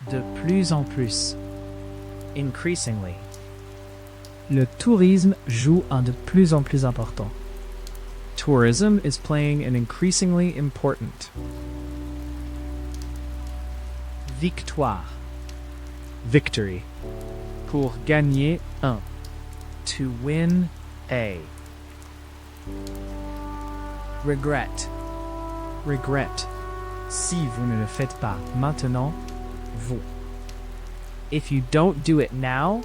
De plus en plus. Increasingly. Le tourisme joue un de plus en plus important. Tourism is playing an increasingly important. Victoire. Victory. Pour gagner un. To win a. Regret. Regret. Si vous ne le faites pas maintenant, Vous. If you don't do it now,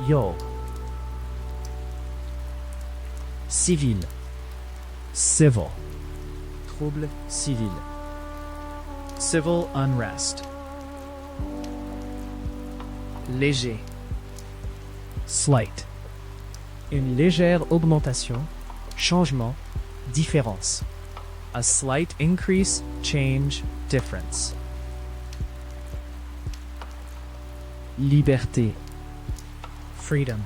you'll. Civil. civil. Trouble civil. Civil unrest. Léger. Slight. Une légère augmentation, changement, différence. A slight increase, change, difference. Liberté. Freedom.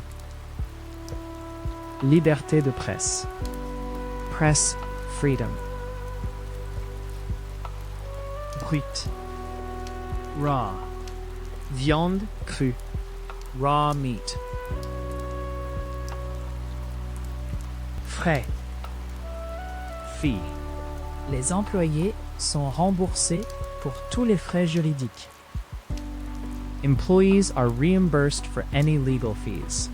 Liberté de presse. Press freedom. Brut. Raw. Viande crue. Raw meat. Frais. Fee. Les employés sont remboursés pour tous les frais juridiques. Employees are reimbursed for any legal fees.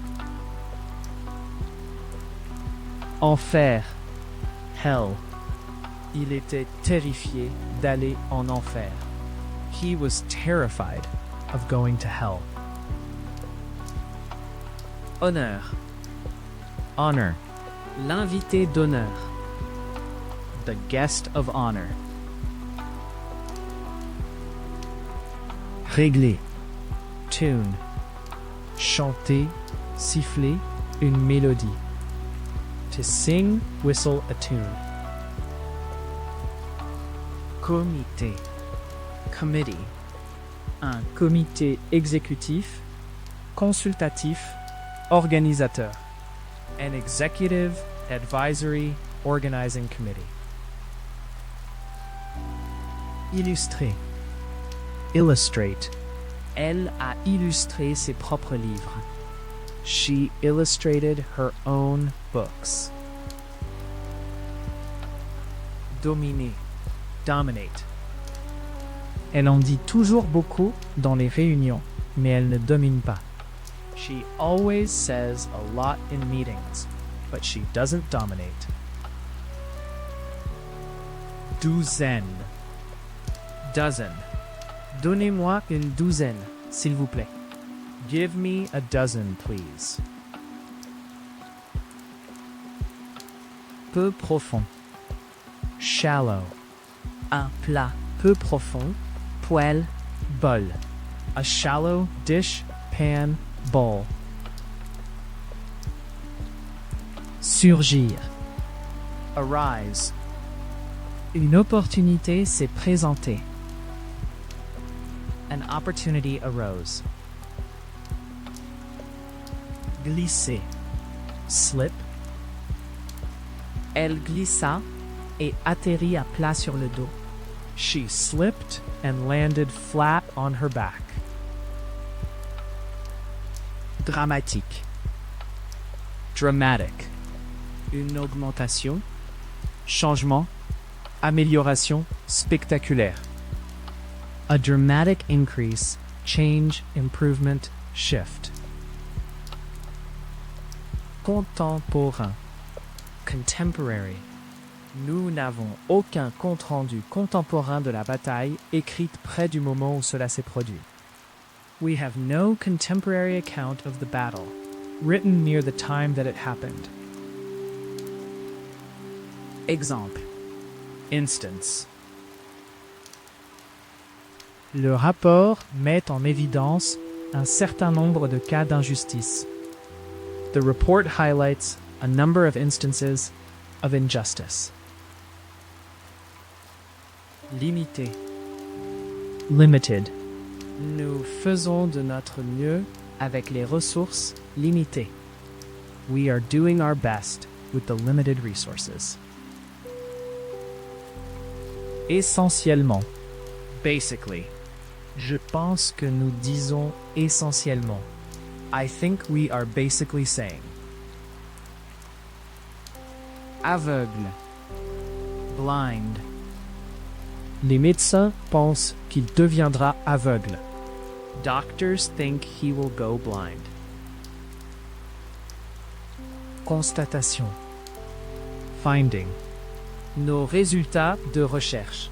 Enfer. Hell. Il était terrifié d'aller en enfer. He was terrified of going to hell. Honneur. Honor. L'invité d'honneur. The guest of honor. Régler. Tune. Chanter, siffler, une mélodie. To sing, whistle a tune. Comité. Committee. Un comité exécutif, consultatif, organisateur. An executive, advisory, organizing committee. Illustrer. Illustrate. Elle a illustré ses propres livres. She illustrated her own books. Dominer. Dominate. Elle en dit toujours beaucoup dans les réunions, mais elle ne domine pas. She always says a lot in meetings, but she doesn't dominate. Douzaine. Dozen. Donnez-moi une douzaine, s'il vous plaît. Give me a dozen, please. Peu profond. Shallow. Un plat peu profond, poêle, bol. A shallow dish, pan, bowl. Surgir. Arise. Une opportunité s'est présentée. An opportunity arose. Glisser. Slip. Elle glissa et atterrit à plat sur le dos. She slipped and landed flat on her back. Dramatique. Dramatic. Une augmentation, changement, amélioration spectaculaire. A dramatic increase, change, improvement, shift. Contemporain. Contemporary. Nous n'avons aucun compte-rendu contemporain de la bataille écrite près du moment où cela s'est produit. We have no contemporary account of the battle, written near the time that it happened. Exemple. Instance. Le rapport met en évidence un certain nombre de cas d'injustice. The report highlights a number of instances of injustice. Limité. Limited. Nous faisons de notre mieux avec les ressources limitées. We are doing our best with the limited resources. Essentiellement. Basically. Je pense que nous disons essentiellement. I think we are basically saying. Aveugle. Blind. Les médecins pensent qu'il deviendra aveugle. Doctors think he will go blind. Constatation. Finding. Nos résultats de recherche.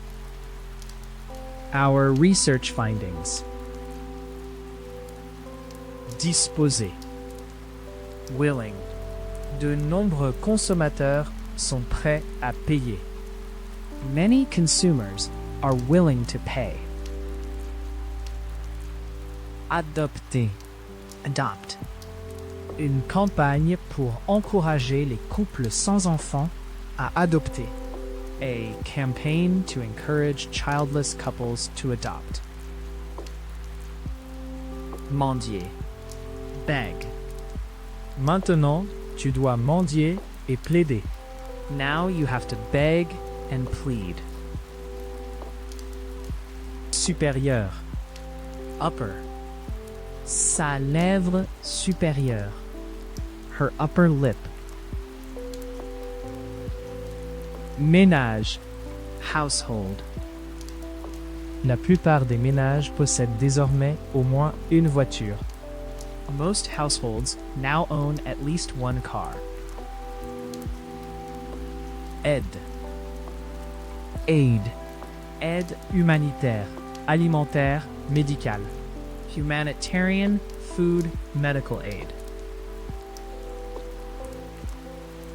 Our research findings. Disposer. Willing. De nombreux consommateurs sont prêts à payer. Many consumers are willing to pay. Adopter. Adopt. Une campagne pour encourager les couples sans enfants À adopter. A campaign to encourage childless couples to adopt. Mendier. Beg. Maintenant, tu dois mendier et plaider. Now you have to beg and plead. Supérieur. Upper. Sa lèvre supérieure. Her upper lip. Ménage. Household. La plupart des ménages possèdent désormais au moins une voiture. Most households now own at least one car. Aide. Aid. Aide humanitaire, alimentaire, médicale. Humanitarian, food, medical aid.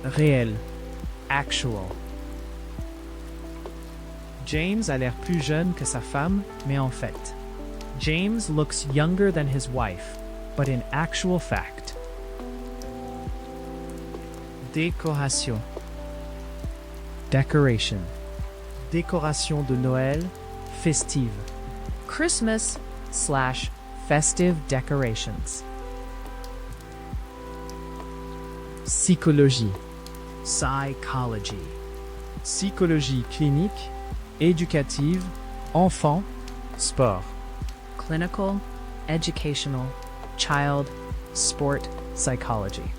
Réel. Actual. James a l'air plus jeune que sa femme, mais en fait. James looks younger than his wife, but in actual fact. Décoration. Decoration. Décoration de Noël, festive. Christmas/festive decorations. Psychologie. Psychology. Psychologie clinique, éducative, enfant, sport. Clinical, educational, child, sport, psychology.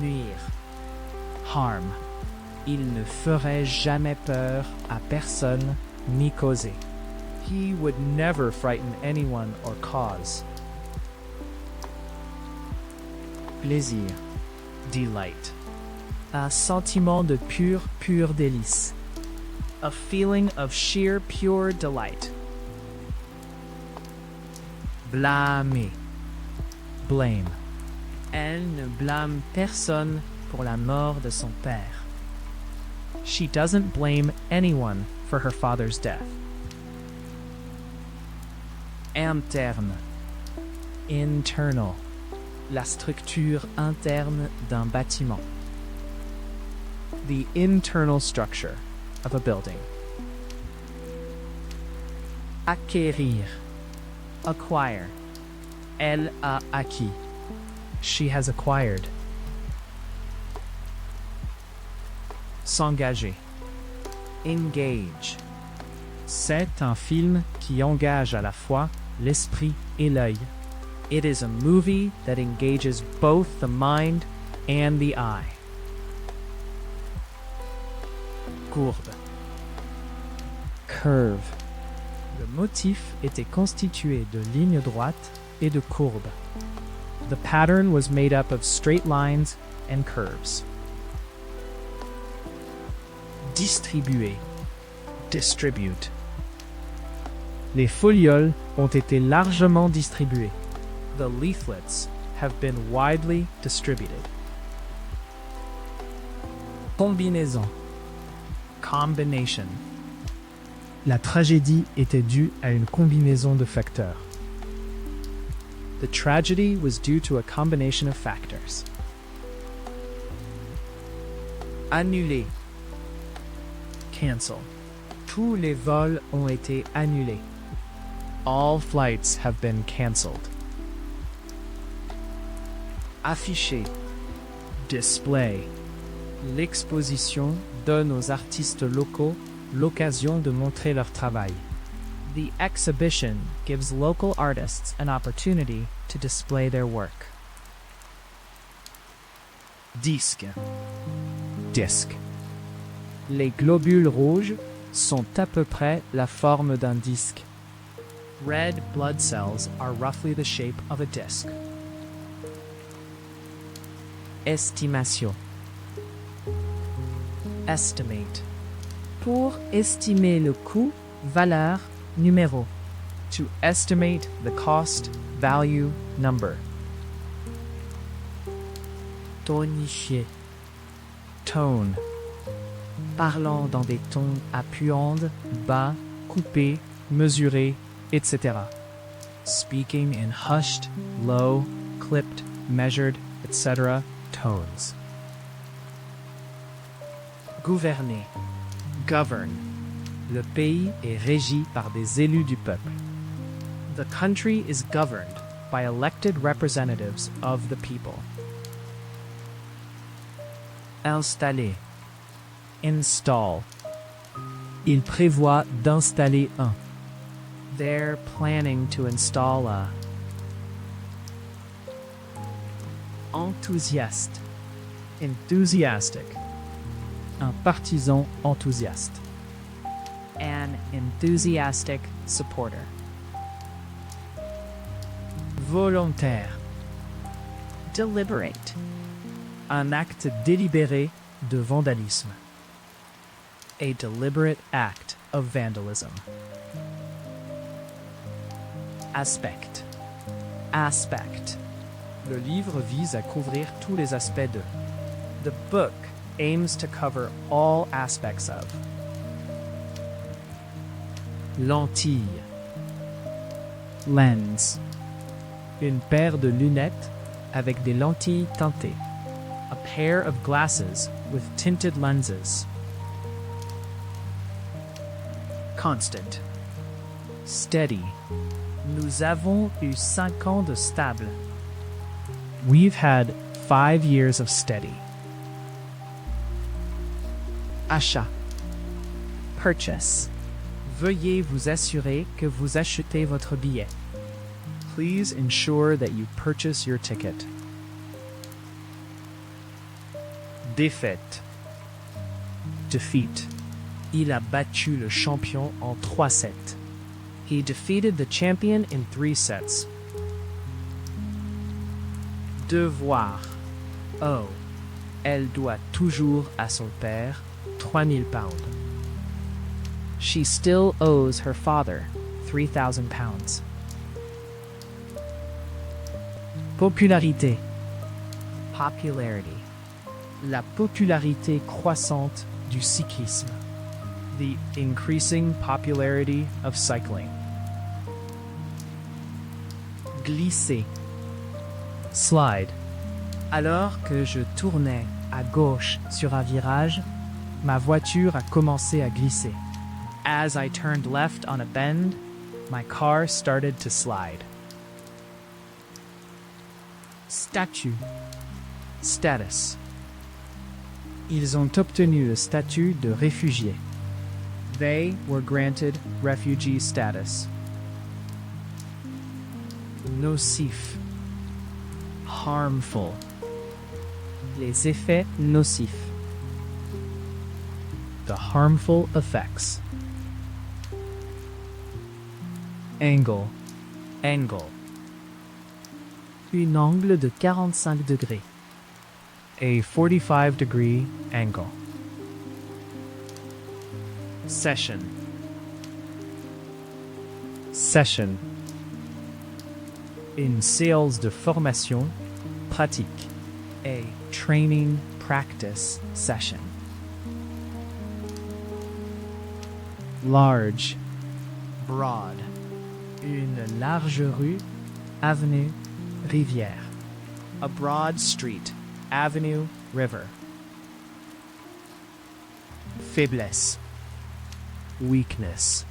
Nuire. Harm. Il ne ferait jamais peur à personne ni causer. He would never frighten anyone or cause. Plaisir. Delight. Un sentiment de pur délice. A feeling of sheer pure delight. Blâmer. Blame. Elle ne blâme personne pour la mort de son père. She doesn't blame anyone for her father's death. Interne. Internal. La structure interne d'un bâtiment. The internal structure of a building. Acquérir. Acquire. Elle a acquis. She has acquired. S'engager. Engage. C'est un film qui engage à la fois l'esprit et l'œil. It is a movie that engages both the mind and the eye. Courbe. Curve. Le motif était constitué de lignes droites et de courbes. The pattern was made up of straight lines and curves. Distribuer. Distribute. Les folioles ont été largement distribuées. The leaflets have been widely distributed. Combinaison. Combination. La tragédie était due à une combinaison de facteurs. The tragedy was due to a combination of factors. Annuler. Cancel. Tous les vols ont été annulés. All flights have been cancelled. Afficher. Display. L'exposition donne aux artistes locaux l'occasion de montrer leur travail. The exhibition gives local artists an opportunity to display their work. Disque. Disque. Les globules rouges sont à peu près la forme d'un disque. Red blood cells are roughly the shape of a disc. Estimation. Estimate. Pour estimer le coût, valeur, numéro. To estimate the cost, value, number. Tonifier. Tone. Parlant dans des tons appuyants, bas, coupés, mesurés, etc. Speaking in hushed, low, clipped, measured, etc. tones. Gouverner. Govern. Le pays est régi par des élus du peuple. The country is governed by elected representatives of the people. Installer. Install. Il prévoit d'installer un. They're planning to install a. Enthousiaste. Enthusiastic. Un partisan enthousiaste. An enthusiastic supporter. Volontaire. Deliberate. Un acte délibéré de vandalisme. A deliberate act of vandalism. Aspect. Aspect. Le livre vise à couvrir tous les aspects de. The book aims to cover all aspects of. Lentille. Lens. Une paire de lunettes avec des lentilles teintées. A pair of glasses with tinted lenses. Constant. Steady. Nous avons eu 5 ans de stable. We've had 5 years of steady. Achat. Purchase. Veuillez vous assurer que vous achetez votre billet. Please ensure that you purchase your ticket. Défaite. Defeat. Il a battu le champion en 3 sets. He defeated the champion in 3 sets. Devoir. Oh. Elle doit toujours à son père 3,000 pounds. She still owes her father 3,000 pounds. Popularité. Popularity. La popularité croissante du cyclisme. The increasing popularity of cycling. Glisser. Slide. Alors que je tournais à gauche sur un virage, ma voiture a commencé à glisser. As I turned left on a bend, my car started to slide. Statut. Status. Ils ont obtenu le statut de réfugiés. They were granted refugee status. Nocif. Harmful. Les effets nocifs. The harmful effects. Angle. Angle. Un angle de 45 degrés. A 45-degree angle. Session. Session. Une séance de formation pratique. A training practice session. Large. Broad. Une large rue, avenue, rivière. A broad street, avenue, river. Faiblesse. Weakness.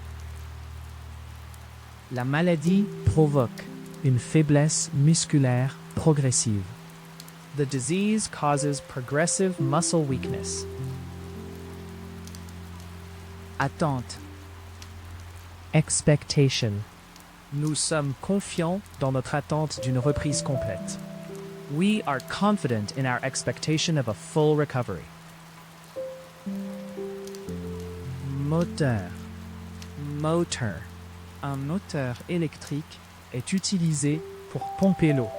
La maladie provoque une faiblesse musculaire progressive. The disease causes progressive muscle weakness. Attente. expectation. Nous sommes confiants dans notre attente d'une reprise complète. We are confident in our expectation of a full recovery. Moteur. Motor. Un moteur électrique est utilisé pour pomper l'eau.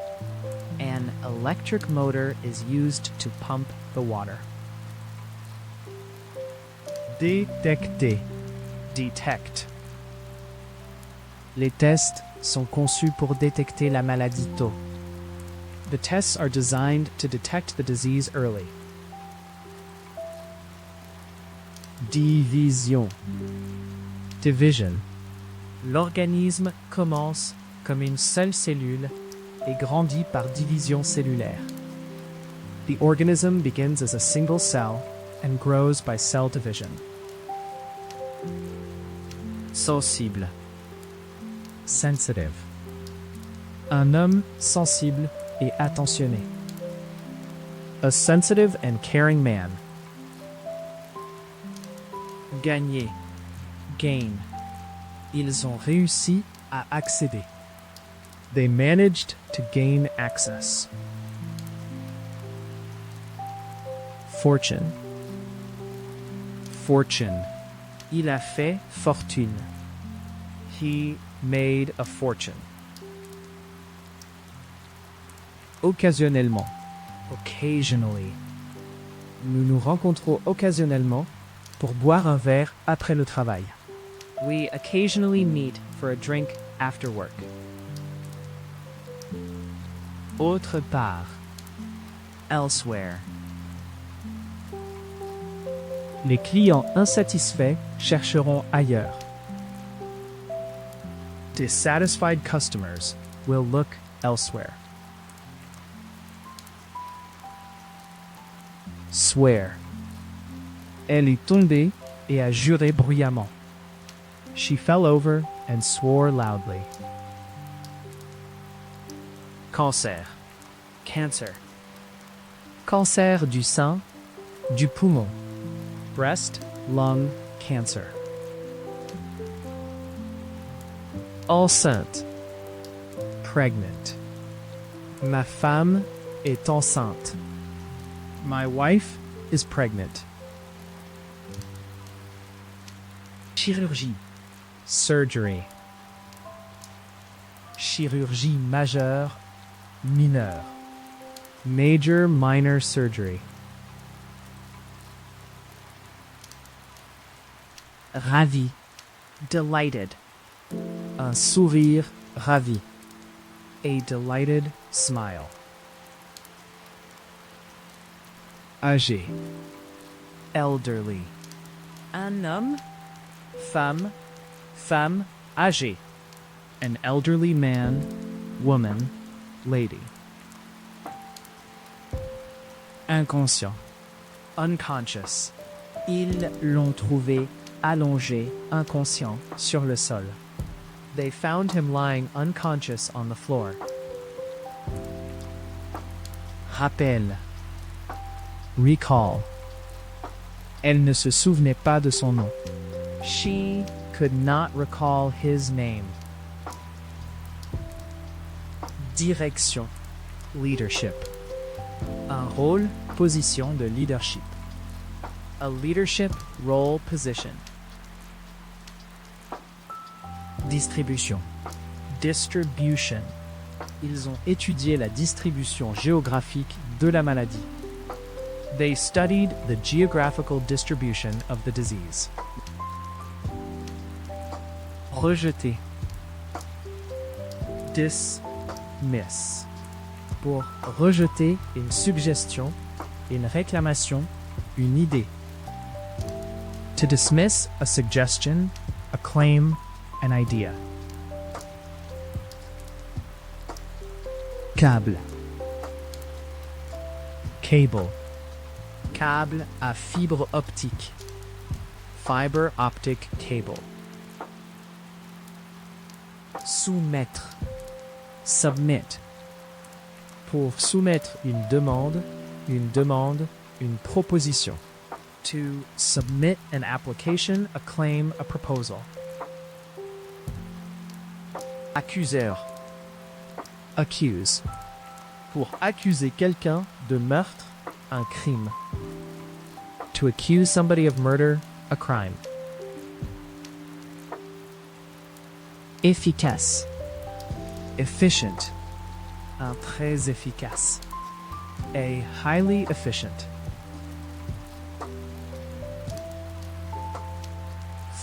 An electric motor is used to pump the water. Détecter. Detect. Les tests sont conçus pour détecter la maladie tôt. The tests are designed to detect the disease early. Division. Division. L'organisme commence comme une seule cellule et grandit par division cellulaire. The organism begins as a single cell and grows by cell division. Sensible. Sensitive. Un homme sensible et attentionné. A sensitive and caring man. Gagner. Gain. Ils ont réussi à accéder. They managed to gain access. Fortune. Fortune. Il a fait fortune. He made a fortune. Occasionnellement. Occasionally. Nous nous rencontrons occasionnellement pour boire un verre après le travail. We occasionally meet for a drink after work. Autre part. Elsewhere. Les clients insatisfaits chercheront ailleurs. Dissatisfied customers will look elsewhere. Swear. Elle est tombée et a juré bruyamment. She fell over and swore loudly. Cancer. Cancer. Cancer du sein, du poumon. Breast, lung, cancer. Enceinte. Pregnant. Ma femme est enceinte. My wife is pregnant. Chirurgie. Surgery. Chirurgie majeure, mineure. Major, minor surgery. Ravi. Delighted. Un sourire ravi. A delighted smile. Âgé. Elderly. Un homme. Femme. Femme âgée. An elderly man, woman, lady. Inconscient. Unconscious. Ils l'ont trouvé allongé, inconscient, sur le sol. They found him lying unconscious on the floor. Rappel. Recall. Elle ne se souvenait pas de son nom. She could not recall his name. Direction. Leadership. Un rôle, position de leadership. A leadership role position. Distribution. Distribution. Ils ont étudié la distribution géographique de la maladie. They studied the geographical distribution of the disease. Rejeter. Dismiss. Pour rejeter une suggestion, une réclamation, une idée. To dismiss a suggestion, a claim, an idea. Câble. Cable. Câble à fibre optique. Fiber optic cable. Soumettre. Submit. Pour soumettre une demande, une proposition. To submit an application, a claim, a proposal. Accuseur. Accuse. Pour accuser quelqu'un de meurtre, un crime. To accuse somebody of murder, a crime. Efficace. Efficient. Un très efficace. A highly efficient.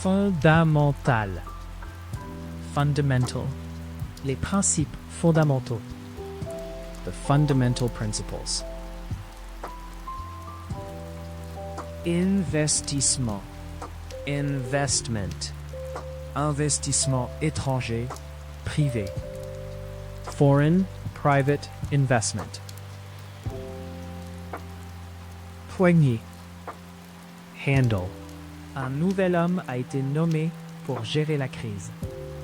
Fondamental. Fundamental. Les principes fondamentaux. The fundamental principles. Investissement. Investment. Investissement étranger, privé. Foreign private investment. Poignée. Handle. Un nouvel homme a été nommé pour gérer la crise.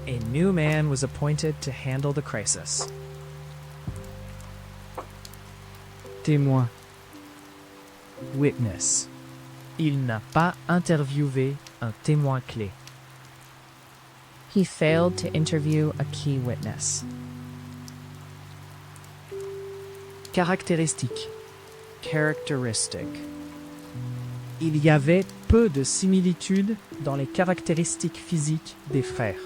A new man was appointed to handle the crisis. Témoin. Witness. Il n'a pas interviewé un témoin clé. He failed to interview a key witness. Caractéristique. Characteristic. Il y avait peu de similitudes dans les caractéristiques physiques des frères.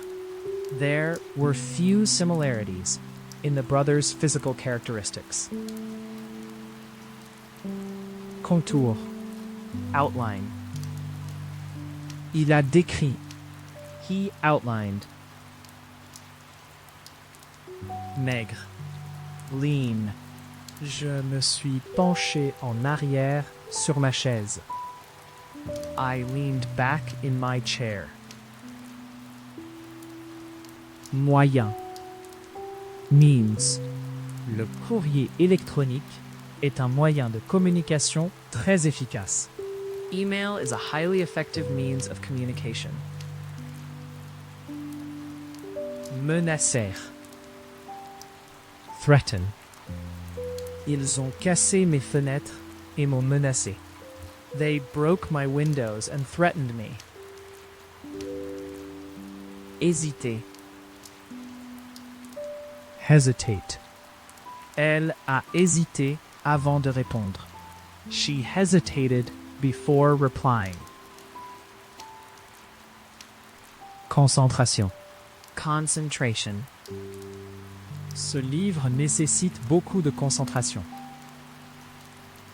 There were few similarities in the brothers' physical characteristics. Contour. Outline. Il a décrit. He outlined. Maigre. Lean. Je me suis penché en arrière sur ma chaise. I leaned back in my chair. Moyen. Means. Le courrier électronique est un moyen de communication très efficace. Email is a highly effective means of communication. Menacer. Threaten. Ils ont cassé mes fenêtres et m'ont menacé. They broke my windows and threatened me. Hésiter. Hesitate. Elle a hésité avant de répondre. She hesitated before replying. Concentration. Concentration. Ce livre nécessite beaucoup de concentration.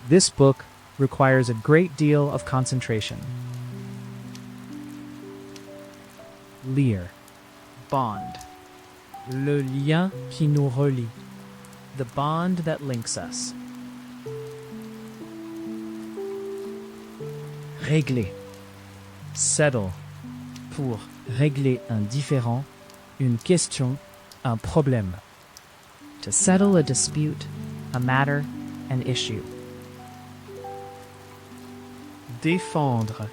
This book requires a great deal of concentration. Lire. Bond. Le lien qui nous relie. The bond that links us. Régler. Settle. Pour régler un différend, une question, un problème. To settle a dispute, a matter, an issue. Défendre.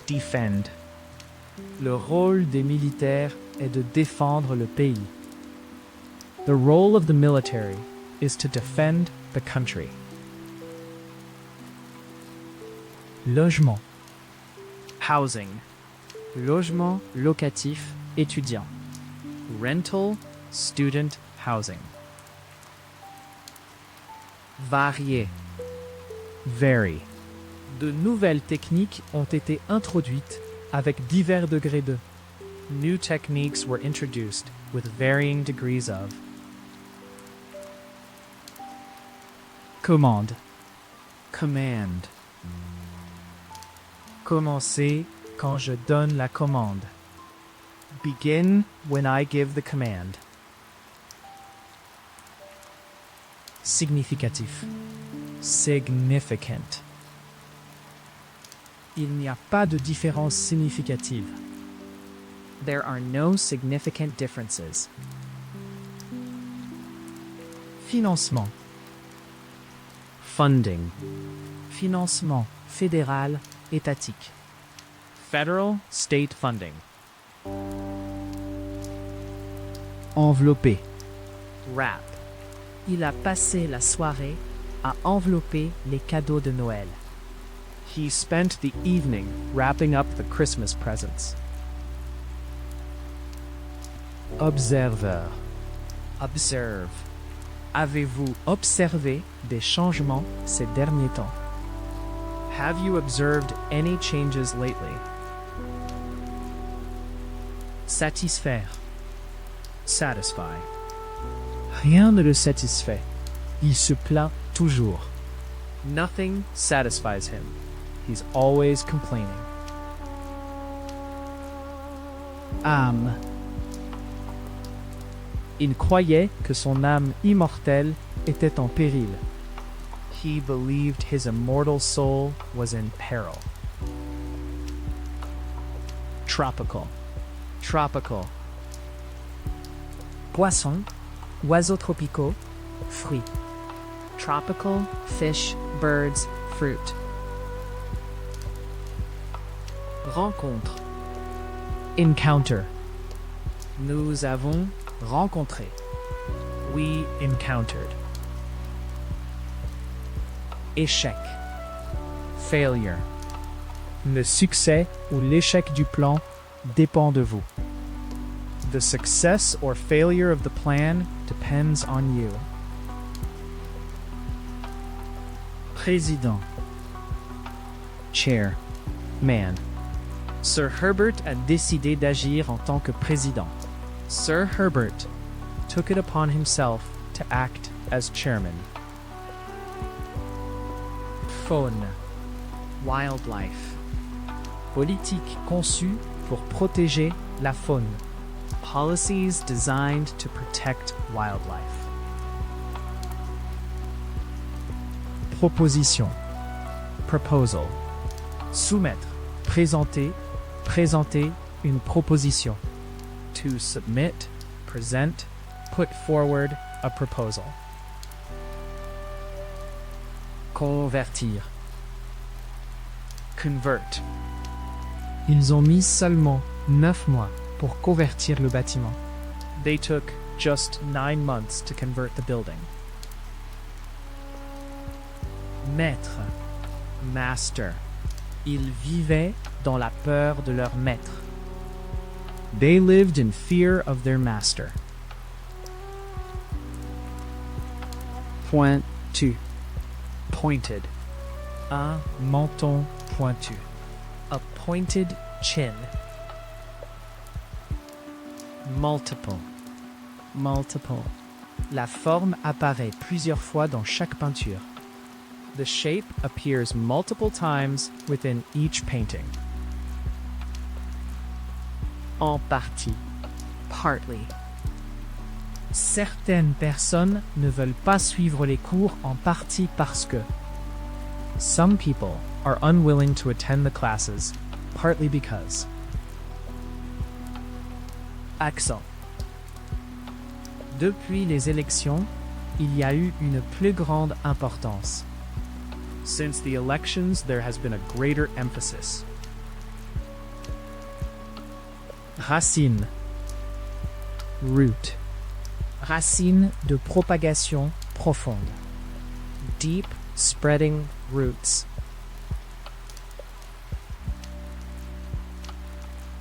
Defend. Le rôle des militaires est de défendre le pays. The role of the military is to defend the country. Logement. Housing. Logement locatif étudiant. Rental, student housing. Varier. Vary. De nouvelles techniques ont été introduites avec divers degrés de. New techniques were introduced with varying degrees of. Commande. Command. Commencer quand je donne la commande. Begin when I give the command. Significatif. Significant. Il n'y a pas de différence significative. There are no significant differences. Financement. Funding. Financement fédéral, étatique. Federal, state funding. Envelopper. Wrap. Il a passé la soirée à envelopper les cadeaux de Noël. He spent the evening wrapping up the Christmas presents. Observer. Observe. Avez-vous observé des changements ces derniers temps? Have you observed any changes lately? Satisfaire. Satisfy. Rien ne le satisfait. Il se plaint toujours. Nothing satisfies him. He's always complaining. Âme. Il croyait que son âme immortelle était en péril. He believed his immortal soul was in peril. Tropical. Tropical. Poissons, oiseaux tropicaux, fruits. Tropical, fish, birds, fruit. Rencontre. Encounter. Nous avons rencontré. We encountered. Échec. Failure. Le succès ou l'échec du plan dépend de vous. The success or failure of the plan depends on you. Président. Chair. Man. Sir Herbert A décidé d'agir en tant que président. Sir Herbert took it upon himself to act as chairman. Faune. Wildlife. Politique conçue pour protéger la faune. Policies designed to protect wildlife. Proposition. Proposal. Soumettre. Présenter. Présenter une proposition. To submit, present, put forward a proposal. Convertir. Convert. Ils ont mis seulement 9 mois pour convertir le bâtiment. They took just 9 months to convert the building. Maître. Master. Ils vivaient dans la peur de leur maître. They lived in fear of their master. Pointu. Pointed. Un menton pointu. A pointed chin. Multiple. Multiple. La forme apparaît plusieurs fois dans chaque peinture. The shape appears multiple times within each painting. En partie. Partly. Certaines personnes ne veulent pas suivre les cours en partie parce que Some people are unwilling to attend the classes, partly because. Accent. Depuis les élections, il y a eu une plus grande importance. Since the elections, there has been a greater emphasis. Racine. Root. Racine de propagation profonde. Deep, spreading roots.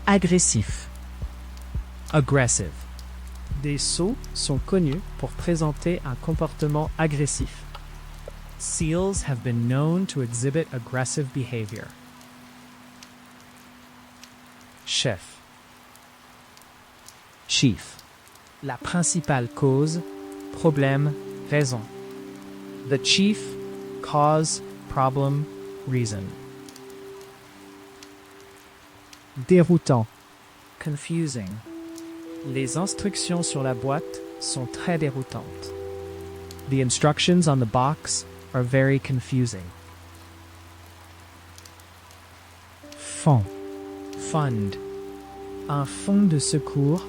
Agressif. Aggressive. Des sots sont connus pour présenter un comportement agressif. Seals have been known to exhibit aggressive behavior. Chef. Chief. La principale cause, problème, raison. The chief, cause, problem, reason. Déroutant. Confusing. Les instructions sur la boîte sont très déroutantes. The instructions on the box are very confusing. Fonds. Fund. Un fonds de secours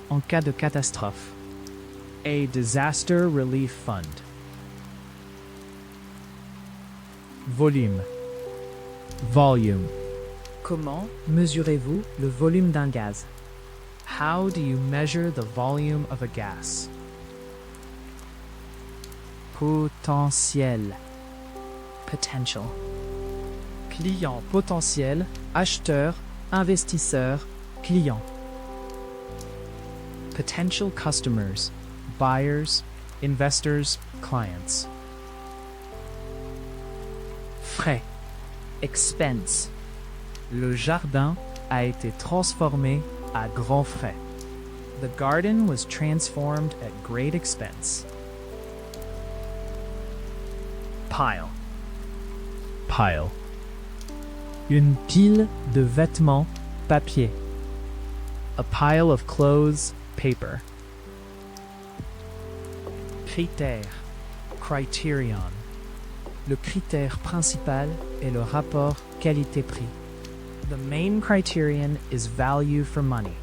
en cas de catastrophe. A disaster relief fund. Volume. Volume. Comment mesurez-vous le volume d'un gaz? How do you measure the volume of a gas? Potentiel. Potential. Client potentiel, acheteur, investisseur, client. Potential customers, buyers, investors, clients. Frais. Expense. Le jardin a été transformé à grands frais. The garden was transformed at great expense. Pile. Pile. Une pile de vêtements, papier. A pile of clothes, paper. Critère, criterion. Le critère principal est le rapport qualité-prix. The main criterion is value for money.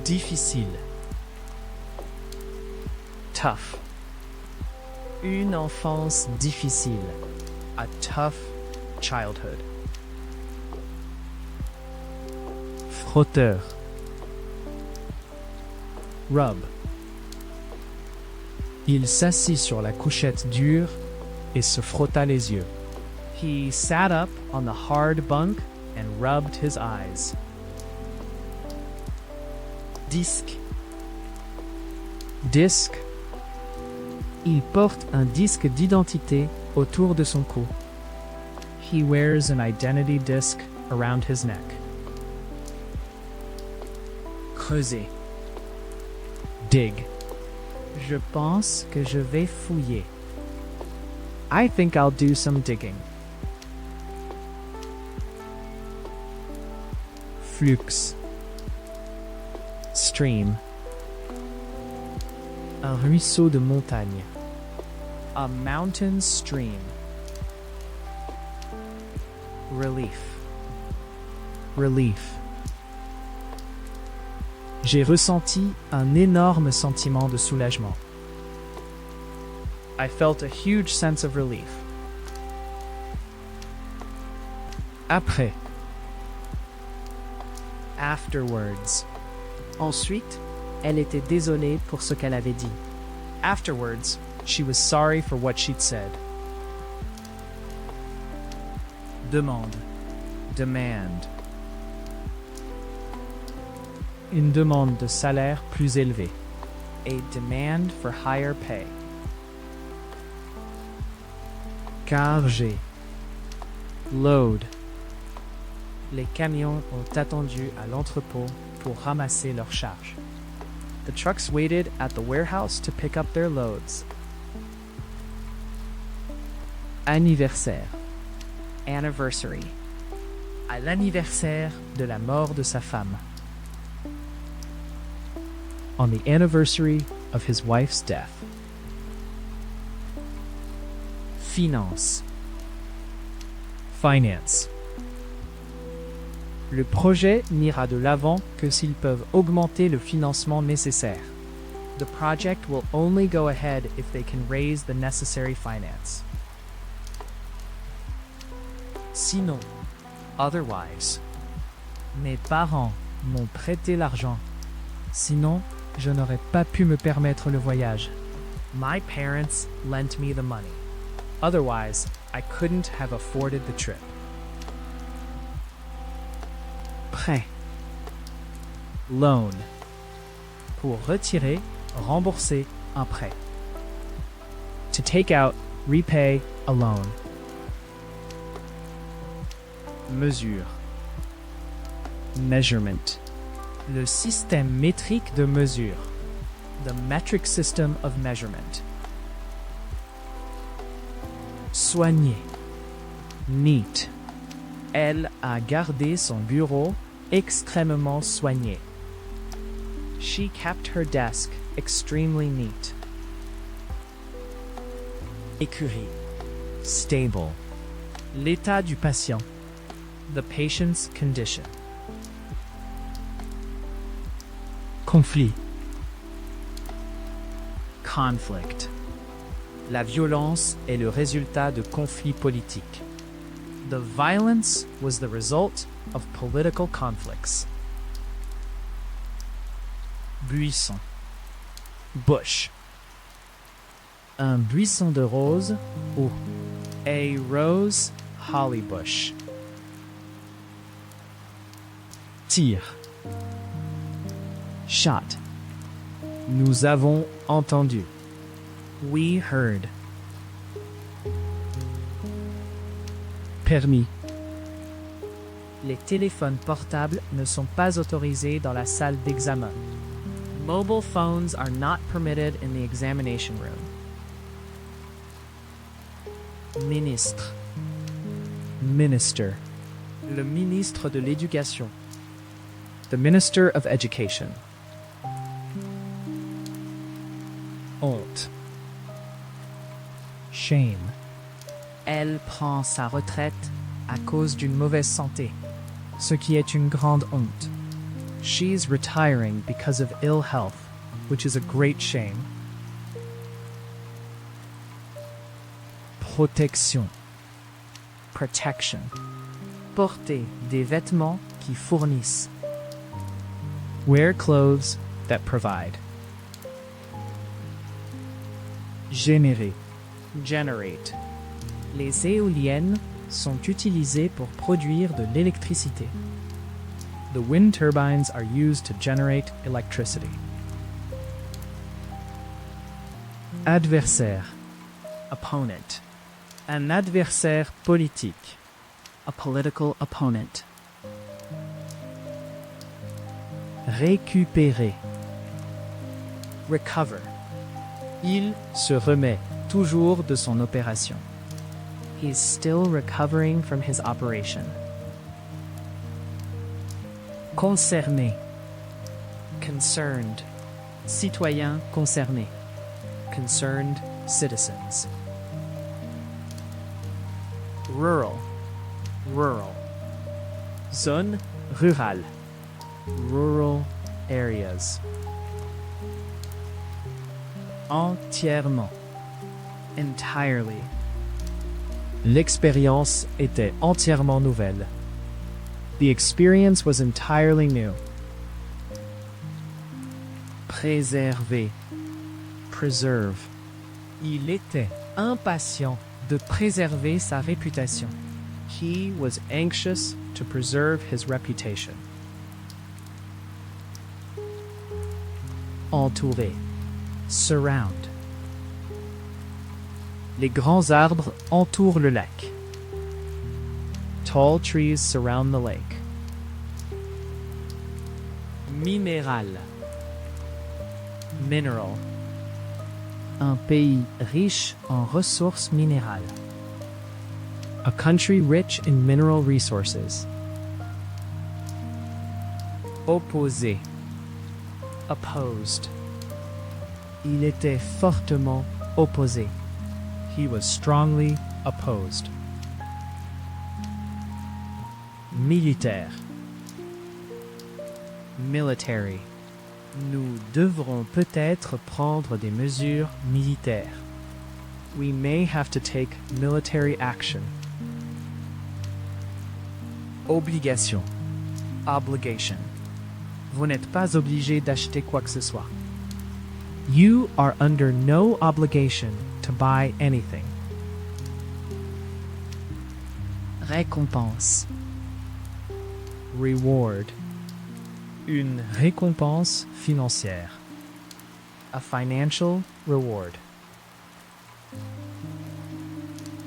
Difficile. Tough. Une enfance difficile. A tough childhood. Frotteur. Rub. Il s'assit sur la couchette dure et se frotta les yeux. He sat up on the hard bunk and rubbed his eyes. Disque. Disque. Il porte un disque d'identité autour de son cou. He wears an identity disc around his neck. Creuser. Dig. Je pense que je vais fouiller. I think I'll do some digging. Flux. Stream. Un ruisseau de montagne. A mountain stream. Relief. Relief. J'ai ressenti un énorme sentiment de soulagement. I felt a huge sense of relief. Après. Afterwards. Ensuite, elle était désolée pour ce qu'elle avait dit. Afterwards, she was sorry for what she'd said. Demande. Demand. Une demande de salaire plus élevée. A demand for higher pay. Carger. Load. Les camions ont attendu à l'entrepôt pour ramasser leurs charges. The trucks waited at the warehouse to pick up their loads. Anniversaire. Anniversary. À l'anniversaire de la mort de sa femme. On the anniversary of his wife's death. Finance. Finance. Le projet n'ira de l'avant que s'ils peuvent augmenter le financement nécessaire. The project will only go ahead if they can raise the necessary finance. Sinon, otherwise. Mes parents m'ont prêté l'argent. Sinon, je n'aurais pas pu me permettre le voyage. My parents lent me the money. Otherwise, I couldn't have afforded the trip. Prêt. Loan. Pour retirer, rembourser un prêt. To take out, repay a loan. Mesure. Measurement. Le système métrique de mesure. The metric system of measurement. Soigner. Neat. Elle a gardé son bureau extrêmement soigné. She kept her desk extremely neat. Écurie. Stable. L'état du patient. The patient's condition. Conflit. Conflict. La violence est le résultat de conflits politiques. The violence was the result of political conflicts. Buisson. Bush. Un buisson de roses ou a rose holly bush. Tir. Shot. Nous avons entendu. We heard. Permis. Les téléphones portables ne sont pas autorisés dans la salle d'examen. Mobile phones are not permitted in the examination room. Ministre. Minister. Le ministre de l'Éducation. The Minister of Education. Honte. Shame. Elle prend sa retraite à cause d'une mauvaise santé. Ce qui est une grande honte. She's retiring because of ill health, which is a great shame. Protection. Protection. Porter des vêtements qui fournissent. Wear clothes that provide. Générer. Generate. Les éoliennes sont utilisées pour produire de l'électricité. The wind turbines are used to generate electricity. Adversaire. Opponent. Un adversaire politique. A political opponent. Récupérer. Recover. Il se remet toujours de son opération. He's still recovering from his operation. Concerné. Concerned. Citoyen concerné. Concerned citizens. Rural. Rural. Zone rurale. Rural areas. Entièrement. Entirely. L'expérience était entièrement nouvelle. The experience was entirely new. Préserver. Preserve. Il était impatient De préserver sa réputation. He was anxious to preserve his reputation. Entourer. Surround. Les grands arbres entourent le lac. Tall trees surround the lake. Minéral. Mineral. Un pays riche en ressources minérales. A country rich in mineral resources. Opposé. Opposed. Il était fortement opposé. He was strongly opposed. Militaire. Military. Nous devrons peut-être prendre des mesures militaires. We may have to take military action. Obligation. Obligation. Vous n'êtes pas obligé d'acheter quoi que ce soit. You are under no obligation to buy anything. Récompense. Reward. Une récompense financière. A financial reward.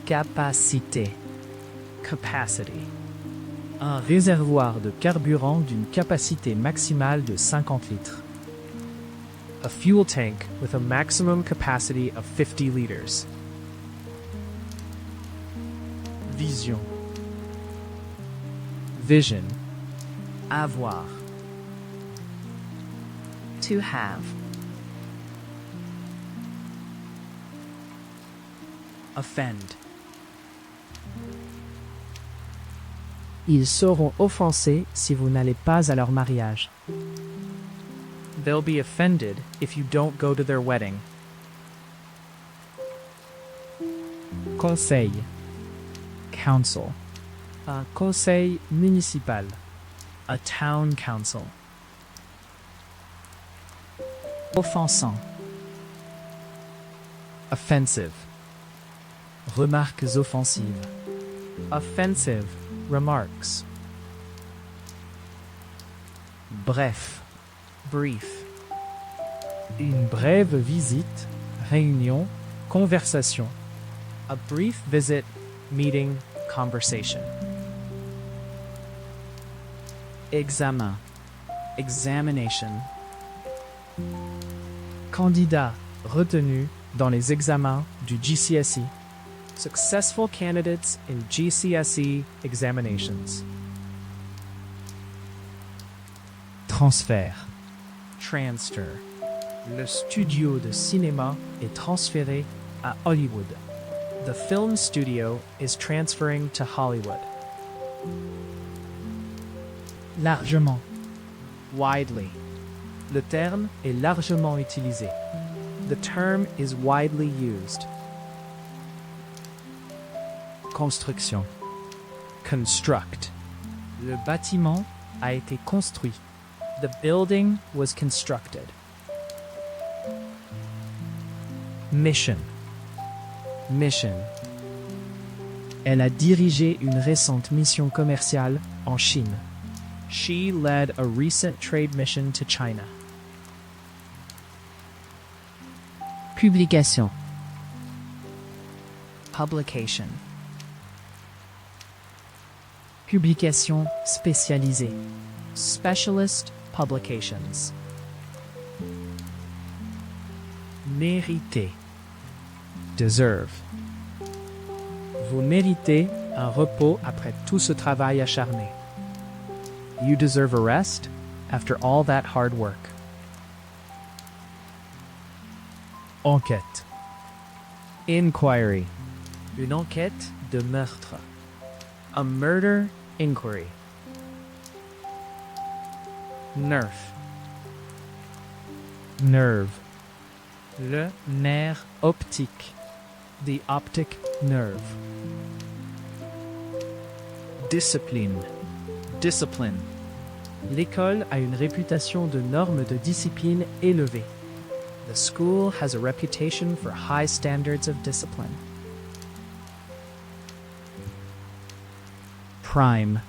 Capacité. Capacity. Un réservoir de carburant d'une capacité maximale de 50 litres. A fuel tank with a maximum capacity of 50 liters. Vision. Vision. Avoir. To have. Offend. Ils seront offensés si vous n'allez pas à leur mariage. They'll be offended if you don't go to their wedding. Conseil. Council. Un conseil municipal. A town council. Offensant. Offensive. Remarques offensives. Offensive remarks. Bref. brief. Une brève visite, réunion, conversation. A brief visit, meeting, conversation. Examen, examination. Candidat retenu dans les examens du GCSE. Successful candidates in GCSE examinations. Transfert. Transfer. Le studio de cinéma est transféré à Hollywood. The film studio is transferring to Hollywood. Largement. Widely. Le terme est largement utilisé. The term is widely used. Construction. Construct. Le bâtiment a été construit. The building was constructed. Mission. Mission. Elle a dirigé une récente mission commerciale en Chine. She led a recent trade mission to China. Publication. Publication. Publication spécialisée. Specialist publications. Mériter. Deserve. Vous méritez un repos après tout ce travail acharné. You deserve a rest after all that hard work. Enquête. Inquiry. Une enquête de meurtre. A murder inquiry. Nerf. Nerve. Le nerf optique. The optic nerve. Discipline. Discipline. L'école a une réputation de normes de discipline élevées. The school has a reputation for high standards of discipline. Prime.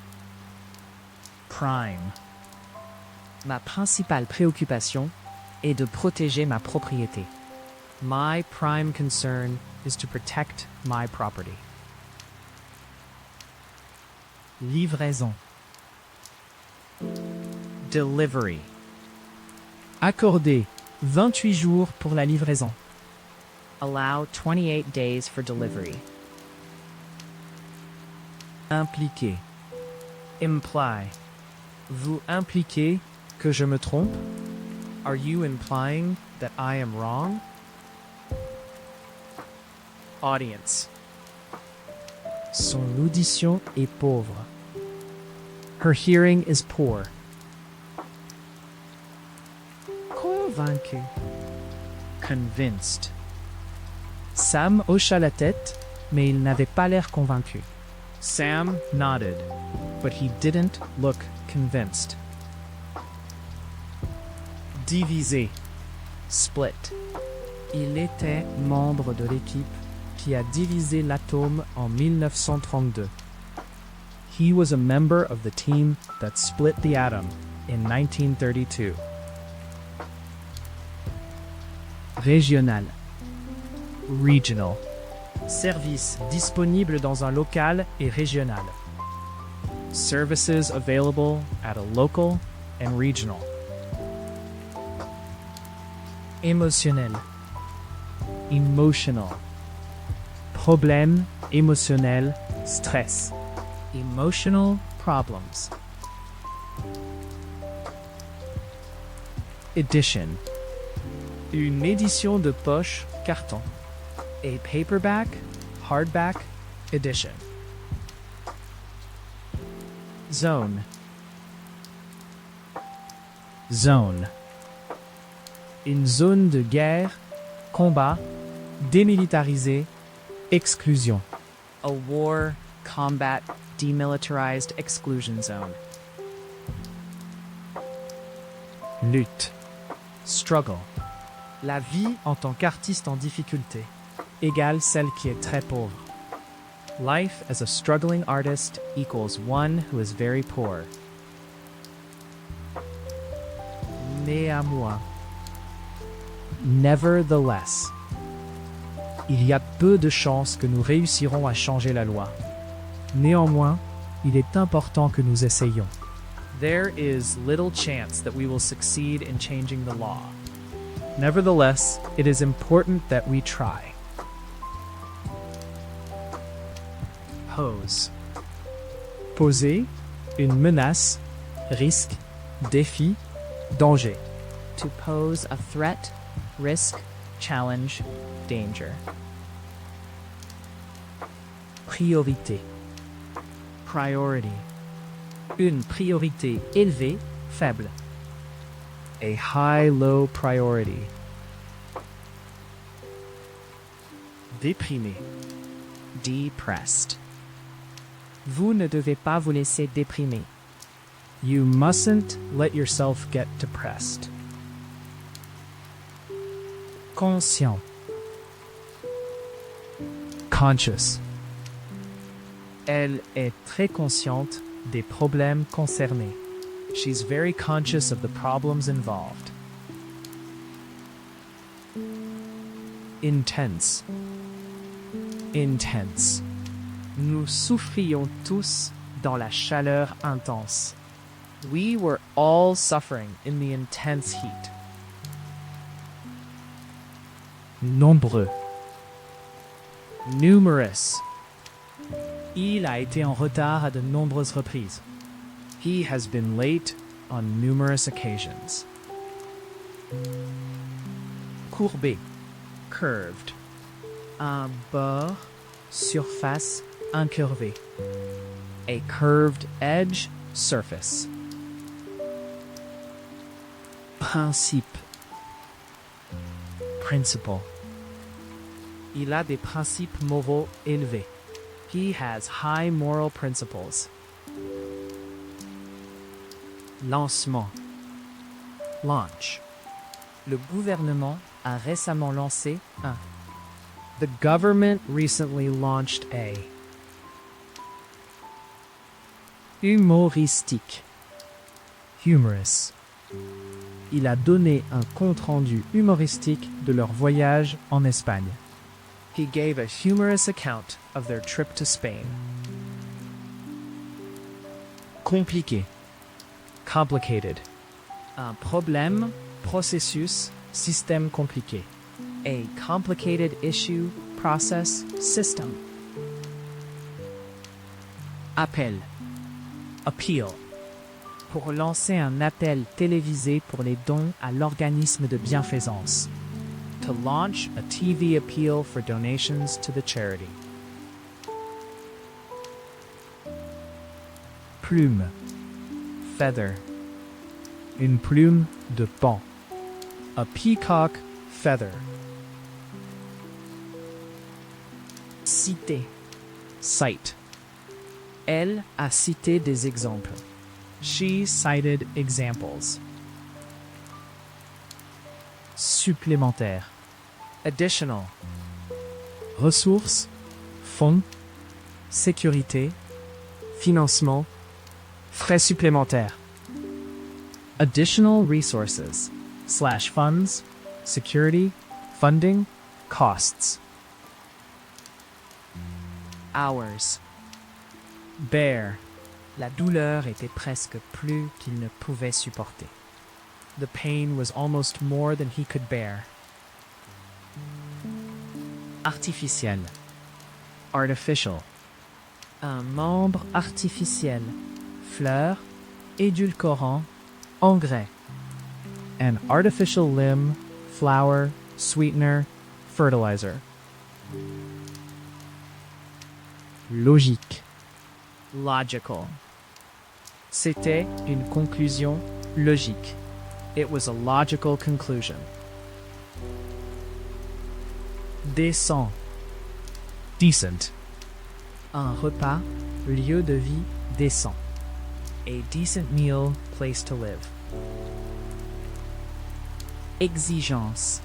Prime. Ma principale préoccupation est de protéger ma propriété. My prime concern is to protect my property. Livraison. Delivery. Accorder 28 jours pour la livraison. Allow 28 days for delivery. Impliquer. Imply. Vous impliquez que je me trompe? Are you implying that I am wrong? Audience. Son audition est pauvre. Her hearing is poor. Convaincu. Convinced. Sam hocha la tête, mais il n'avait pas l'air convaincu. Sam nodded, but he didn't look convinced. Diviser. Split. Il était membre de l'équipe qui a divisé l'atome en 1932. He was a member of the team that split the atom in 1932. Régional. Regional. Service disponible dans un local et régional. Services available at a local and regional. Émotionnel. Emotional. Problème émotionnel, stress. Emotional problems. Edition. Une édition de poche, carton. A paperback, hardback edition. Zone. Zone. Une zone de guerre, combat, démilitarisée, exclusion. A war, combat, demilitarized exclusion zone. Lutte. Struggle. La vie en tant qu'artiste en difficulté égale celle qui est très pauvre. Life as a struggling artist equals one who is very poor. Néanmoins. Nevertheless. Il y a peu de chances que nous réussirons à changer la loi. Néanmoins, il est important que nous essayions. There is little chance that we will succeed in changing the law. Nevertheless, it is important that we try. Pose. Poser, une menace, risque, défi, danger. To pose a threat, risk, challenge, danger. Priorité. Priority. Une priorité élevée, faible. A high-low priority. Déprimé. Depressed. Vous ne devez pas vous laisser déprimer. You mustn't let yourself get depressed. Conscient. Conscious. Elle est très consciente des problèmes concernés. She's very conscious of the problems involved. Intense. Intense. Nous souffrions tous dans la chaleur intense. We were all suffering in the intense heat. Nombreux. Numerous. Il a été en retard à de nombreuses reprises. He has been late on numerous occasions. Courbé. Curved. Un bord, surface, incurvée. A curved edge, surface. Principe. Principle. Il a des principes moraux élevés. He has high moral principles. Lancement. Launch. Le gouvernement a récemment lancé un. The government recently launched a. Humoristique. Humorous. Il a donné un compte-rendu humoristique de leur voyage en Espagne. He gave a humorous account of their trip to Spain. Compliqué. Complicated. Un problème, processus, système compliqué. A complicated issue, process, system. Appel. Appeal. Pour lancer un appel télévisé pour les dons à l'organisme de bienfaisance. To launch a TV appeal for donations to the charity. Plume. Feather. Une plume de paon. A peacock feather. Citer. Cite. Elle a cité des exemples. She cited examples. Supplémentaire. Additional. Ressources. Fonds. Sécurité. Financement. Frais supplémentaires. Additional resources. /funds. Security. Funding. Costs. Hours. Bear. La douleur était presque plus qu'il ne pouvait supporter. The pain was almost more than he could bear. Artificiel. Artificial. Un membre artificiel. Fleur. Édulcorant. Engrais. An artificial limb. Flower. Sweetener. Fertilizer. Logique. Logical. C'était une conclusion logique. It was a logical conclusion. Décent. Decent. Un repas, lieu de vie décent. A decent meal, place to live. Exigence.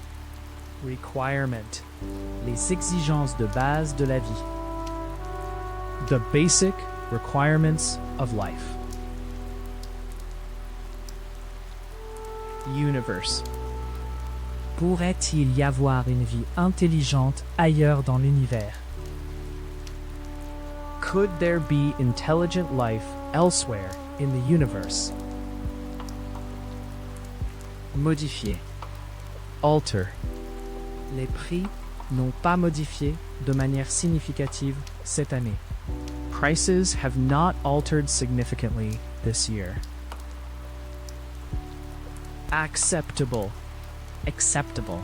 Requirement. Les exigences de base de la vie. The basic requirements of life. universe. Pourrait-il y avoir une vie intelligente ailleurs dans l'univers? Could there be intelligent life elsewhere in the universe? Modifier. Alter. Les prix n'ont pas modifié de manière significative cette année. Prices have not altered significantly this year. Acceptable. Acceptable.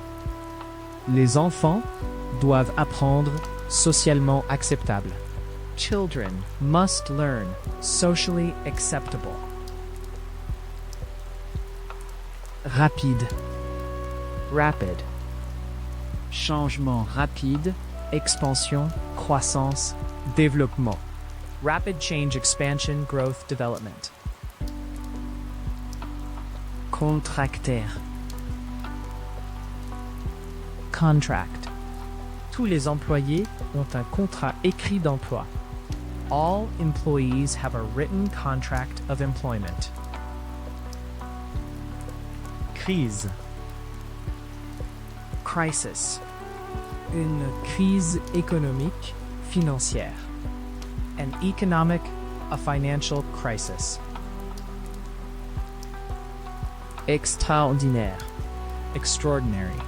Les enfants doivent apprendre socialement acceptable. Children must learn socially acceptable. Rapide. Rapid. Changement rapide, expansion, croissance, développement. Rapid change, expansion, growth, development. Contractaire. Contract. Tous les employés ont un contrat écrit d'emploi. All employees have a written contract of employment. Crise. Crisis. Une crise économique, financière. An economic, a financial crisis. Extraordinaire. Extraordinary.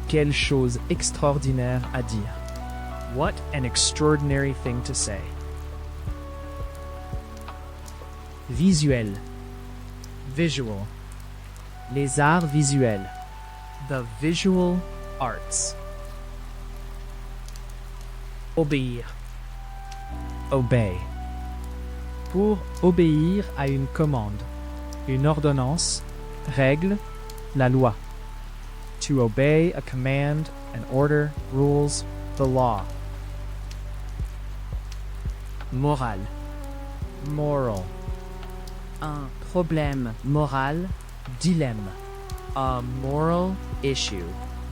Quelle chose extraordinaire à dire. What an extraordinary thing to say. Visuel. Visual. Les arts visuels. The visual arts. Obéir. Obey. Pour obéir à une commande, une ordonnance, règle, la loi. To obey a command, an order, rules, the law. Moral. Moral. Un problème moral, dilemme. A moral issue,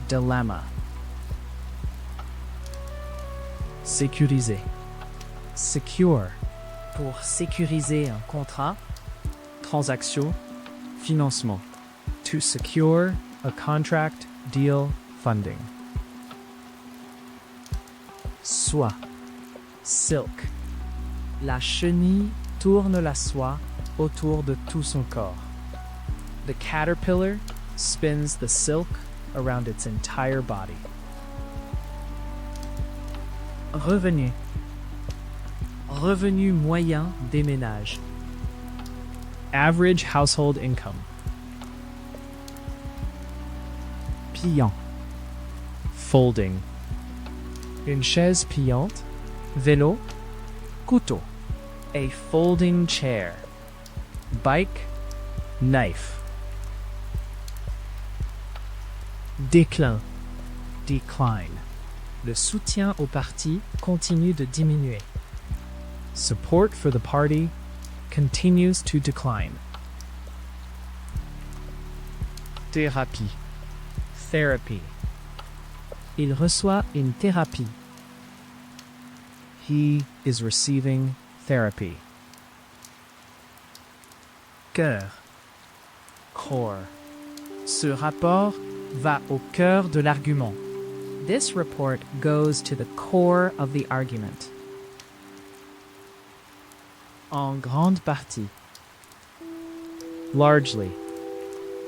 dilemma. Sécuriser. Secure. Pour sécuriser un contrat, transaction, financement. To secure a contract, deal, funding. Soie. Silk. La chenille tourne la soie autour de tout son corps. The caterpillar spins the silk around its entire body. Revenu. Revenu moyen des ménages. Average household income. Pliant. Folding. Une chaise pliante. Vélo. Couteau. A folding chair. Bike. Knife. Déclin. Decline. Le soutien au parti continue de diminuer. Support for the party continues to decline. Thérapie. Therapy. Il reçoit une thérapie. He is receiving therapy. Cœur. Core. Ce rapport va au cœur de l'argument. This report goes to the core of the argument. En grande partie. Largely.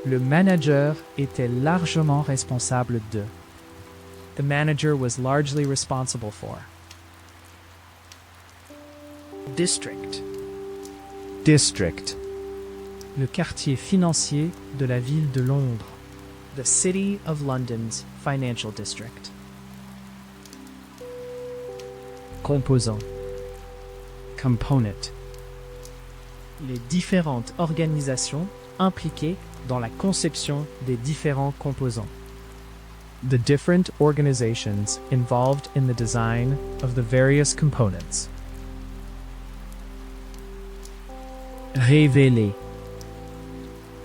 Le manager était largement responsable de. The manager was largely responsible for. District. District. Le quartier financier de la ville de Londres. The City of London's financial district. Composant. Component. Les différentes organisations impliquées dans la conception des différents composants. The different organizations involved in the design of the various components. Révéler.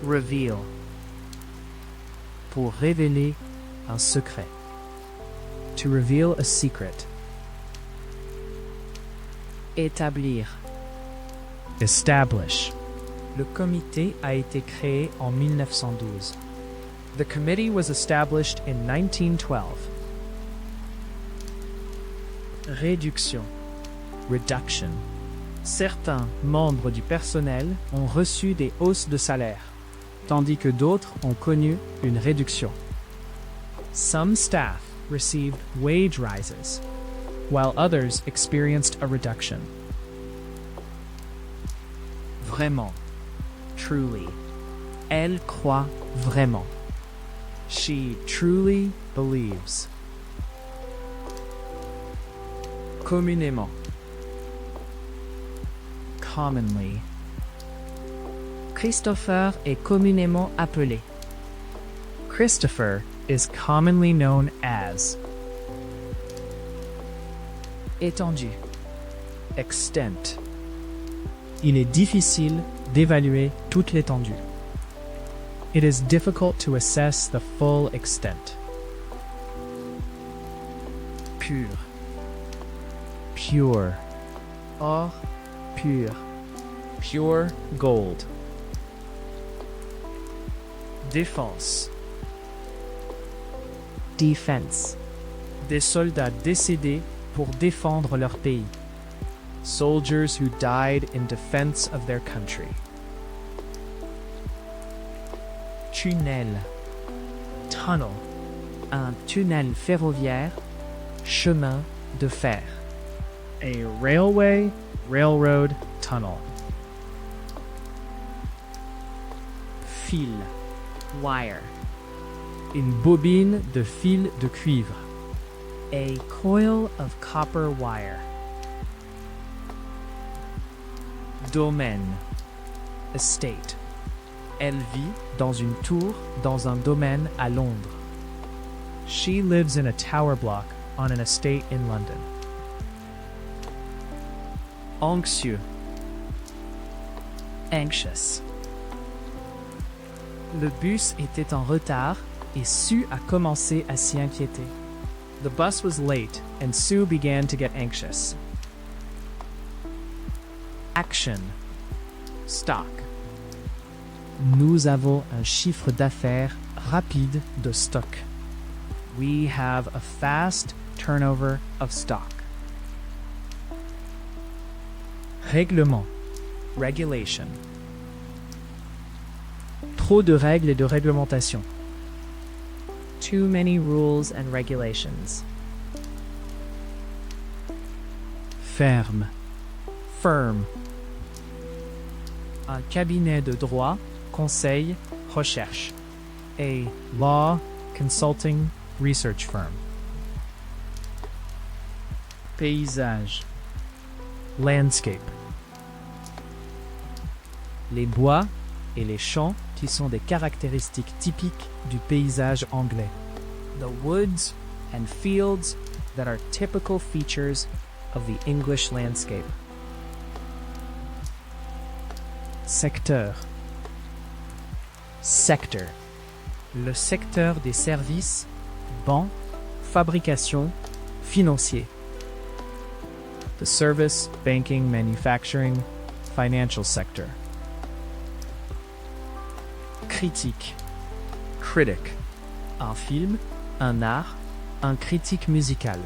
Reveal. Pour révéler un secret. To reveal a secret. Établir. Establish. Le comité a été créé en 1912. The committee was established in 1912. Réduction. Reduction. Certains membres du personnel ont reçu des hausses de salaire, tandis que d'autres ont connu une réduction. Some staff received wage rises, while others experienced a reduction. Vraiment. Truly. Elle croit vraiment. She truly believes. Communément. Commonly. Christopher est communément appelé. Christopher is commonly known as. Étendu. Extent. Il est difficile d'évaluer toute l'étendue. It is difficult to assess the full extent. Pur. Pure. Or pur. Pure gold. Défense. Defense. Des soldats décédés pour défendre leur pays. Soldiers who died in defense of their country. Tunnel. Tunnel. Un tunnel ferroviaire. Chemin de fer. A railway, railroad, tunnel. Fil. Wire. Une bobine de fil de cuivre. A coil of copper wire. Domaine. Estate. Elle vit dans une tour dans un domaine à Londres. She lives in a tower block on an estate in London. Anxieux. Anxious. Le bus était en retard et Sue a commencé à s'y inquiéter. The bus was late and Sue began to get anxious. Action. Stock. Nous avons un chiffre d'affaires rapide de stock. We have a fast turnover of stock. Règlement. Regulation. Trop de règles et de réglementations. Too many rules and regulations. Ferme. Firm. Un cabinet de droit, conseil, recherche. A law consulting research firm. Paysage. Landscape. Les bois et les champs qui sont des caractéristiques typiques du paysage anglais. The woods and fields that are typical features of the English landscape. Secteur. Sector. Le secteur des services, banque, fabrication, financier. The service, banking, manufacturing, financial sector. Critique. Critic. Un film, un art, un critique musical.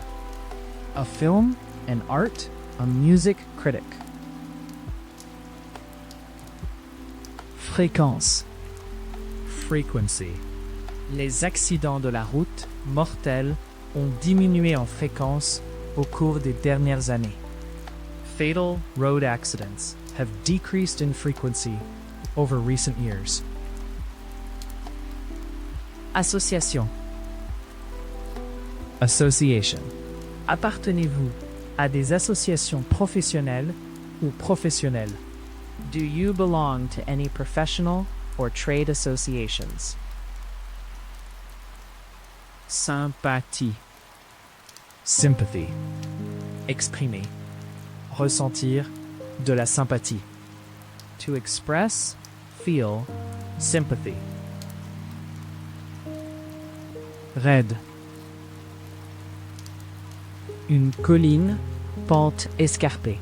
A film, an art, a music critic. Fréquence. Frequency. Les accidents de la route mortels ont diminué en fréquence au cours des dernières années. Fatal road accidents have decreased in frequency over recent years. Association. Association. Appartenez-vous à des associations professionnelles ou professionnelles? Do you belong to any professional or trade associations? Sympathie. Sympathy. Exprimer. Ressentir de la sympathie. To express, feel, sympathy. Raide. Une colline, pente escarpée.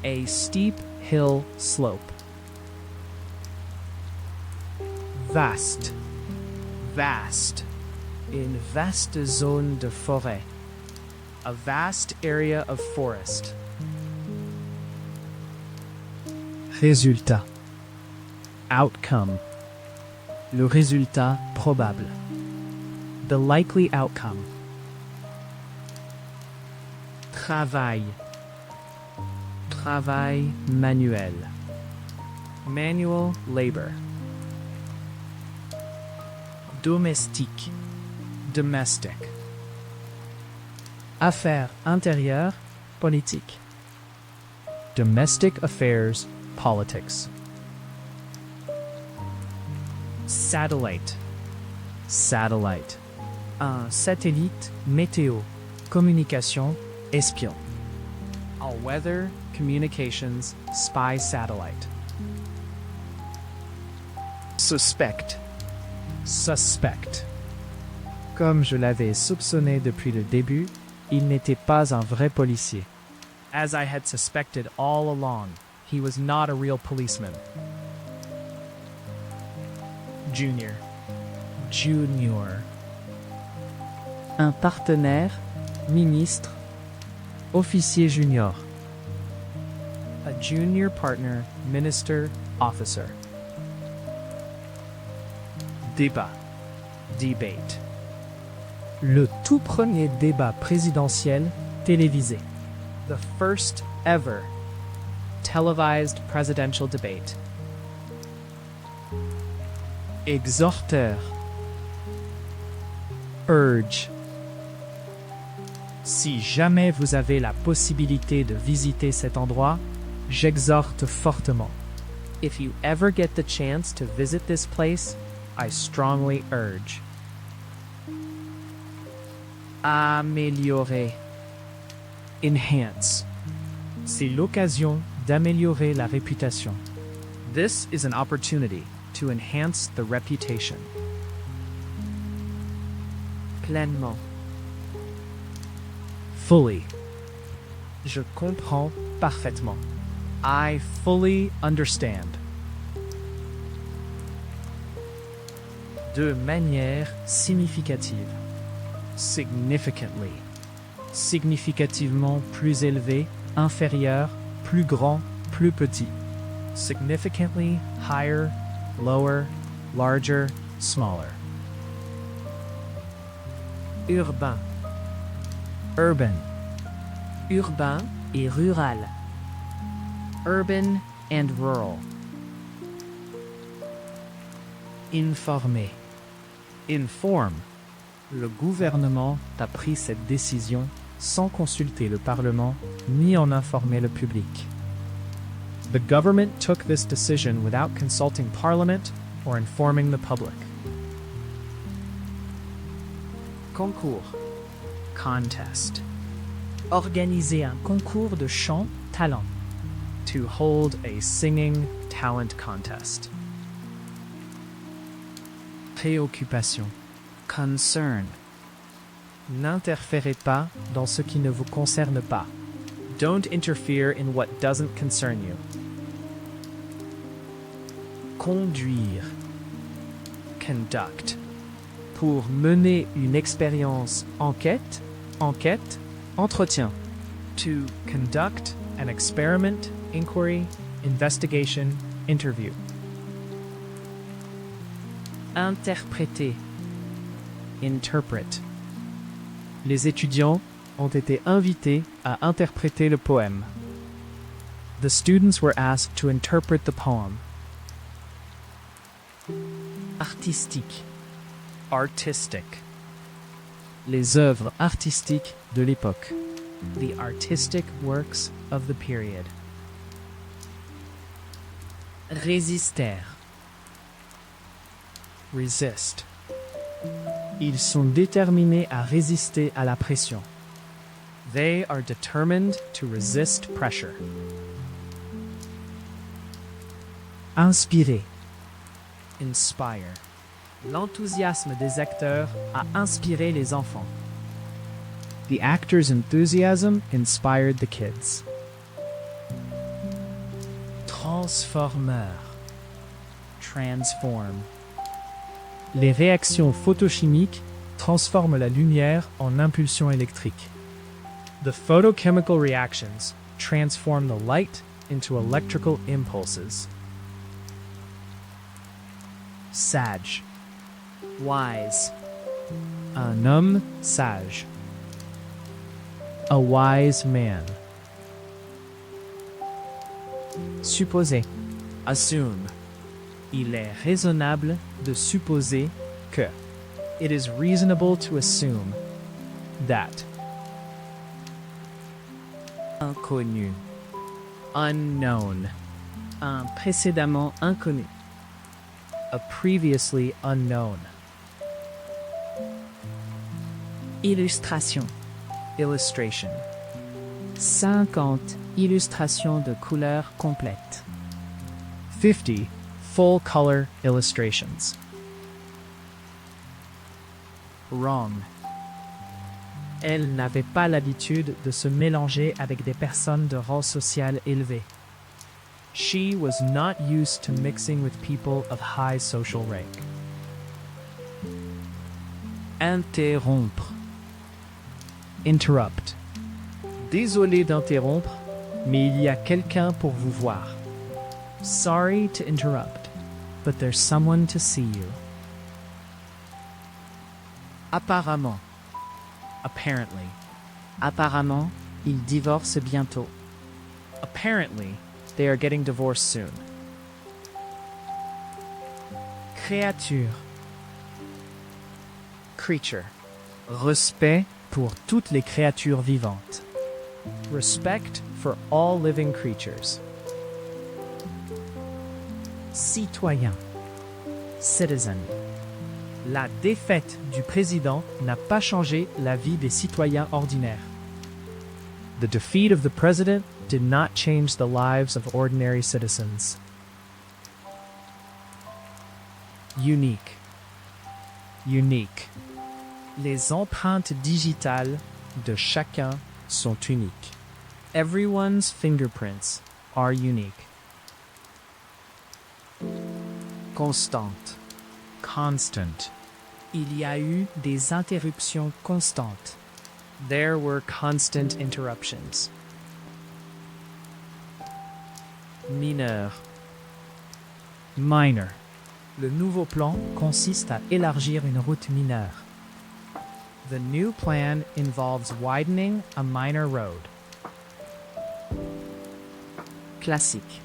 A steep hill slope. Vaste. Vast. Une vaste zone de forêt. A vast area of forest. Résultat. Outcome. Le résultat probable. The likely outcome. Travail. Travail manuel. Manual labor. Domestique. Domestic. Affaires intérieures, politique. Domestic affairs, politics. Satellite. Satellite. Un satellite météo. Communication, espion. A weather, communications, spy satellite. Suspect. Suspect. Comme je l'avais soupçonné depuis le début, il n'était pas un vrai policier. As I had suspected all along, he was not a real policeman. Junior. Junior. Un partenaire, ministre, Officier junior. A junior partner, minister, officer. Débat. Debate. Le tout premier débat présidentiel télévisé. The first ever televised presidential debate. Exhorteur. Urge. Si jamais vous avez la possibilité de visiter cet endroit, j'exhorte fortement. If you ever get the chance to visit this place, I strongly urge. Améliorer. Enhance. C'est l'occasion d'améliorer la réputation. This is an opportunity to enhance the reputation. Pleinement. Fully. Je comprends parfaitement. I fully understand. De manière significative. Significantly. Significativement plus élevé, inférieur, plus grand, plus petit. Significantly higher, lower, larger, smaller. Urbain. Urban. Urbain et rural. Urban and rural. Informé. Inform. Le gouvernement a pris cette décision sans consulter le Parlement ni en informer le public. The government took this decision without consulting Parliament or informing the public. Concours. Contest. Organiser un concours de chant talent. To hold a singing talent contest. Préoccupation. Concern. N'interférez pas dans ce qui ne vous concerne pas. Don't interfere in what doesn't concern you. Conduire. Conduct. Pour mener une expérience enquête, entretien. To conduct an experiment, inquiry, investigation, interview. Interpréter. Interpret. Les étudiants ont été invités à interpréter le poème. The students were asked to interpret the poem. Artistique. Artistic. Les œuvres artistiques de l'époque. The artistic works of the period. Résister. Resist. Ils sont déterminés à résister à la pression. They are determined to resist pressure. Inspirer. Inspire. L'enthousiasme des acteurs a inspiré les enfants. The actors' enthusiasm inspired the kids. Transformeur. Transform. Les réactions photochimiques transforment la lumière en impulsion électrique. The photochemical reactions transform the light into electrical impulses. Sage. Wise. Un homme sage. A wise man. Supposer. Assume. Il est raisonnable de supposer que. It is reasonable to assume that. Inconnu. Unknown. Un précédemment inconnu. A previously unknown. Illustration. Illustration. 50 illustrations de couleurs complètes. 50 full color illustrations. Wrong. Elle n'avait pas l'habitude de se mélanger avec des personnes de rang social élevé. She was not used to mixing with people of high social rank. Interrompre. Interrupt. Désolé d'interrompre, mais il y a quelqu'un pour vous voir. Sorry to interrupt, but there's someone to see you. Apparemment. Apparently. Apparemment, ils divorcent bientôt. Apparently, they are getting divorced soon. Créature. Creature. Respect pour toutes les créatures vivantes. Respect for all living creatures. Citoyen. Citizen. La défaite du président n'a pas changé la vie des citoyens ordinaires. The defeat of the president did not change the lives of ordinary citizens. Unique. Unique. Les empreintes digitales de chacun sont uniques. Everyone's fingerprints are unique. Constante. Constant. Il y a eu des interruptions constantes. There were constant interruptions. Mineur. Minor. Le nouveau plan consiste à élargir une route mineure. The new plan involves widening a minor road. Classique.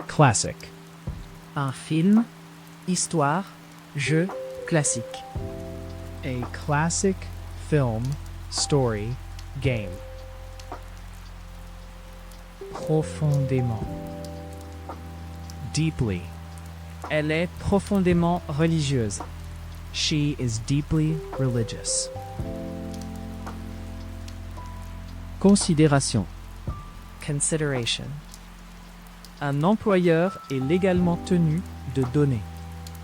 Classic. Un film, histoire, jeu, classique. A classic film, story, game. Profondément. Deeply. Elle est profondément religieuse. She is deeply religious. Considération. Consideration. Un employeur est légalement tenu de donner.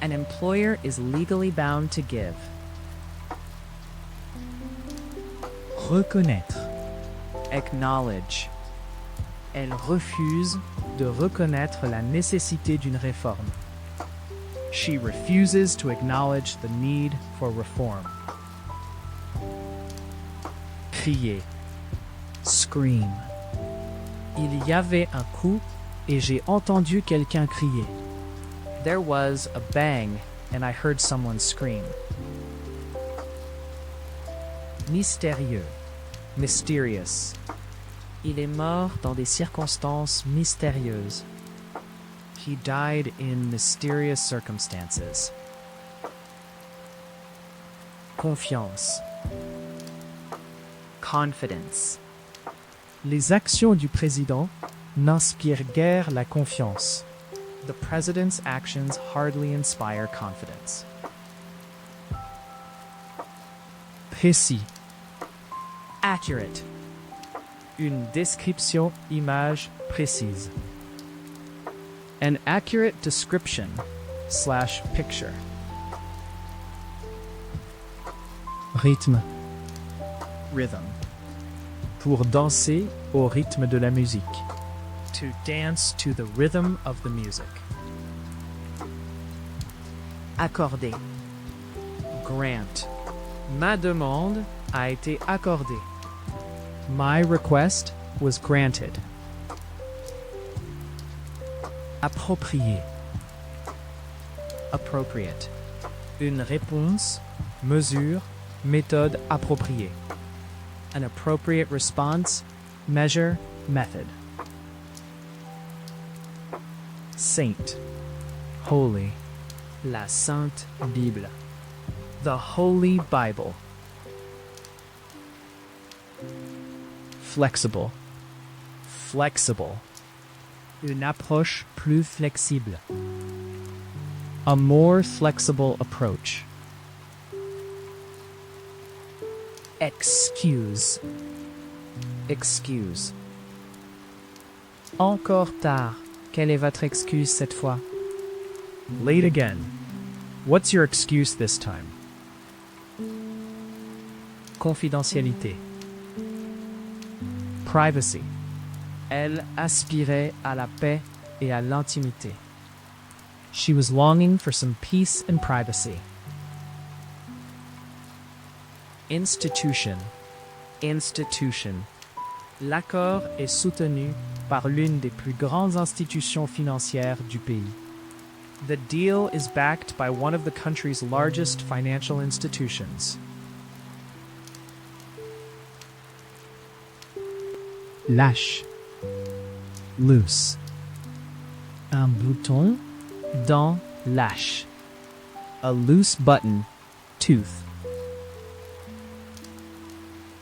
An employer is legally bound to give. Reconnaître. Acknowledge. Elle refuse de reconnaître la nécessité d'une réforme. She refuses to acknowledge the need for reform. Crier. Scream. Il y avait un coup et j'ai entendu quelqu'un crier. There was a bang and I heard someone scream. Mystérieux. Mysterious. Il est mort dans des circonstances mystérieuses. He died in mysterious circumstances. Confiance. Confidence. Les actions du président n'inspirent guère la confiance. The president's actions hardly inspire confidence. Précis. Accurate. Une description image précise. An accurate description / picture. Rythme. Rhythm. Pour danser au rythme de la musique. To dance to the rhythm of the music. accordé. Grant. Ma demande a été accordée. My request was granted. Approprié. Appropriate. Une réponse, mesure, méthode appropriée. An appropriate response, measure, method. Saint. Holy. La Sainte Bible. The Holy Bible. Flexible. Flexible. Une approche plus flexible. A more flexible approach. Excuse. Excuse. Encore tard. Quelle est votre excuse cette fois? Late again. What's your excuse this time? Confidentialité. Privacy. Elle aspirait à la paix et à l'intimité. She was longing for some peace and privacy. Institution. Institution. L'accord est soutenu par l'une des plus grandes institutions financières du pays. The deal is backed by one of the country's largest financial institutions. Lâche. Loose. Un bouton dans lâche. A loose button, tooth.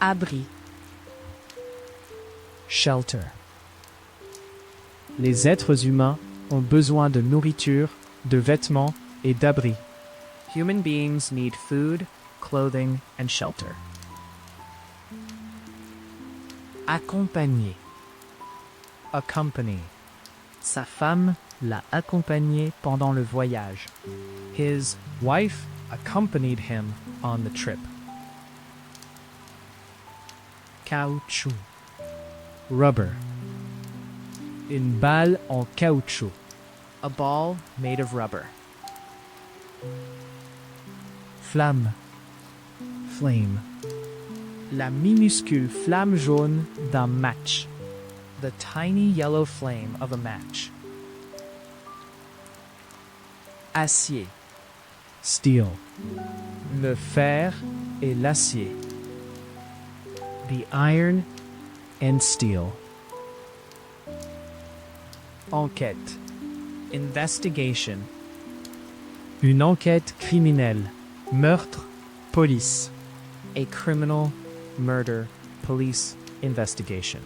Abri. Shelter. Les êtres humains ont besoin de nourriture, de vêtements et d'abri. Human beings need food, clothing, and shelter. Accompagner. Accompany. Sa femme l'a accompagné pendant le voyage. His wife accompanied him on the trip. Caoutchouc. Rubber. Une balle en caoutchouc. A ball made of rubber. Flamme. Flame. La minuscule flamme jaune d'un match. The tiny yellow flame of a match. Acier. Steel. Le fer et l'acier. The iron and steel. Enquête. Investigation. Une enquête criminelle. Meurtre. Police. A criminal murder police investigation.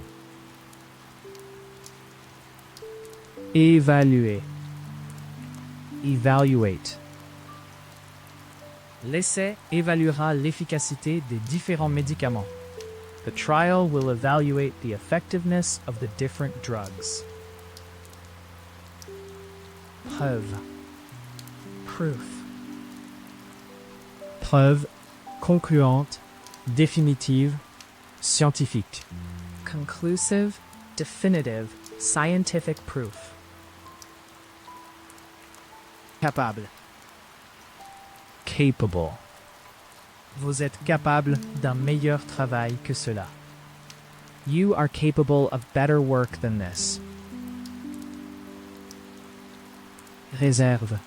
Évaluer. Evaluate. L'essai évaluera l'efficacité des différents médicaments. The trial will evaluate the effectiveness of the different drugs. Preuve. Proof. Preuve concluante, définitive, scientifique. Conclusive, definitive, scientific proof. Capable. Capable. Vous êtes capable d'un meilleur travail que cela. You are capable of better work than this. Réserve.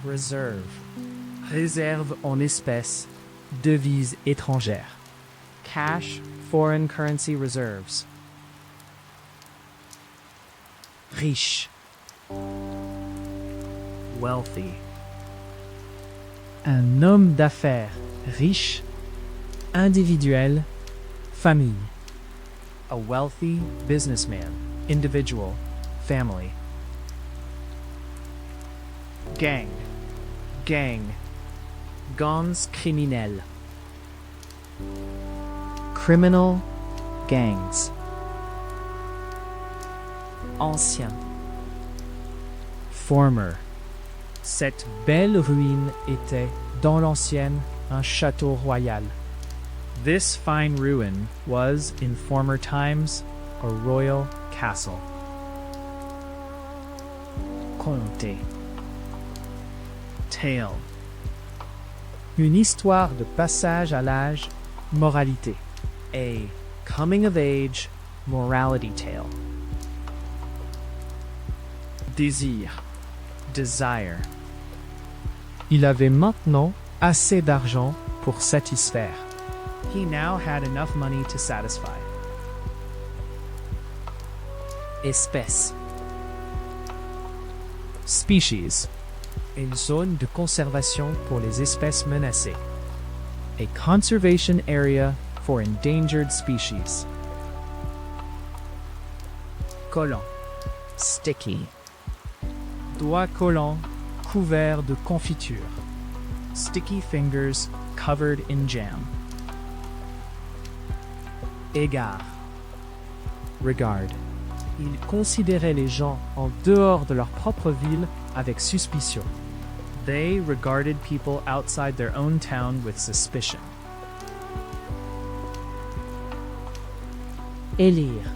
Reserve. Réserve en espèces. Devise étrangère. Cash, foreign currency reserves. Riche. Wealthy. Un homme d'affaires riche, individuel, famille. A wealthy businessman, individual, family. Gang. Gang. Gangs criminels. Criminal gangs. Ancien. Former. Cette belle ruine était, dans l'ancienne, un château royal. This fine ruin was, in former times, a royal castle. Compter. tale. Une histoire de passage à l'âge, moralité. A coming-of-age morality tale. Désir. Desire. Il avait maintenant assez d'argent pour satisfaire. He now had enough money to satisfy. Espèce. Species. Une zone de conservation pour les espèces menacées. A conservation area for endangered species. Collant. Sticky. Doigts collants couverts de confiture. Sticky fingers covered in jam. Égard. Regard. Il considérait les gens en dehors de leur propre ville avec suspicion. They regarded people outside their own town with suspicion. Élire.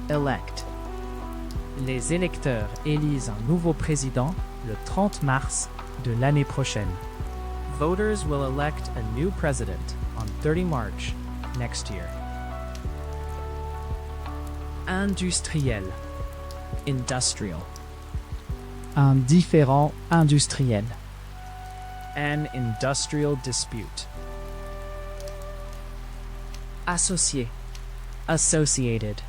Elect. Les électeurs élisent un nouveau président le 30 mars de l'année prochaine. Voters will elect a new president on 30 March next year. Industriel. Industrial. Un différend industriel. An industrial dispute. Associé. Associated.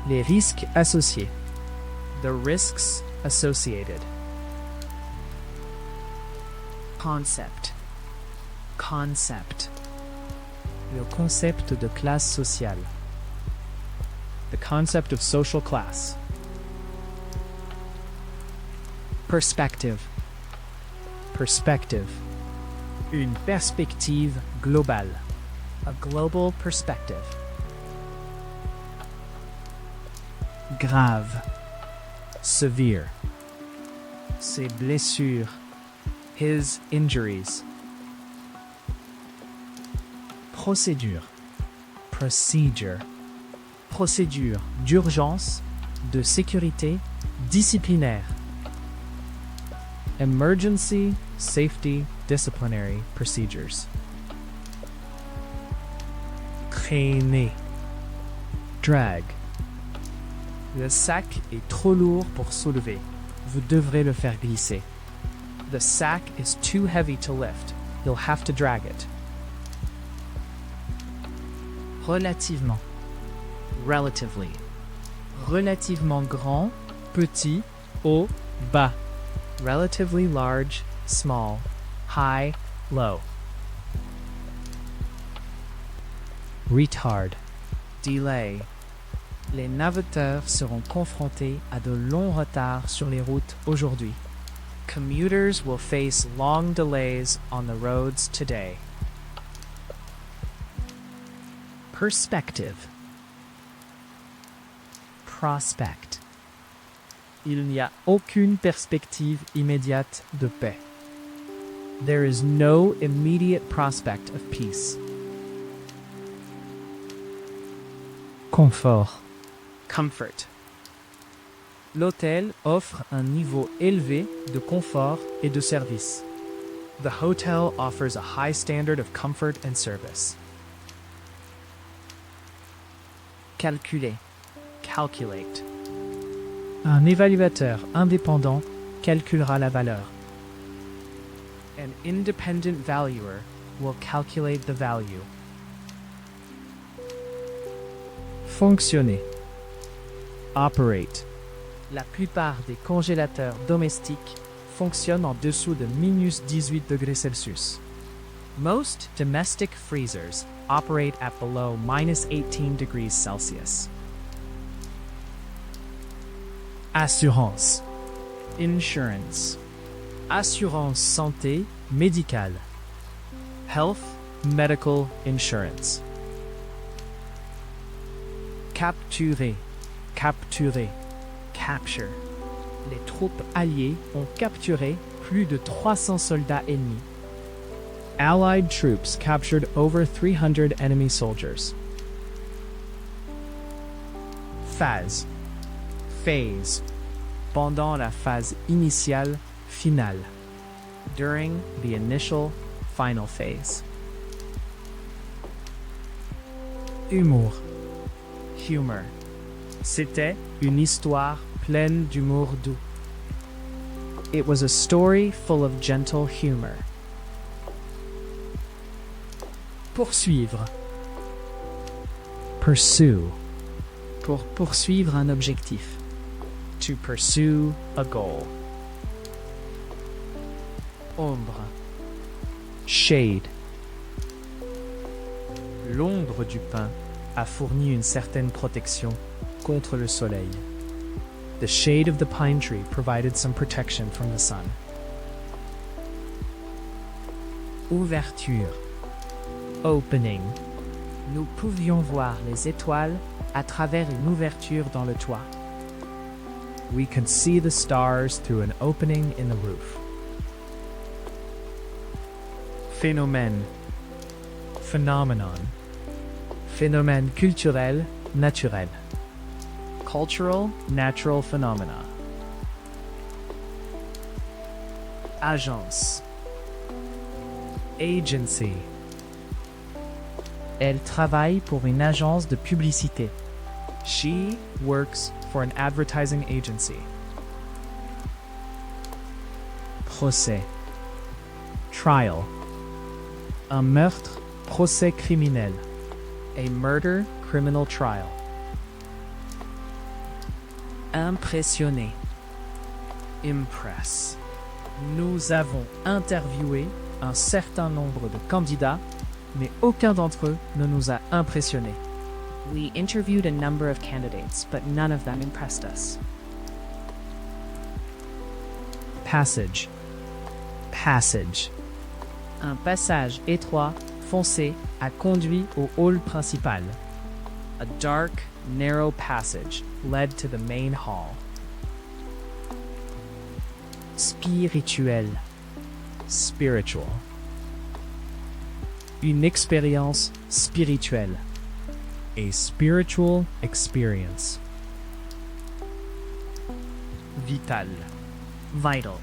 Les risques associés. The risks associated. Concept. Concept. Le concept de classe sociale. The concept of social class. Perspective. Perspective. Une perspective globale. A global perspective. Grave. Severe. Ses blessures. His injuries. Procédure. Procedure. Procédure d'urgence, de sécurité, disciplinaire. Emergency, safety, disciplinary procedures. Traîner. Drag. Le sac est trop lourd pour soulever. Vous devrez le faire glisser. The sack is too heavy to lift. You'll have to drag it. Relativement. Relatively. Relativement grand, petit, haut, bas. Relatively large, small, high, low. Retard. Delay. Les navetteurs seront confrontés à de longs retards sur les routes aujourd'hui. Commuters will face long delays on the roads today. Perspective. Prospect. Il n'y a aucune perspective immédiate de paix. There is no immediate prospect of peace. Confort. Comfort. L'hôtel offre un niveau élevé de confort et de service. The hotel offers a high standard of comfort and service. Calculer. Calculate. Un évaluateur indépendant calculera la valeur. An independent valuer will calculate the value. Fonctionner. Operate. La plupart des congélateurs domestiques fonctionnent en dessous de minus 18 degrés Celsius. Most domestic freezers operate at below minus 18 degrees Celsius. Assurance. Insurance. Assurance santé médicale. Health, medical insurance. Capturer. Capturer. Capture. Les troupes alliées ont capturé plus de 300 soldats ennemis. Allied troops captured over 300 enemy soldiers. Phase. Phase. Pendant la phase initiale, finale. during the initial final phase. Humour. Humor. C'était une histoire pleine d'humour doux. It was a story full of gentle humor. Poursuivre. Pursue. Pour poursuivre un objectif. To pursue a goal. Ombre. Shade. L'ombre du pin a fourni une certaine protection contre le soleil. The shade of the pine tree provided some protection from the sun. Ouverture. Opening. Nous pouvions voir les étoiles à travers une ouverture dans le toit. We could see the stars through an opening in the roof. Phénomène. Phenomenon. Phénomène culturel, naturel. Cultural, natural phenomena. Agence. Agency. Elle travaille pour une agence de publicité. She works for an advertising agency. Procès. Trial. Un meurtre, procès criminel. A murder, criminal trial. Impressionné. Impress. Nous avons interviewé un certain nombre de candidats, mais aucun d'entre eux ne nous a impressionnés. We interviewed a number of candidates, but none of them impressed us. Passage. Passage. Un passage étroit, foncé, a conduit au hall principal. A dark, narrow passage led to the main hall. Spirituel. Spiritual. Une expérience spirituelle. A spiritual experience. Vital. Vital.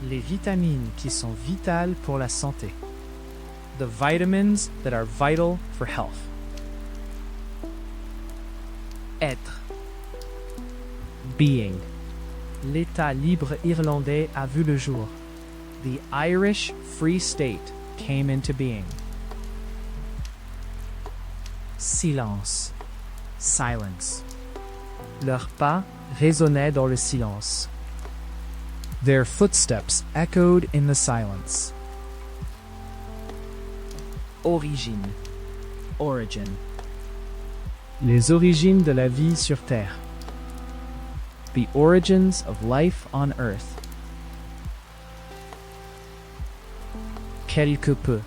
Les vitamines qui sont vitales pour la santé. The vitamins that are vital for health. Être. Being. L'État libre irlandais a vu le jour. The Irish Free State came into being. Silence. Silence. Leurs pas résonnaient dans le silence. Their footsteps echoed in the silence. Origine. Origin. Les origines de la vie sur Terre. The origins of life on Earth. Quelque peu.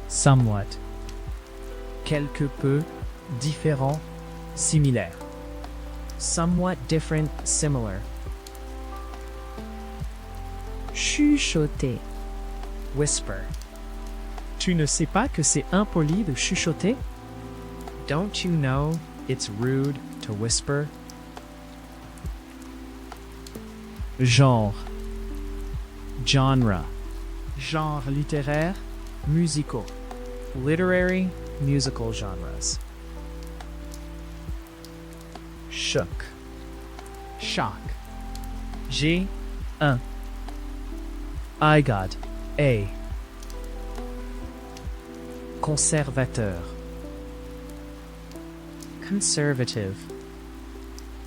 Somewhat. Quelque peu, différent, similaire. Somewhat different, similar. Chuchoter. Whisper. Tu ne sais pas que c'est impoli de chuchoter? Don't you know it's rude to whisper? Genre. Genre. Genre littéraire, musicaux. Literary, musical genres. Choc. Shock. J'ai un. I got a. Conservateur. Conservative.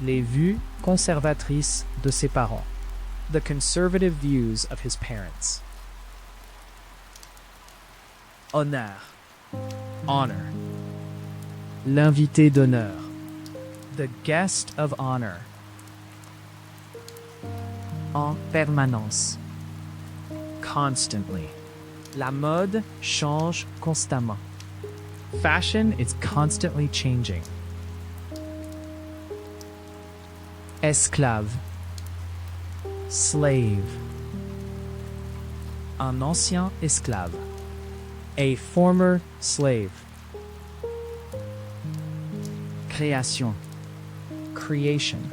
Les vues conservatrices de ses parents. The conservative views of his parents. Honneur. Honor. L'invité d'honneur. The guest of honor. En permanence. Constantly. La mode change constamment. Fashion is constantly changing. Esclave. Slave. Un ancien esclave. A former slave. Création. Creation.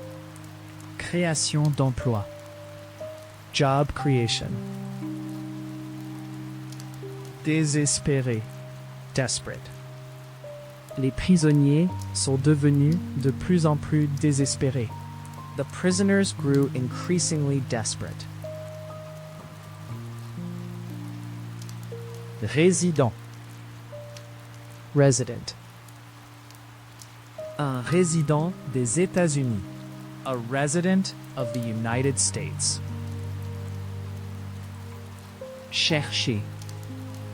Création d'emploi. Job creation. Désespéré. Desperate. Les prisonniers sont devenus de plus en plus désespérés. The prisoners grew increasingly desperate. Résident. Resident. Un résident des États-Unis. A resident of the United States. Chercher.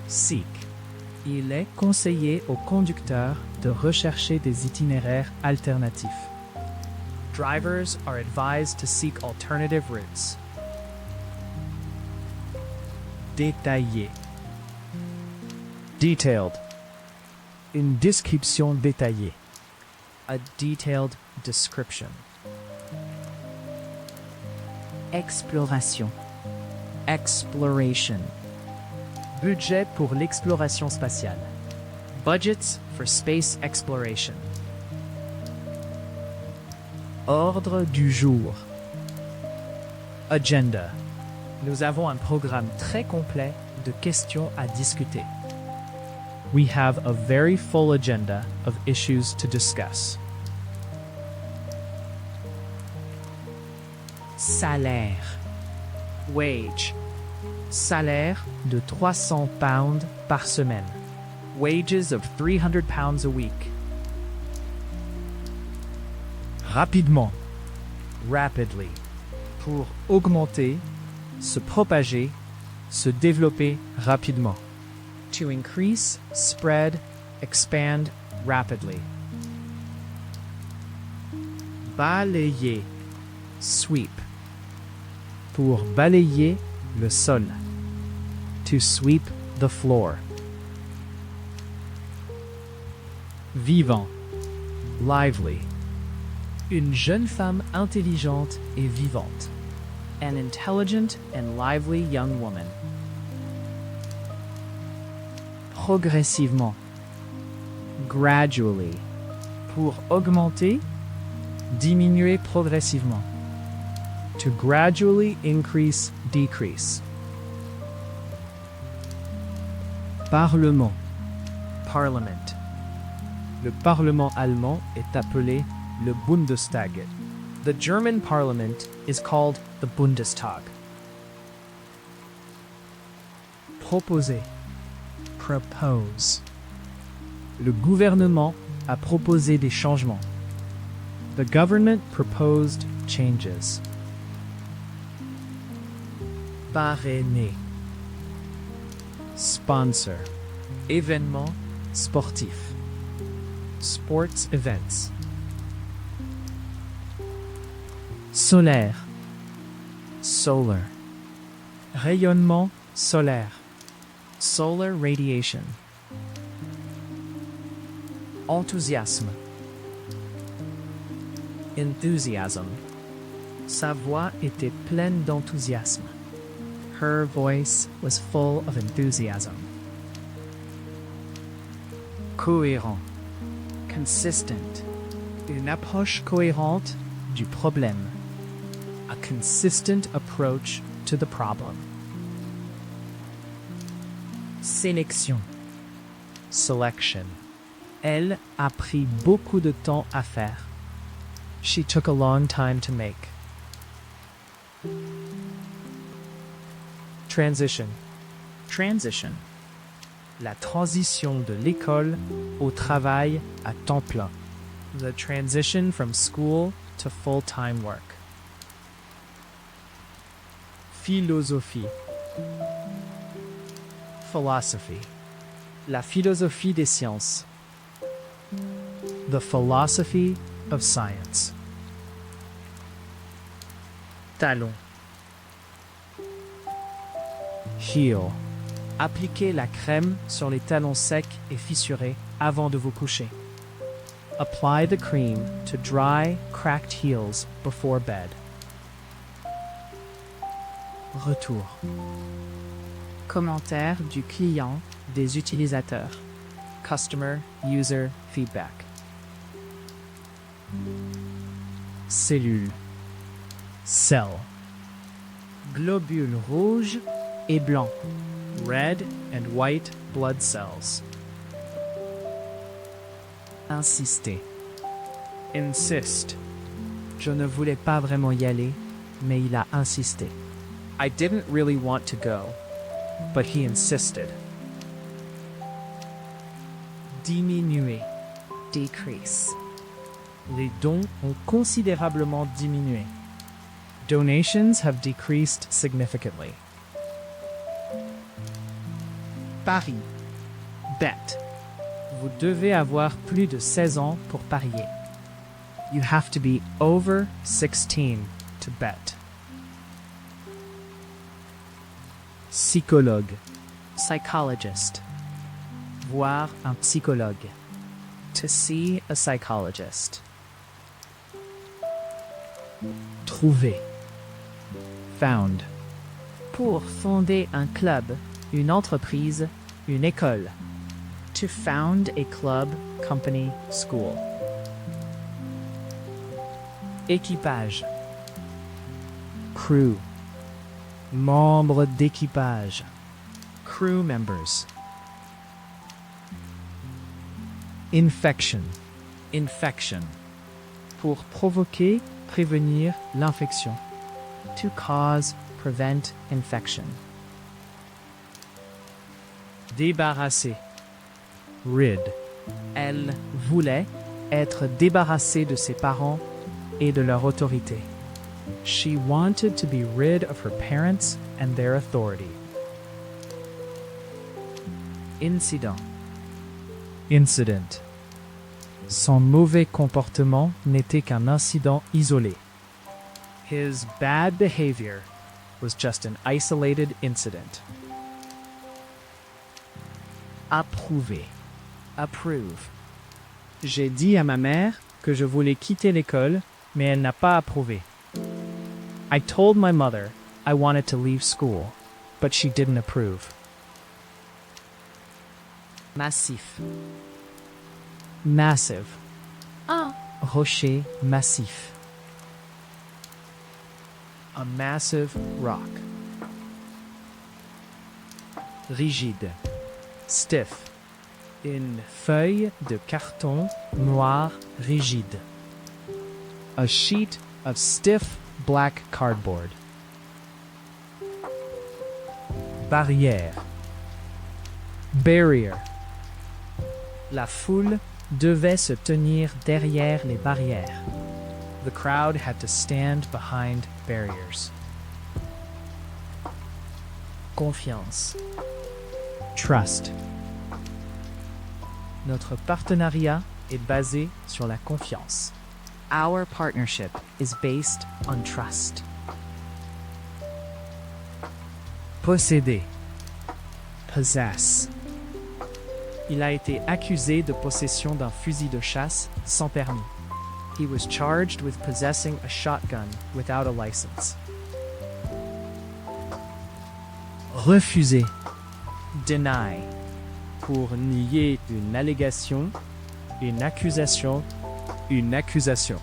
Seek. Il est conseillé aux conducteurs de rechercher des itinéraires alternatifs. Drivers are advised to seek alternative routes. Détaillé. Detailed. Une description détaillée. A detailed description. Exploration. Exploration. Budget pour l'exploration spatiale. Budgets for space exploration. Ordre du jour. Agenda. Nous avons un programme très complet de questions à discuter. We have a very full agenda of issues to discuss. Salaire. Wage. Salaire de 300 pounds par semaine. Wages of 300 pounds a week. Rapidement. Rapidly. Pour augmenter, se propager, se développer rapidement. To increase, spread, expand rapidly. Balayer. Sweep. Pour balayer le sol. To sweep the floor. Vivant. Lively. Une jeune femme intelligente et vivante. An intelligent and lively young woman. Progressivement. Gradually. Pour augmenter, diminuer progressivement. To gradually increase, decrease. Parlement. Parliament. Le Parlement allemand est appelé le Bundestag. The German Parliament is called the Bundestag. Proposer. Propose. Le gouvernement a proposé des changements. The government proposed changes. Parrainer. Sponsor. Événement sportif. Sports events. Solaire. Solar. Rayonnement solaire. Solar radiation. Enthousiasme. Enthusiasm. Sa voix était pleine d'enthousiasme. Her voice was full of enthusiasm. Cohérent. Consistent. Une approche cohérente du problème. A consistent approach to the problem. Sélection. Selection. Elle a pris beaucoup de temps à faire. She took a long time to make. Transition. Transition. La transition de l'école au travail à temps plein. The transition from school to full-time work. Philosophie. Philosophy. La philosophie des sciences. The philosophy of science. Talon. Heel. Appliquez la crème sur les talons secs et fissurés avant de vous coucher. Apply the cream to dry, cracked heels before bed. Retour. Commentaire du client, des utilisateurs. Customer user feedback. Cellule. Cell. Globules rouges et blancs. Red and white blood cells. Insister. Insist. Je ne voulais pas vraiment y aller, mais il a insisté. I didn't really want to go, but he insisted. Diminuer. Decrease. Les dons ont considérablement diminué. Donations have decreased significantly. Pari. Bet. Vous devez avoir plus de 16 ans pour parier. You have to be over 16 to bet. psychologue. Psychologist. Voir un psychologue. To see a psychologist. Trouver. Found. Pour fonder un club, une entreprise, une école. To found a club, company, school. Équipage. Crew. Membre d'équipage. Crew members. Infection. Infection. Pour provoquer, prévenir l'infection. To cause, prevent infection. Débarrasser. Rid. Elle voulait être débarrassée de ses parents et de leur autorité. She wanted to be rid of her parents and their authority. Incident. Incident. Son mauvais comportement n'était qu'un incident isolé. His bad behavior was just an isolated incident. Approuver. Approve. J'ai dit à ma mère que je voulais quitter l'école, mais elle n'a pas approuvé. I told my mother I wanted to leave school, but she didn't approve. Massif. Massive. Un Rocher massif. A massive rock. Rigide. Stiff. Une feuille de carton noir rigide. A sheet of stiff black cardboard. Barrière. Barrier. La foule devait se tenir derrière les barrières. The crowd had to stand behind barriers. Confiance. Trust. Notre partenariat est basé sur la confiance. Our partnership is based on trust. Posséder. Possess. Il a été accusé de possession d'un fusil de chasse sans permis. He was charged with possessing a shotgun without a license. Refuser. Deny. Pour nier une allégation, une accusation, une accusation.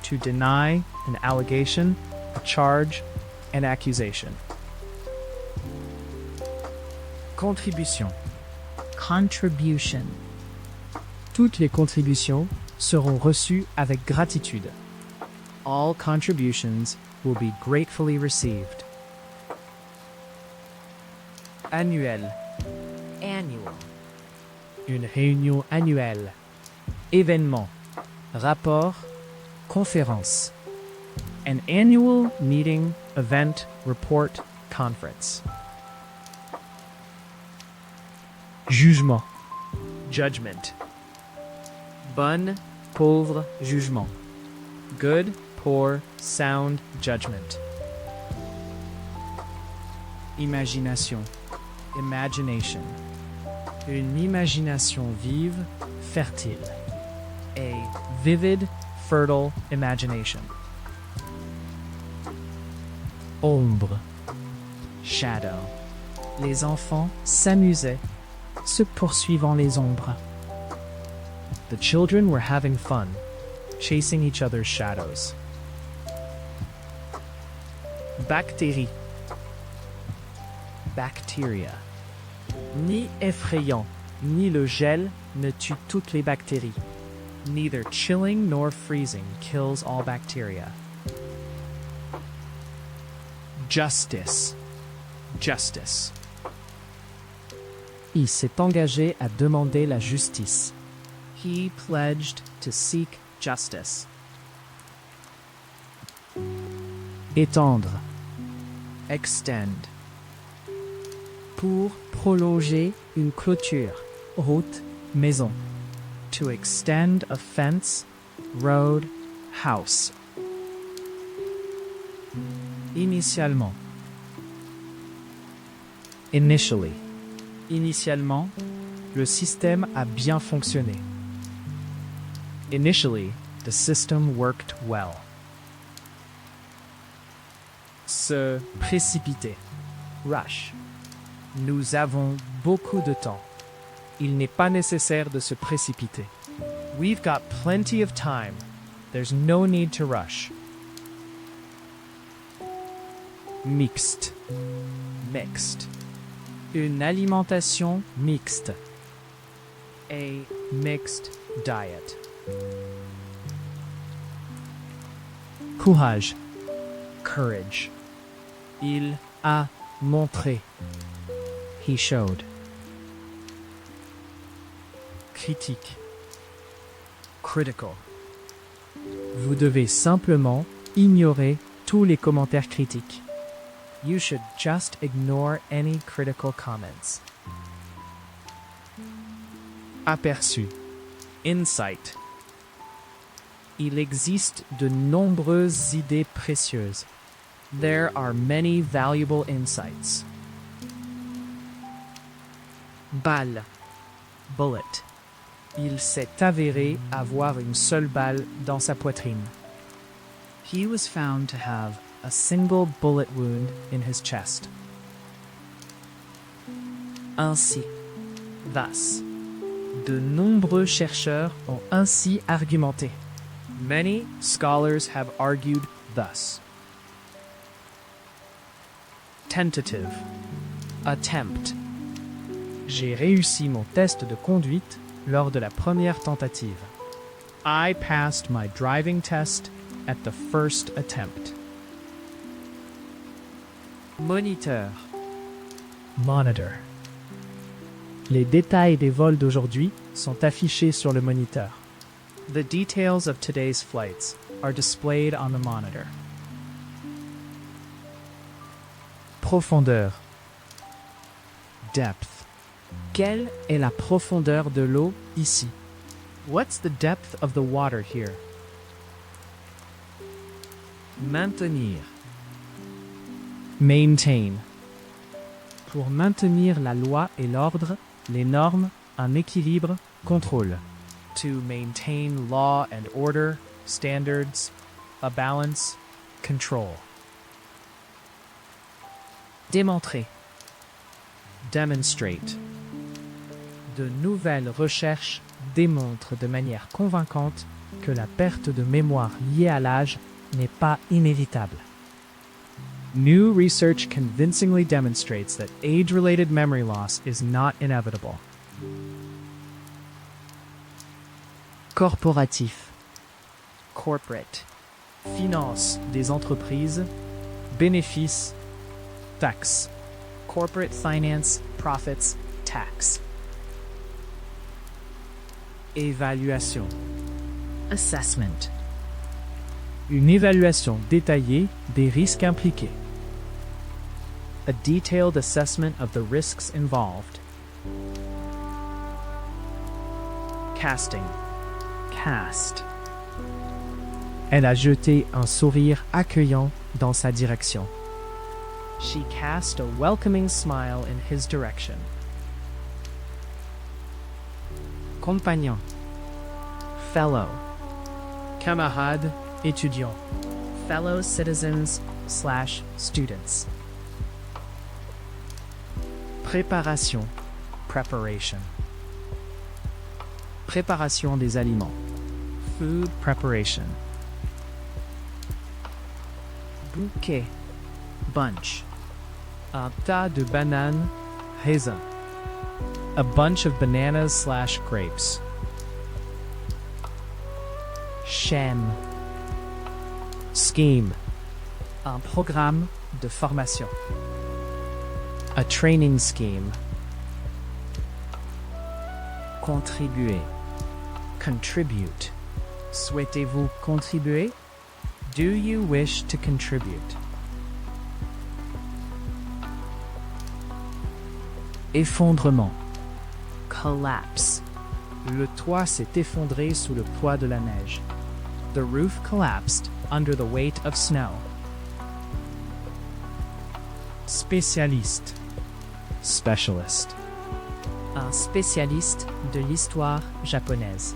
To deny an allegation, a charge, an accusation. Contribution. Contribution. Toutes les contributions seront reçues avec gratitude. All contributions will be gratefully received. Annuel. Annual. Une réunion annuelle. Événement. Rapport. Conférence. An annual meeting, event, report, conference. Jugement. Judgment. Bonne, pauvre jugement. Good, poor, sound judgment. Imagination. Imagination. Une imagination vive, fertile. A vivid, fertile imagination. Ombre. Shadow. Les enfants s'amusaient, se poursuivant les ombres. The children were having fun, chasing each other's shadows. Bactéries. Bacteria. Ni effrayant, ni le gel ne tue toutes les bactéries. Neither chilling nor freezing kills all bacteria. Justice. Justice. Il s'est engagé à demander la justice. He pledged to seek justice. Étendre. Extend. Pour prolonger une clôture, route, maison. To extend a fence, road, house. Initialement. Initially. Initialement, Le système a bien fonctionné. Initially, the system worked well. se précipiter. Rush. Nous avons beaucoup de temps. Il n'est pas nécessaire de se précipiter. We've got plenty of time. There's no need to rush. Mixte. Mixed. Une alimentation mixte. A mixed diet. Courage. Courage. Il a montré. He showed. Critique. Critical. Vous devez simplement ignorer tous les commentaires critiques. You should just ignore any critical comments. Aperçu. Insight. Il existe de nombreuses idées précieuses. There are many valuable insights. Balle. Bullet. Il s'est avéré avoir une seule balle dans sa poitrine. He was found to have a single bullet wound in his chest. Ainsi. Thus. De nombreux chercheurs ont ainsi argumenté. Many scholars have argued thus. Tentative. Attempt. J'ai réussi mon test de conduite lors de la première tentative. I passed my driving test at the first attempt. Moniteur. Monitor. Les détails des vols d'aujourd'hui sont affichés sur le moniteur. The details of today's flights are displayed on the monitor. Profondeur. Depth. Quelle est la profondeur de l'eau ici? What's the depth of the water here? Maintenir. Maintain. Pour maintenir la loi et l'ordre, les normes, un équilibre, contrôle. To maintain law and order, standards, a balance, control. Démontrer. Demonstrate. De nouvelles recherches démontrent de manière convaincante que la perte de mémoire liée à l'âge n'est pas inévitable. New research convincingly demonstrates that age-related memory loss is not inevitable. Corporatif. Corporate. Finance des entreprises. Bénéfices. Taxes. Corporate finance, profits, tax. Évaluation. Assessment. Une évaluation détaillée des risques impliqués. A detailed assessment of the risks involved. Casting. Cast. Elle a jeté un sourire accueillant dans sa direction. She cast a welcoming smile in his direction. Compagnon. Fellow. Camarade, étudiant. Fellow citizens / students. Préparation. Preparation. Préparation des aliments. Food preparation. Bouquet. bunch. Un tas de bananes, raisin. A bunch of bananas/grapes. Schème. Scheme. Un programme de formation. A training scheme. Contribuer. Contribute. Souhaitez-vous contribuer? Do you wish to contribute? Effondrement. Collapse. Le toit s'est effondré sous le poids de la neige. The roof collapsed under the weight of snow. Spécialiste. Specialist. Un spécialiste de l'histoire japonaise.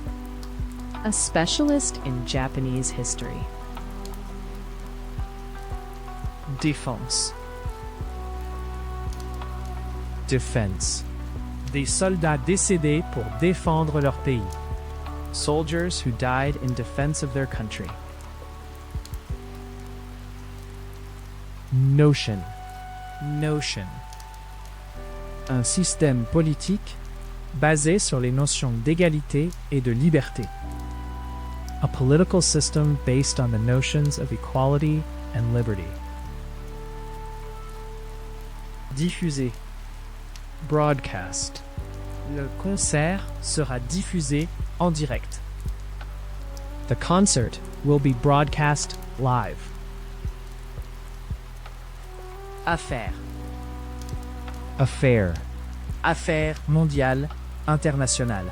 A specialist in Japanese history. Défense. Defense. Des soldats décédés pour défendre leur pays. Soldiers who died in defense of their country. Notion. Notion. Un système politique basé sur les notions d'égalité et de liberté. A political system based on the notions of equality and liberty. Diffuser. Broadcast. Le concert sera diffusé en direct. The concert will be broadcast live. Affaire. Affaire. Affaires mondiales, International.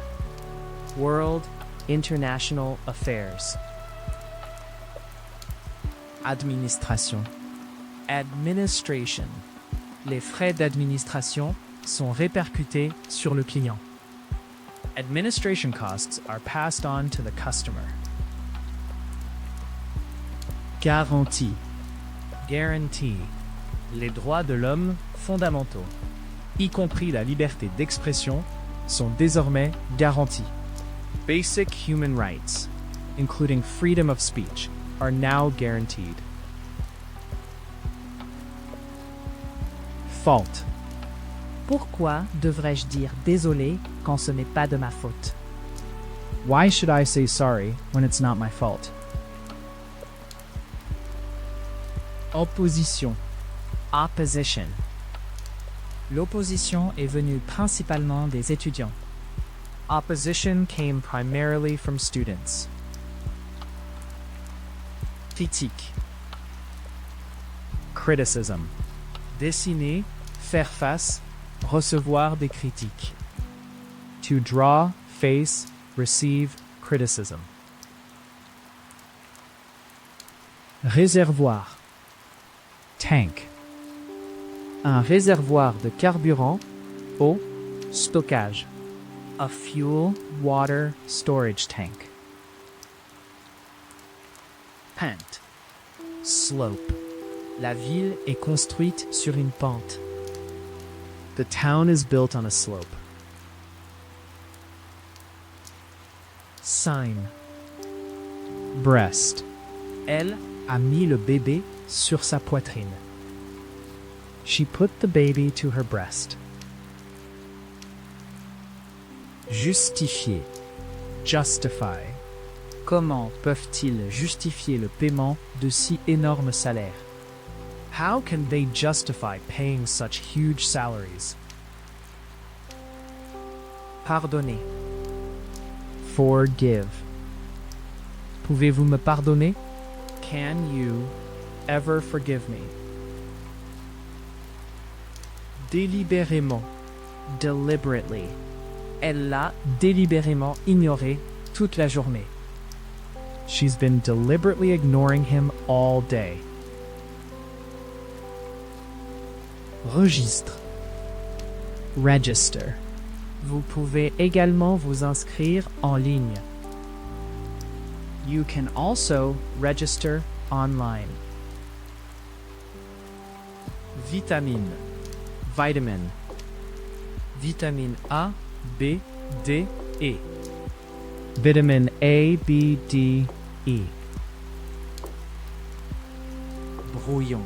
world, international affairs. Administration. Administration. Les frais d'administration sont répercutés sur le client. Administration costs are passed on to the customer. Garantie. Guarantee. Les droits de l'homme fondamentaux, y compris la liberté d'expression, sont désormais garantis. Basic human rights, including freedom of speech, are now guaranteed. Fault. Pourquoi devrais-je dire désolé quand ce n'est pas de ma faute? Why should I say sorry when it's not my fault? Opposition. Opposition. L'opposition est venue principalement des étudiants. Opposition came primarily from students. Critique. Criticism. Dessiner, faire face, recevoir des critiques. To draw, face, receive criticism. Réservoir. Tank. Un réservoir de carburant, eau, stockage. A fuel, Water storage tank. pant. Slope. La ville est construite sur une pente. The town is built on a slope. Sign. Breast. Elle a mis le bébé sur sa poitrine. She put the baby to her breast. Justifier. Justify. Comment peuvent-ils justifier le paiement de si énormes salaires? How can they justify paying such huge salaries? Pardonner. Forgive. Pouvez-vous me pardonner? Can you Ever forgive me? Délibérément. deliberately? Elle l'a Délibérément ignoré toute la journée. She's been deliberately ignoring him all day. Registre. Register. Vous pouvez également vous inscrire en ligne. You can also register online. Vitamine. Vitamin. Vitamine A, B, D, E. Vitamin A, B, D, E. Brouillon.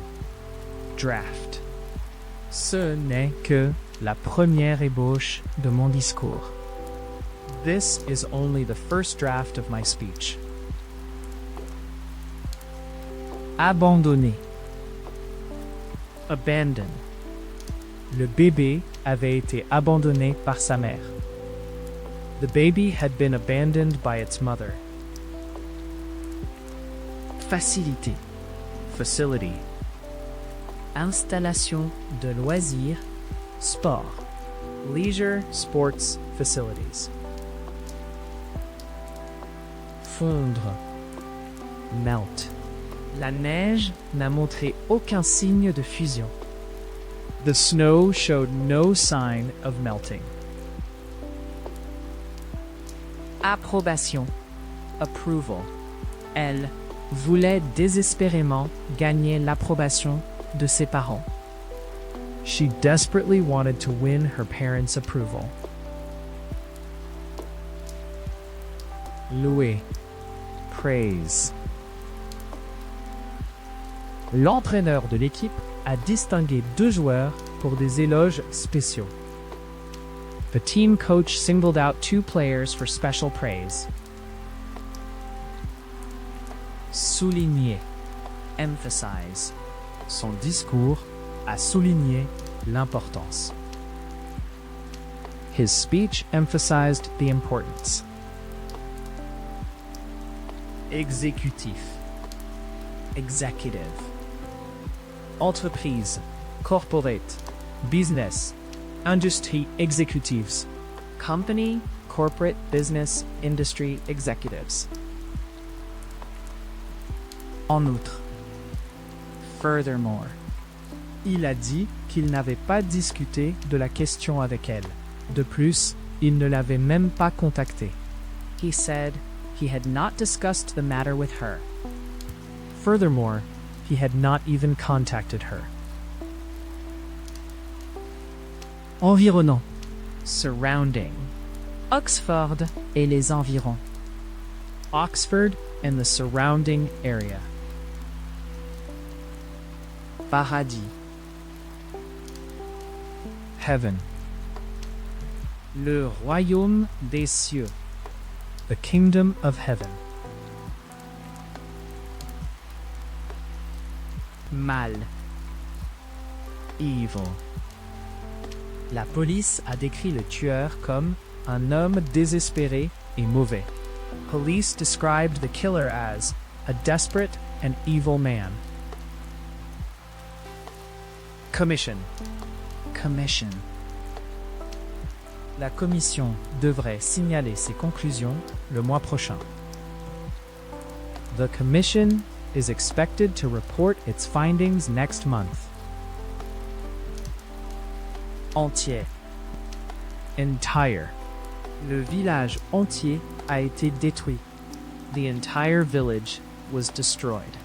draft. Ce n'est que la première ébauche de mon discours. This is only the first draft of my speech. Abandonner. Abandon. Le bébé avait été abandonné par sa mère. The baby had been abandoned by its mother. Facilité. Facility. Installation de loisirs, sport. Leisure sports facilities. Fondre. Melt. La neige n'a montré aucun signe de fusion. The snow showed no sign of melting. Approbation. Approval. Elle voulait désespérément gagner l'approbation de ses parents. She desperately wanted to win her parents' approval. Louer. Praise. L'entraîneur de l'équipe a distingué 2 joueurs pour des éloges spéciaux. The team coach singled out 2 players for special praise. Souligner. Emphasize. Son discours a souligné l'importance. His speech emphasized the importance. Exécutif. Executive. Entreprise, corporate, business, industry executives. Company, corporate, business, industry executives. En outre, Furthermore. il a dit qu'il n'avait pas discuté de la question avec elle. De plus, il ne l'avait même pas contactée. He said he had not discussed the matter with her. Furthermore, he had not even contacted her. Environnant. Surrounding. Oxford et les environs. Oxford and the surrounding area. Paradis. Heaven. Le royaume des cieux. The kingdom of heaven. Mal. Evil. La police a décrit le tueur comme un homme désespéré et mauvais. Police described the killer as a desperate and evil man. Commission. Commission. La commission devrait signaler ses conclusions le mois prochain. The commission is expected to report its findings next month. Entier. Entire. Le village entier a été détruit. The entire village was destroyed.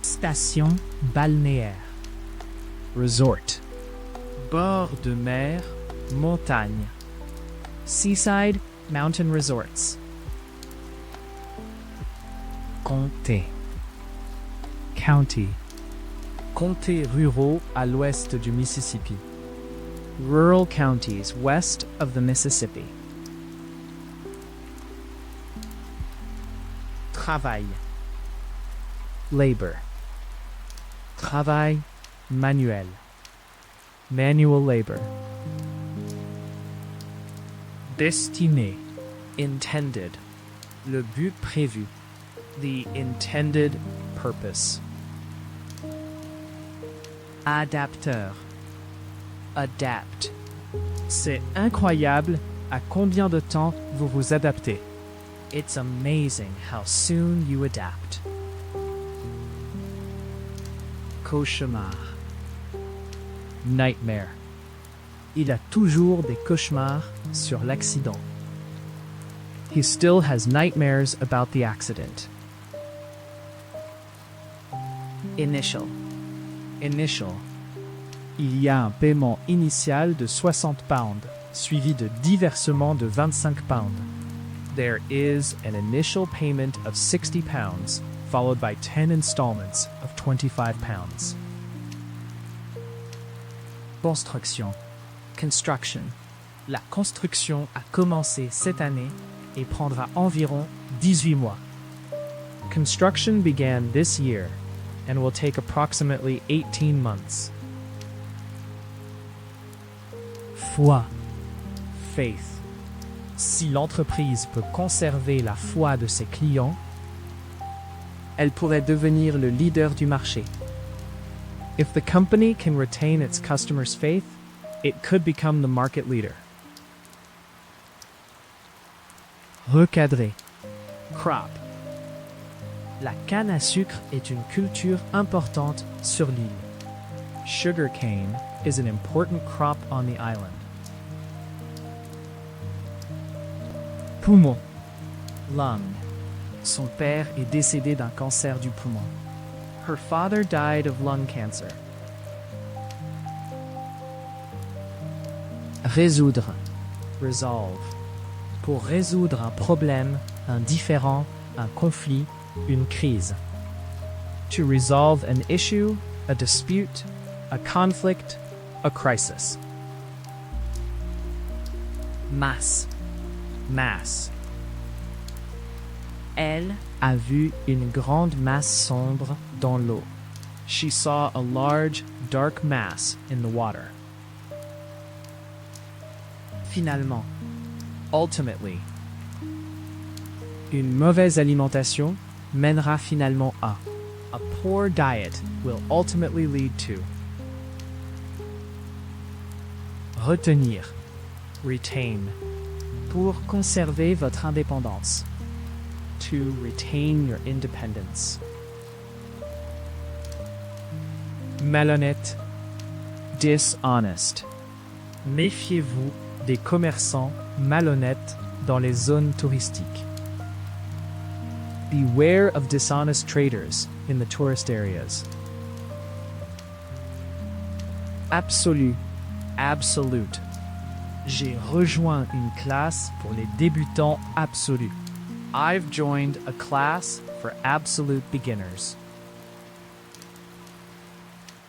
Station balnéaire. Resort. Bord de mer, montagne. Seaside mountain resorts. Comté. County. Comtés ruraux à l'ouest du Mississippi. Rural counties west of the Mississippi. Travail. Labor. Travail manuel. Manual labor. Destiné. Intended. Le but prévu. The intended purpose. Adapteur. Adapt. C'est incroyable à combien de temps vous vous adaptez. It's amazing how soon you adapt. Cauchemar. Nightmare. Il a toujours des cauchemars sur l'accident. He still has nightmares about the accident. Initial. Initial. Il y a un paiement initial de 60 pounds, suivi de 10 versements de 25 pounds. There is an initial payment of 60 pounds, followed by 10 installments of £25. Construction. Construction. La construction a commencé cette année et prendra environ 18 mois. Construction began this year and will take approximately 18 months. Foi. Faith. Si l'entreprise peut conserver la foi de ses clients, elle pourrait devenir le leader du marché. If the company can retain its customers' faith, it could become the market leader. Recadrer. Crop. La canne à sucre est une culture importante sur l'île. Sugarcane is an important crop on the island. Poumon. Lung. Son père est décédé d'un cancer du poumon. Her father died of lung cancer. Résoudre. Resolve. Pour résoudre un problème, un différend, un conflit, une crise. To resolve an issue, a dispute, a conflict, a crisis. Masse. Mass. Elle a vu une grande masse sombre dans l'eau. She saw a large, dark mass in the water. Finalement, Ultimately, une mauvaise alimentation mènera finalement à. a poor diet will ultimately lead to Retenir. retain. Pour conserver votre indépendance. To retain your independence. Malhonnête. Dishonest. Méfiez-vous des commerçants malhonnêtes dans les zones touristiques. Beware of dishonest traders in the tourist areas. Absolu. Absolute. J'ai rejoint une classe pour les débutants absolus. I've joined a class for absolute beginners.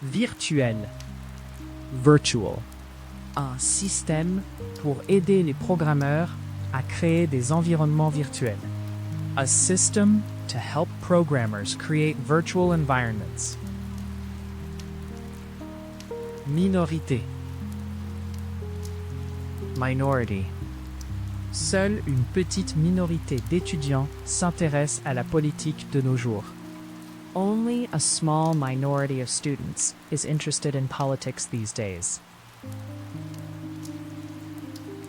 Virtuel. Virtual. Un système pour aider les programmeurs à créer des environnements virtuels. A system to help programmers create virtual environments. Minorité. Minority. Seule une petite minorité d'étudiants s'intéresse à la politique de nos jours. Only a small minority of students is interested in politics these days.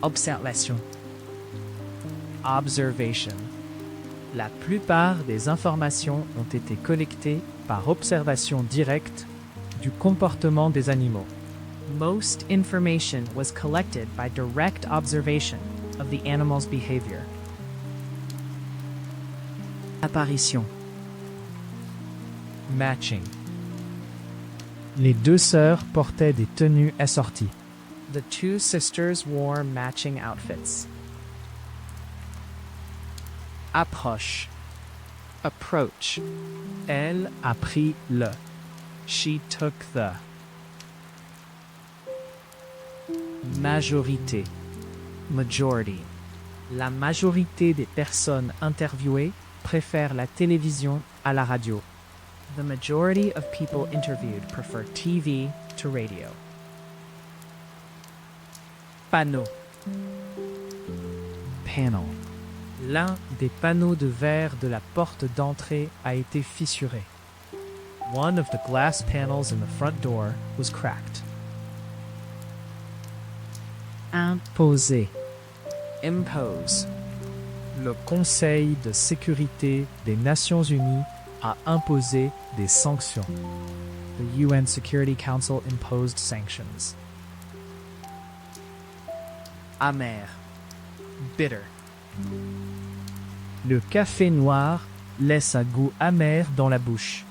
Observation. Observation. La plupart des informations ont été collectées par observation directe du comportement des animaux. Most information was collected by direct observation of the animal's behavior. Apparition. Matching. Les deux sœurs portaient des tenues assorties. The two sisters wore matching outfits. Approche. Approach. Elle a pris le. She took the. Majorité. Majority. La majorité des personnes interviewées préfèrent la télévision à la radio. The majority of people interviewed prefer TV to radio. Panneau. Panel. L'un des panneaux de verre de la porte d'entrée a été fissuré. One of the glass panels in the front door was cracked. Imposer. Impose. Le Conseil de sécurité des Nations Unies a imposé des sanctions. The UN Security Council imposed sanctions. Amer. Bitter. Le café noir laisse un goût amer dans la bouche.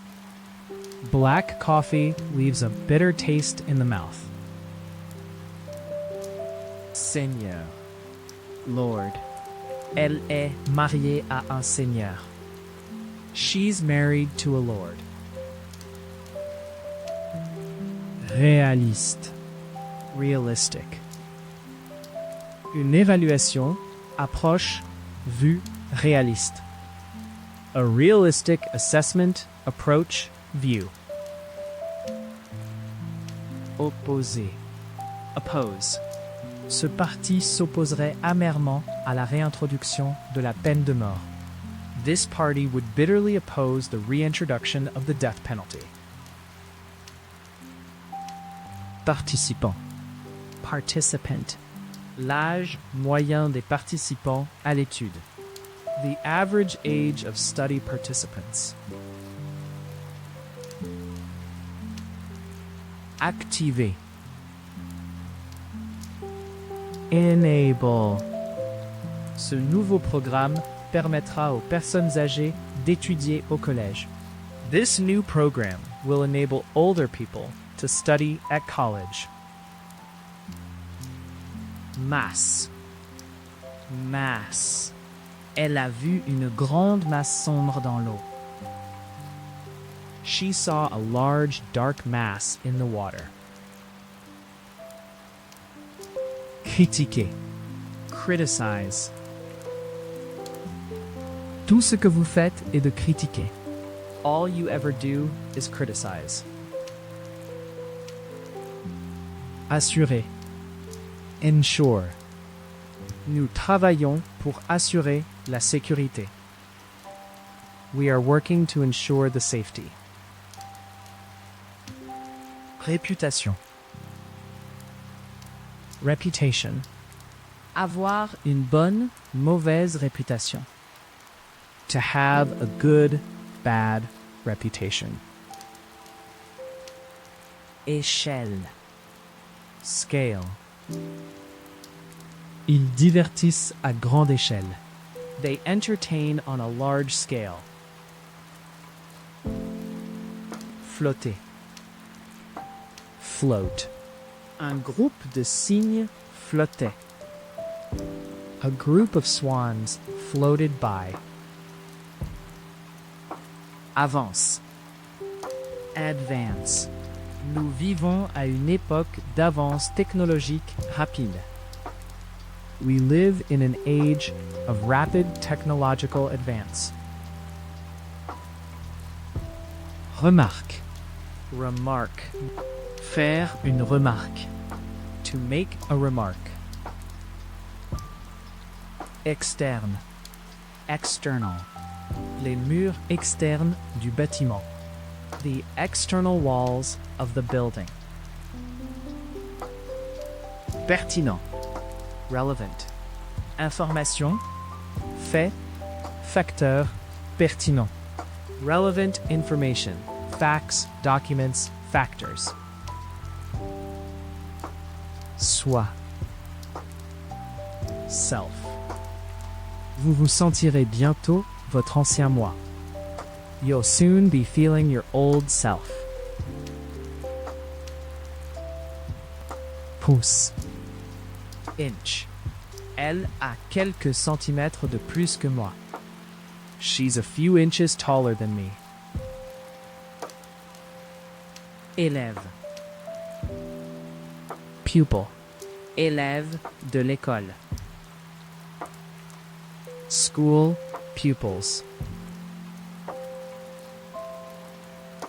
Black coffee leaves a bitter taste in the mouth. Seigneur. Lord. Elle est mariée à un seigneur. She's married to a lord. Réaliste. Realistic. Une évaluation, approche, vue, réaliste. A realistic assessment, approach, view. Opposé. Oppose. Ce parti s'opposerait amèrement à la réintroduction de la peine de mort. This party would bitterly oppose the reintroduction of the death penalty. Participant. Participant. L'âge moyen des participants à l'étude. The average age of study participants. Activer. Enable. Ce nouveau programme permettra aux personnes âgées d'étudier au collège. This new program will enable older people to study at college. Masse. Masse. Elle a vu une grande masse sombre dans l'eau. She saw a large dark mass in the water. Critiquer. Criticize. Tout ce que vous faites est de critiquer. All you ever do is criticize. Assurer. Ensure. Nous travaillons pour assurer la sécurité. We are working to ensure the safety. Réputation. Reputation. Avoir une bonne, mauvaise réputation. To have a good, bad reputation. Échelle. Scale. Ils divertissent à grande échelle. They entertain on a large scale. Flotter. Float. Un groupe de cygnes flottait. A group of swans floated by. Avance. Advance. Nous vivons à une époque d'avance technologique rapide. We live in an age of rapid technological advance. Remarque. Remarque. Faire une remarque. To make a remark. Externe. External. Les murs externes du bâtiment. The external walls of the building. Pertinent. Relevant. Information. Fait. Facteur. Pertinent. Relevant information. Facts, documents, factors. Soi. Self. Vous vous sentirez bientôt votre ancien moi. You'll soon be feeling your old self. Pouce. Inch. Elle a quelques centimètres de plus que moi. She's a few inches taller than me. Élève. Pupil. Élève de l'école. School pupils.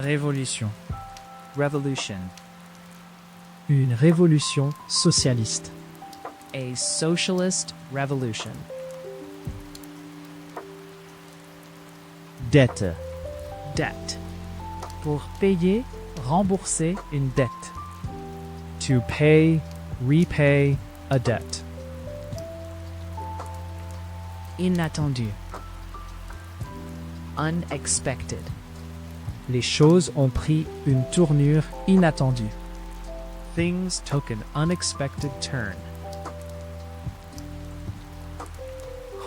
Révolution. Revolution. Une révolution socialiste. A socialist revolution. Dette. Debt. Pour payer, rembourser une dette. To pay, repay a debt. Inattendu. Unexpected. Les choses ont pris une tournure inattendue. Things took an unexpected turn.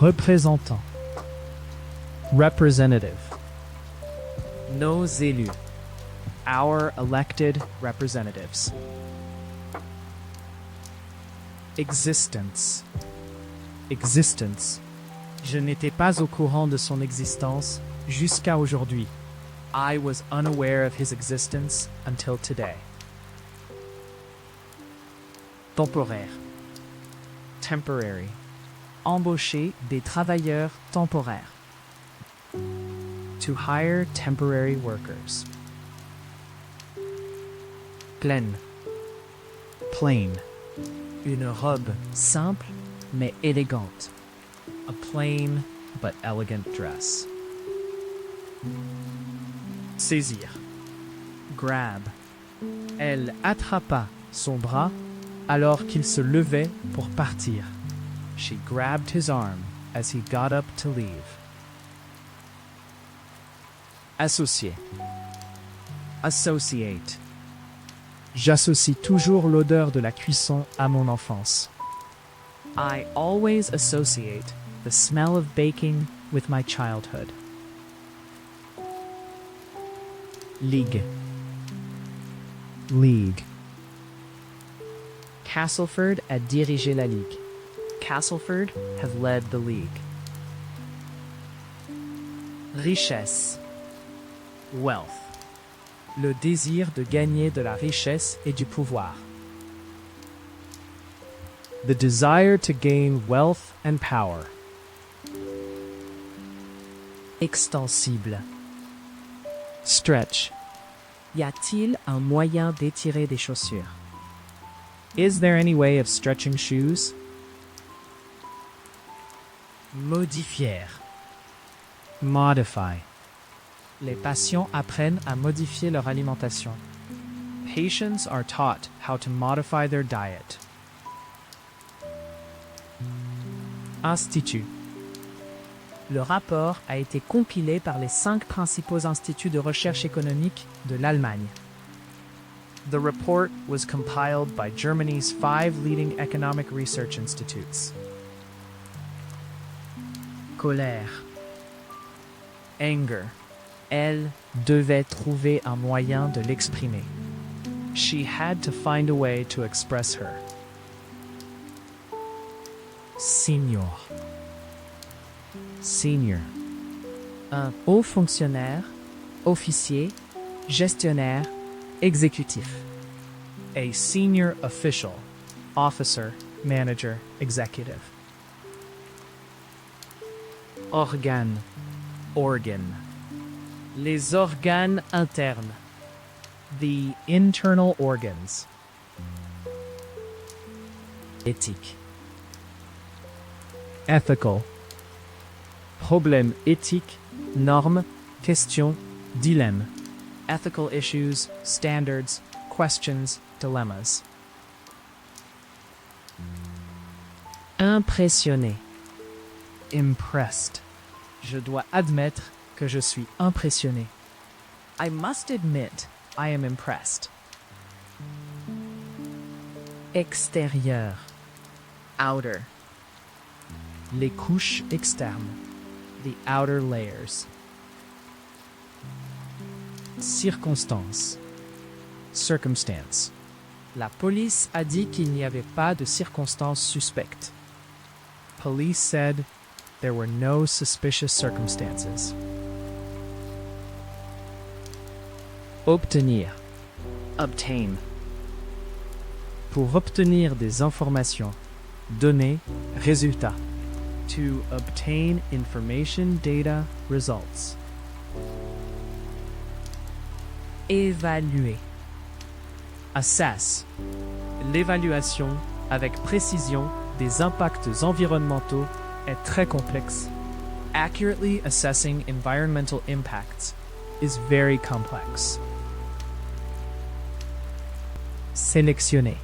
Représentant. Representative. Nos élus. Our elected representatives. Existence. Existence. Je n'étais pas au courant de son existence. jusqu'à aujourd'hui. I was unaware of his existence until today. Temporaire. Temporary. Embaucher des travailleurs temporaires. To hire temporary workers. Pleine. Plain. Une robe simple mais élégante. A plain but elegant dress. Saisir. Grab. Elle attrapa son bras alors qu'il se levait pour partir. She grabbed his arm as he got up to leave. Associer. Associate. J'associe toujours l'odeur de la cuisson à mon enfance. I always associate the smell of baking with my childhood. Ligue. League. Castleford a dirigé la ligue. Castleford have led the league. Richesse. Wealth. Le désir de gagner de la richesse et du pouvoir. The desire to gain wealth and power. Extensible. Stretch. Y a-t-il un moyen d'étirer des chaussures? Is there any way of stretching shoes? Modifier. Modify. Les patients apprennent à modifier leur alimentation. Patients are taught how to modify their diet. Institut. Le rapport a été compilé par les 5 principaux instituts de recherche économique de l'Allemagne. The report was compiled by Germany's 5 leading economic research institutes. Colère. Anger. Elle devait trouver un moyen de l'exprimer. She had to find a way to express her. Senior. Senior. Un haut fonctionnaire, officier, gestionnaire, exécutif. A senior official, officer, manager, executive. Organe. Organ. Les organes internes. The internal organs. Éthique. Ethical. Problème éthique, normes, questions, dilemme. Ethical issues, standards, questions, dilemmas. Impressionné. Impressed. Je dois admettre que je suis impressionné. I must admit I am impressed. Extérieur. Outer. Les couches externes. The outer layers. Circonstance. Circumstance. La police a dit qu'il n'y avait pas de circonstances suspectes. Police said there were no suspicious circumstances. Obtenir. Obtain. Pour obtenir des informations. Données, résultats. To obtain information, data, results. Évaluer. Assess. L'évaluation avec précision des impacts environnementaux est très complexe. Accurately assessing environmental impacts is very complex. Sélectionner.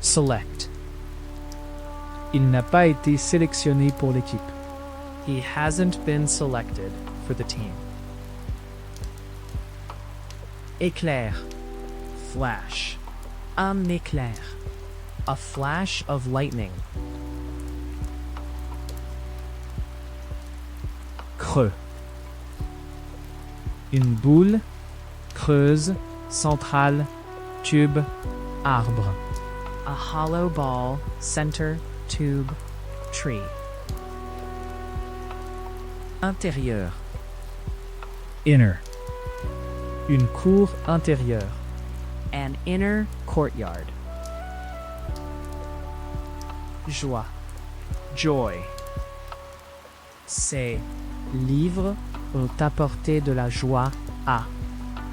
Select. Il n'a pas été sélectionné pour l'équipe. He hasn't been selected for the team. Éclair. Flash. Un éclair. A flash of lightning. Creux. Une boule, creuse, centrale, tube, arbre. A hollow ball, center, tube, tree. Intérieur. Inner. Une cour intérieure. An inner courtyard. Joie. Joy. Ces Livres ont apporté de la joie à.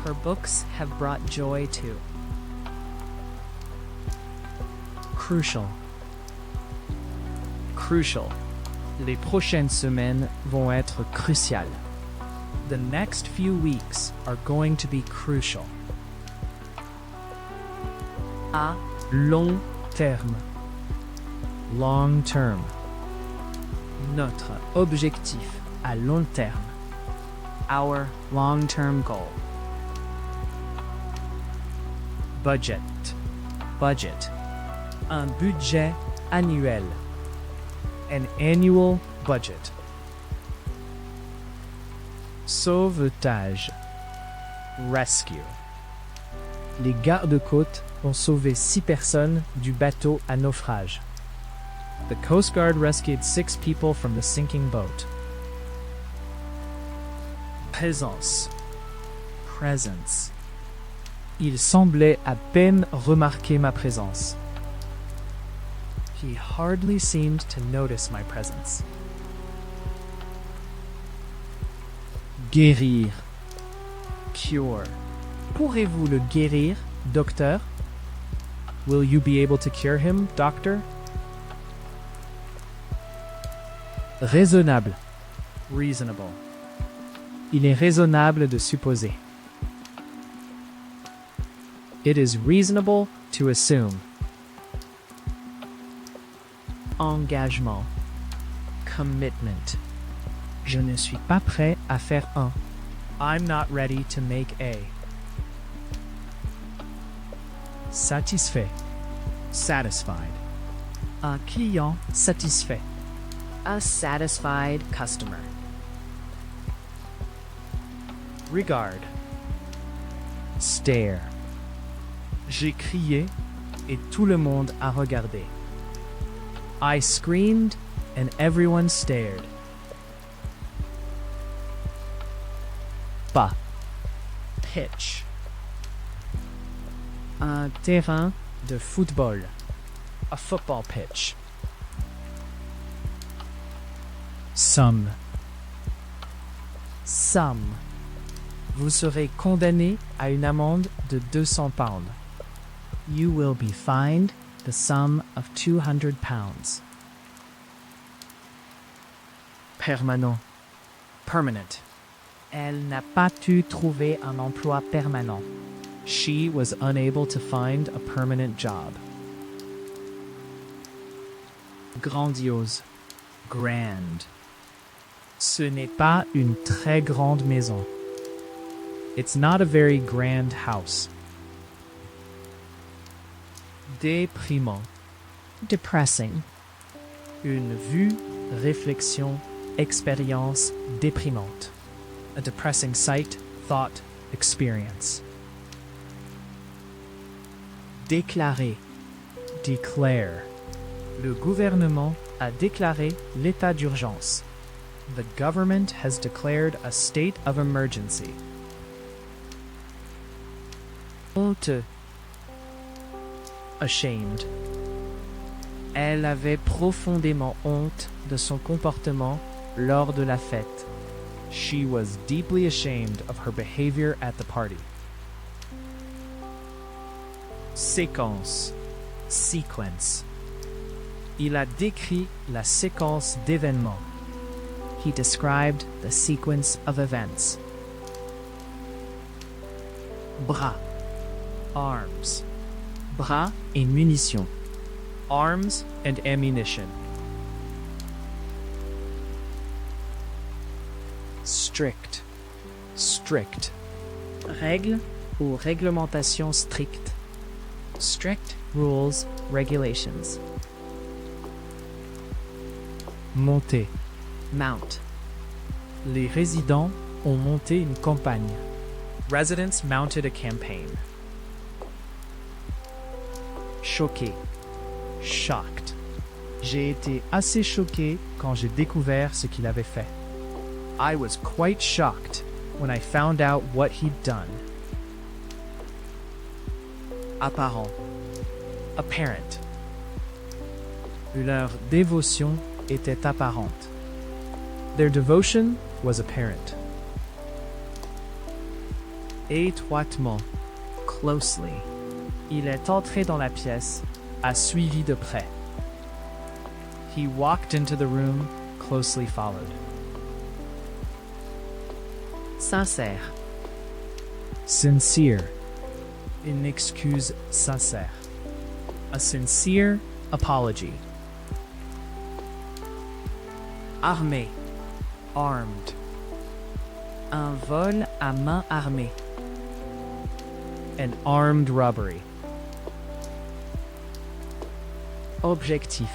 her books have brought joy to. Crucial. Crucial. Les prochaines semaines vont être cruciales. The next few weeks are going to be crucial. À Long terme. Long term. Notre objectif à long terme. our long-term goal. Budget. Budget. Un budget annuel. An annual budget. Sauvetage. Rescue. Les gardes-côtes ont sauvé 6 personnes du bateau à naufrage. The Coast Guard rescued 6 people from the sinking boat. Présence. Presence. Il semblait à peine remarquer ma présence. He hardly seemed to notice my presence. Guérir. Cure. Pourrez-vous le guérir, docteur? Will you be able to cure him, doctor? Raisonnable. Reasonable. Il est raisonnable de supposer. It is reasonable to assume. Engagement. Commitment. Je ne suis pas prêt à faire un. I'm not ready to make a. Satisfait. Satisfied. Un client satisfait. A satisfied customer. Regard. Stare. J'ai crié et tout le monde a regardé. I screamed and everyone stared. Pas. Pitch. Un terrain de football. A football pitch. Somme. Somme. Vous serez condamné à une amende de 200 pounds. You will be fined the sum of 200 pounds. Permanent. Permanent. Elle n'a pas pu trouver un emploi permanent. She was unable to find a permanent job. Grandiose. Grand. Ce n'est pas une très grande maison. It's not a very grand house. Déprimant. Depressing. Une vue, réflexion, expérience déprimante. A depressing sight, thought, experience. Déclarer. Declare. Le gouvernement a déclaré l'état d'urgence. The government has declared a state of emergency. Honteux. Ashamed. Elle avait profondément honte de son comportement lors de la fête. She was deeply ashamed of her behavior at the party. Séquence. Sequence. Il a décrit la séquence d'événements. He described the sequence of events. Bras. Arms. Bras et munitions. Arms and ammunition. Strict. Strict. Règles ou réglementation stricte. Strict rules, regulations. Monter. Mount. Les résidents ont monté une campagne. Residents mounted a campaign. Choqué. Shocked. J'ai été assez choqué quand j'ai découvert ce qu'il avait fait. I was quite shocked when I found out what he'd done. Apparent. Apparent. Leur dévotion était apparente. Their devotion was apparent. Étroitement. Closely. Il est entré dans la pièce, a suivi de près. He walked into the room, closely followed. Sincère. Sincere. Une excuse sincère. A sincere apology. Armé. Armed. Un vol à main armée. An armed robbery. Objectif.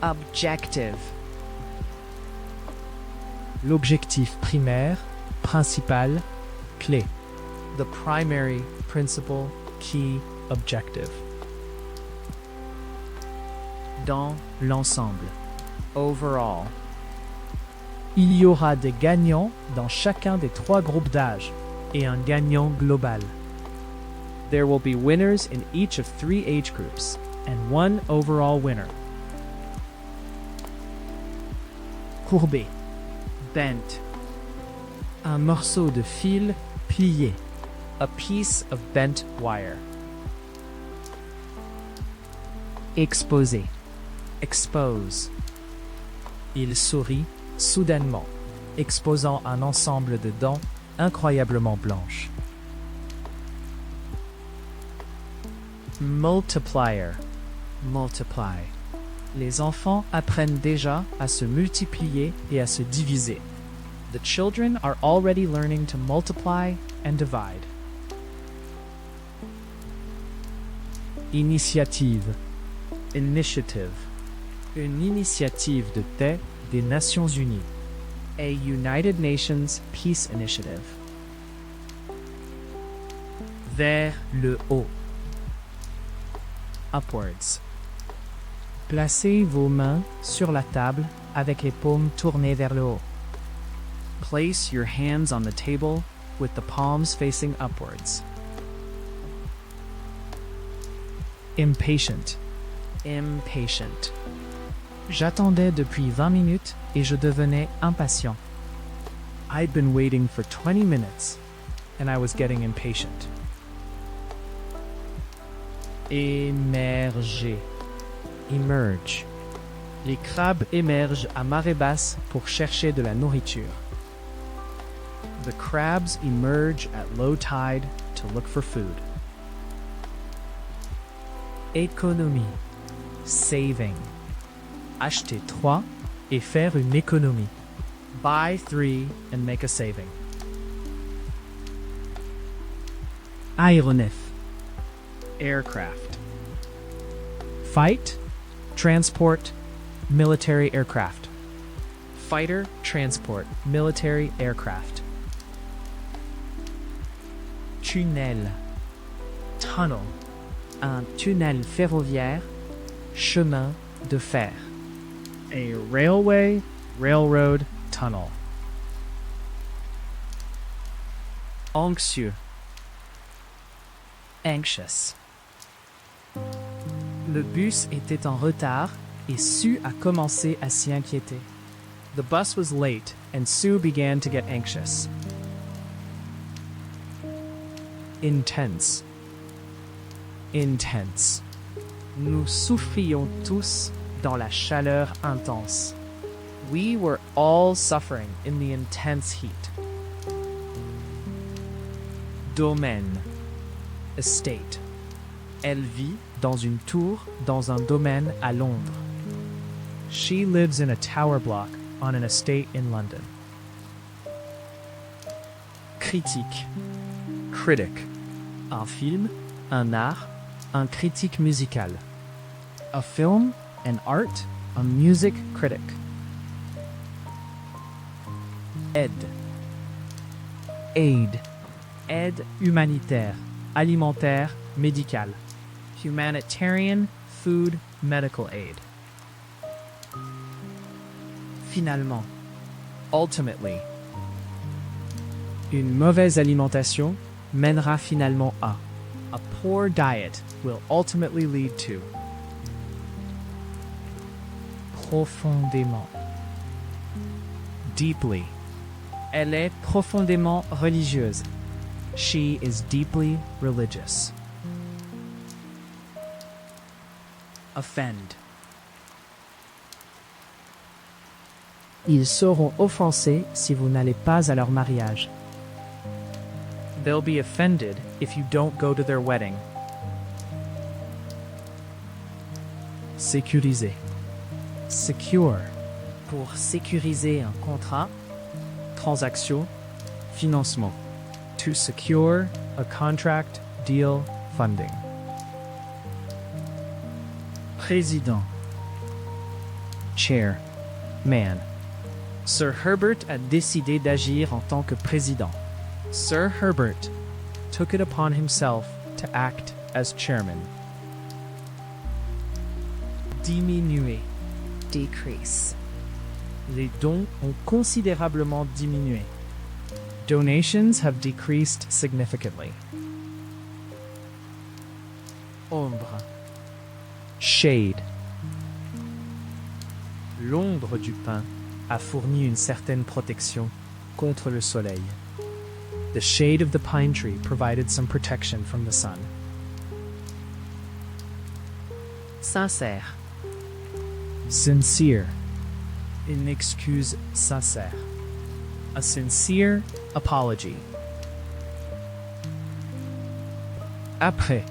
Objective. L'objectif primaire, principal, clé. The primary, principal, key, objective. Dans l'ensemble. Overall. Il y aura des gagnants dans chacun des 3 groupes d'âge et un gagnant global. There will be winners in each of 3 age groups and 1 overall winner. Courbé. Bent. Un morceau de fil plié. A piece of bent wire. Exposé. Expose. Il sourit soudainement, exposant un ensemble de dents incroyablement blanches. Multiplier. Multiply. Les enfants apprennent déjà à se multiplier et à se diviser. The children are already learning to multiply and divide. Initiative. Initiative. Une initiative de paix des Nations Unies. A United Nations Peace Initiative. Vers le haut. Upwards. Placez vos mains sur la table avec les paumes tournées vers le haut. Place your hands on the table with the palms facing upwards. Impatient. Impatient. J'attendais depuis 20 minutes et je devenais impatient. I'd been waiting for 20 minutes and I was getting impatient. Émerger. Emerge. Les crabes émergent à marée basse pour chercher de la nourriture. The crabs emerge at low tide to look for food. Économie. Saving. Acheter 3 et faire une économie. Buy 3 and make a saving. Aéronef. Aircraft. Fight, transport, military aircraft. Fighter, transport, military aircraft. Tunnel. Tunnel. Un tunnel ferroviaire, chemin de fer. A railway, railroad, tunnel. Anxieux. Anxious. Le bus était en retard et Sue a commencé à s'y inquiéter. The bus was late and Sue began to get anxious. Intense. Intense. Nous souffrions tous dans la chaleur intense. We were all suffering in the intense heat. Domaine. Estate. Elle vit dans une tour dans un domaine à Londres. She lives in a tower block on an estate in London. Critique. Critic. Un film, un art, un critique musical. A film, an art, a music critic. Aide. Aid. Aide humanitaire, alimentaire, médicale. Humanitarian, food, medical aid. Finalement. Ultimately. Une mauvaise alimentation mènera finalement à. A poor diet will ultimately lead to. Profondément. Deeply. Elle est profondément religieuse. She is deeply religious. Offend. Ils seront offensés si vous n'allez pas à leur mariage. They'll be offended if you don't go to their wedding. Sécuriser. Secure. Pour sécuriser un contrat, Transaction. Financement. To secure a contract, deal, funding. président. Chair. Man. Sir Herbert a décidé d'agir en tant que président. Sir Herbert took it upon himself to act as chairman. Diminuer. Decrease. Les dons ont considérablement diminué. Donations have decreased significantly. Ombre. Shade. L'ombre du pin a fourni une certaine protection contre le soleil. The shade of the pine tree provided some protection from the sun. Sincère. Sincere. Une excuse sincère. A sincere apology. Après.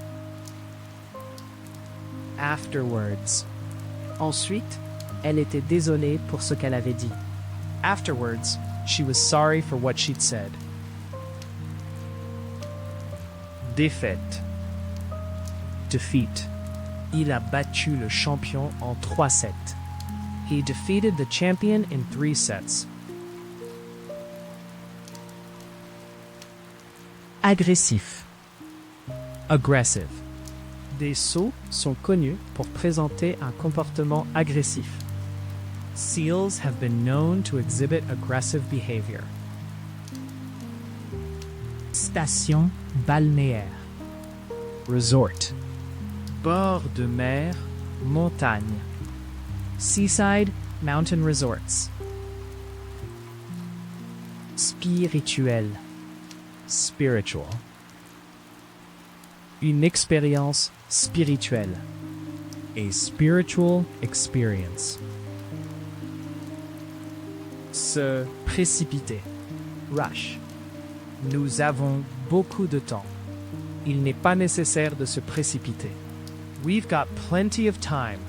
Afterwards. Ensuite, elle était désolée pour ce qu'elle avait dit. Afterwards, she was sorry for what she'd said. Défaite. Defeat. Il a battu le champion en 3 sets. He defeated the champion in 3 sets. Agressif. Aggressive. Des sots sont connus pour présenter un comportement agressif. Seals have been known to exhibit aggressive behavior. Station balnéaire. Resort. Bord de mer, montagne. Seaside, mountain resorts. Spirituel. Spiritual. Une expérience spirituelle. A spiritual experience. Se précipiter. Rush. Nous avons beaucoup de temps. Il n'est pas nécessaire de se précipiter. We've got plenty of time.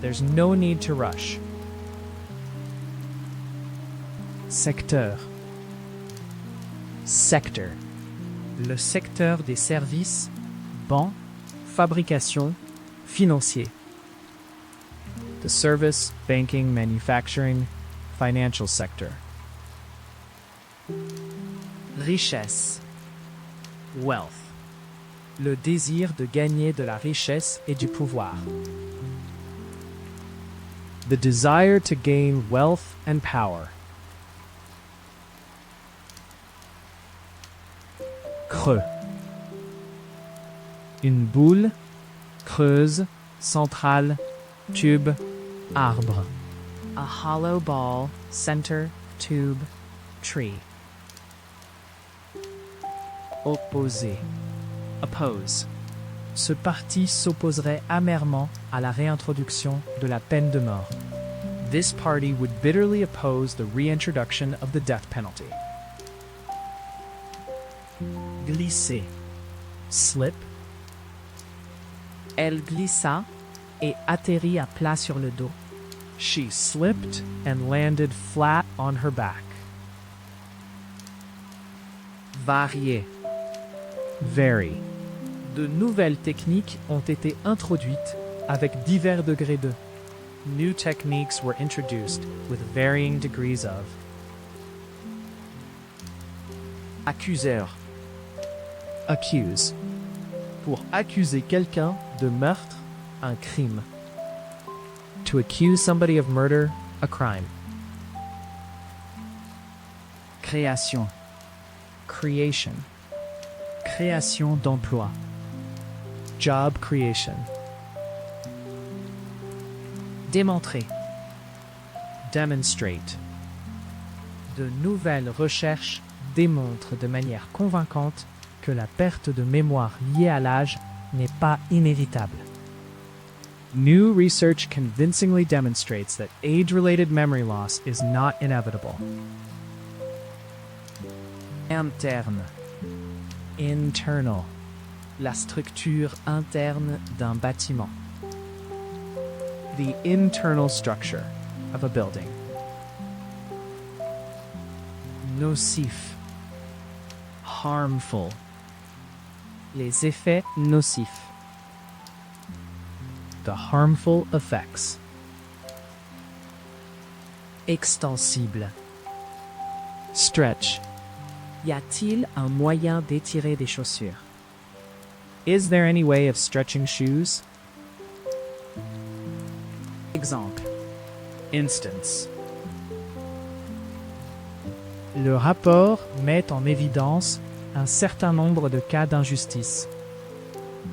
There's no need to rush. Secteur. Sector. Le secteur des services, banque, fabrication, financier. The service, banking, manufacturing, financial sector. Richesse. Wealth. Le désir de gagner de la richesse et du pouvoir. The desire to gain wealth and power. Creux. Une boule, creuse, centrale, tube, arbre. A hollow ball, center, tube, tree. Opposé. Oppose. Ce parti s'opposerait amèrement à la réintroduction de la peine de mort. This party would bitterly oppose the reintroduction of the death penalty. Glisser. Slip. Elle glissa et atterrit à plat sur le dos. She slipped and landed flat on her back. Varier. Vary. De nouvelles techniques ont été introduites avec divers degrés de. New techniques were introduced with varying degrees of. Accuseur. Accuse. Pour accuser quelqu'un de meurtre, un crime. To accuse somebody of murder, a crime. Création. creation. Création d'emploi. Job creation. Démontrer. Demonstrate. De nouvelles recherches démontrent de manière convaincante que la perte de mémoire liée à l'âge n'est pas inévitable. New research convincingly demonstrates that age-related memory loss is not inevitable. Interne. Internal. La structure interne d'un bâtiment. The internal structure of a building. Nocif. Harmful. Les effets nocifs. The harmful effects. Extensible. Stretch. Y a-t-il un moyen d'étirer des chaussures? Is there any way of stretching shoes? Exemple. Instance. Le rapport met en évidence un certain nombre de cas d'injustice.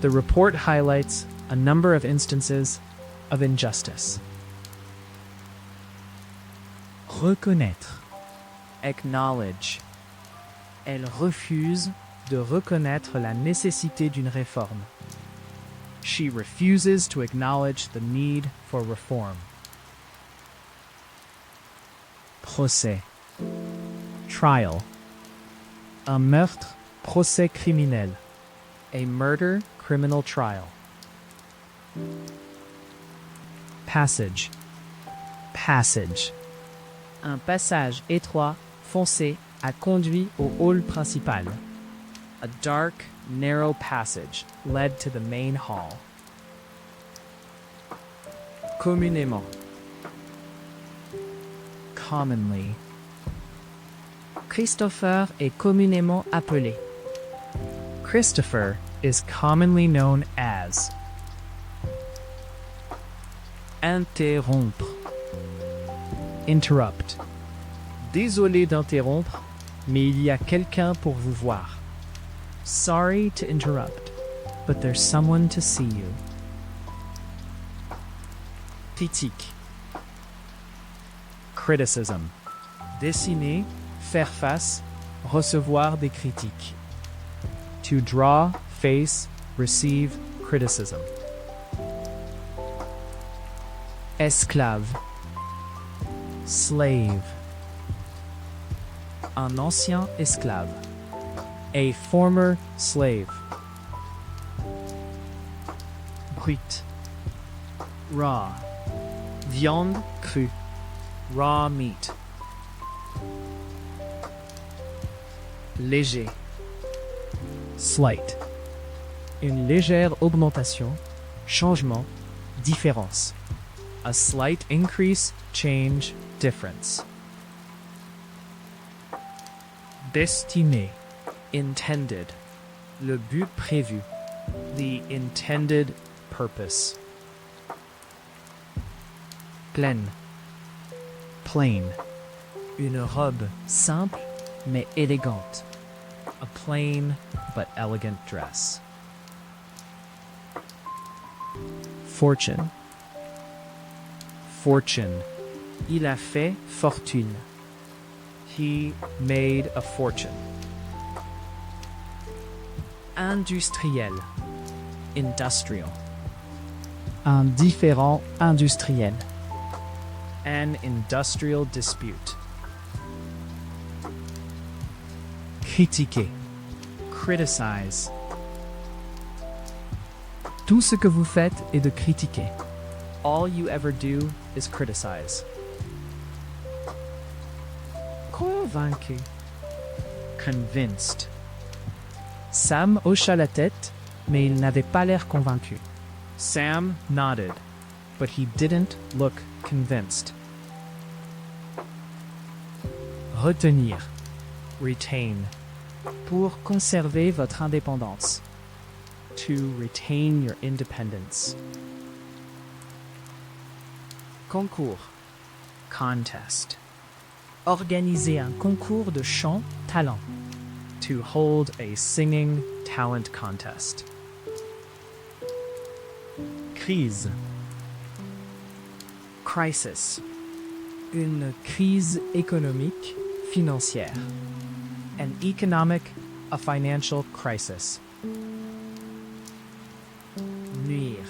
The report highlights a number of instances of injustice. Reconnaître. Acknowledge. Elle refuse de reconnaître la nécessité d'une réforme. She refuses to acknowledge the need for reform. Procès. Trial. Un meurtre, procès criminel. A murder, criminal trial. Passage. Passage. Un passage étroit, foncé, a conduit au hall principal. A dark, narrow passage led to the main hall. Communément. Commonly. Christopher est communément appelé. Christopher is commonly known as. Interrompre. Interrupt. Désolé d'interrompre, mais il y a quelqu'un pour vous voir. Sorry to interrupt, but there's someone to see you. Critique. Criticism. Dessiner, faire face, recevoir des critiques. To draw, face, receive criticism. Esclave. Slave. Un ancien esclave. A former slave. Brut. Raw. Viande crue. Raw meat. Léger. Slight. Une légère augmentation, changement, différence. A slight increase, change, difference. Destiné. Intended. Le but prévu. The intended purpose. Pleine. Plain. Une robe simple mais élégante. A plain but elegant dress. Fortune. Fortune. Il a fait fortune. He made a fortune. Industriel. Industrial. Un différend industriel. An industrial dispute. Critiquer. Criticize. Tout ce que vous faites est de critiquer. All you ever do is criticize. Convaincu. Convinced. Sam hocha la tête, mais il n'avait pas l'air convaincu. Sam nodded, but he didn't look convinced. Retenir. Retain. Pour conserver votre indépendance. To retain your independence. Concours. Contest. Organiser un concours de chant talent. to hold a singing talent contest. Crise. Crisis. Une crise économique, financière. An economic, a financial crisis. Nuire.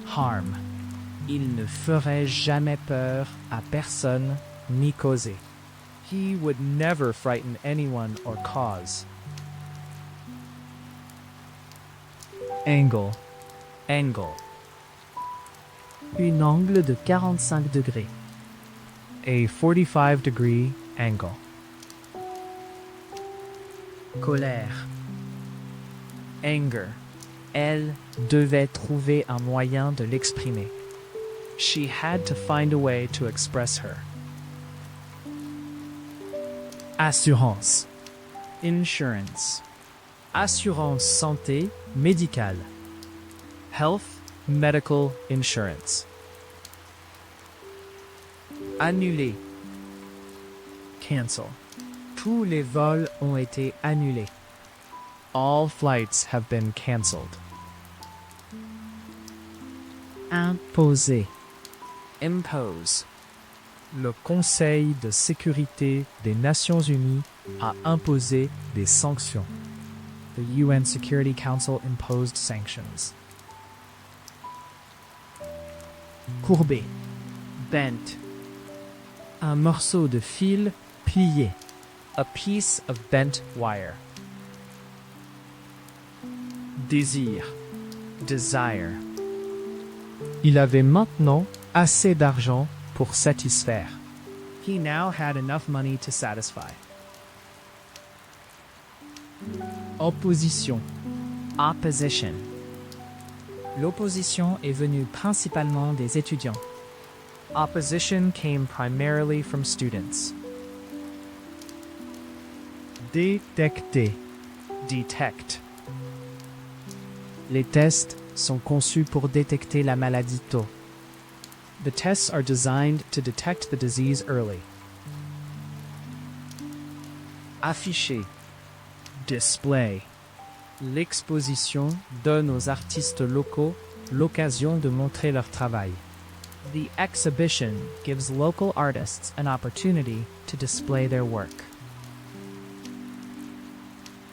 Harm. Il ne ferait jamais peur à personne ni causer. He would never frighten anyone or cause. Angle. Angle. Une angle de 45 degrés. A 45-degree angle. Colère. Anger. Elle devait trouver un moyen de l'exprimer. She had to find a way to express her. Assurance. Insurance. Assurance santé médicale. Health, medical insurance. Annulé. Cancel. Tous les vols ont été annulés. All flights have been canceled. Imposer. Impose. Le Conseil de sécurité des Nations Unies a imposé des sanctions. The UN Security Council imposed sanctions. Courbé. Bent. Un morceau de fil plié. A piece of bent wire. Désir. Desire. Il avait maintenant assez d'argent pour satisfaire. He now had enough money to satisfy. Opposition. Opposition. L'opposition est venue principalement des étudiants. Opposition came primarily from students. Détecter. Detect. Les tests sont conçus pour détecter la maladie tôt. The tests are designed to detect the disease early. Afficher. Display. L'exposition donne aux artistes locaux l'occasion de montrer leur travail. The exhibition gives local artists an opportunity to display their work.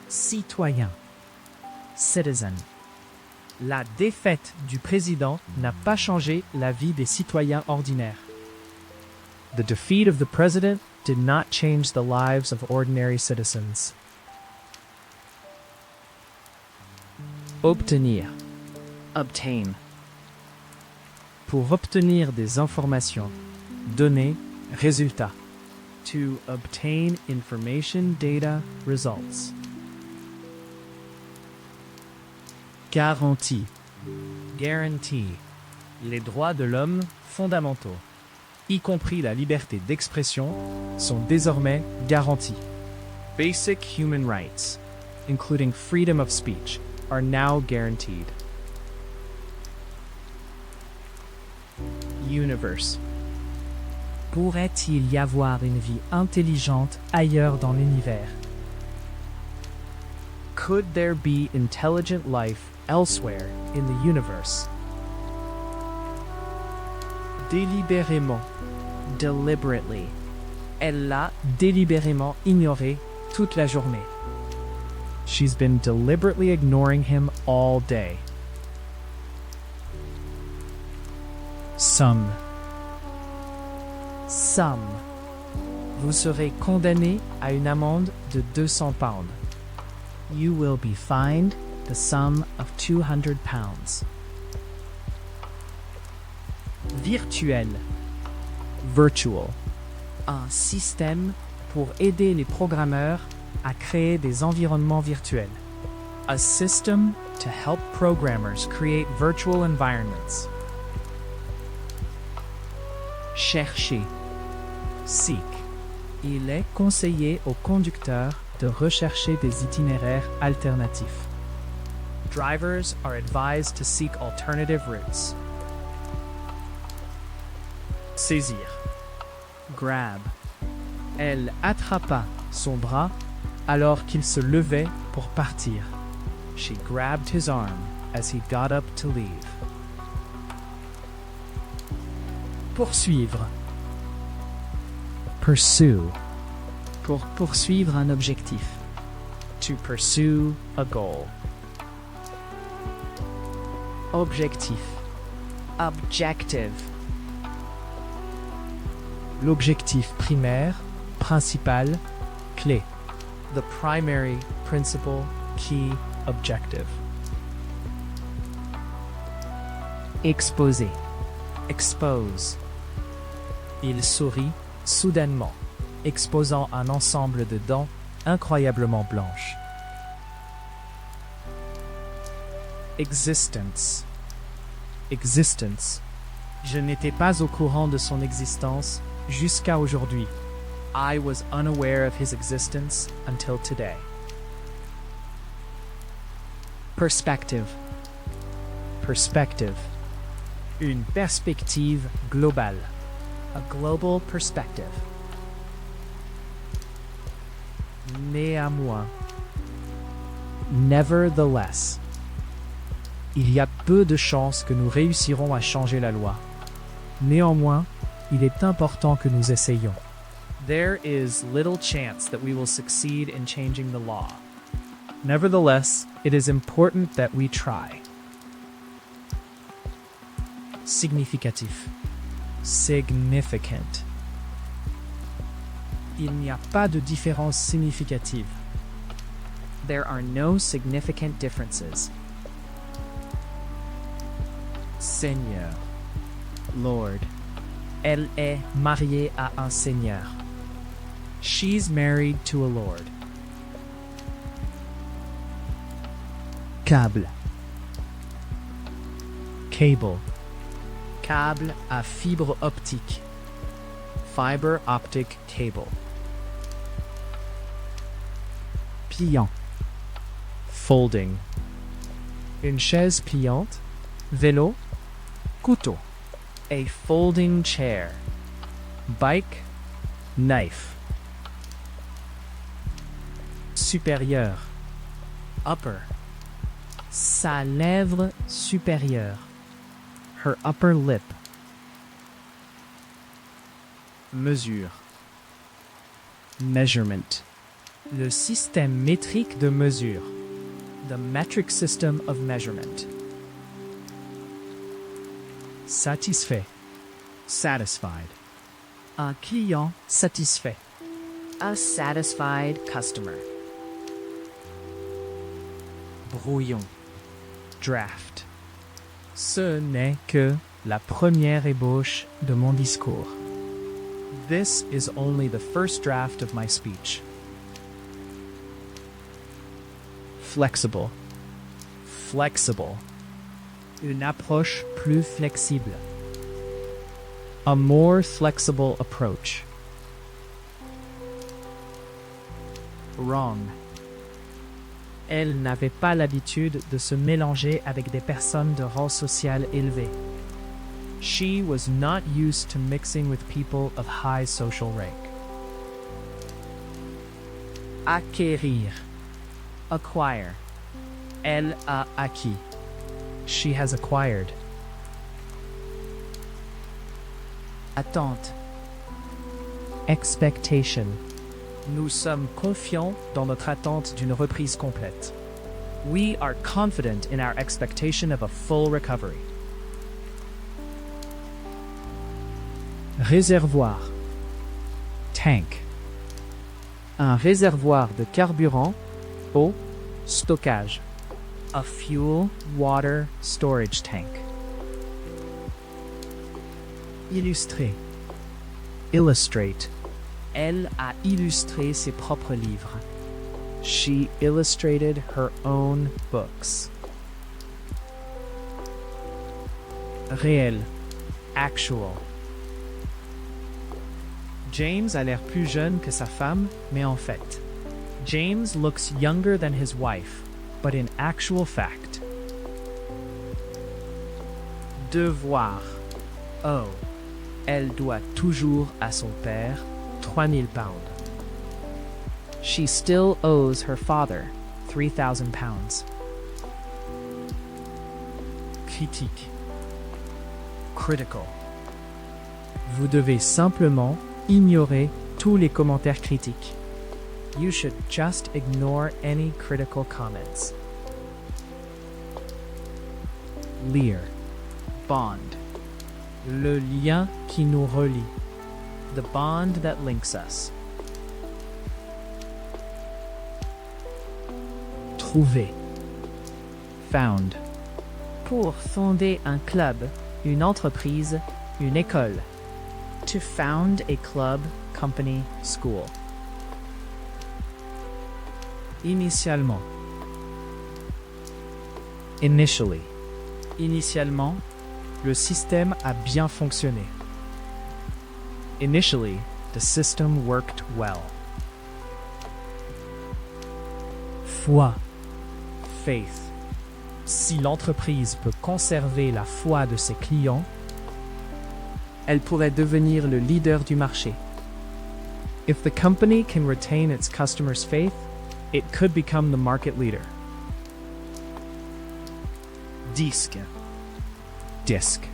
Citoyen. Citizen. La défaite du président n'a pas changé la vie des citoyens ordinaires. The defeat of the president did not change the lives of ordinary citizens. Obtenir. Obtain. Pour obtenir des informations, données, résultats. To obtain information, data, results. Garantie. Guarantee. Les droits de l'homme fondamentaux, y compris la liberté d'expression, sont désormais garantis. Basic human rights, including freedom of speech, are now guaranteed. Universe. Pourrait-il y avoir une vie intelligente ailleurs dans l'univers? Could there be intelligent life elsewhere in the universe? Délibérément. Deliberately. Elle l'a délibérément ignoré toute la journée. She's been deliberately ignoring him all day. Somme. Somme. Vous serez condamné à une amende de 200 pounds. You will be fined the sum of 200 pounds. Virtuel. Virtual. Un système pour aider les programmeurs à créer des environnements virtuels. A system to help programmers create virtual environments. Chercher. Seek. Il est conseillé aux conducteurs de rechercher des itinéraires alternatifs. Drivers are advised to seek alternative routes. Saisir. Grab. Elle attrapa son bras alors qu'il se levait pour partir. She grabbed his arm as he got up to leave. Poursuivre. Pursue. Pour poursuivre un objectif. To pursue a goal. Objectif. Objective. L'objectif primaire, principal, clé. The primary, principal, key, objective. Exposer. Expose. Il sourit soudainement, exposant un ensemble de dents incroyablement blanches. Existence. Existence. Je n'étais pas au courant de son existence jusqu'à aujourd'hui. I was unaware of his existence until today. Perspective. Perspective. Une perspective globale. A global perspective. Néanmoins. Nevertheless. Il y a peu de chances que nous réussirons à changer la loi. Néanmoins, il est important que nous essayions. There is little chance that we will succeed in changing the law. Nevertheless, it is important that we try. Significatif. Significant. Il n'y a pas de différence significative. There are no significant differences. Seigneur. Lord. Elle est mariée à un seigneur. She's married to a lord. Câble. Cable. Câble à fibre optique. Fiber optic cable. Pliant. Folding. Une chaise pliante. Vélo. Couteau. A folding chair. Bike. Knife. Supérieur. Upper. Sa lèvre supérieure. Her upper lip. Mesure. Measurement. Le système métrique de mesure. The metric system of measurement. Satisfait. Satisfied. Un client satisfait. A satisfied customer. Brouillon. Draft. Ce n'est que la première ébauche de mon discours. This is only the first draft of my speech. Flexible. Flexible. Une approche plus flexible. A more flexible approach. Wrong. Elle n'avait pas l'habitude de se mélanger avec des personnes de rang social élevé. She was not used to mixing with people of high social rank. Acquérir. Acquire. Elle a acquis. She has acquired. Attente. Expectation. Nous sommes confiants dans notre attente d'une reprise complète. We are confident in our expectation of a full recovery. Réservoir. Tank. Un réservoir de carburant, eau, Stockage. A fuel, water, storage tank. Illustrer. Illustrate. Elle a illustré ses propres livres. She illustrated her own books. Réel. Actual. James a l'air plus jeune que sa femme, mais en fait. James looks younger than his wife, but in actual fact. Devoir. Oh. Elle doit toujours à son père 3000 pounds. She still owes her father £3,000. Critique. Critical. Vous devez simplement ignorer tous les commentaires critiques. You should just ignore any critical comments. Lire. Bond. Le lien qui nous relie. The bond that links us. Trouver. Found. Pour fonder un club, une entreprise, une école. To found a club, company, school. Initialement. Initially. Initialement, Le système a bien fonctionné. Initially, the system worked well. Foi. Faith. Si l'entreprise peut conserver la foi de ses clients, elle pourrait devenir le leader du marché. If the company can retain its customers' faith, it could become the market leader. disque. Disque.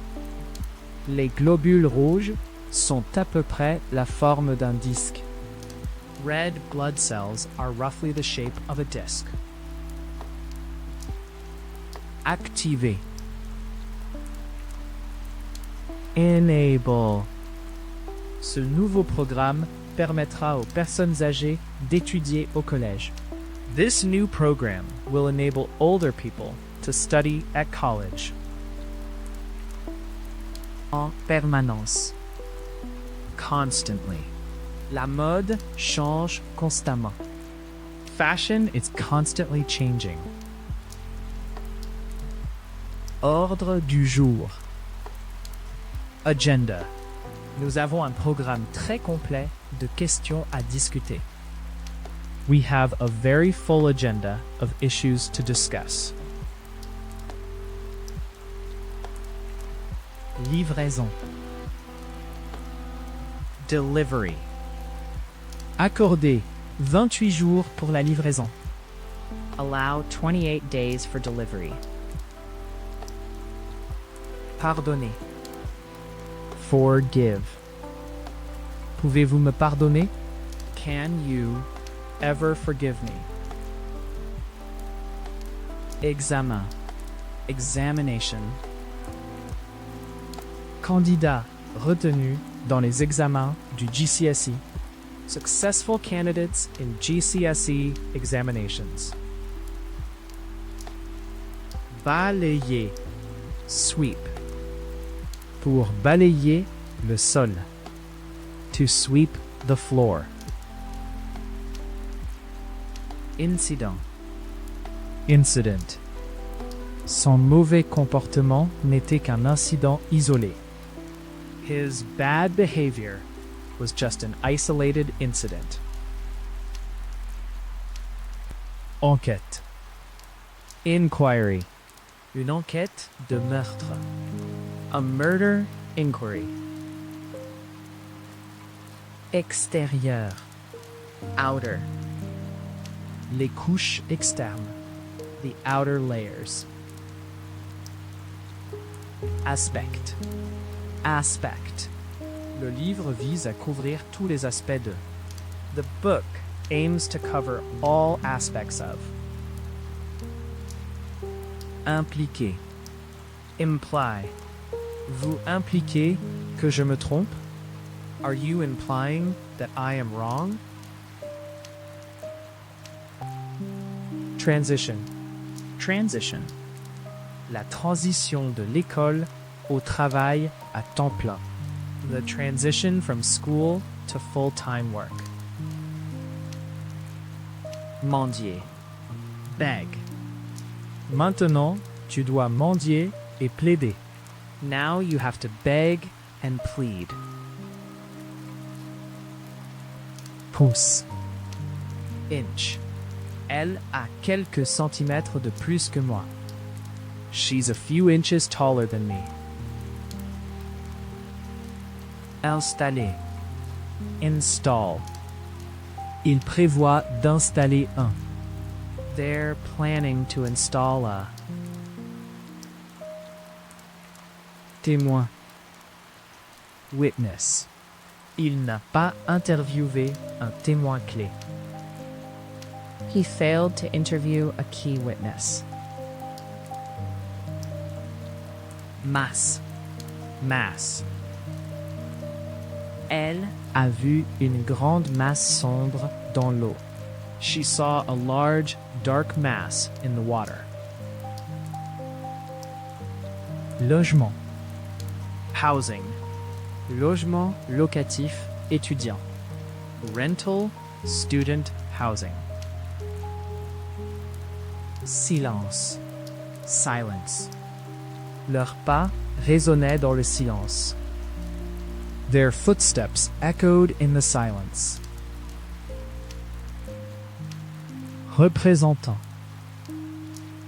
Les globules rouges sont à peu près la forme d'un disque. Red blood cells are roughly the shape of a disc. Activer. Enable. Ce nouveau programme permettra aux personnes âgées d'étudier au collège. This new program will enable older people to study at college. En permanence. Constantly. La mode change constamment. Fashion is constantly changing. Ordre du jour. Agenda. Nous avons un programme très complet de questions à discuter. We have a very full agenda of issues to discuss. Livraison. Delivery. Accorder 28 jours pour la livraison. Allow 28 days for delivery. Pardonner. Forgive. Pouvez-vous me pardonner? Can you ever forgive me? Examen. Examination. Candidat retenu dans les examens du GCSE. Successful candidates in GCSE examinations. Balayer. Sweep. Pour balayer le sol. To sweep the floor. Incident. Incident. Son mauvais comportement n'était qu'un incident isolé. His bad behavior was just an isolated incident. Enquête. Inquiry. Une enquête de meurtre. A murder inquiry. Extérieur. Outer. Les couches externes. The outer layers. Aspect. Aspect. Le livre vise à couvrir tous les aspects de. The book aims to cover all aspects of. Impliquer. Imply. Vous impliquez que je me trompe? Are you implying that I am wrong? Transition. Transition. La transition de l'école au travail à temps plein. The transition from school to full-time work. Mendier. Beg. Maintenant, tu dois mendier et plaider. Now you have to beg and plead. Pouce. Inch. Elle a quelques centimètres de plus que moi. She's a few inches taller than me. Installer. Install. Il prévoit d'installer un. They're planning to install a Témoin. Witness. Il n'a pas interviewé un témoin clé. He failed to interview a key witness. Masse. Masse. Elle A vu une grande masse sombre dans l'eau. She saw a large, dark mass in the water. Logement. Housing. Logement locatif étudiant. Rental student housing. Silence. Silence. Leurs pas résonnaient dans le silence. Their footsteps echoed in the silence. Représentant.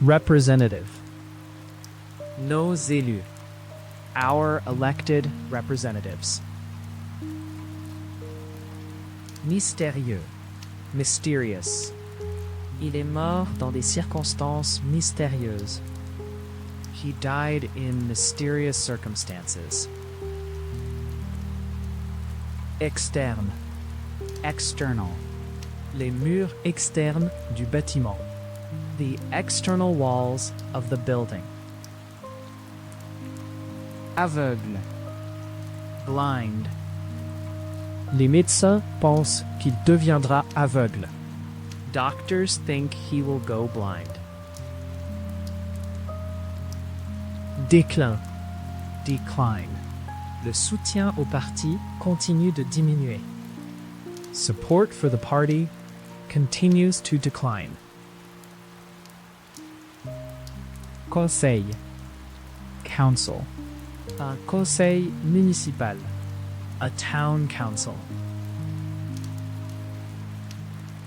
Representative. Nos élus. Our elected representatives. Mystérieux. Mysterious. Il est mort dans des circonstances mystérieuses. He died in mysterious circumstances. Externe. External. Les murs externes du bâtiment. The external walls of the building. Aveugle. Blind. Les médecins pensent qu'il deviendra aveugle. Doctors think he will go blind. Déclin. Decline. Le soutien au parti continue de diminuer. Support for the party continues to decline. Conseil. Council. Un conseil municipal. A town council.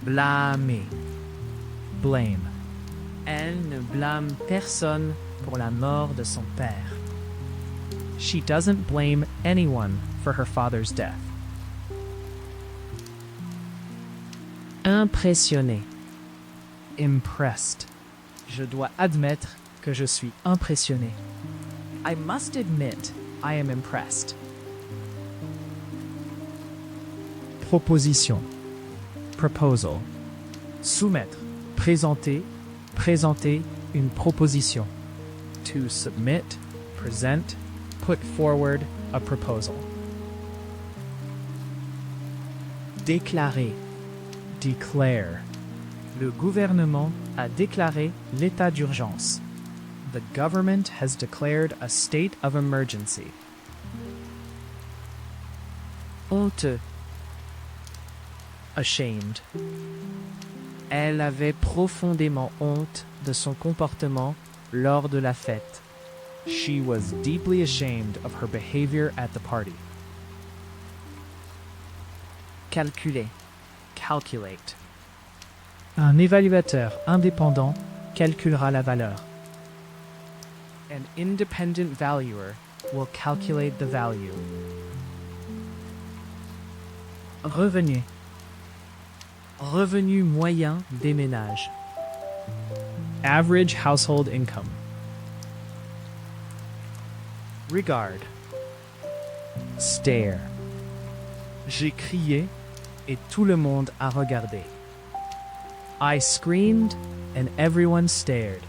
Blâmer. Blame. Elle ne blâme personne pour la mort de son père. She doesn't blame anyone for her father's death. Impressionné. Impressed. Je dois admettre que je suis impressionné. I must admit I am impressed. Proposition. Proposal. Soumettre. Présenter. Présenter une proposition. To submit, present, put forward a proposal. Déclarer. Declare. Le gouvernement a déclaré l'état d'urgence. The government has declared a state of emergency. Honteux. Ashamed. Elle avait profondément honte de son comportement lors de la fête. She was deeply ashamed of her behavior at the party. Calculer. Calculate. Un évaluateur indépendant calculera la valeur. An independent valuer will calculate the value. Revenu. Revenu moyen des ménages. Average household income. Regard. Stare. J'ai crié et tout le monde a regardé. I screamed and everyone stared.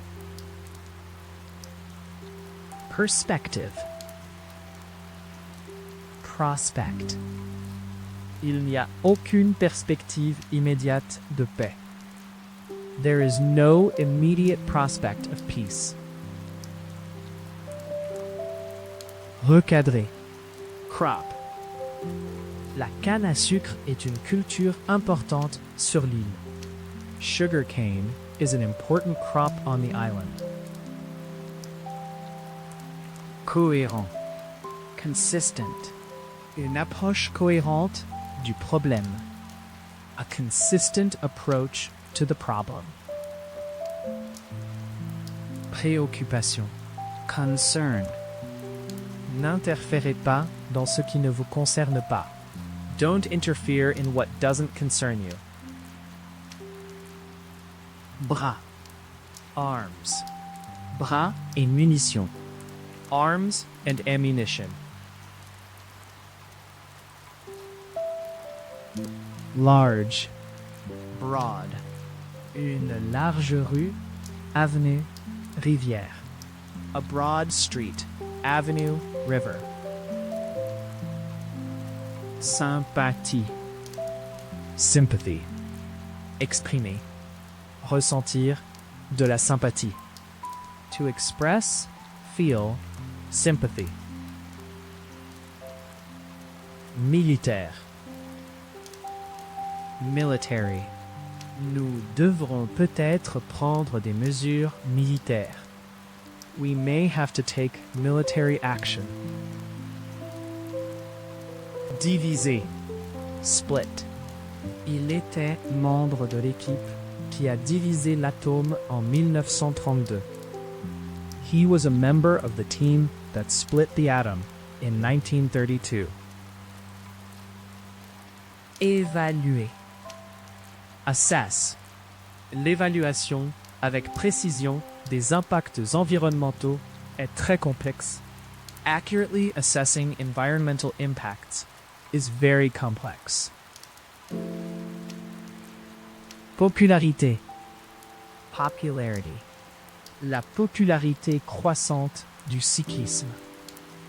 Perspective. Prospect. Il n'y a aucune perspective immédiate de paix. There is no immediate prospect of peace. Recadrer. Crop. La canne à sucre est une culture importante sur l'île. Sugarcane is an important crop on the island. Cohérent. Consistent. Une approche cohérente du problème. A consistent approach to the problem. Préoccupation. Concern. N'interférez pas dans ce qui ne vous concerne pas. Don't interfere in what doesn't concern you. Bras. Arms. Bras et munitions. Arms and ammunition. Large. Broad. Une large rue, avenue, rivière. A broad street. Avenue, river. Sympathie. Sympathy. Exprimer. Ressentir de la sympathie. To express, feel, sympathy. Militaire. Military. Nous devrons peut-être prendre des mesures militaires. We may have to take military action. Diviser. Split. Il était membre de l'équipe qui a divisé l'atome en 1932. He was a member of the team that split the atom in 1932. Évaluer. Assess. L'évaluation avec précision des impacts environnementaux est très complexe. Accurately assessing environmental impacts is very complex. Popularité. Popularity. La popularité croissante du cyclisme.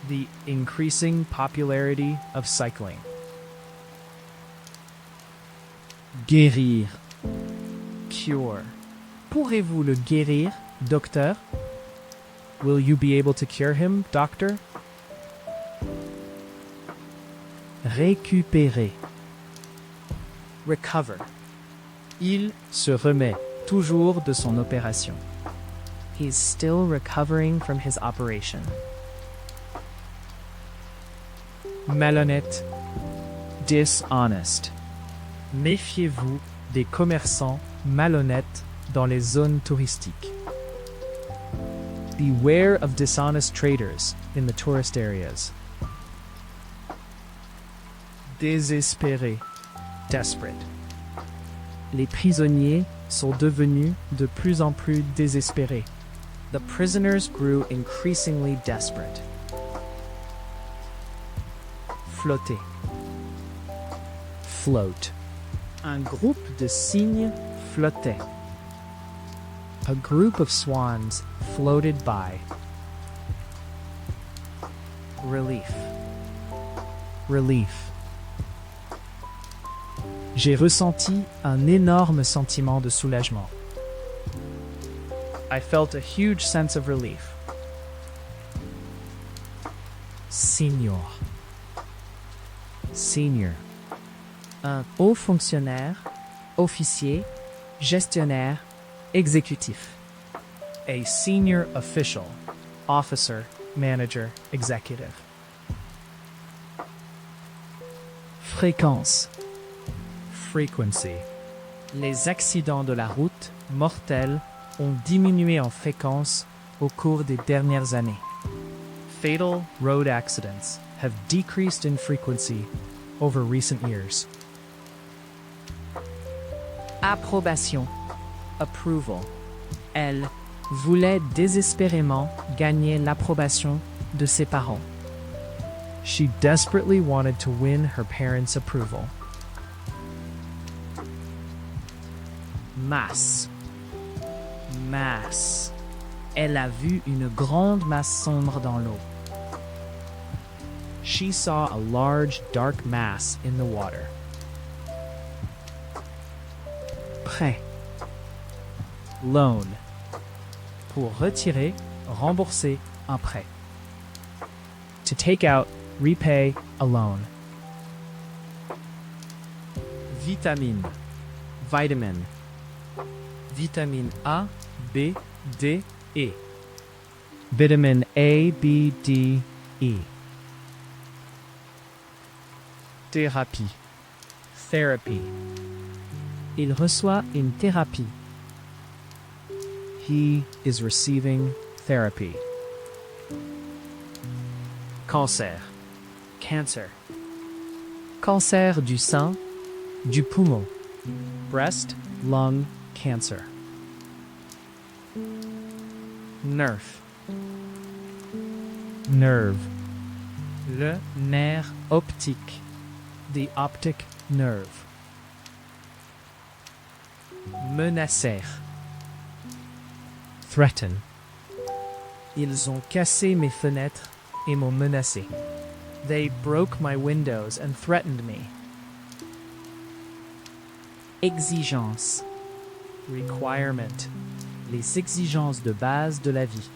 The increasing popularity of cycling. Guérir. Cure. Pourrez-vous le guérir, docteur? Will you be able to cure him, doctor? Récupérer. Recover. Il se remet toujours de son opération. He's still recovering from his operation. Malhonnête. Dishonest. Méfiez-vous des commerçants malhonnêtes dans les zones touristiques. Beware of dishonest traders in the tourist areas. Désespéré. Desperate. Les prisonniers sont devenus de plus en plus désespérés. The prisoners grew increasingly desperate. Flotter. Float. Un groupe de cygnes flottait. A group of swans floated by. Relief. Relief. J'ai ressenti un énorme sentiment de soulagement. I felt a huge sense of relief. Senior. Senior. Un haut fonctionnaire, officier, gestionnaire, exécutif. A senior official, officer, manager, executive. Fréquence. Frequency. Les accidents de la route mortels ont diminué en fréquence au cours des dernières années. Fatal road accidents have decreased in frequency over recent years. Approbation. Approval. Elle voulait désespérément gagner l'approbation de ses parents. She desperately wanted to win her parents' approval. Masse. Mass. Elle a vu une grande masse sombre dans l'eau. She saw a large, dark mass in the water. Prêt. Loan. Pour retirer, rembourser un prêt. To take out, repay a loan. Vitamine. Vitamin. Vitamine A, B, D, E. Vitamin A, B, D, E. Thérapie. Therapy. Il reçoit une thérapie. He is receiving therapy. Cancer. Cancer. Cancer du sein, du poumon. Breast, lung, cancer. Nerf. Nerve. Le nerf optique. The optic nerve. Menacer. Threaten. Ils ont cassé mes fenêtres et m'ont menacé. They broke my windows and threatened me. Exigence. Requirement. Les exigences de base de la vie.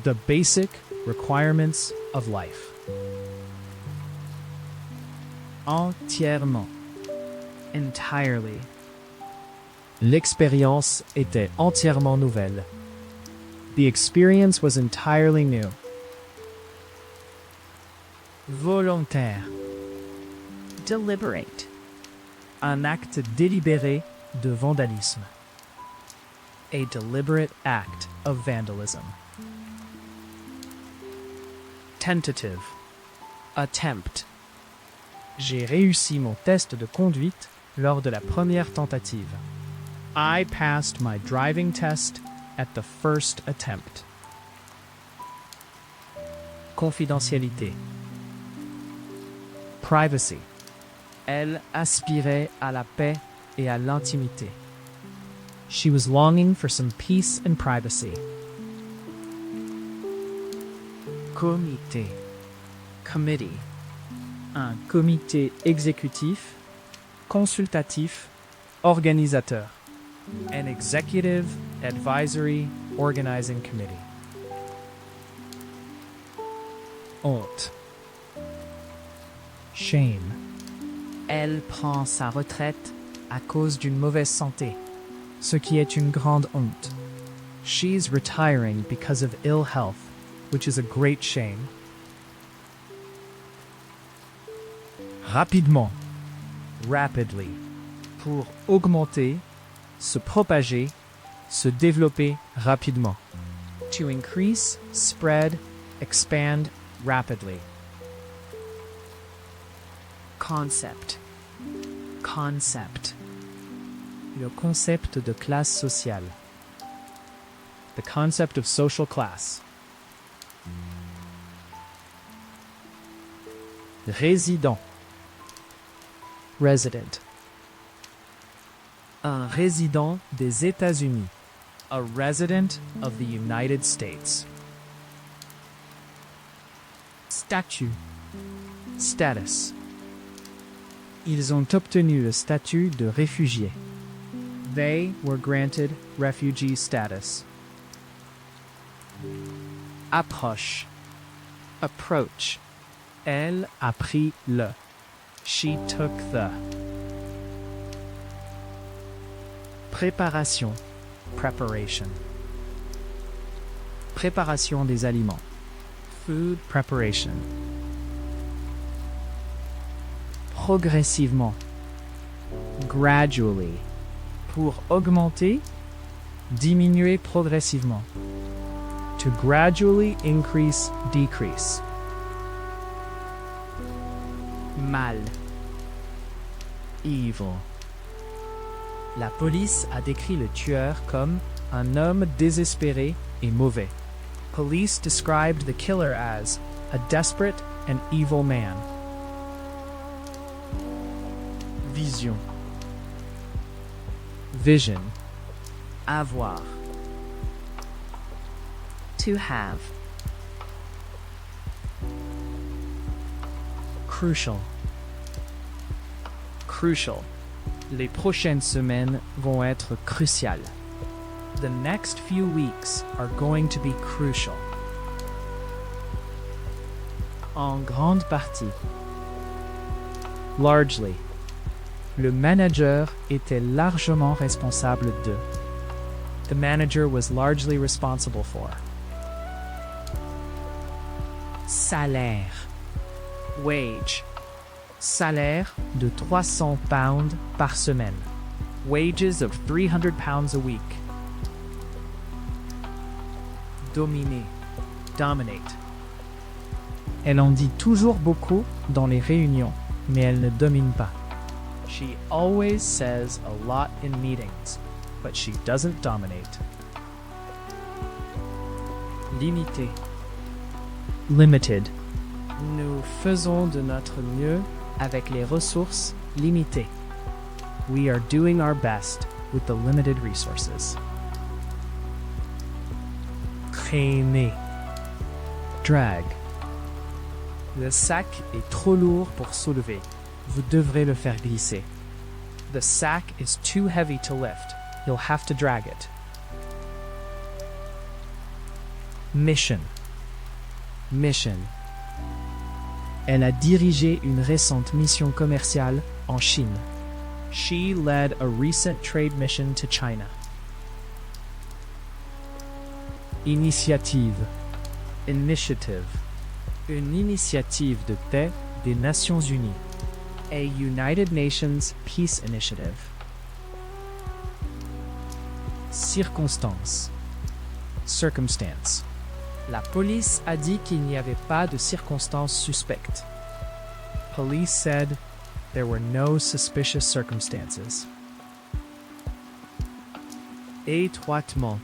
The basic requirements of life. Entièrement. Entirely. L'expérience était entièrement nouvelle. The experience was entirely new. Volontaire. Deliberate. Un acte délibéré de vandalisme. A deliberate act of vandalism. Tentative. Attempt. J'ai réussi mon test de conduite lors de la première tentative. I passed my driving test at the first attempt. Confidentialité. Privacy. Elle aspirait à la paix et à l'intimité. She was longing for some peace and privacy. Comité. Committee. Un comité exécutif, consultatif, organisateur. An executive, advisory, organizing committee. Honte. Shame. Elle prend sa retraite à cause d'une mauvaise santé. Ce qui est une grande honte. She's retiring because of ill health, which is a great shame. Rapidement. Rapidly. Pour augmenter, se propager, se développer rapidement. To increase, spread, expand rapidly. Concept. Concept. Le concept de classe sociale. The concept of social class. Résident. Resident. Un résident des États-Unis. A resident of the United States. Statut. Status. Ils ont obtenu le statut de réfugié. They were granted refugee status. Approche. Approach. Elle a pris le. She took the. Préparation. Preparation. Préparation des aliments. Food preparation. Progressivement. Gradually. Pour augmenter, diminuer progressivement. To gradually increase, decrease. Mal. Evil. La police a décrit le tueur comme un homme désespéré et mauvais. Police described the killer as a desperate and evil man. Vision. Vision. Avoir. To have. Crucial. Crucial. Les prochaines semaines vont être cruciales. The next few weeks are going to be crucial. En grande partie. Largely. Le manager était largement responsable de. The manager was largely responsible for. Salaire. Wage. Salaire de 300 pounds par semaine. Wages of 300 pounds a week. Dominer. Dominate. Elle en dit toujours beaucoup dans les réunions, mais elle ne domine pas. She always says a lot in meetings, but she doesn't dominate. Limité. Limited. Nous faisons de notre mieux avec les ressources limitées. We are doing our best with the limited resources. Traîner. Drag. Le sac est trop lourd pour soulever. Vous devrez le faire glisser. The sack is too heavy to lift. You'll have to drag it. Mission. Mission. Elle a dirigé une récente mission commerciale en Chine. She led a recent trade mission to China. Initiative. Initiative. Une initiative de paix des Nations Unies. A United Nations Peace Initiative. Circonstance. Circumstance. La police a dit qu'il n'y avait pas de circonstances suspectes. Police said there were no suspicious circumstances. Étroitement.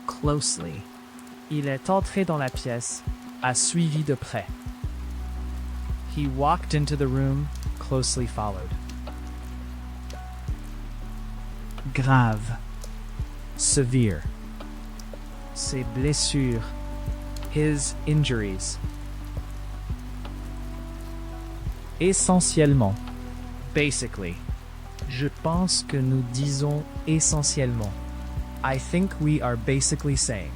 Closely. Il est entré dans la pièce, a suivi de près. He walked into the room, closely followed. Grave. Severe. Ses blessures. His injuries. Essentiellement. Basically. Je pense que nous disons essentiellement. I think we are basically saying.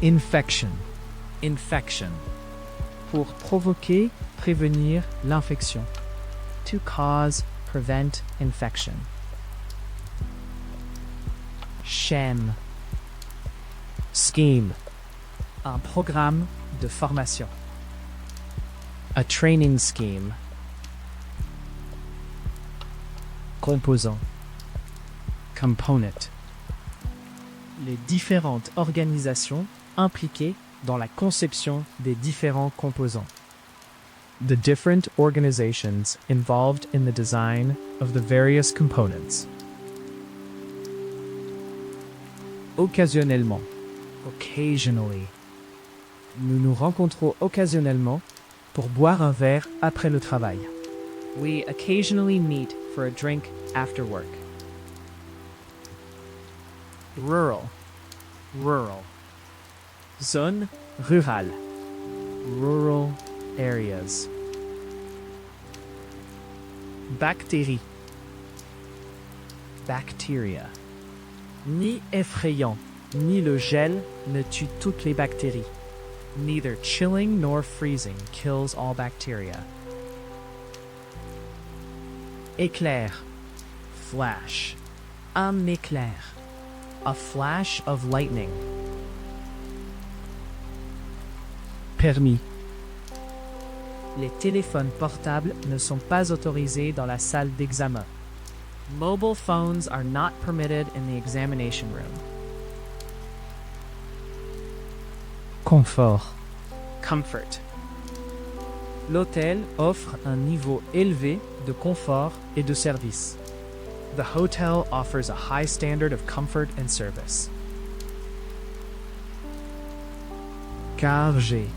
Infection. Infection. Pour provoquer, prévenir l'infection. To cause, prevent infection. Schème. Scheme. Un programme de formation. A training scheme. Composant. Component. Les différentes organisations impliquées dans la conception des différents composants. The different organizations involved in the design of the various components. Occasionnellement. Occasionally. Nous nous rencontrons occasionnellement pour boire un verre après le travail. We occasionally meet for a drink after work. Rural. Rural. Zone rurale. Rural areas. Bactéries. Bacteria. Ni effrayant, ni le gel ne tue toutes les bactéries. Neither chilling nor freezing kills all bacteria. Éclair. Flash. Un éclair. A flash of lightning. Permis. Les téléphones portables ne sont pas autorisés dans la salle d'examen. Mobile phones are not permitted in the examination room. Confort. Comfort. L'hôtel offre un niveau élevé de confort et de service. The hotel offers a high standard of comfort and service. Chargé.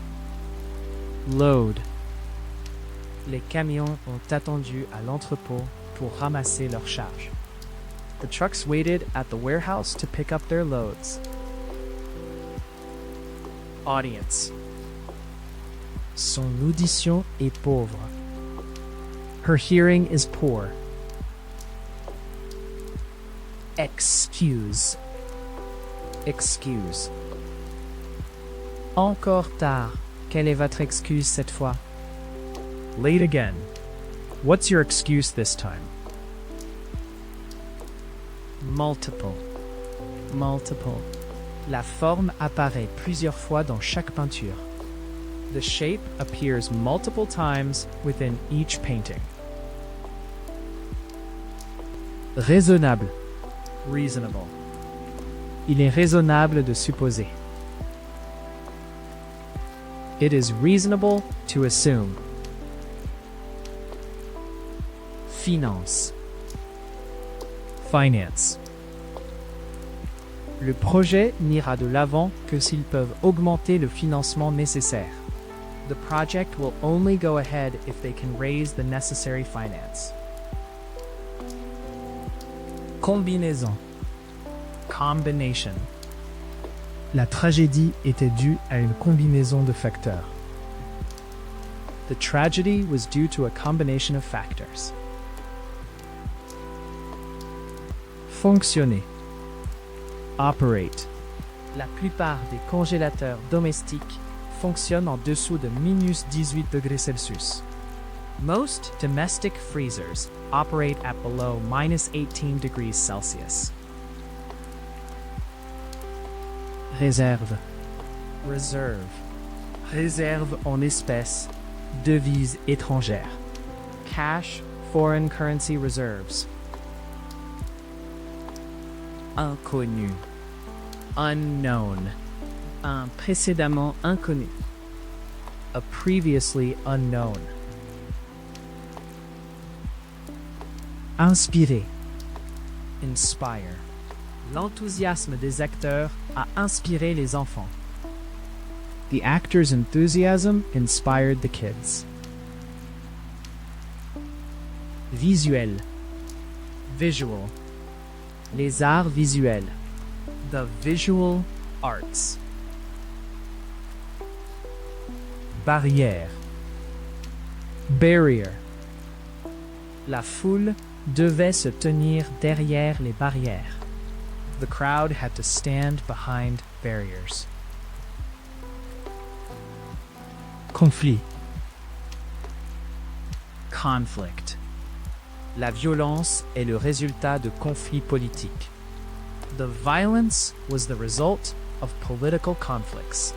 Load. Les camions ont attendu à l'entrepôt pour ramasser leurs charges. The trucks waited at the warehouse to pick up their loads. Audience. Son audition est pauvre. Her hearing is poor. Excuse. Excuse. Encore tard. Quelle est votre excuse cette fois? Late again. What's your excuse this time? Multiple. Multiple. La forme apparaît plusieurs fois dans chaque peinture. The shape appears multiple times within each painting. Raisonnable. Reasonable. Il est raisonnable de supposer. It is reasonable to assume. Finance. Finance. Le projet n'ira de l'avant que s'ils peuvent augmenter le financement nécessaire. The project will only go ahead if they can raise the necessary finance. Combinaison. Combination. La tragédie était due à une combinaison de facteurs. The tragedy was due to a combination of factors. Fonctionner. Operate. La plupart des congélateurs domestiques fonctionnent en dessous de -18 degrés Celsius. Most domestic freezers operate at below -18 degrees Celsius. Réserve. Reserve. Réserve en espèces, devises étrangères. Cash, foreign currency reserves. Inconnu. Unknown. Un précédemment inconnu. A previously unknown. Inspirer. Inspire. L'enthousiasme des acteurs a inspiré les enfants. The actors' enthusiasm inspired the kids. Visuel. Visual. Les arts visuels. The visual arts. Barrière. Barrier. La foule devait se tenir derrière les barrières. The crowd had to stand behind barriers. Conflit. Conflict. La violence est le résultat de conflits politiques. The violence was the result of political conflicts.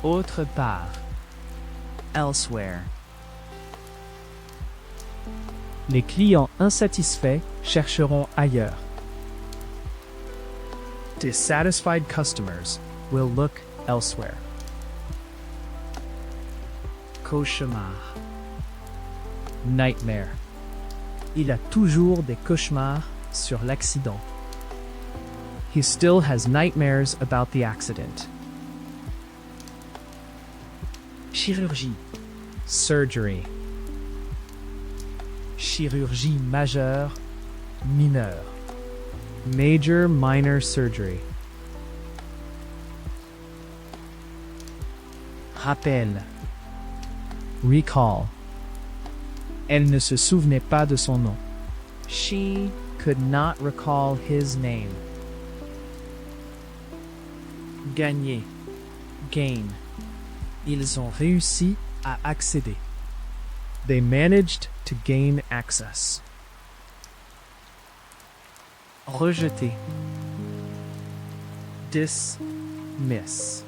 Autre part. Elsewhere. Les clients insatisfaits chercheront ailleurs. Dissatisfied customers will look elsewhere. Cauchemar. Nightmare. Il a toujours des cauchemars sur l'accident. He still has nightmares about the accident. Chirurgie. Surgery. Chirurgie majeure, mineure. Major, minor surgery. Rappel. Recall. Elle ne se souvenait pas de son nom. She could not recall his name. Gagner. Gain. Ils ont réussi à accéder. They managed to gain access. Rejeter. Dismiss.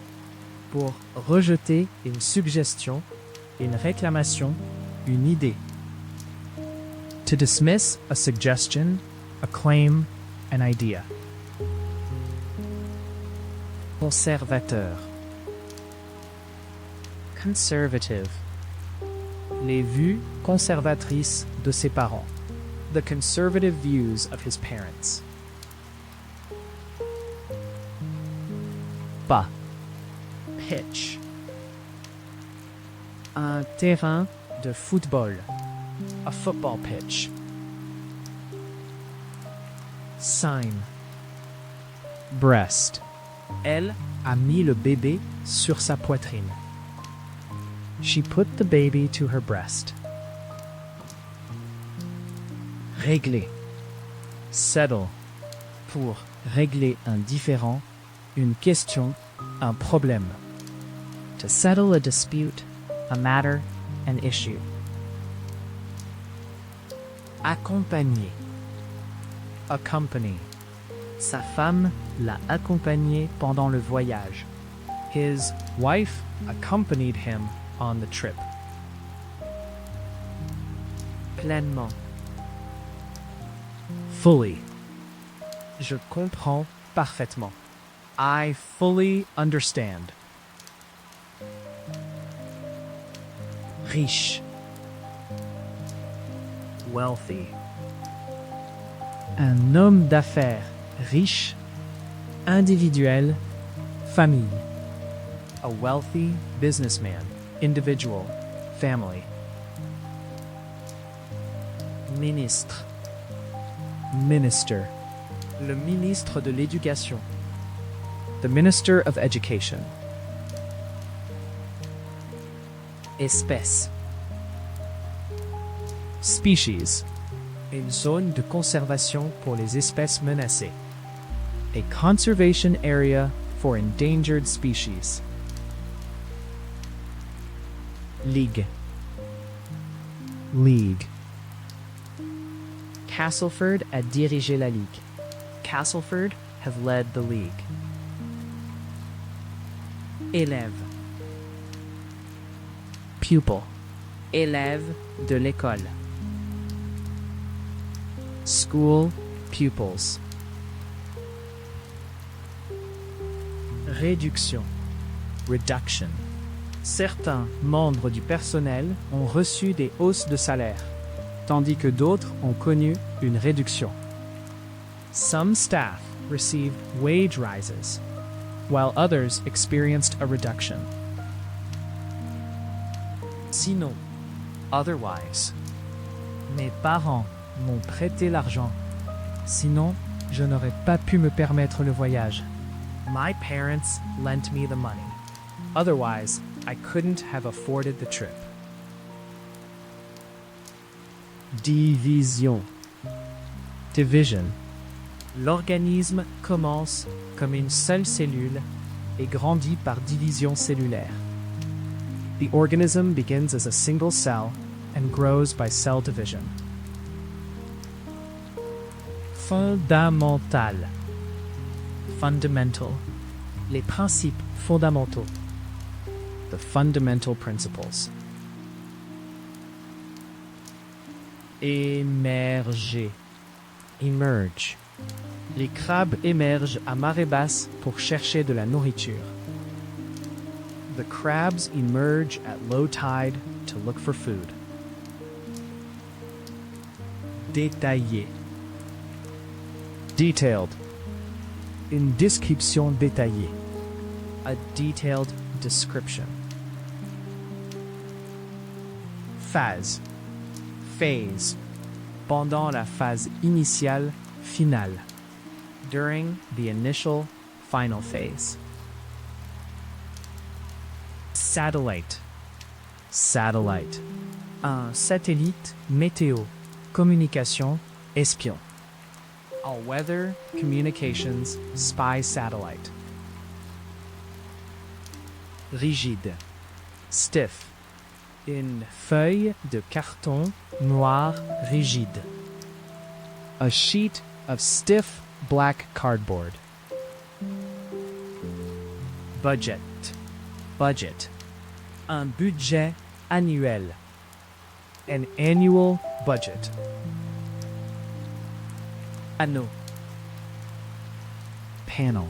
Pour rejeter une suggestion, une réclamation, une idée. To dismiss a suggestion, a claim, an idea. Conservateur. Conservative. Les vues conservatrices de ses parents. The conservative views of his parents. Pas. Pitch. Un terrain de football. A football pitch. Sign. Breast. Elle a mis le bébé sur sa poitrine. She put the baby to her breast. Régler. Settle. Pour régler un différend, une question, un problème. To settle a dispute, a matter, an issue. Accompagner. Accompany. Sa femme l'a accompagné pendant le voyage. His wife accompanied him on the trip. Pleinement. Fully. Je comprends parfaitement. I fully understand. Riche. Wealthy. Un homme d'affaires riche, individuel, famille. A wealthy businessman, individual, family. Ministre. Minister. Le ministre de l'Éducation. The Minister of Education. Espèce. Species. Une zone de conservation pour les espèces menacées. A conservation area for endangered species. Ligue. League. Castleford a dirigé la Ligue. Castleford have led the League. Élève. Pupil. Élève de l'école. School pupils. Réduction. Reduction. Certains membres du personnel ont reçu des hausses de salaire, tandis que d'autres ont connu une réduction. Some staff received wage rises, while others experienced a reduction. Sinon, Otherwise, mes parents m'ont prêté l'argent. Sinon, je n'aurais pas pu me permettre le voyage. My parents lent me the money. otherwise, I couldn't have afforded the trip. Division. Division. L'organisme commence comme une seule cellule et grandit par division cellulaire. The organism begins as a single cell and grows by cell division. Fondamental. Fundamental. Les principes fondamentaux. The fundamental principles. Émerger. Emerge. Les crabes émergent à marée basse pour chercher de la nourriture. The crabs emerge at low tide to look for food. Détaillé. Detailed. Une description détaillée. A detailed description. Phase. Phase. Pendant la phase initiale, finale. During the initial, final phase. Satellite. Satellite. Un satellite météo. Communication, espion. A weather communications spy satellite. Rigide. Stiff. Une feuille de carton noir rigide. A sheet of stiff black cardboard. Budget. Budget. Un budget annuel. An annual budget. Panneau. Panel.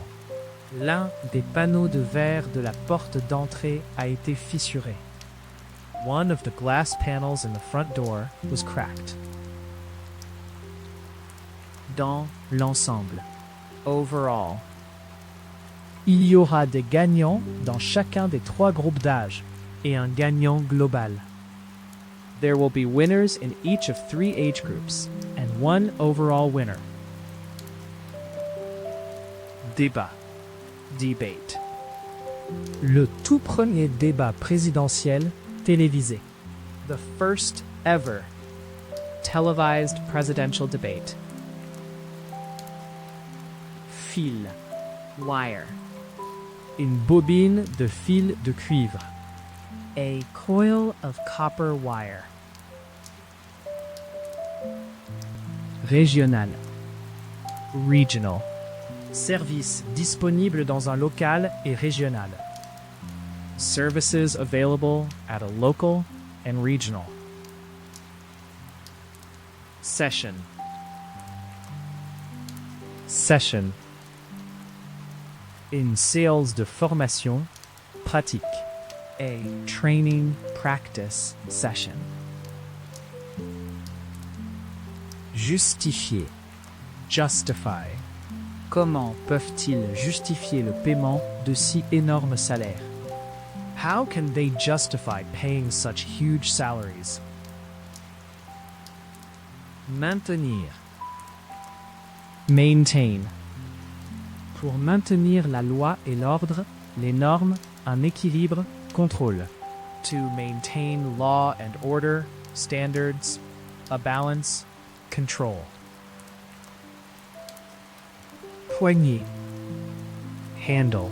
L'un des panneaux de verre de la porte d'entrée a été fissuré. One of the glass panels in the front door was cracked. Dans l'ensemble. Overall, Il y aura des gagnants dans chacun des 3 groupes d'âge et un gagnant global. there will be winners in each of 3 age groups and one overall winner. Débat. Debate. Le tout premier débat présidentiel télévisé. The first ever televised presidential debate. Fil. Wire. Une bobine de fil de cuivre. A coil of copper wire. Régional. Regional. Service disponible dans un local et régional. Services available at a local and regional. Session. Session. Une séance de formation pratique. A training practice session. Justifier. justify? Comment peuvent-ils justifier le paiement de si énormes salaires? How can they justify paying such huge salaries? Maintenir. Maintain. Pour maintenir la loi et l'ordre, les normes, un équilibre, contrôle. To maintain law and order, standards, a balance, control. Poignée. Handle.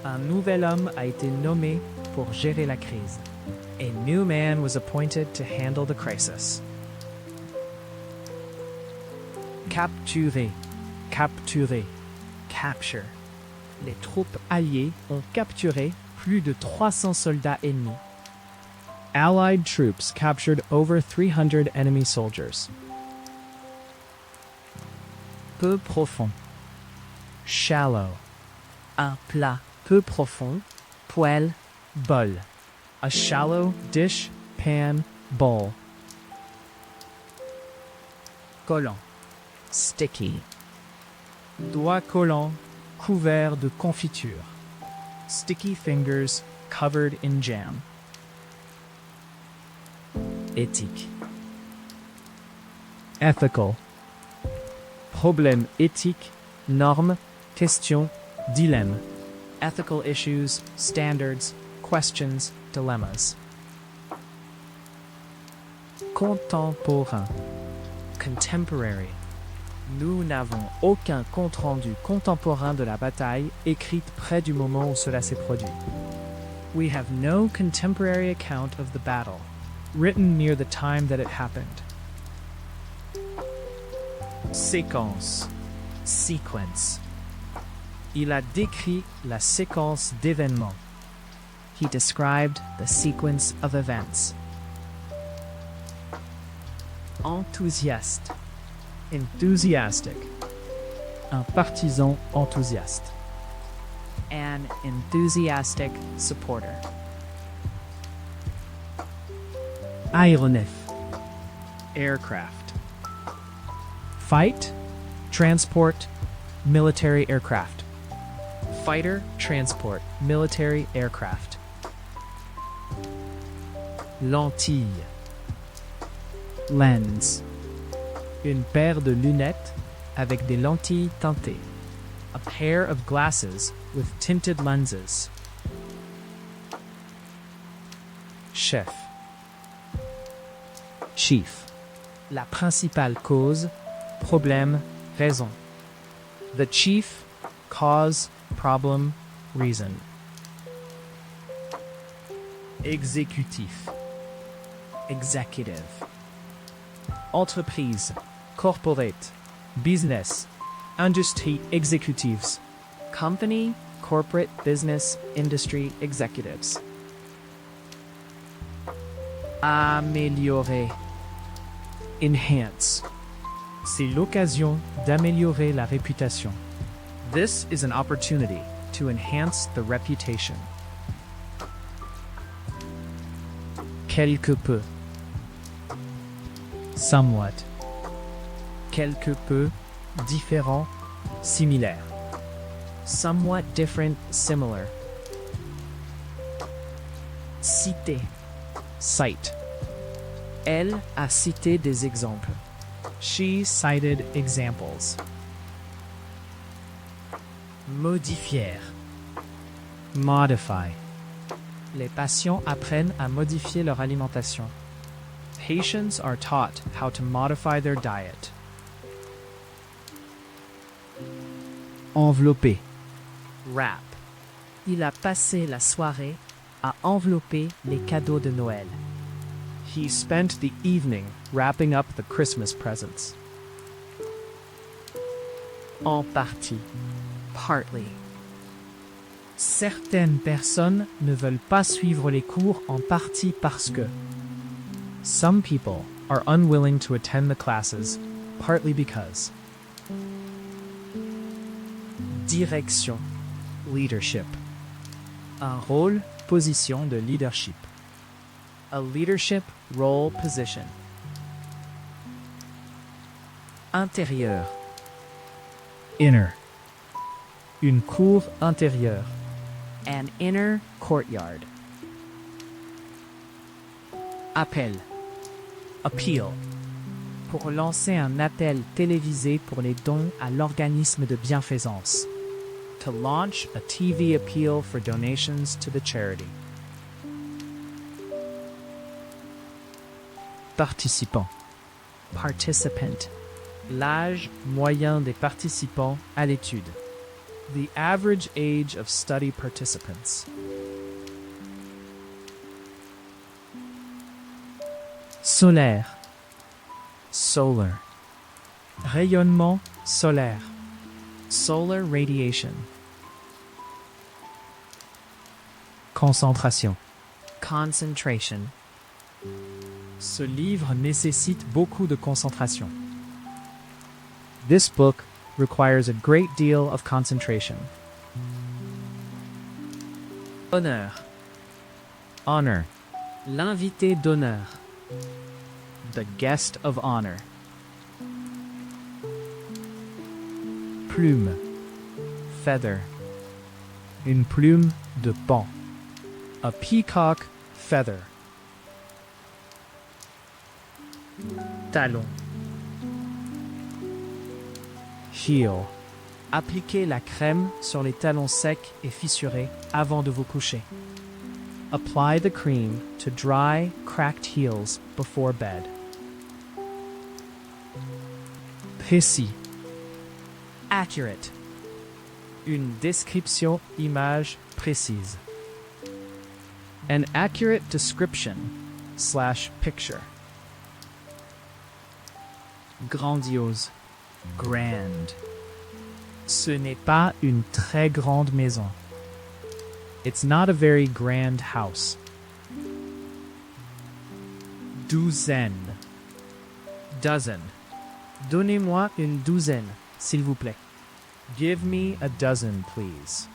Un nouvel homme a été nommé pour gérer la crise. A new man was appointed to handle the crisis. Capturer. Capturer. Capture. Les troupes alliées ont capturé plus de 300 soldats ennemis. Allied troops captured over 300 enemy soldiers. Peu profond. Shallow. Un plat peu profond, poêle, bol. A shallow dish, pan, bowl. Collant. Sticky. Doigts collants, couverts de confiture. Sticky fingers covered in jam. Éthique. Ethical. Problème éthique, normes, questions, dilemme. Ethical issues, standards, questions, dilemmas. Contemporain. Contemporary. Nous n'avons aucun compte-rendu contemporain de la bataille écrite près du moment où cela s'est produit. We have no contemporary account of the battle, written near the time that it happened. Séquence. Sequence. Il a décrit la séquence d'événements. He described the sequence of events. Enthousiaste. Enthusiastic. Un partisan enthousiaste. An enthusiastic supporter. Aéronef. Aircraft. Fight, transport, military aircraft. Fighter, transport, military aircraft. Lentille. Lens. Une paire de lunettes avec des lentilles teintées. A pair of glasses with tinted lenses. Chef. Chief. La principale cause, problème, raison. The chief, cause, problem, reason. Exécutif. Executive. Entreprise, corporate, business, industry executives. Company, corporate, business, industry executives. Améliorer. Enhance. C'est l'occasion d'améliorer la réputation. This is an opportunity to enhance the reputation. Quelque peu. Somewhat. Quelque peu, différent, Similaire. Somewhat different, similar. citer. Cite. Elle a cité des exemples. She cited examples. Modifier. Modify. Les patients apprennent à modifier leur alimentation. Patients are taught how to modify their diet. Envelopper. Wrap. Il a passé la soirée à envelopper les cadeaux de Noël. He spent the evening wrapping up the Christmas presents. En partie. Partly. Certaines personnes ne veulent pas suivre les cours en partie parce que Some people are unwilling to attend the classes, partly because direction, leadership. un rôle, position de leadership. A leadership role position. Intérieur, Inner. Une cour intérieure. An inner courtyard. Appel. Appeal. Pour lancer un appel télévisé pour les dons à l'organisme de bienfaisance. To launch a TV appeal for donations to the charity. Participant. Participant. L'âge moyen des participants à l'étude. The average age of study participants. Solaire. Solar. Rayonnement solaire. Solar radiation. Concentration. Concentration. Ce livre nécessite beaucoup de concentration. This book requires a great deal of concentration. Honneur. Honor. L'invité d'honneur. The guest of honor. Plume. Feather. Une plume de paon. A peacock feather. Talon. Heel. Appliquez la crème sur les talons secs et fissurés avant de vous coucher. Apply the cream to dry, cracked heels before bed. Précis. Accurate. Une description image précise. An accurate description / picture. Grandiose. Grand. Ce n'est pas une très grande maison. It's not a very grand house. Douzaine. Dozen. Donnez-moi une douzaine, s'il vous plaît. Give me a dozen, please.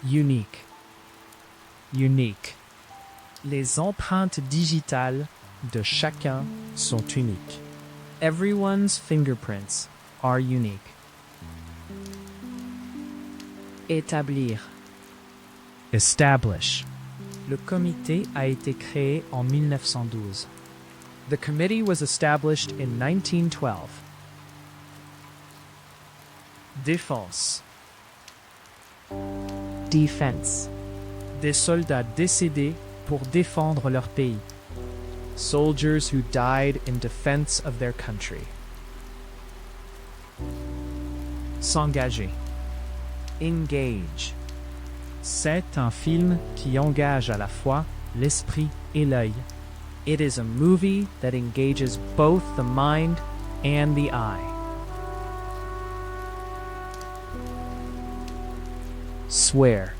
Unique. Unique. Les empreintes digitales De chacun sont uniques. Everyone's fingerprints are unique. Établir. Establish. Le comité a été créé en 1912. The committee was established in 1912. Défense. Defense. Des soldats décédés pour défendre leur pays. Soldiers who died in defense of their country. S'engager. Engage. C'est un film qui engage à la fois l'esprit et l'œil. It is a movie that engages both the mind and the eye. Swear.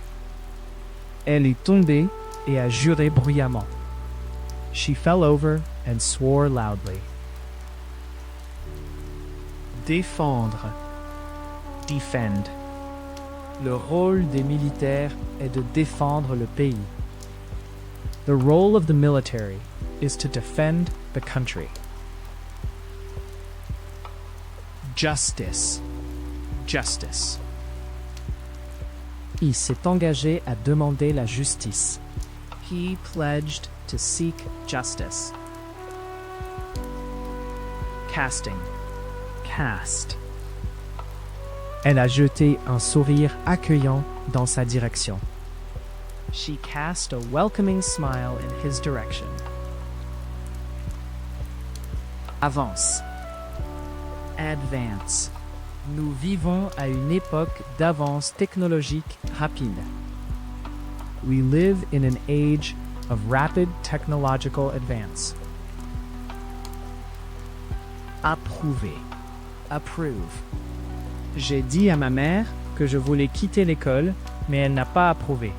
Elle est tombée et a juré bruyamment. She fell over and swore loudly. Défendre. Defend. Le rôle des militaires est de défendre le pays. The role of the military is to defend the country. Justice. Justice. Il s'est engagé à demander la justice. He pledged to seek justice. Casting. Cast. Elle a jeté un sourire accueillant dans sa direction. She cast a welcoming smile in his direction. Avance. Advance. Nous vivons à une époque d'avance technologique rapide. We live in an age of rapid technological advance. Approuver. Approve. J'ai dit à ma mère que je voulais quitter l'école, mais elle n'a pas approuvé.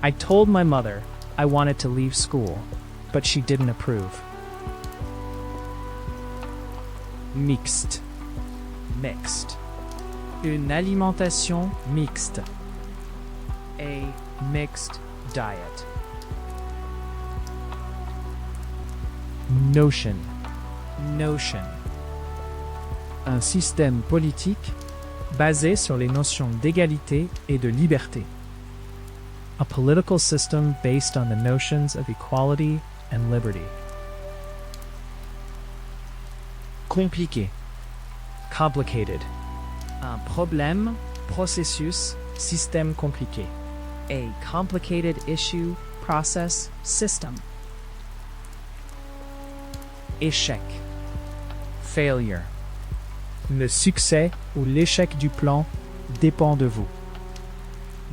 I told my mother I wanted to leave school, but she didn't approve. Mixte. Mixed. Une alimentation mixte. A mixed diet. Notion. Notion. Un système politique basé sur les notions d'égalité et de liberté. A political system based on the notions of equality and liberty. Compliqué. Complicated. Un problème, processus, système compliqué. A complicated issue, process, system. Échec. Failure. Le succès ou l'échec du plan dépend de vous.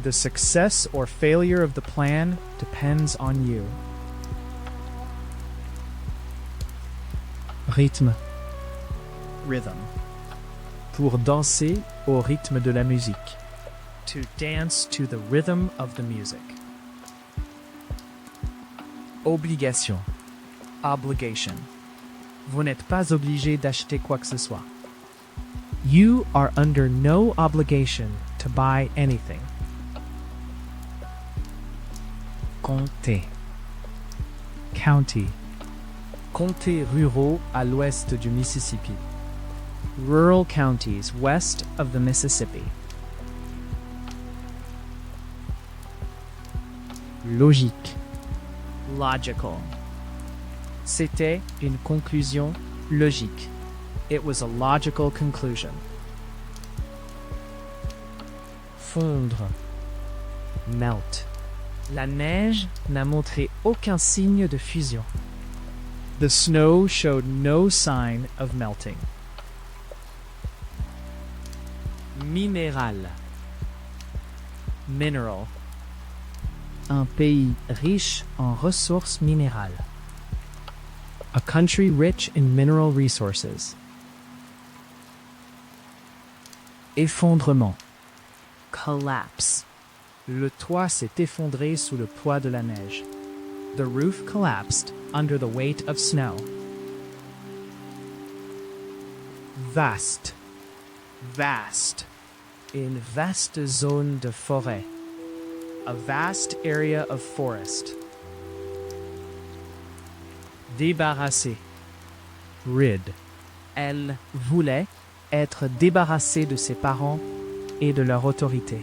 The success or failure of the plan depends on you. Rythme. Rhythm. Pour danser au rythme de la musique. To dance to the rhythm of the music. Obligation. Obligation. Vous n'êtes pas obligé d'acheter quoi que ce soit. You are under no obligation to buy anything. Comté. County. Comtés ruraux à l'ouest du Mississippi. Rural counties west of the Mississippi. Logique. Logical. C'était une conclusion logique. It was a logical conclusion. Fondre. Melt. La neige n'a montré aucun signe de fusion. The snow showed no sign of melting. Minéral. Mineral. Un pays riche en ressources minérales. A country rich in mineral resources. Effondrement. Collapse. Le toit s'est effondré sous le poids de la neige. The roof collapsed under the weight of snow. Vaste. Vast. Une vaste zone de forêt. A vast area of forest. Débarrasser. Rid. Elle voulait être débarrassée de ses parents et de leur autorité.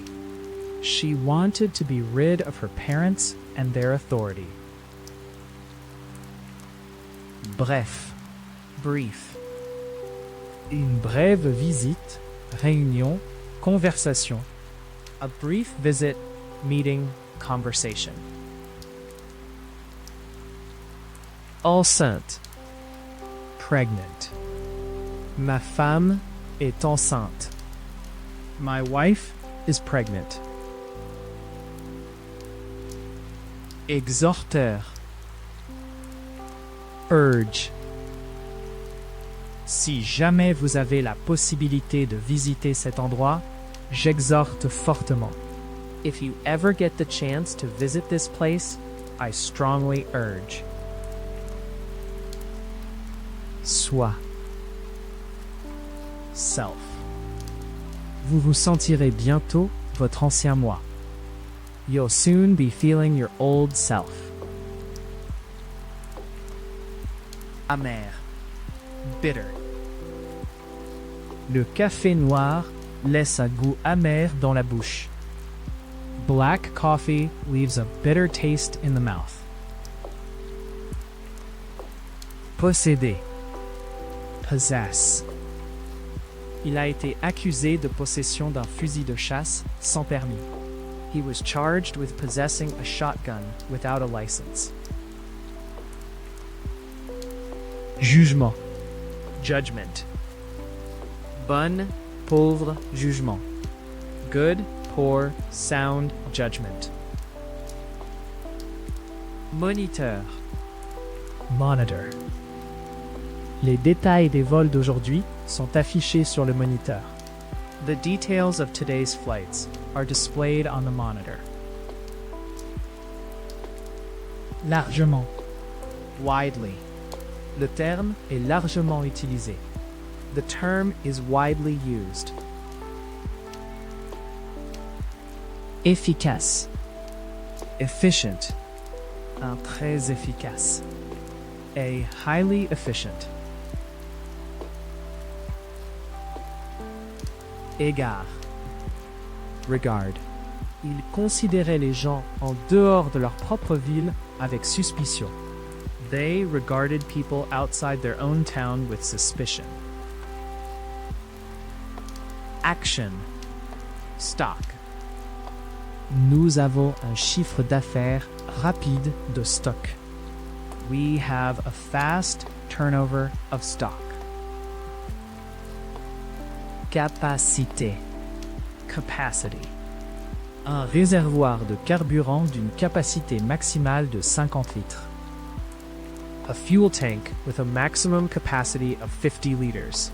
She wanted to be rid of her parents and their authority. Bref. Brief. Une brève visite, réunion, conversation. A brief visit, meeting, conversation. Enceinte. Pregnant. Ma femme est enceinte. My wife is pregnant. Exhorteur. Urge. Si jamais vous avez la possibilité de visiter cet endroit, j'exhorte fortement. If you ever get the chance to visit this place, I strongly urge. Soi. Self. Vous vous sentirez bientôt votre ancien moi. You'll soon be feeling your old self. Amer. Bitter. Le café noir laisse un goût amer dans la bouche. Black coffee leaves a bitter taste in the mouth. Posséder. Possess. Il a été accusé de possession d'un fusil de chasse sans permis. He was charged with possessing a shotgun without a license. Jugement. Judgment. Bon, pauvre jugement. Good, poor, sound judgment. Moniteur. Monitor. Les détails des vols d'aujourd'hui sont affichés sur le moniteur. The details of today's flights are displayed on the monitor. Largement. Widely. Le terme est largement utilisé. The term is widely used. Efficace. Efficient. Un très efficace. A highly efficient. Égard. Regard. Il considérait les gens en dehors de leur propre ville avec suspicion. They regarded people outside their own town with suspicion. Action. Stock. Nous avons un chiffre d'affaires rapide de stock. We have a fast turnover of stock. Capacité. Capacity. Un réservoir de carburant d'une capacité maximale de 50 litres. A fuel tank with a maximum capacity of 50 liters.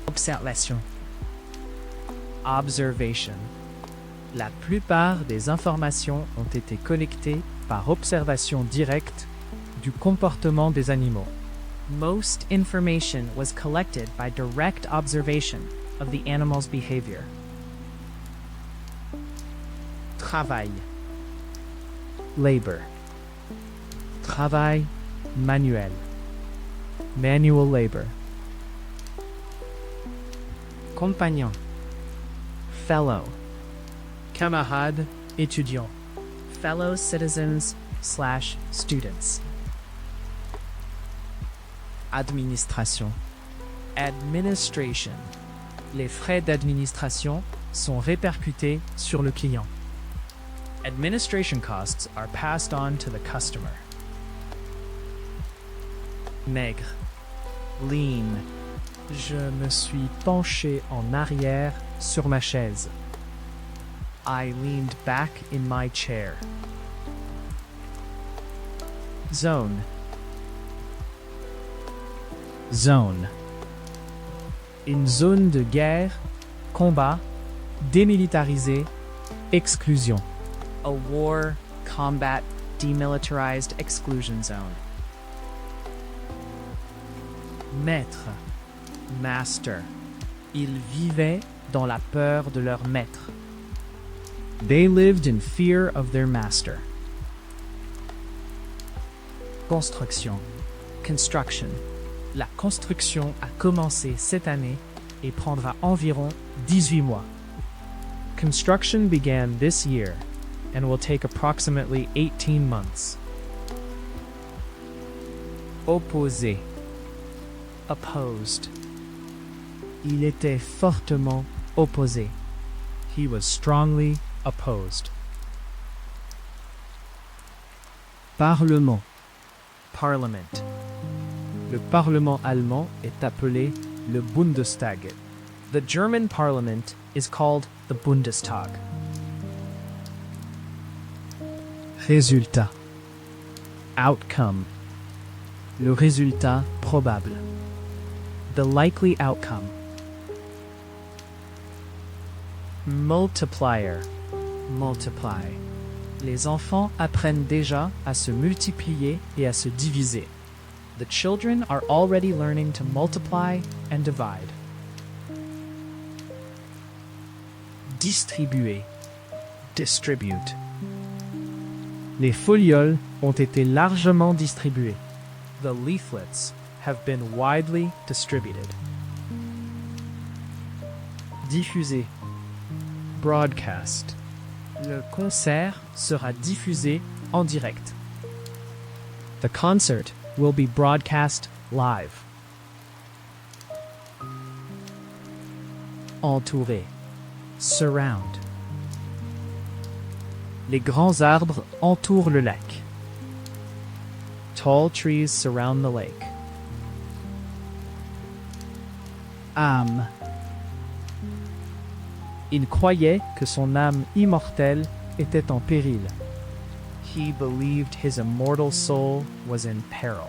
Observation. Observation. La plupart des informations ont été collectées par observation directe du comportement des animaux. Most information was collected by direct observation of the animal's behavior. Travail. Labor. Travail manuel. Manual labor. Compagnon. Fellow. Camarade, étudiant. Fellow citizens/students. Administration. Administration. Les frais d'administration sont répercutés sur le client. Administration costs are passed on to the customer. Maigre. Lean. Je me suis penché en arrière sur ma chaise. I leaned back in my chair. Zone. Zone. Une zone de guerre, combat, démilitarisée, exclusion. A war, combat, demilitarized exclusion zone. Maître. Master. Ils vivaient dans la peur de leur maître. They lived in fear of their master. Construction. Construction. La construction a commencé cette année et prendra environ 18 mois. Construction began this year and will take approximately 18 months. Opposé. Opposed. Il était fortement opposé. He was strongly opposed. Parlement. Parliament. Le Parlement allemand est appelé le Bundestag. The German parliament is called the Bundestag. Résultat. Outcome. Le résultat probable. The likely outcome. Multiplier. Multiply. Les enfants apprennent déjà à se multiplier et à se diviser. The children are already learning to multiply and divide. Distribuer. Distribute. Les folioles ont été largement distribuées. The leaflets have been widely distributed. Diffuser. Broadcast. Le concert sera diffusé en direct. The concert will be broadcast live. Entourer. Surround. Les grands arbres entourent le lac. Tall trees surround the lake. Âme. Il croyait que son âme immortelle était en péril. He believed his immortal soul was in peril.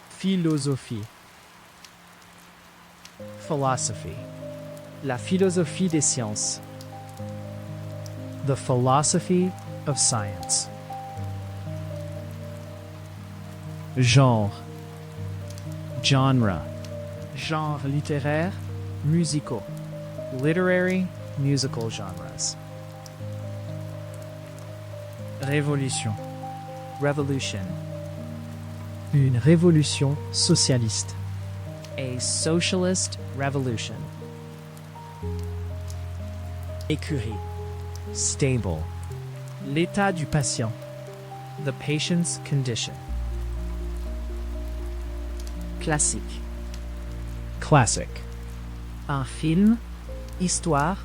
Philosophie. Philosophy. La philosophie des sciences. The philosophy of science. Genre. Genre. Genre littéraire, musicaux. Literary, musical genres. Révolution. Revolution. Une révolution socialiste. A socialist revolution. Écurie. Stable. L'état du patient. The patient's condition. Classique. Classic. Un film, histoire,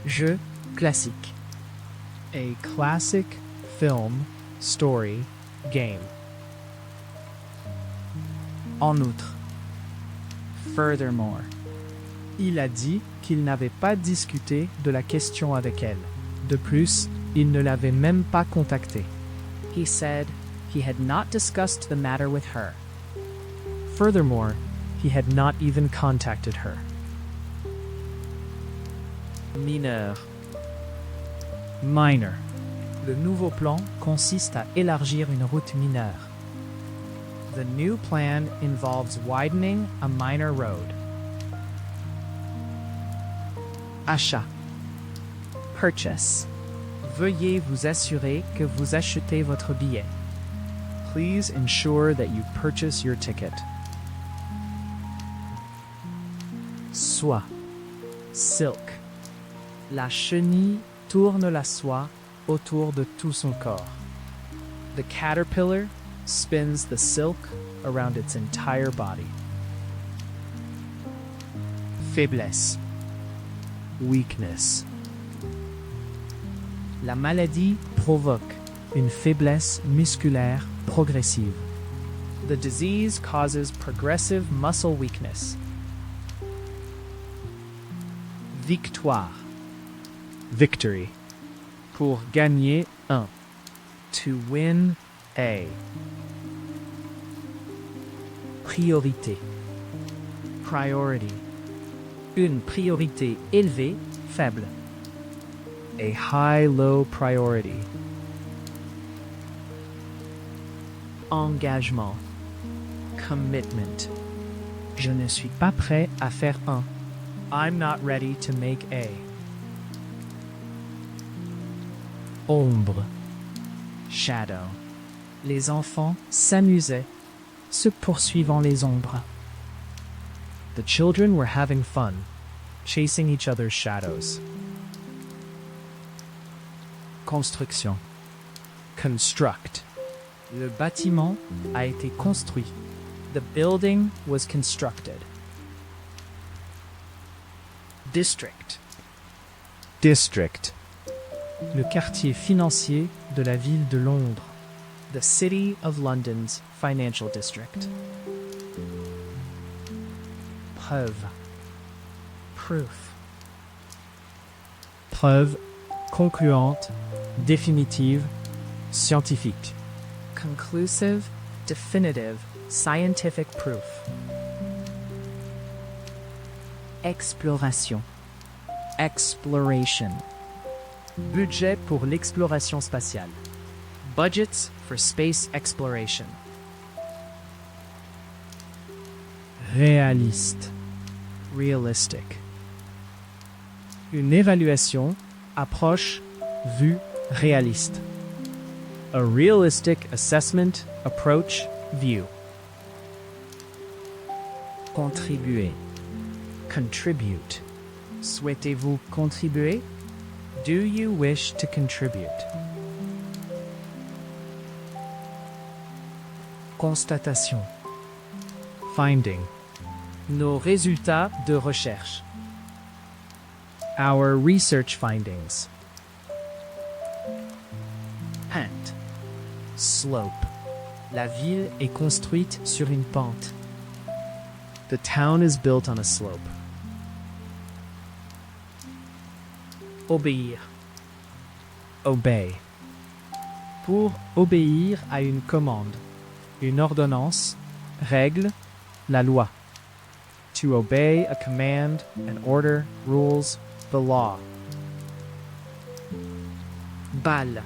jeu classique. A classic film, story, game. En outre. Furthermore. Il a dit qu'il n'avait pas discuté de la question avec elle. De plus, il ne l'avait même pas contactée. He said he had not discussed the matter with her. Furthermore, he had not even contacted her. Mineur. Minor. Le nouveau plan consiste à élargir une route mineure. The new plan involves widening a minor road. Achat. Purchase. Veuillez vous assurer que vous achetez votre billet. Please ensure that you purchase your ticket. Soie. Silk. La chenille tourne la soie autour de tout son corps. The caterpillar spins the silk around its entire body. Faiblesse. Weakness. La maladie provoque une faiblesse musculaire progressive. The disease causes progressive muscle weakness. Victoire. Victory. Pour gagner un. To win a. Priorité. Priority. Une priorité élevée, faible. A high-low priority. Engagement. Commitment. Je ne suis pas prêt à faire un. I'm not ready to make a. Ombre. Shadow. Les enfants s'amusaient, se poursuivant les ombres. The children were having fun, chasing each other's shadows. Construction. Construct. Le bâtiment a été construit. The building was constructed. District. District. Le quartier financier de la ville de Londres. The City of London's financial district. Preuve. Proof. Preuve concluante, définitive, scientifique. Conclusive, definitive, scientific proof. Exploration. Exploration. Budget pour l'exploration spatiale. Budgets for space exploration. Réaliste. Realistic. Une évaluation, approche, vue, réaliste. A realistic assessment, approach, view. Contribuer. Contribute. Souhaitez-vous contribuer? Do you wish to contribute? Constatation. Finding. Nos résultats de recherche. Our research findings. Pente. Slope. La ville est construite sur une pente. The town is built on a slope. Obéir. Obey. Pour obéir à une commande, une ordonnance, règle, la loi. To obey a command, an order, rules, the law. Balle.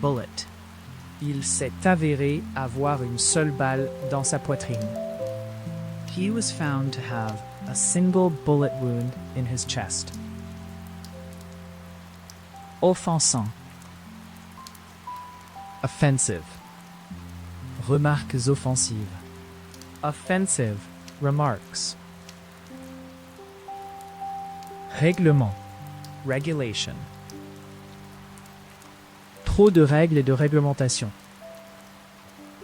Bullet. Il s'est avéré avoir une seule balle dans sa poitrine. He was found to have a single bullet wound in his chest. Offensant. Offensive. Remarques offensives. Offensive. remarks. Règlement, Regulation. trop de règles et de réglementations.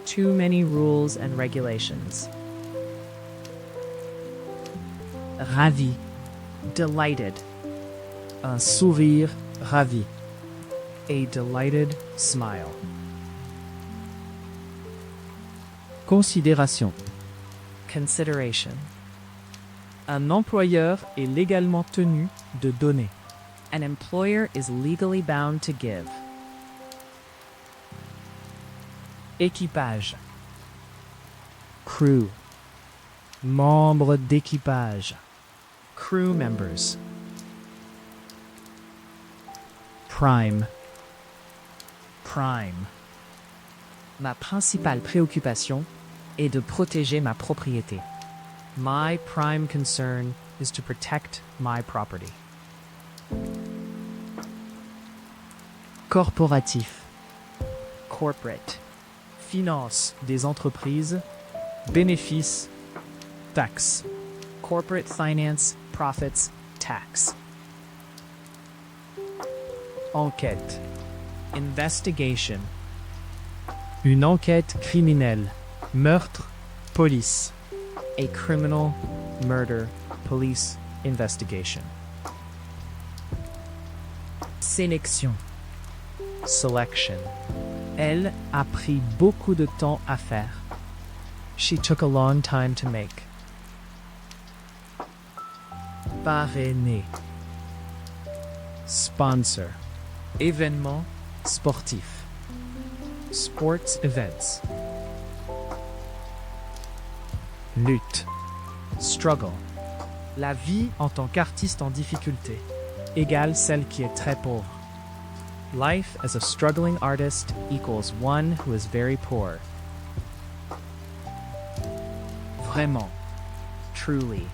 Too many rules and regulations. Ravi, Delighted. un sourire ravi. A delighted smile. Considération, Consideration. un employeur est légalement tenu de donner. An employer is legally bound to give. Équipage, Crew. membre d'équipage. Crew members. Prime, Prime. Ma principale préoccupation est de protéger ma propriété. My prime concern is to protect my property. corporatif. Corporate. Finance des entreprises. Bénéfices. Taxes. Corporate finance, profits, tax. Enquête. Investigation. Une enquête criminelle. Meurtre. Police. A criminal murder police investigation. Sélection. Selection. Elle a pris beaucoup de temps à faire. She took a long time to make. Parrainé. Sponsor. Événement sportif. Sports events. Lutte. Struggle. La vie en tant qu'artiste en difficulté égale celle qui est très pauvre. Life as a struggling artist equals one who is very poor. Vraiment. Truly.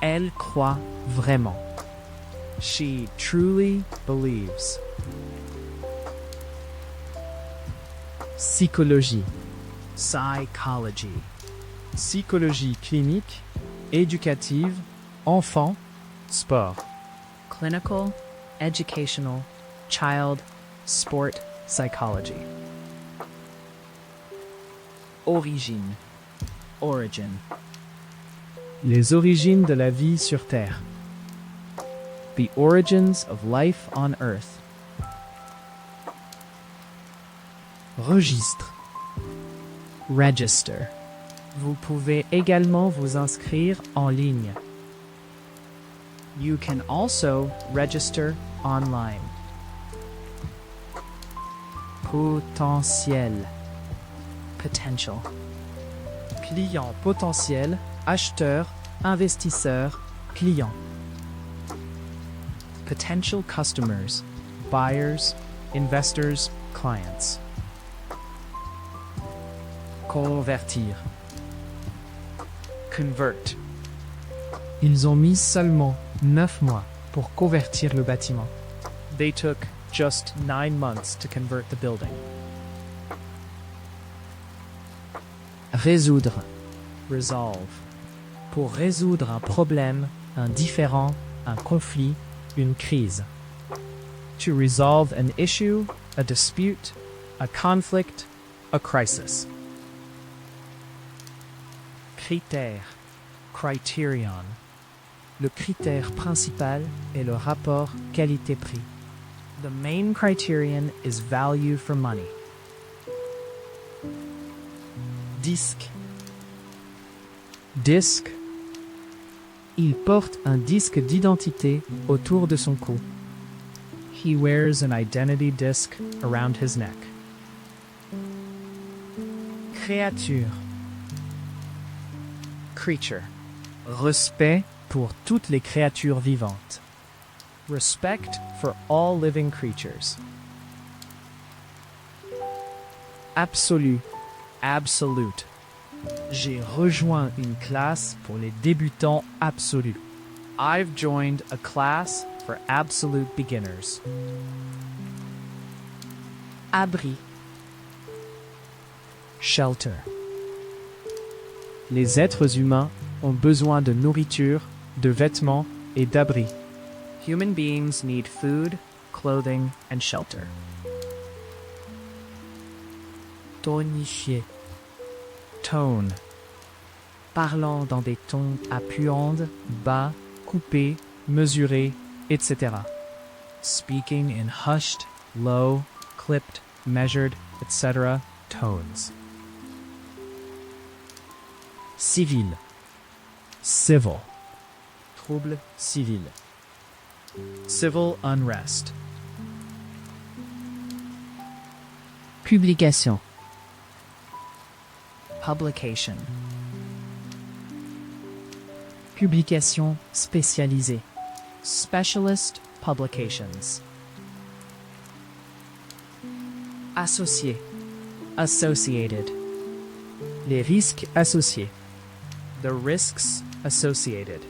Elle croit vraiment. She truly believes. Psychologie. Psychology. Psychologie clinique, éducative, enfant, sport. Clinical, educational, child, Sport psychology. Origine. Origin. Les origines de la vie sur Terre. The origins of life on Earth. Registre. Register. Vous pouvez également vous inscrire en ligne. You can also register online. Potentiel. Potential. Client potentiel, acheteur, investisseur, client. Potential customers, buyers, investors, clients. Convertir. Convert. Ils ont mis seulement 9 mois pour convertir le bâtiment. They took just 9 months to convert the building. Résoudre. Resolve. Pour résoudre un problème, un différend, un conflit, une crise. To resolve an issue, a dispute, a conflict, a crisis. Critère. Criterion. Le critère principal est le rapport qualité-prix. The main criterion is value for money. Disque. Disc. Il porte un disque d'identité autour de son cou. He wears an identity disc around his neck. Créature. Creature. Respect pour toutes les créatures vivantes. Respect for all living creatures. Absolu. Absolute. J'ai rejoint une classe pour les débutants absolus. I've joined a class for absolute beginners. abri. Shelter. Les êtres humains ont besoin de nourriture, de vêtements et d'abri. Human beings need food, clothing, and shelter. Tonifier. Tone. Parlant dans des tons appuyants, bas, Couper, mesurer, etc. Speaking in hushed, low, clipped, measured, etc. tones. civil. Civil. Trouble civil. Civil unrest. Publication. Publication. Publication spécialisée. Specialist publications. Associé. Associated. Les risques associés. The risks associated.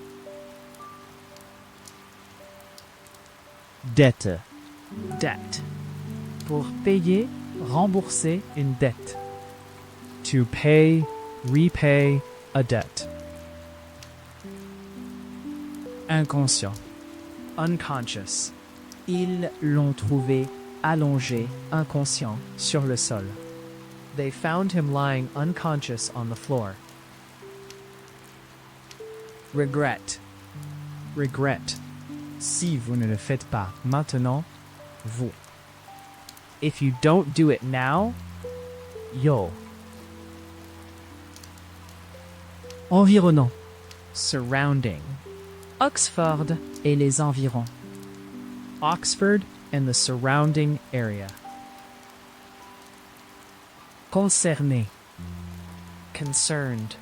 Dette. Debt. Pour payer, rembourser une dette. To pay, repay a debt. Inconscient. Unconscious. Ils l'ont trouvé allongé, inconscient, sur le sol. They found him lying unconscious on the floor. Regret. Regret. Si vous ne le faites pas maintenant, vous. If you don't do it now, you'll. Environnant. Surrounding. Oxford et les environs. Oxford and the surrounding area. Concerné. Concerned.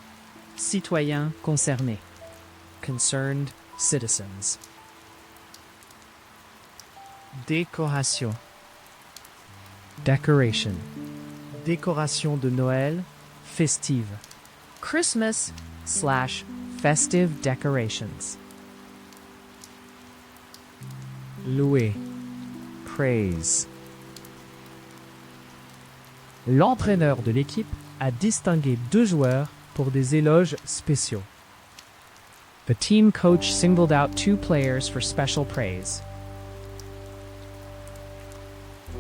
Citoyen concerné. Concerned citizens. Décoration. Decoration. Décoration de Noël, festive. Christmas/festive decorations. Louer. Praise. L'entraîneur de l'équipe a distingué 2 joueurs pour des éloges spéciaux. The team coach singled out 2 players for special praise.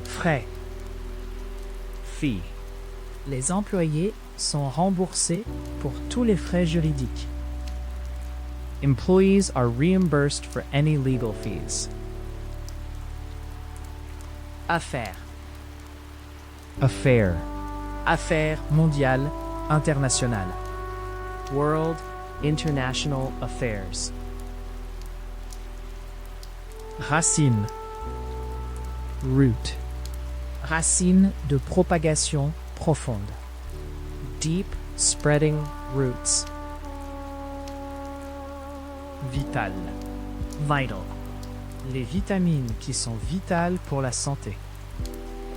Frais. Fee. Les employés sont remboursés pour tous les frais juridiques. Employees are reimbursed for any legal fees. Affaires. Affair. Affaires mondiales, internationales. World international affairs. Racine. Root. Racines de propagation profonde. Deep spreading roots. Vital. Vital. Les vitamines qui sont vitales pour la santé.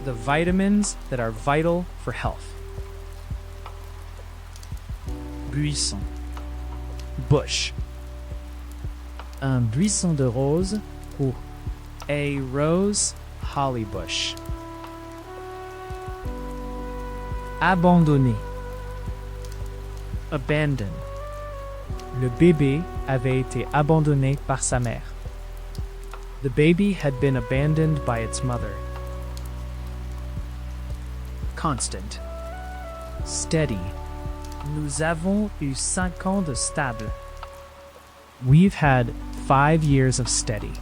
The vitamins that are vital for health. Buisson. Bush. Un buisson de roses ou A rose holly bush. abandonné. Abandon. Le bébé avait été abandonné par sa mère. The baby had been abandoned by its mother. Constant. Steady. Nous avons eu 5 ans de stable. We've had 5 years of steady.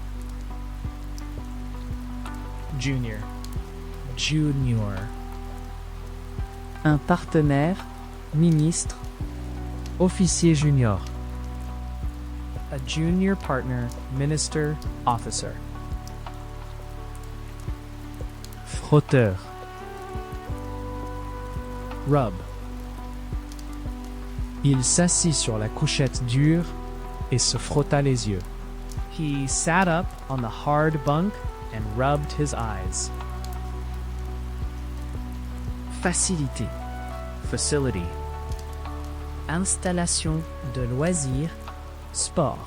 Junior. Junior. Un partenaire, ministre, officier junior. A junior partner, minister, officer. Frotteur. Rub. Il s'assit sur la couchette dure et se frotta les yeux. He sat up on the hard bunk and rubbed his eyes. Facilité. Facility. Installation de loisirs, sport.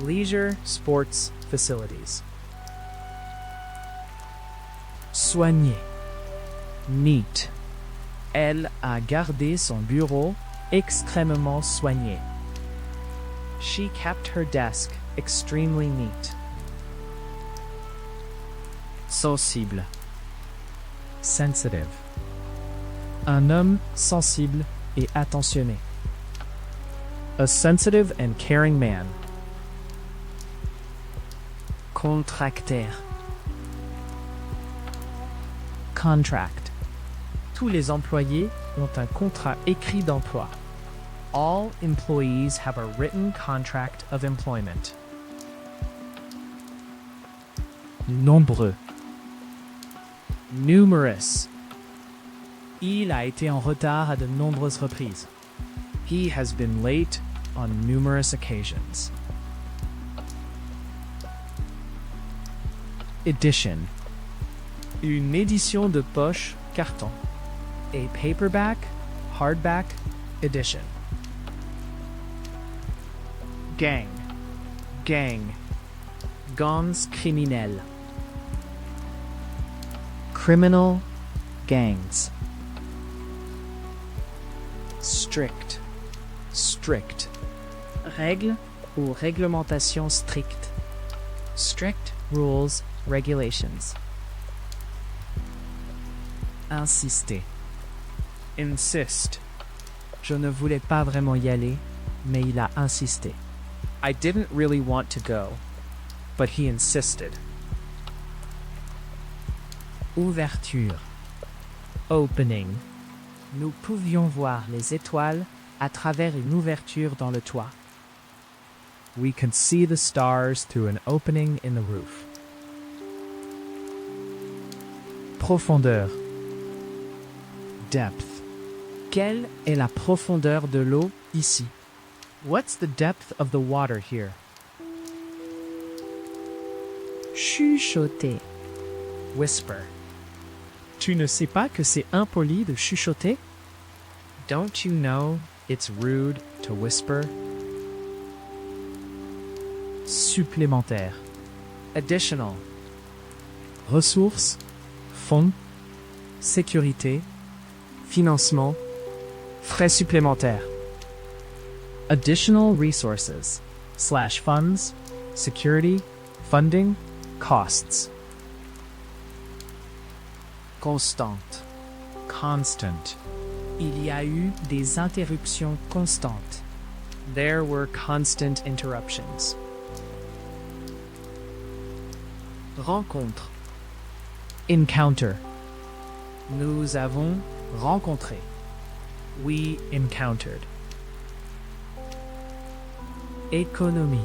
Leisure sports facilities. Soigner. Neat. Elle a gardé son bureau extrêmement soigné. She kept her desk extremely neat. Sensible. Sensitive. Un homme sensible et attentionné. A sensitive and caring man. Contractaire. Contract. Tous les employés ont un contrat écrit d'emploi. All employees have a written contract of employment. Nombreux. Numerous. Il a été en retard à de nombreuses reprises. He has been late on numerous occasions. Edition. Une édition de poche carton. A paperback, hardback edition. Gang. Gang. Gangs criminels. Criminal gangs. Strict. Strict. Règles ou réglementation stricte. Strict rules, regulations. Insister. Insist. Je ne voulais pas vraiment y aller, mais il a insisté. I didn't really want to go, but he insisted. Ouverture. Opening. Nous pouvions voir les étoiles à travers une ouverture dans le toit. We could see the stars through an opening in the roof. Profondeur. Depth. Quelle est la profondeur de l'eau ici? What's the depth of the water here? Chuchoter. Whisper. Tu ne sais pas que c'est impoli de chuchoter? Don't you know it's rude to whisper? Supplémentaire. Additional. Ressources. Fonds. Sécurité. Financement. Frais supplémentaires. Additional resources. /funds. Security. Funding. Costs. Constante. Constant. Il y a eu des interruptions constantes. There were constant interruptions. Rencontre. Encounter. Nous avons rencontré. We encountered. Économie.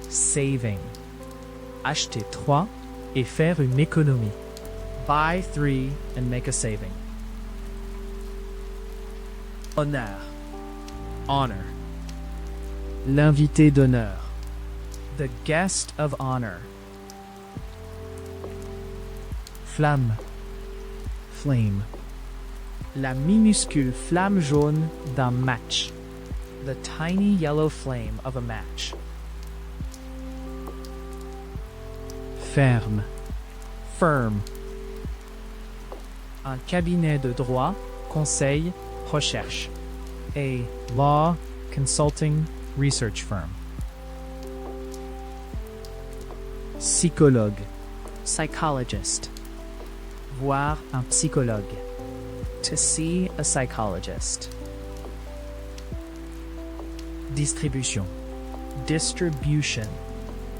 Saving. Acheter 3 et faire une économie. Buy 3 and make a saving. Honneur. Honor. L'invité d'honneur. The guest of honor. Flamme. Flame. La minuscule flamme jaune d'un match. The tiny yellow flame of a match. Ferme. Firm. Un cabinet de droit, conseil, recherche. A law consulting research firm. Psychologue. Psychologist. Voir un psychologue. To see a psychologist. Distribution. Distribution.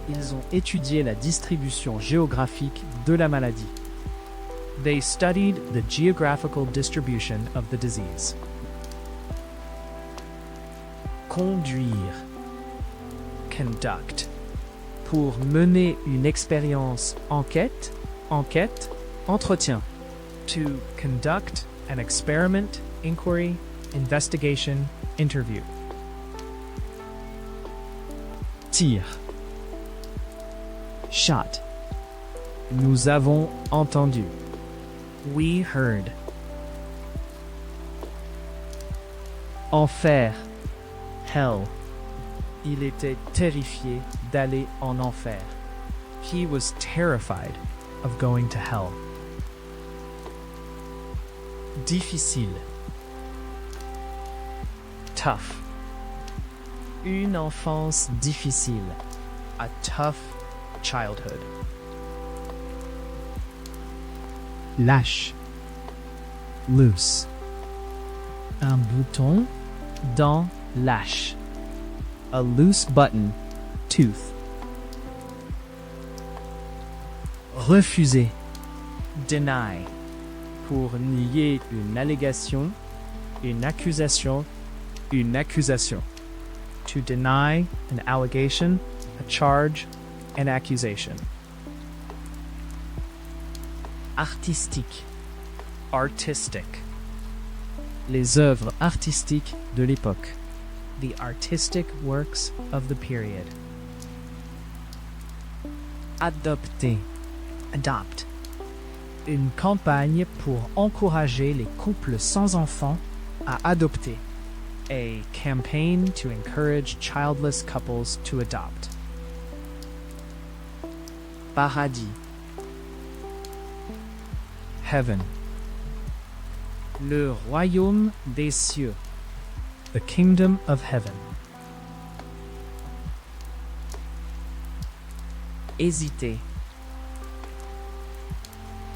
Ils ont étudié la distribution géographique de la maladie. They studied the geographical distribution of the disease. Conduire. Conduct. Pour mener une expérience enquête, entretien. To conduct an experiment, inquiry, investigation, interview. Tir. Shot. Nous avons entendu. We heard. Enfer. Hell. Il était terrifié d'aller en enfer. He was terrified of going to hell. Difficile. Tough. Une enfance difficile. A tough childhood. Lâche. Loose. Un bouton dans lâche. A loose button, tooth. Refuser. Deny. Pour nier une allégation, une accusation, une accusation. To deny an allegation, a charge, an accusation. Artistique. Artistic. Les œuvres artistiques de l'époque. The artistic works of the period. Adopter. Adopt. Une campagne pour encourager les couples sans enfants à adopter. A campaign to encourage childless couples to adopt. Paradis. Heaven. Le royaume des cieux. The kingdom of heaven. Hésiter.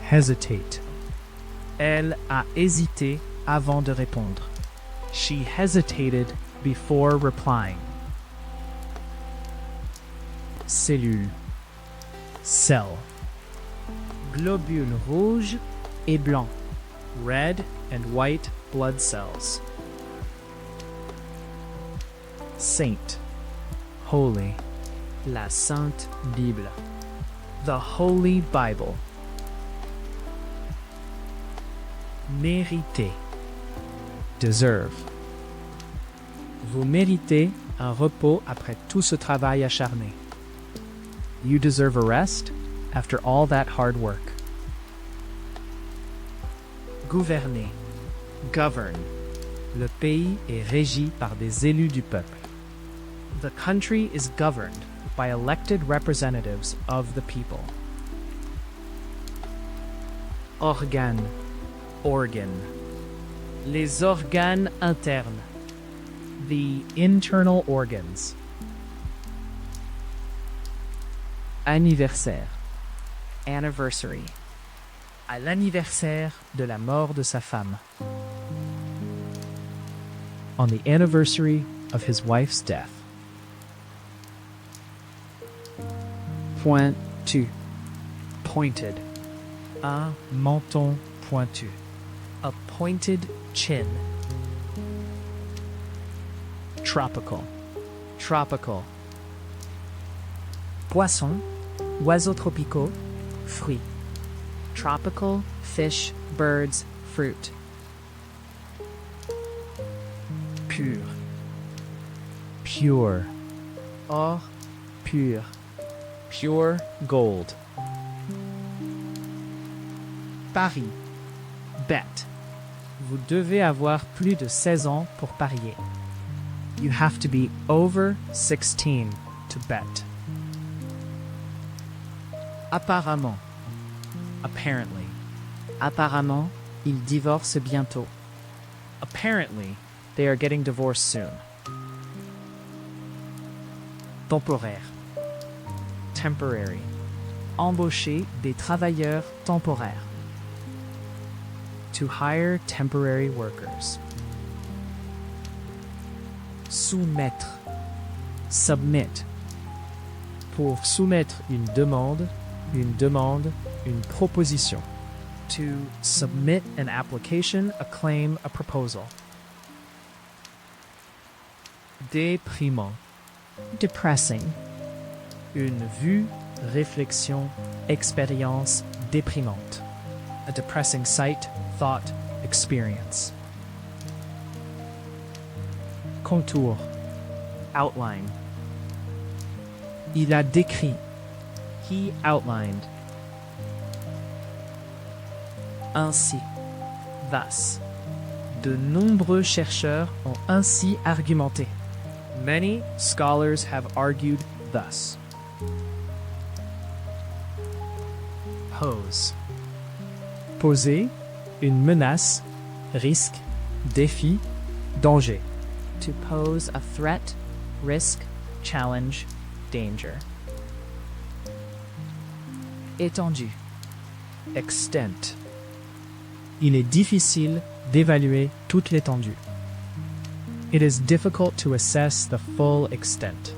Hesitate. Elle a hésité avant de répondre. She hesitated before replying. Cellule. Cell. Globules rouges et blancs. Red and white blood cells. Saint. Holy. La Sainte Bible. The Holy Bible. Mériter. Deserve. Vous méritez un repos après tout ce travail acharné. You deserve a rest after all that hard work. Gouverner. Govern. Le pays est régi par des élus du peuple. The country is governed by elected representatives of the people. Organe. Organ. Les organes internes. The internal organs. Anniversaire. Anniversary. À l'anniversaire de la mort de sa femme. On the anniversary of his wife's death. Pointu. Pointed. Un menton pointu. A pointed chin. Tropical. Tropical. Poisson, oiseaux tropicaux, fruits. Tropical, fish, birds, fruit. Pur. Pure. Or pur. Pure gold. Paris. Bet. Vous devez avoir plus de 16 ans pour parier. You have to be over 16 to bet. Apparemment. Apparently. Apparemment, ils divorcent bientôt. Apparently, they are getting divorced soon. Temporaire. Temporary. Embaucher des travailleurs temporaires. To hire temporary workers. Soumettre. Submit. Pour soumettre une demande, une proposition. To submit an application, a claim, a proposal. Déprimant. Depressing. Une vue, réflexion, expérience déprimante. A depressing sight, thought, experience. Contour. Outline. Il a décrit. He outlined. Ainsi. Thus. De nombreux chercheurs ont ainsi argumenté. Many scholars have argued thus. Pose. Poser, une menace, risque, défi, danger. To pose a threat, risk, challenge, danger. Étendue. Extent. Il est difficile d'évaluer toute l'étendue. It is difficult to assess the full extent.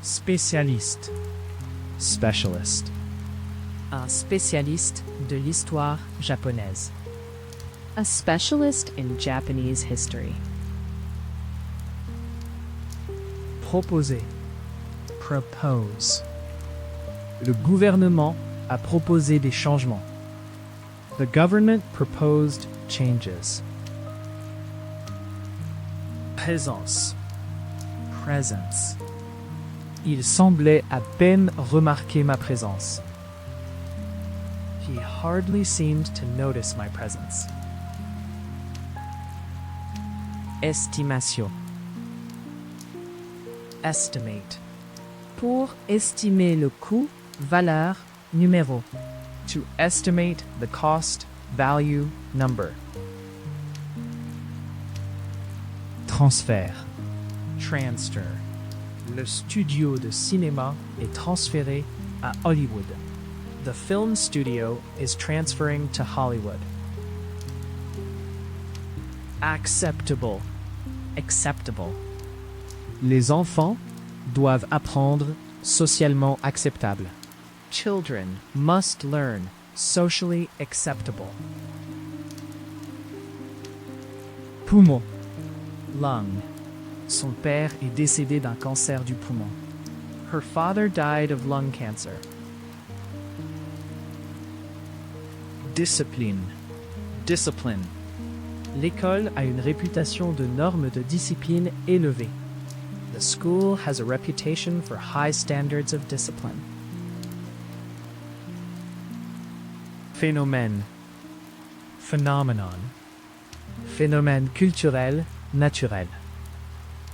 Spécialiste. Specialist. Un spécialiste de l'histoire japonaise. A specialist in Japanese history. Proposer. Propose. Le gouvernement a proposé des changements. The government proposed changes. Présence. Presence. Il semblait à peine remarquer ma présence. He hardly seemed to notice my presence. Estimation. Estimate. Pour estimer le coût, valeur, numéro. To estimate the cost, value, number. Transfert. Transfer. Le studio de cinéma est transféré à Hollywood. The film studio is transferring to Hollywood. Acceptable. Acceptable. Les enfants doivent apprendre socialement acceptable. Children must learn Socially acceptable. Poumon. lung. Son père est décédé d'un cancer du poumon. Her father died of lung cancer. Discipline. Discipline. L'école a une réputation de normes de discipline élevées. The school has a reputation for high standards of discipline. Phénomène. Phenomenon. Phénomène culturel, naturel.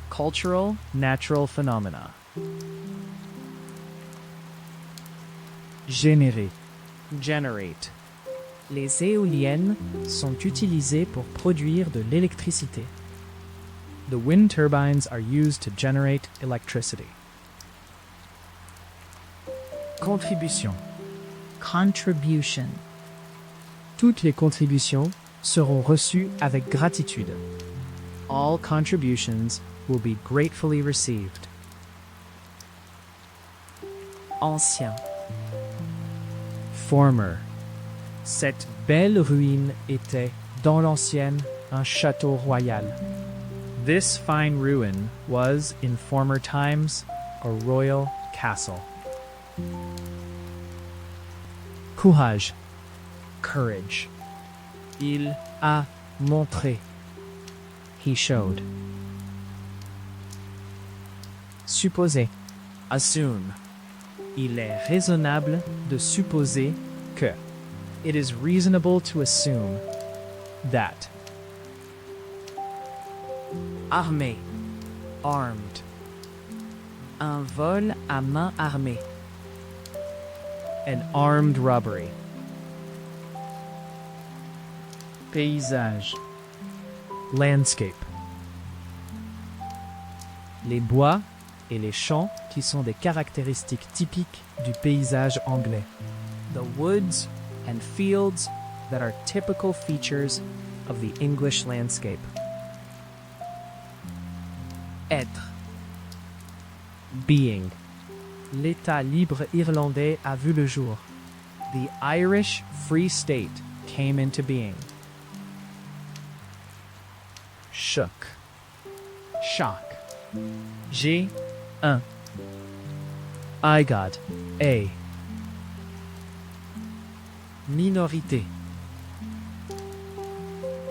Cultural, natural phenomena. Générer. Generate. Les éoliennes sont utilisées pour produire de l'électricité. The wind turbines are used to generate electricity. Contribution. Contribution. Toutes les contributions seront reçues avec gratitude. All contributions will be gratefully received. Ancien. Former. Cette belle ruine était, dans l'ancienne, un château royal. This fine ruin was, in former times, a royal castle. Courage. Courage. Il a montré. He showed. Supposer. Assume. Il est raisonnable de supposer que. It is reasonable to assume that. Armé. Armed. Un vol à main armée. An armed robbery. Paysage. Landscape. Les bois et les champs qui sont des caractéristiques typiques du paysage anglais. The woods and fields that are typical features of the English landscape. Être. Being. L'État libre irlandais a vu le jour. The Irish Free State came into being. Shock. Shock. J'ai un. I got a. Minorité.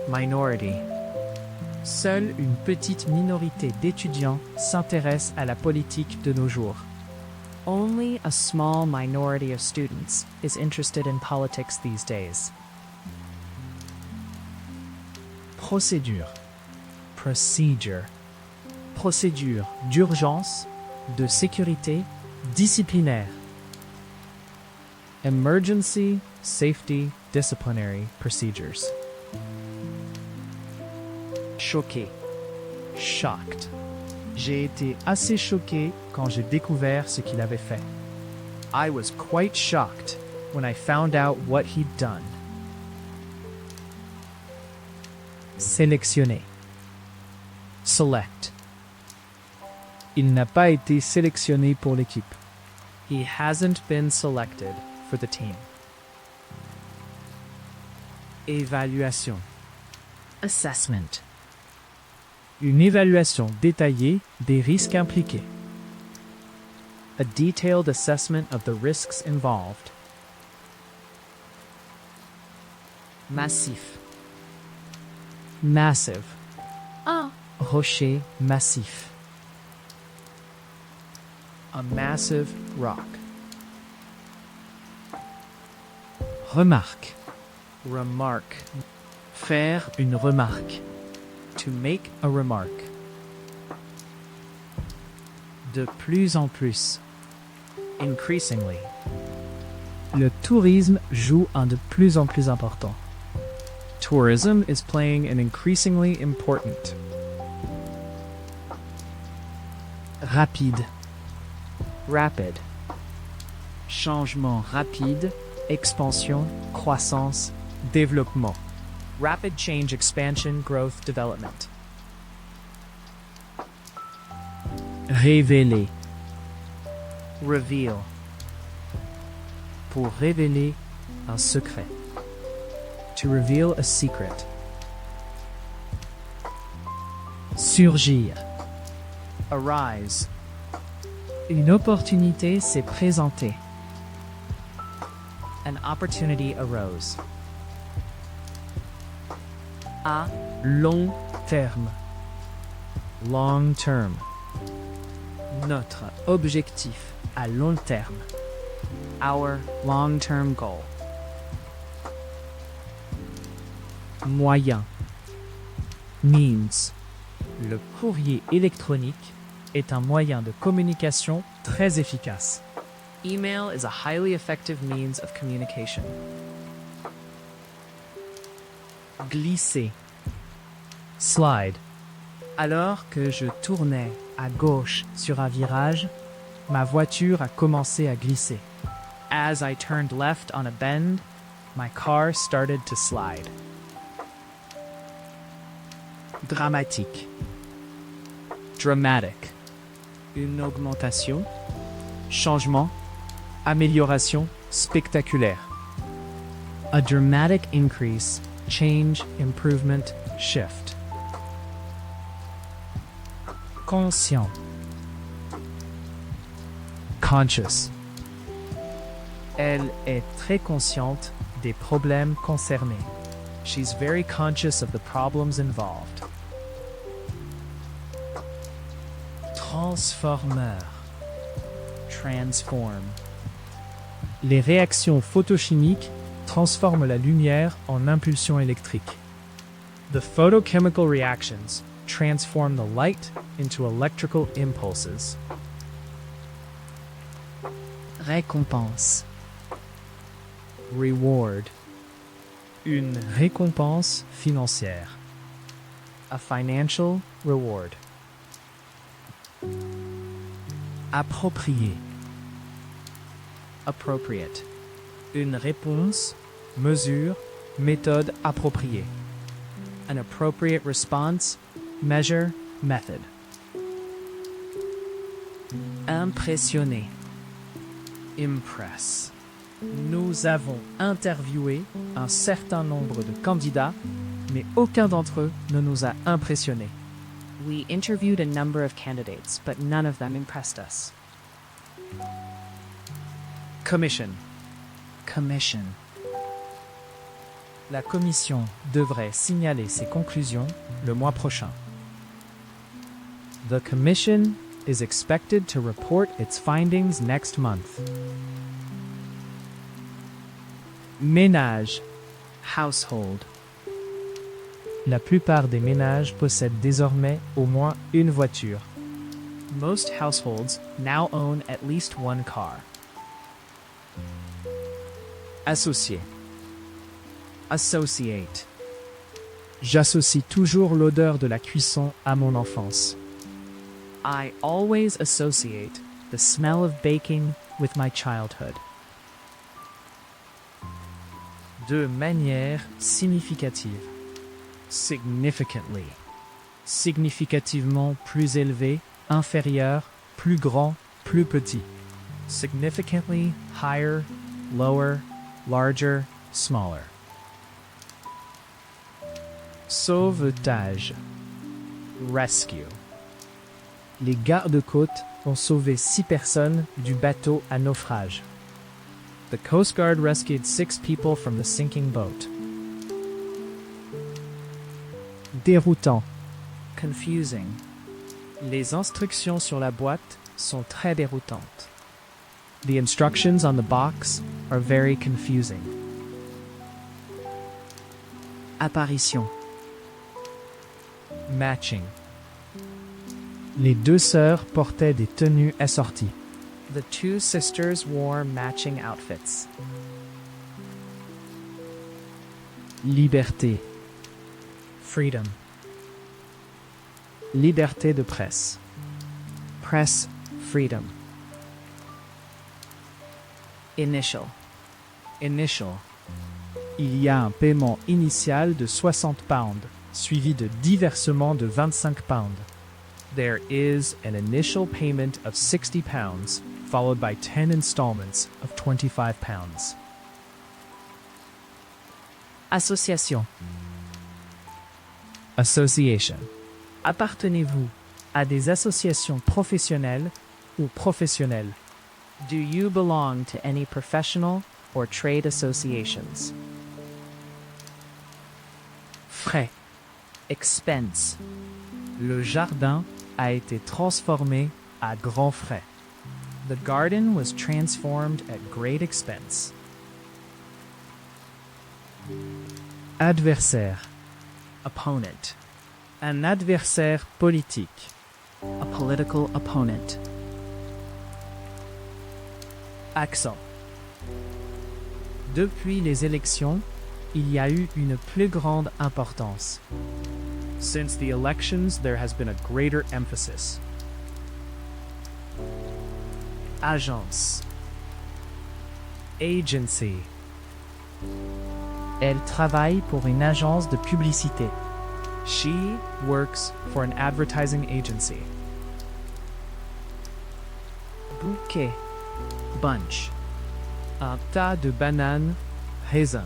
Minority. Seule une petite minorité d'étudiants s'intéresse à la politique de nos jours. Only a small minority of students is interested in politics these days. Procédure. Procedure. Procédure d'urgence, de sécurité, disciplinaire. Emergency, safety, disciplinary procedures. Choquer. shocked. J'ai été assez choqué quand j'ai découvert ce qu'il avait fait. I was quite shocked when I found out what he'd done. Sélectionner. Select. Il n'a pas été sélectionné pour l'équipe. He hasn't been selected for the team. Évaluation. Assessment. Une évaluation détaillée des risques impliqués. A detailed assessment of the risks involved. Massif. Massive. Ah. Rocher massif. A massive rock. Remarque. Remarque. Faire une remarque. To make a remark. De plus en plus. Increasingly. Le tourisme joue un de plus en plus important. Tourism is playing an increasingly important. Rapide. Rapid. Changement rapide, expansion, croissance, développement. Rapid change, expansion, growth, development. Révéler. Reveal. Pour révéler un secret. To reveal a secret. Surgir. Arise. Une opportunité s'est présentée. An opportunity arose. À long terme. Long term. Notre objectif à long terme. Our long-term goal. Moyen. Means. Le courrier électronique est un moyen de communication très efficace. Email is a highly effective means of communication. Glisser. Slide. Alors que je tournais à gauche sur un virage, ma voiture a commencé à glisser. As I turned left on a bend, my car started to slide. Dramatique. Dramatic. Une augmentation, changement, amélioration spectaculaire. A dramatic increase, change, improvement, shift. Conscient. Conscious. Elle est très consciente des problèmes concernés. She's very conscious of the problems involved. Transformeur. Transform. Les réactions photochimiques transforment la lumière en impulsion électrique. The photochemical reactions transform the light into electrical impulses. Récompense. Reward. Une récompense financière. A financial reward. Approprié. Appropriate. Une réponse, mesure, méthode appropriée. An appropriate response, measure, method. Impressionner. Impress. Nous avons interviewé un certain nombre de candidats, mais aucun d'entre eux ne nous a impressionnés. We interviewed a number of candidates, but none of them impressed us. Commission. Commission. La commission devrait signaler ses conclusions le mois prochain. The commission is expected to report its findings next month. Ménage. Household. La plupart des ménages possèdent désormais au moins une voiture. Most households now own at least one car. Associé. Associate. J'associe toujours l'odeur de la cuisson à mon enfance. I always associate the smell of baking with my childhood. De manière significative. Significantly. Significativement plus élevé, inférieur, plus grand, plus petit. Significantly higher, lower, larger, smaller. Sauvetage. Rescue. Les gardes-côtes ont sauvé 6 personnes du bateau à naufrage. The Coast Guard rescued 6 people from the sinking boat. Déroutant. Confusing. Les instructions sur la boîte sont très déroutantes. The instructions on the box are very confusing. Apparition. Matching. Les 2 sœurs portaient des tenues assorties. The 2 sisters wore matching outfits. Liberté. Freedom. Liberté de presse. Press freedom. Initial. Initial. Il y a un paiement initial de 60 pounds, suivi de dix versements de 25 pounds. There is an initial payment of 60 pounds, followed by 10 installments of 25 pounds. Association. Association. Appartenez-vous à des associations professionnelles ou professionnelles? Do you belong to any professional or trade associations? Frais. Expense. Le jardin a été transformé à grands frais. The garden was transformed at great expense. Adversaire. Opponent. Un adversaire politique. A political opponent. Accent. Depuis les élections, il y a eu une plus grande importance. Since the elections, there has been a greater emphasis. Agence. Agency. Elle travaille pour une agence de publicité. She works for an advertising agency. Bouquet. Bunch. Un tas de bananes, raisin.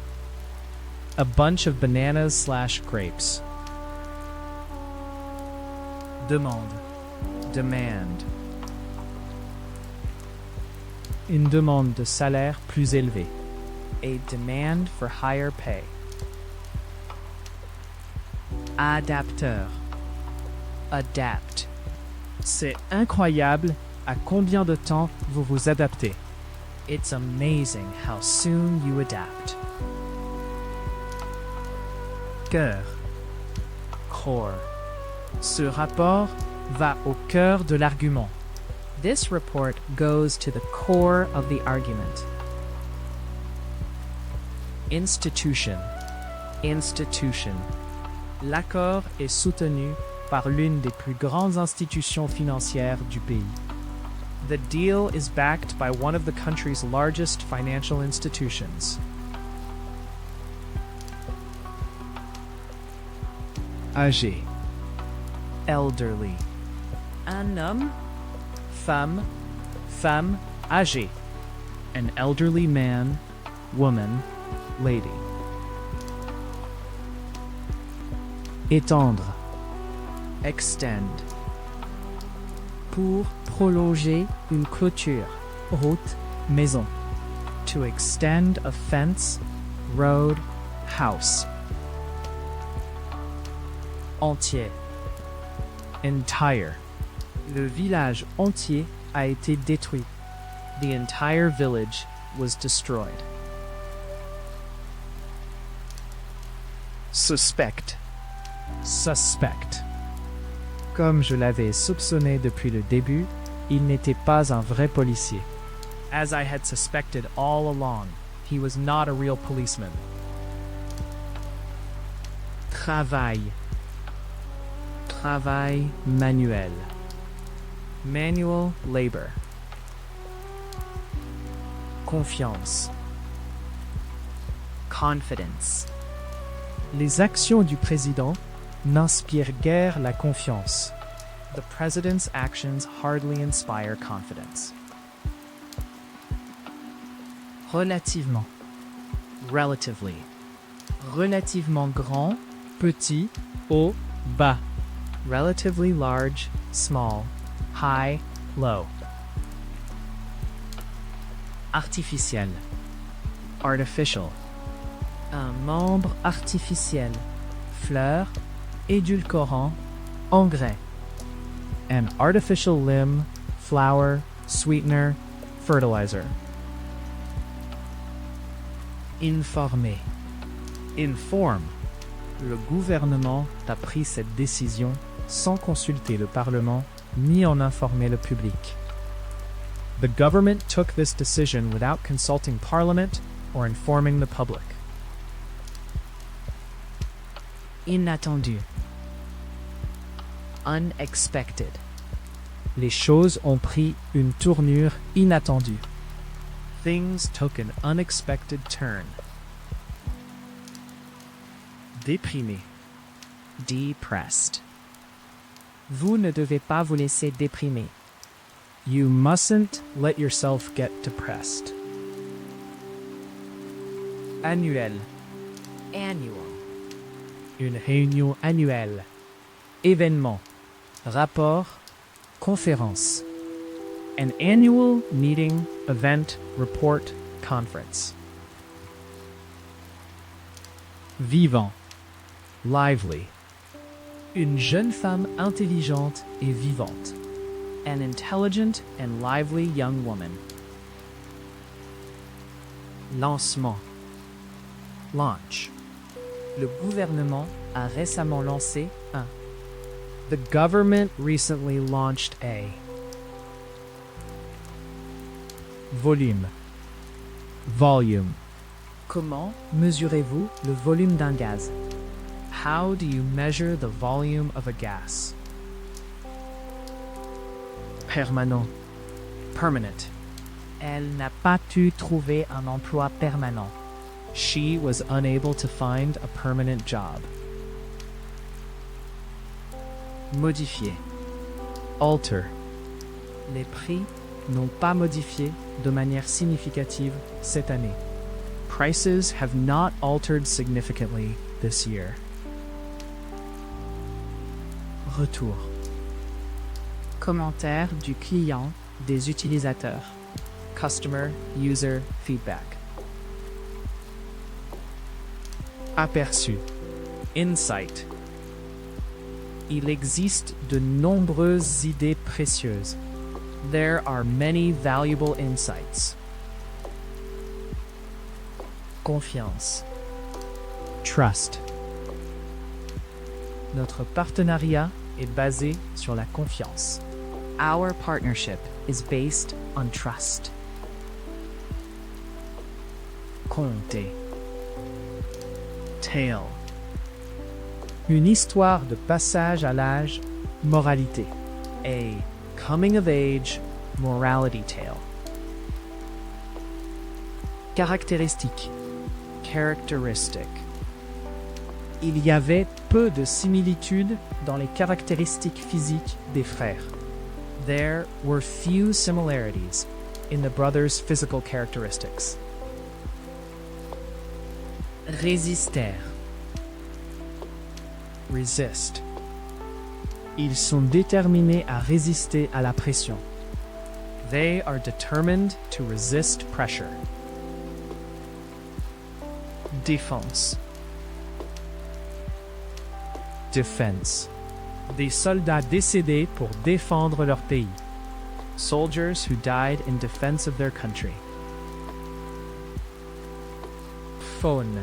A bunch of bananas/grapes. Demande. Demand. Une demande de salaire plus élevée. A demand for higher pay. Adapteur. Adapt. C'est incroyable à combien de temps vous vous adaptez. It's amazing how soon you adapt. Cœur. Core. Ce rapport va au cœur de l'argument. This report goes to the core of the argument. Institution. Institution. L'accord est soutenu par l'une des plus grandes institutions financières du pays. The deal is backed by one of the country's largest financial institutions. Âgé. Elderly. Un homme. Femme. Femme âgée. An elderly man. Woman. Lady. Étendre. Extend. Pour prolonger une clôture. Route. Maison. To extend a fence. Road. House. Entier. Entire. Le village entier a été détruit. The entire village was destroyed. Suspect. Suspect. Comme je l'avais soupçonné depuis le début, il n'était pas un vrai policier. As I had suspected all along, he was not a real policeman. Travail. Travail manuel. Manual labor. Confiance. Confidence. Les actions du président n'inspirent guère la confiance. The president's actions hardly inspire confidence. Relativement. Relatively. Relativement grand, petit, haut, bas. Relatively large, small, high, low. Artificiel. Artificial. Un membre artificiel. Fleur, édulcorant, engrais. An artificial limb, flower, sweetener, fertilizer. Informé. Inform. Le gouvernement a pris cette décision sans consulter le Parlement ni en informer le public. The government took this decision without consulting Parliament or informing the public. Inattendu. Unexpected. Les choses ont pris une tournure inattendue. Things took an unexpected turn. Déprimé. Depressed. Vous ne devez pas vous laisser déprimer. You mustn't let yourself get depressed. Annuel. Annual. Une réunion annuelle. Événement. Rapport. Conférence. An annual meeting, event, report, conference. Vivant. Lively. Une jeune femme intelligente et vivante. An intelligent and lively young woman. Lancement. Launch. Le gouvernement a récemment lancé un. The government recently launched a. Volume. Volume. Comment mesurez-vous le volume d'un gaz? How do you measure the volume of a gas? Permanent. Permanent. Elle n'a pas pu trouver un emploi permanent. She was unable to find a permanent job. Modifier. Alter. Les prix n'ont pas modifié de manière significative cette année. Prices have not altered significantly this year. Retour. Commentaire du client, des utilisateurs. Customer user feedback. Aperçu. Insight. Il existe de nombreuses idées précieuses. There are many valuable insights. Confiance. Trust. Notre partenariat est basé sur la confiance. Our partnership is based on trust. Conter. Tale. Une histoire de passage à l'âge, moralité. A coming of age morality tale. Caractéristique. Characteristic. Il y avait peu de similitudes dans les caractéristiques physiques des frères. There were few similarities in the brothers' physical characteristics. Résister. Resist. Ils sont déterminés à résister à la pression. They are determined to resist pressure. Défense. Defense. Des soldats décédés pour défendre leur pays. Soldiers who died in defense of their country. Faune.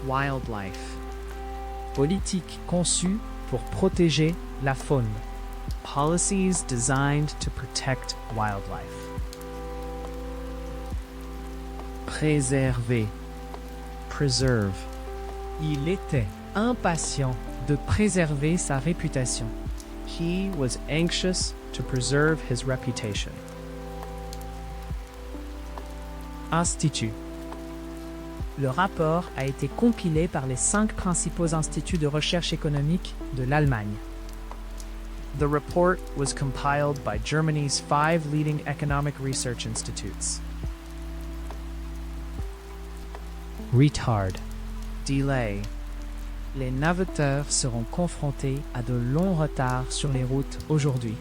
Wildlife. Politique conçue pour protéger la faune. Policies designed to protect wildlife. Préserver. Preserve. Il était. Impatient de préserver sa réputation. He was anxious to preserve his reputation. Institut. Le rapport a été compilé par les 5 principaux instituts de recherche économique de l'Allemagne. The report was compiled by Germany's 5 leading economic research institutes. Retard. Delay. Les navetteurs seront confrontés à de longs retards sur les routes aujourd'hui.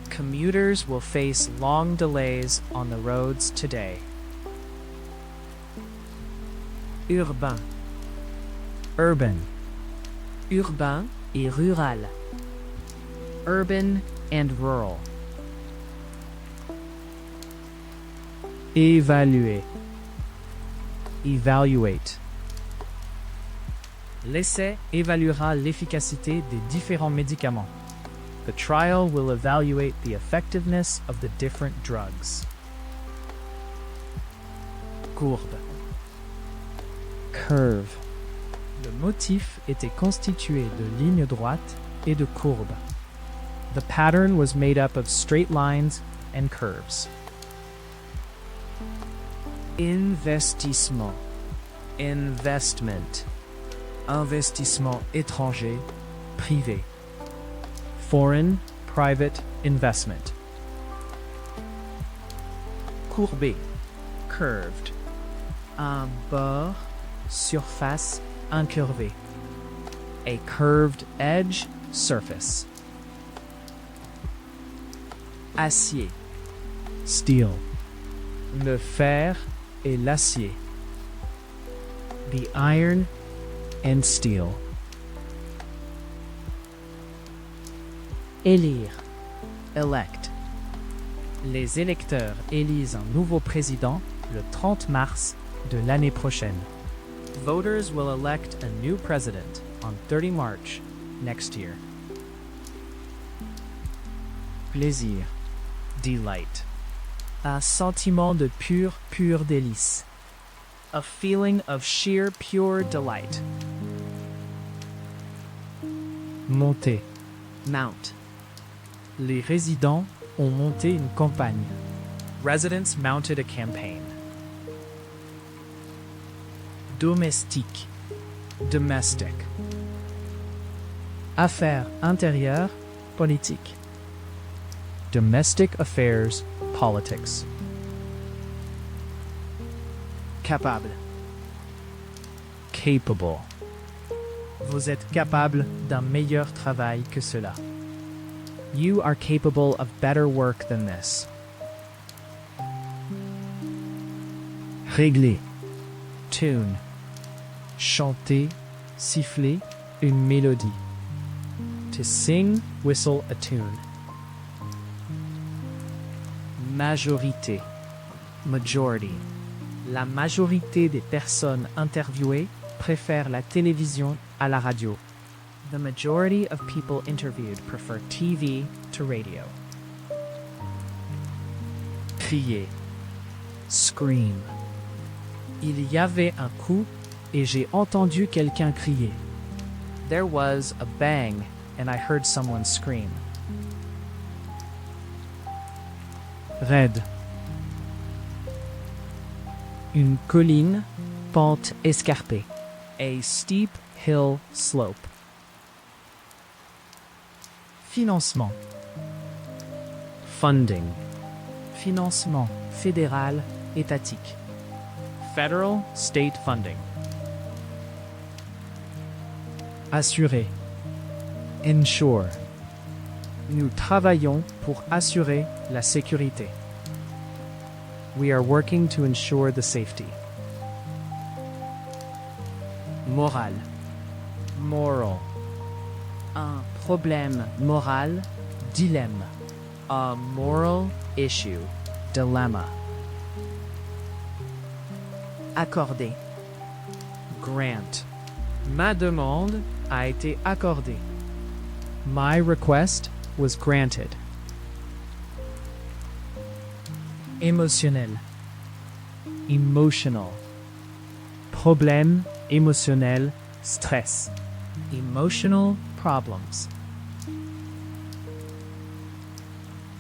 Commuters will face long delays on the roads today. Urbain. Urban. Urbain et rural. Urban and rural. Évaluer. Evaluate. L'essai évaluera l'efficacité des différents médicaments. The trial will evaluate the effectiveness of the different drugs. Courbe. Curve. Le motif était constitué de lignes droites et de courbes. The pattern was made up of straight lines and curves. Investissement. Investment. Investissement étranger, privé. Foreign private investment. Courbé. Curved. Un bord, surface incurvée. A curved edge, surface. Acier. Steel. Le fer et l'acier. The iron and steel. Élire. Elect. Les électeurs élisent un nouveau président le 30 mars de l'année prochaine. Voters will elect a new president on 30 March next year. Plaisir. Delight. Un sentiment de pur délice. A feeling of sheer pure delight. Monter. Mount. Les résidents ont monté une campagne. Residents mounted a campaign. Domestique. Domestic. Affaires intérieures, politique. Domestic affairs, politics. Capable. Capable. Vous êtes capable d'un meilleur travail que cela. You are capable of better work than this. Régler. Tune. Chanter, siffler une mélodie. To sing, whistle a tune. Majorité. Majority. La majorité des personnes interviewées préfèrent la télévision à la radio. The majority of people interviewed prefer TV to radio. Crier. Scream. Il y avait un coup et j'ai entendu quelqu'un crier. There was a bang and I heard someone scream. Raide. Une colline, pente escarpée. A steep hill slope. Financement. Funding. Financement fédéral, étatique. Federal, state funding. Assurer. Ensure. Nous travaillons pour assurer la sécurité. We are working to ensure the safety. Moral. Moral. Un problème moral, dilemme. A moral issue. Dilemma. Accorder. Grant. Ma demande a été accordée. My request was granted. Émotionnel. Emotional. Problème émotionnel, stress. Emotional problems.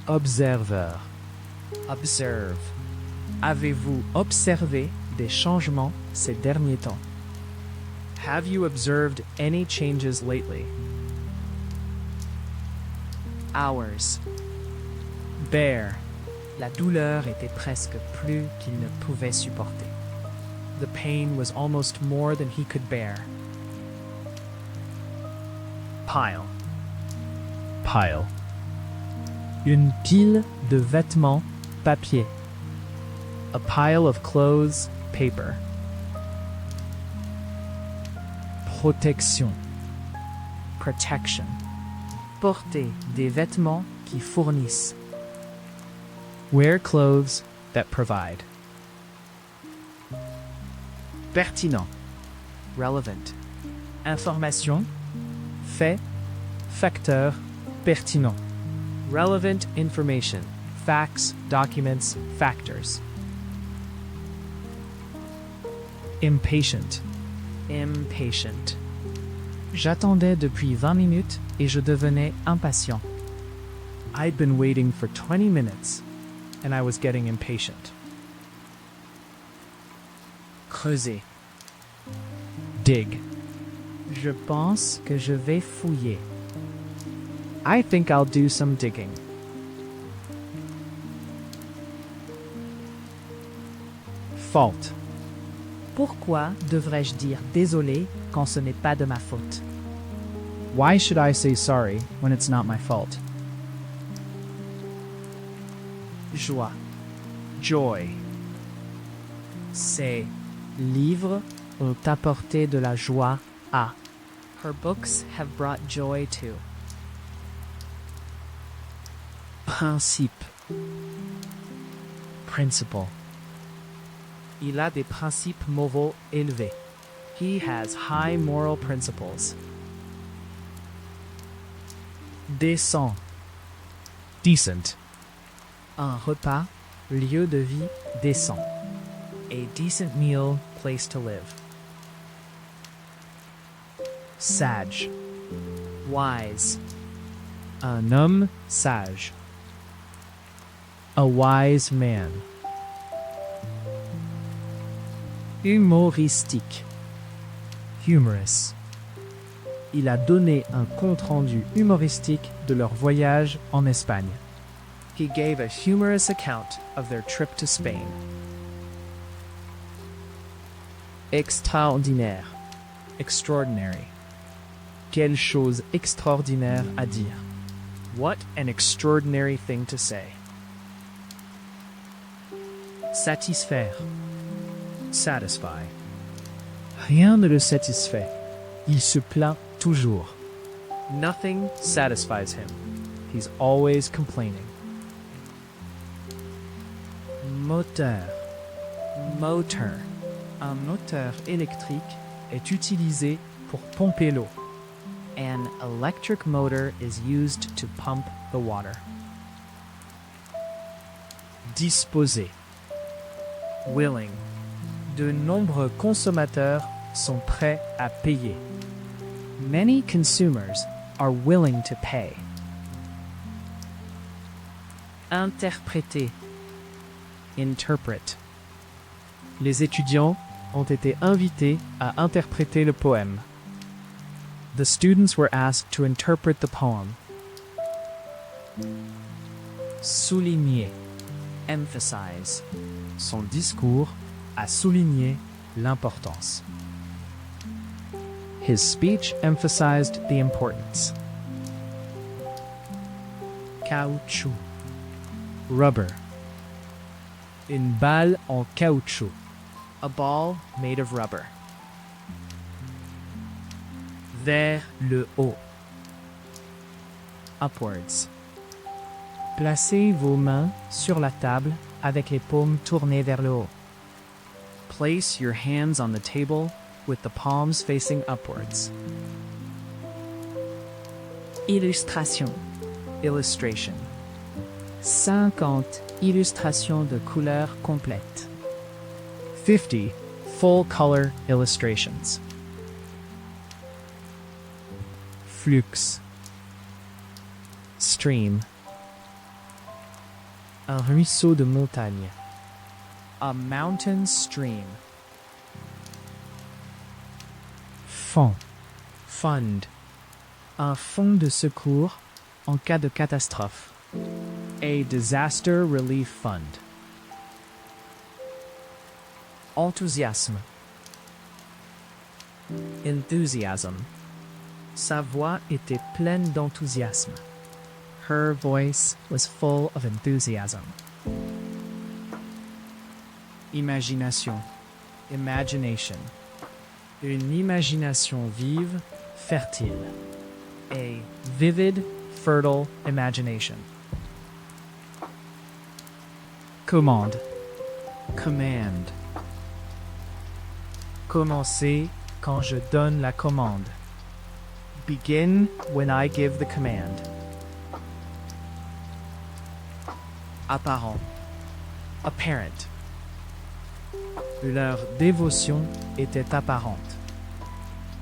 Observer. Observe. Avez-vous observé des changements ces derniers temps? Have you observed any changes lately? Hours. Bear. La douleur était presque plus qu'il ne pouvait supporter. The pain was almost more than he could bear. Pile. Pile. Une pile de vêtements, papier. A pile of clothes, paper. Protection. Protection. Porter des vêtements qui fournissent. Wear clothes that provide. Pertinent. Relevant. Information. Fait, facteur, pertinent. Relevant information, facts, documents, factors. Impatient. Impatient. J'attendais depuis 20 minutes et je devenais impatient. I'd been waiting for 20 minutes, and I was getting impatient. Creuser. Dig. Je pense que je vais fouiller. I think I'll do some digging. Fault. Pourquoi devrais-je dire désolé quand ce n'est pas de ma faute? Why should I say sorry when it's not my fault? Joie. Joy. Ces Livres ont apporté de la joie à. Her books have brought joy to. Principe. Principle. Il a des principes moraux élevés. He has high moral principles. Décent. Decent. Un repas, lieu de vie décent. A decent meal, place to live. Sage. Wise. Un homme sage. A wise man. Humoristique. Humorous. Il a donné un compte-rendu humoristique de leur voyage en Espagne. He gave a humorous account of their trip to Spain. Extraordinaire. Extraordinary. Quelle chose extraordinaire à dire. What an extraordinary thing to say. Satisfaire. Satisfy. Rien ne le satisfait. Il se plaint toujours. Nothing satisfies him. He's always complaining. Moteur. Motor. Un moteur électrique est utilisé pour pomper l'eau. An electric motor is used to pump the water. Disposer. Willing. De nombreux consommateurs sont prêts à payer. Many consumers are willing to pay. Interpréter. Interpret. Les étudiants ont été invités à interpréter le poème. The students were asked to interpret the poem. Souligner. Emphasize. Son discours a souligné l'importance. His speech emphasized the importance. Caoutchouc. Rubber. Une balle en caoutchouc. A ball Made of rubber. vers le haut. Upwards. Placez vos mains sur la table avec les paumes tournées vers le haut. Place your hands on the table with the palms facing upwards. Illustration. Illustration. 50 illustrations de couleurs complètes. 50 full color illustrations. flux, stream, un ruisseau de montagne, A mountain stream. fond, fund, un fonds de secours en cas de catastrophe, A disaster relief fund. Enthousiasme. Enthusiasm. Sa voix était pleine d'enthousiasme. her voice was full of enthusiasm. Imagination. Imagination. Une imagination vive, fertile. A vivid, fertile imagination. Commande, Command. Commencer quand je donne la commande. Begin when I give the command. Apparent. Apparent. Leur dévotion était apparente.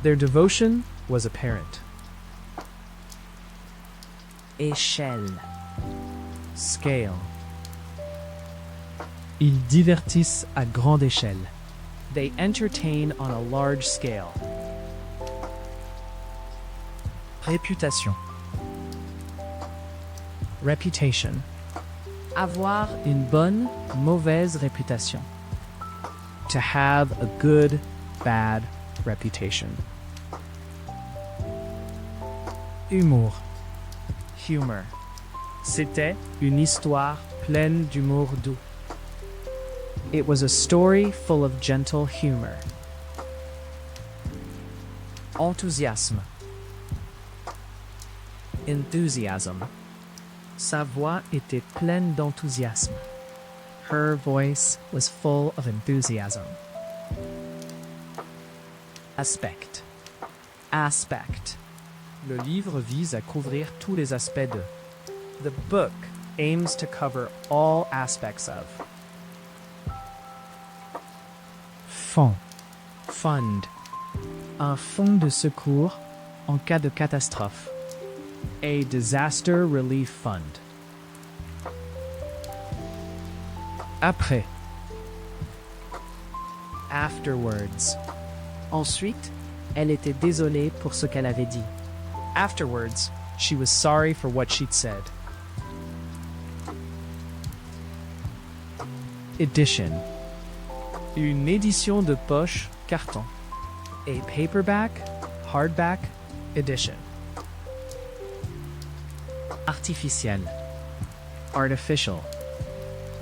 their devotion was apparent. Échelle. Scale. Ils divertissent à grande échelle. They entertain on a large scale. Réputation. Reputation, Avoir une bonne, mauvaise réputation. To have a good, bad reputation. humour, Humor. C'était une histoire pleine d'humour doux. It was a story full of gentle humor. Enthousiasme. Enthusiasm. Sa voix était pleine d'enthousiasme. her voice was full of enthusiasm. Aspect. Aspect. Le livre vise à couvrir tous les aspects de. The book aims to cover all aspects of. Fond, Fund. un fonds de secours en cas de catastrophe. A disaster relief fund. Après, Afterwards. Ensuite, elle était désolée pour ce qu'elle avait dit. Afterwards, she was sorry for what she'd said. édition, Une édition de poche carton. A paperback, hardback edition. artificiel, Artificial.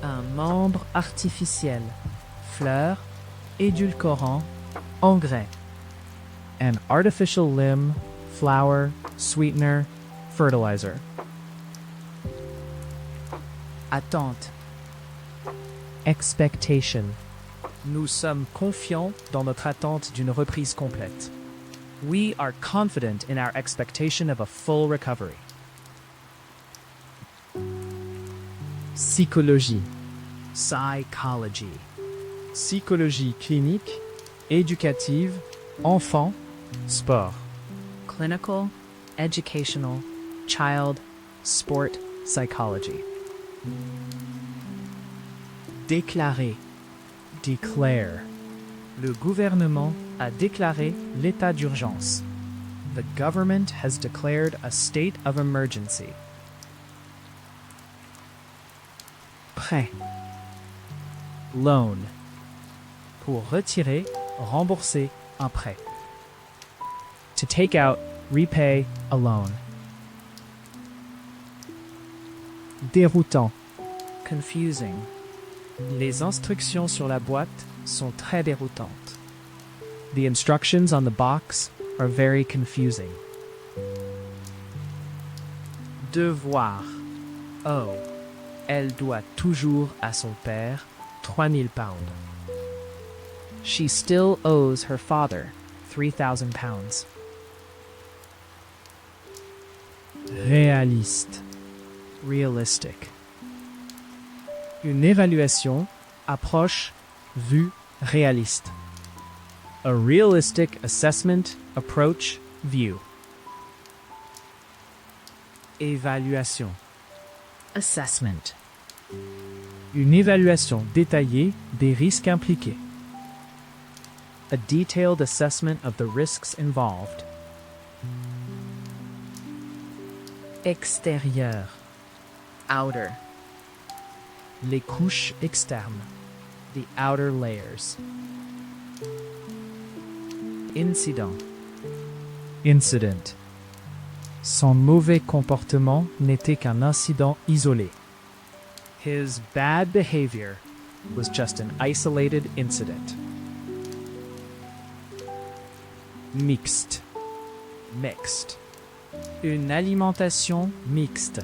un membre artificiel, fleur, édulcorant, engrais. An artificial limb, flower, sweetener, fertilizer. Attente, expectation, Nous sommes confiants dans notre attente d'une reprise complète. We are confident in our expectation of a full recovery. psychologie, Psychology. Psychologie clinique, éducative, enfant, sport. Clinical, educational, child, sport, psychology. Déclarer. Declare. Le gouvernement a déclaré l'état d'urgence. The government has declared a state of emergency. Prêt. Loan. Pour retirer, rembourser un prêt. To take out, repay a loan. déroutant, Confusing. Les instructions sur la boîte sont très déroutantes. The instructions on the box are very confusing. Devoir. Oh. Elle doit toujours à son père 3,000 pounds. She still owes her father 3,000 pounds. réaliste, Realistic. Une évaluation, approche, vue, réaliste. A realistic assessment, approach, view. Évaluation. Assessment. Une évaluation détaillée des risques impliqués. A detailed assessment of the risks involved. Extérieur. Outer. Les couches externes. The outer layers. Incident. Incident. Son mauvais comportement n'était qu'un incident isolé. His bad behavior was just an isolated incident. Mixte. Mixed. Une alimentation mixte.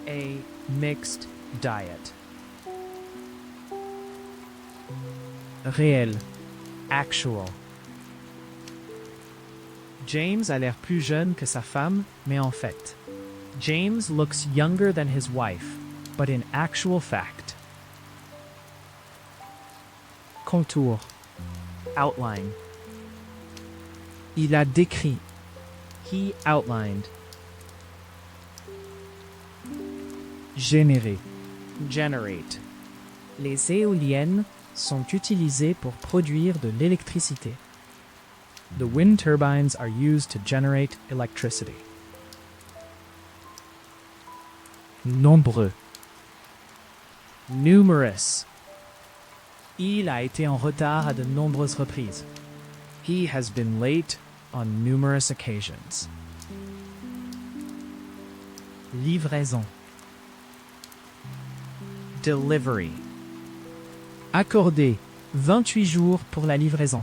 A mixed diet. Réel. Actual. James a l'air plus jeune que sa femme, mais en fait. James looks younger than his wife, but in actual fact. Contour. Outline. Il a décrit. He outlined. Générer. Generate. Les éoliennes sont utilisées pour produire de l'électricité. The wind turbines are used to generate electricity. Nombreux. Numerous. Il a été en retard à de nombreuses reprises. He has been late on numerous occasions. Livraison. Delivery. Accordé 28 jours pour la livraison.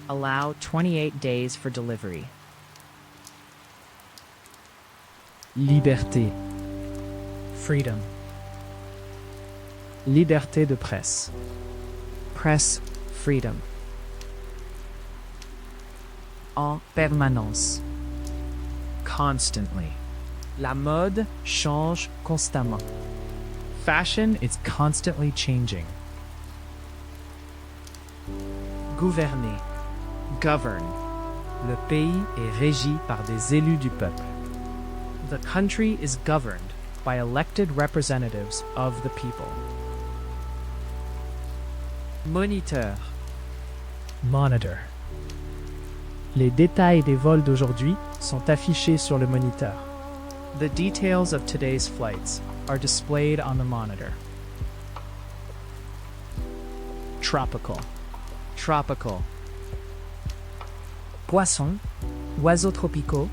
Allow 28 days for delivery. Liberté. Freedom. Liberté de presse. Press freedom. En permanence. Constantly. La mode change constamment. Fashion is constantly changing. Gouverner. Govern. Le pays est régi par des élus du peuple. The country is governed by elected representatives of the people. Moniteur. Monitor. Les détails des vols d'aujourd'hui sont affichés sur le moniteur. The details of today's flights are displayed on the monitor. Tropical. Tropical. Poissons, oiseaux tropicaux,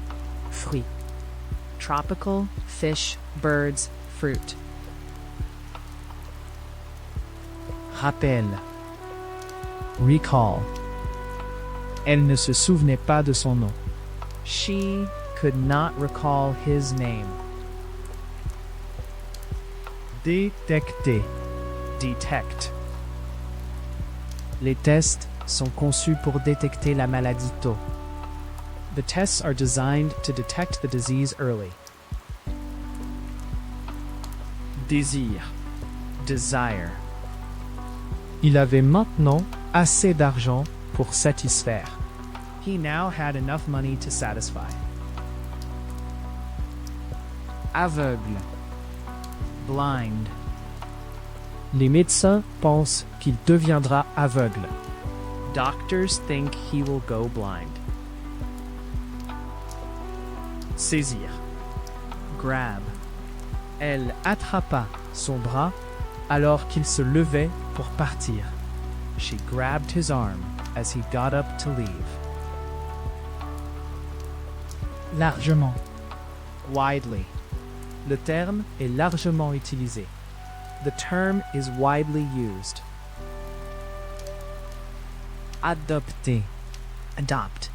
fruits. Tropical, fish, birds, fruit. Rappel. Recall. Elle ne se souvenait pas de son nom. She could not recall his name. Détecter. Detect. Les tests sont conçus pour détecter la maladie tôt. The tests are designed to detect the disease early. Désir. Desire. Il avait maintenant assez d'argent pour satisfaire. He now had enough money to satisfy. Aveugle. Blind. Les médecins pensent qu'il deviendra aveugle. Doctors think he will go blind. Saisir. Grab. Elle attrapa son bras alors qu'il se levait pour partir. She grabbed his arm as he got up to leave. Largement. Widely. Le terme est largement utilisé. The term is widely used. Adopter. Adopt.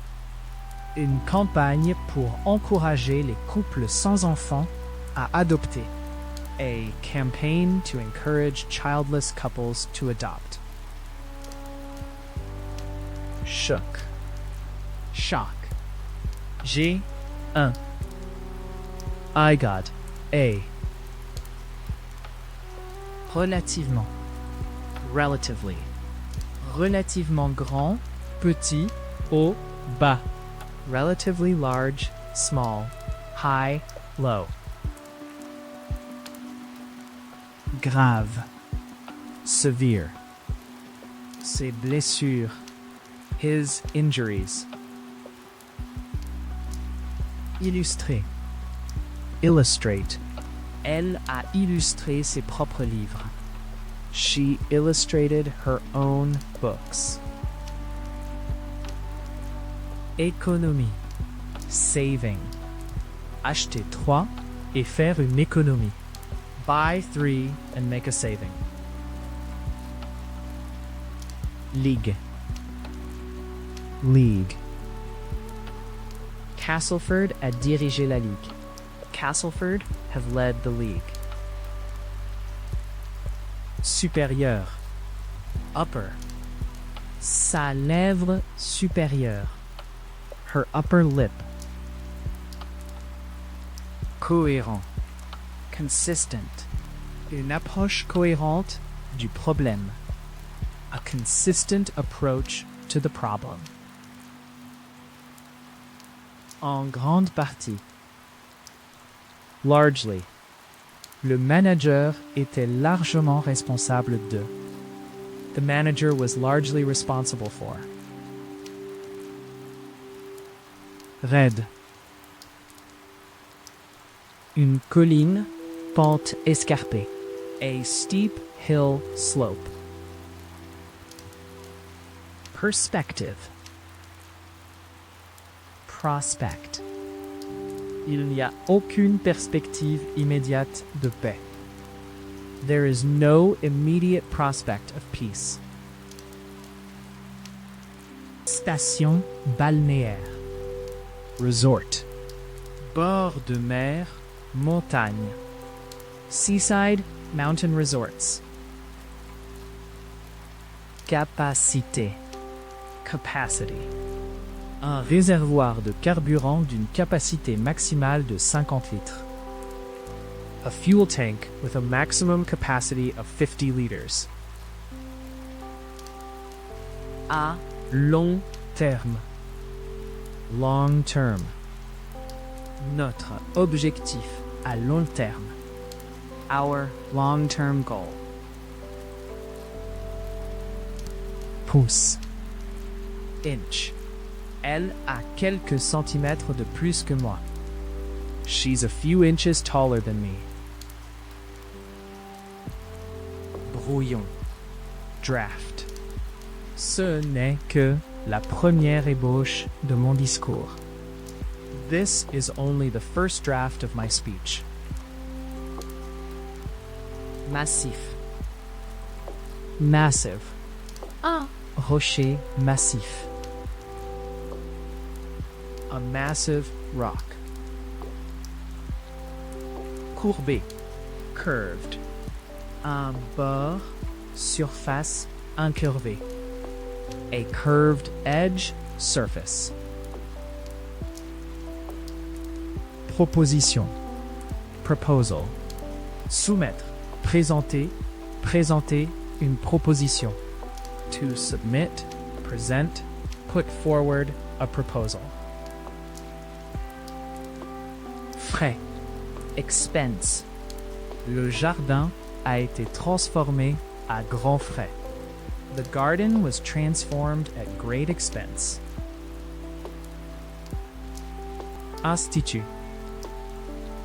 Une campagne pour encourager les couples sans enfants à adopter. A campaign to encourage childless couples to adopt. Choc. Shock. J'ai un. I got a. Relativement. Relatively. Relativement grand, petit, haut, bas. Relatively large, small, high, low. Grave, severe. Ses blessures, his injuries. Illustrer, illustrate. Elle a illustré ses propres livres. She illustrated her own books. Économie, saving. Acheter 3 et faire une économie. Buy 3 and make a saving. Ligue, league. Castleford a dirigé la ligue. Castleford have led the league. Supérieur, upper. Sa lèvre supérieure. Her upper lip. Cohérent, consistent. Une approche cohérente du problème. A consistent approach to the problem. En grande partie. Largely. Le manager était largement responsable de. The manager was largely responsible for. Raide. Une colline, pente escarpée. A steep hill slope. Perspective. Prospect. Il n'y a aucune perspective immédiate de paix. There is no immediate prospect of peace. Station balnéaire. Resort. Bord de mer, montagne. Seaside, mountain resorts. Capacité. Capacity. Un réservoir de carburant d'une capacité maximale de 50 litres. A fuel tank with a maximum capacity of 50 liters. À long terme. Long term. Notre objectif à long terme. Our long-term goal. Pouce. Inch. Elle a quelques centimètres de plus que moi. She's a few inches taller than me. Brouillon. Draft. Ce n'est que la première ébauche de mon discours. This is only the first draft of my speech. Massif. Massive. Un rocher massif. A massive rock. Courbé. Curved. Un bord, surface incurvée. A curved edge, surface. Proposition. Proposal. Soumettre. Présenter. Présenter une proposition. To submit, present, put forward a proposal. Frais. Expense. Le jardin a été transformé à grands frais. The garden was transformed at great expense. Institut.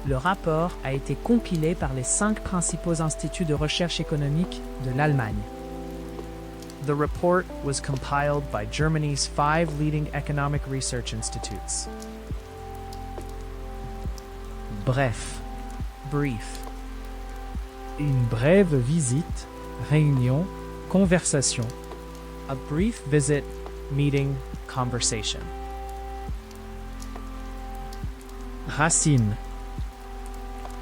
Le rapport a été compilé par les 5 principaux instituts de recherche économique de l'Allemagne. The report was compiled by Germany's 5 leading economic research institutes. Bref. Brief. Une brève visite, réunion, conversation. A brief visit, meeting, conversation. Racine.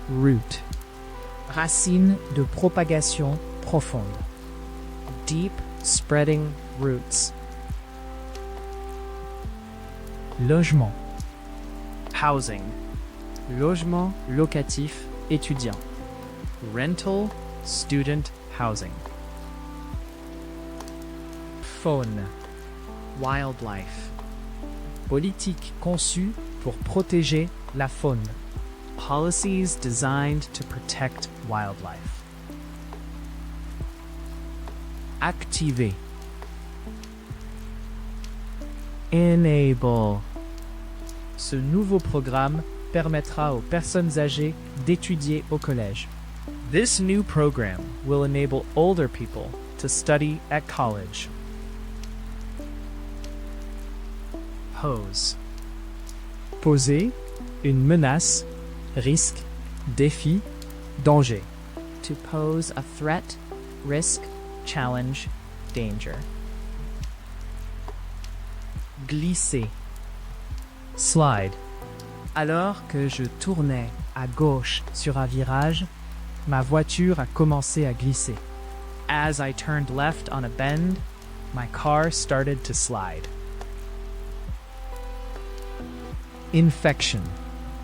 Root. Racine de propagation profonde. Deep, spreading roots. Logement. Housing. Logement locatif étudiant. Rental, student housing. Faune. Wildlife. Politique conçue pour protéger la faune. policies designed to protect wildlife. Activer. Enable. Ce nouveau programme permettra aux personnes âgées d'étudier au collège. This new program will enable older people to study at college. Pose. Poser, une menace, risque, défi, danger. To pose a threat, risk, challenge, danger. Glisser. Slide. Alors que je tournais à gauche sur un virage, ma voiture a commencé à glisser. As I turned left on a bend, my car started to slide. Infection.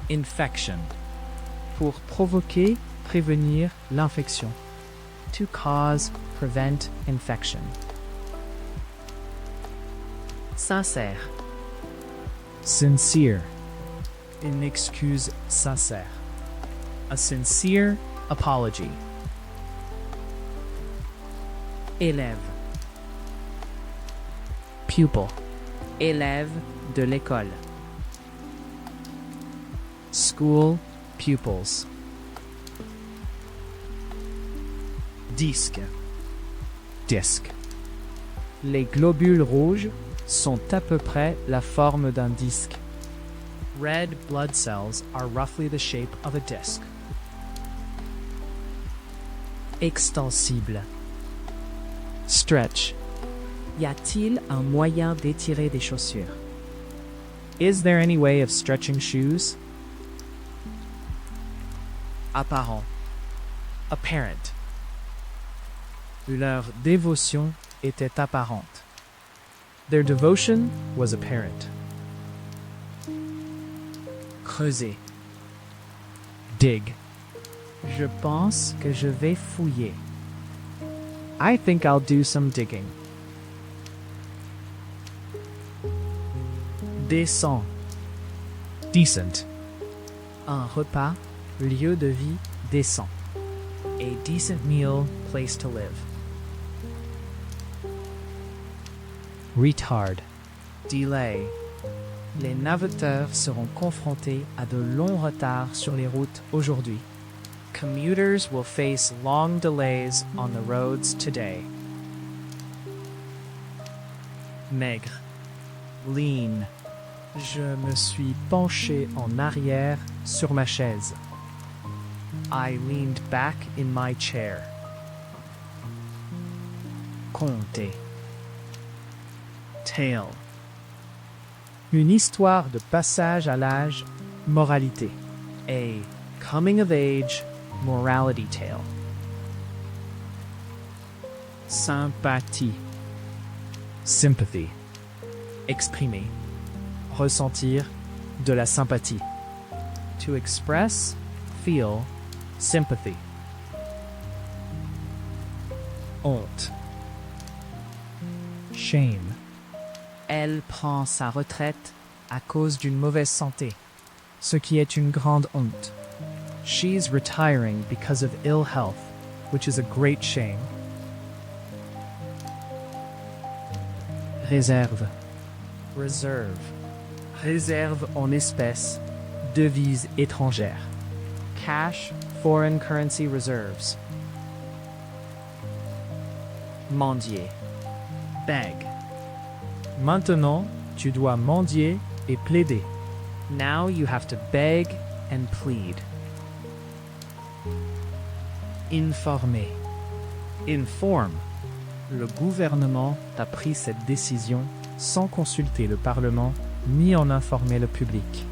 Infection. Pour provoquer, prévenir l'infection. To cause, prevent infection. Sincère. Sincere. Une excuse sincère. A sincere apology. Élève. Pupil. Élève de l'école. School pupils. Disque. Disque. Les globules rouges sont à peu près la forme d'un disque. Red blood cells are roughly the shape of a disc. Extensible. Stretch. Y a-t-il un moyen d'étirer des chaussures? Is there any way of stretching shoes? Apparent. Apparent. Leur dévotion était apparente. Their devotion was apparent. Creuser. Dig. Je pense que je vais fouiller. I think I'll do some digging. Décent. Decent. Un repas, Lieu de vie décent. A decent meal, place to live. Retard. Delay. Les navetteurs seront confrontés à de longs retards sur les routes aujourd'hui. Commuters will face long delays on the roads today. Maigre. Lean. Je me suis penché en arrière sur ma chaise. I leaned back in my chair. Conter. Tale. Une histoire de passage à l'âge, moralité. A coming of age, morality tale. Sympathie. Sympathy. Exprimer. Ressentir de la sympathie. To express, feel, sympathy. Honte. Shame. Elle prend sa retraite à cause d'une mauvaise santé, ce qui est une grande honte. She's retiring because of ill health, which is a great shame. Réserve. Reserve. Réserve en espèces, devises étrangères. Cash, foreign currency reserves. Mendier. Beg. Maintenant, tu dois mendier et plaider. Now you have to beg and plead. Informer. Inform. Le gouvernement a pris cette décision sans consulter le Parlement ni en informer le public.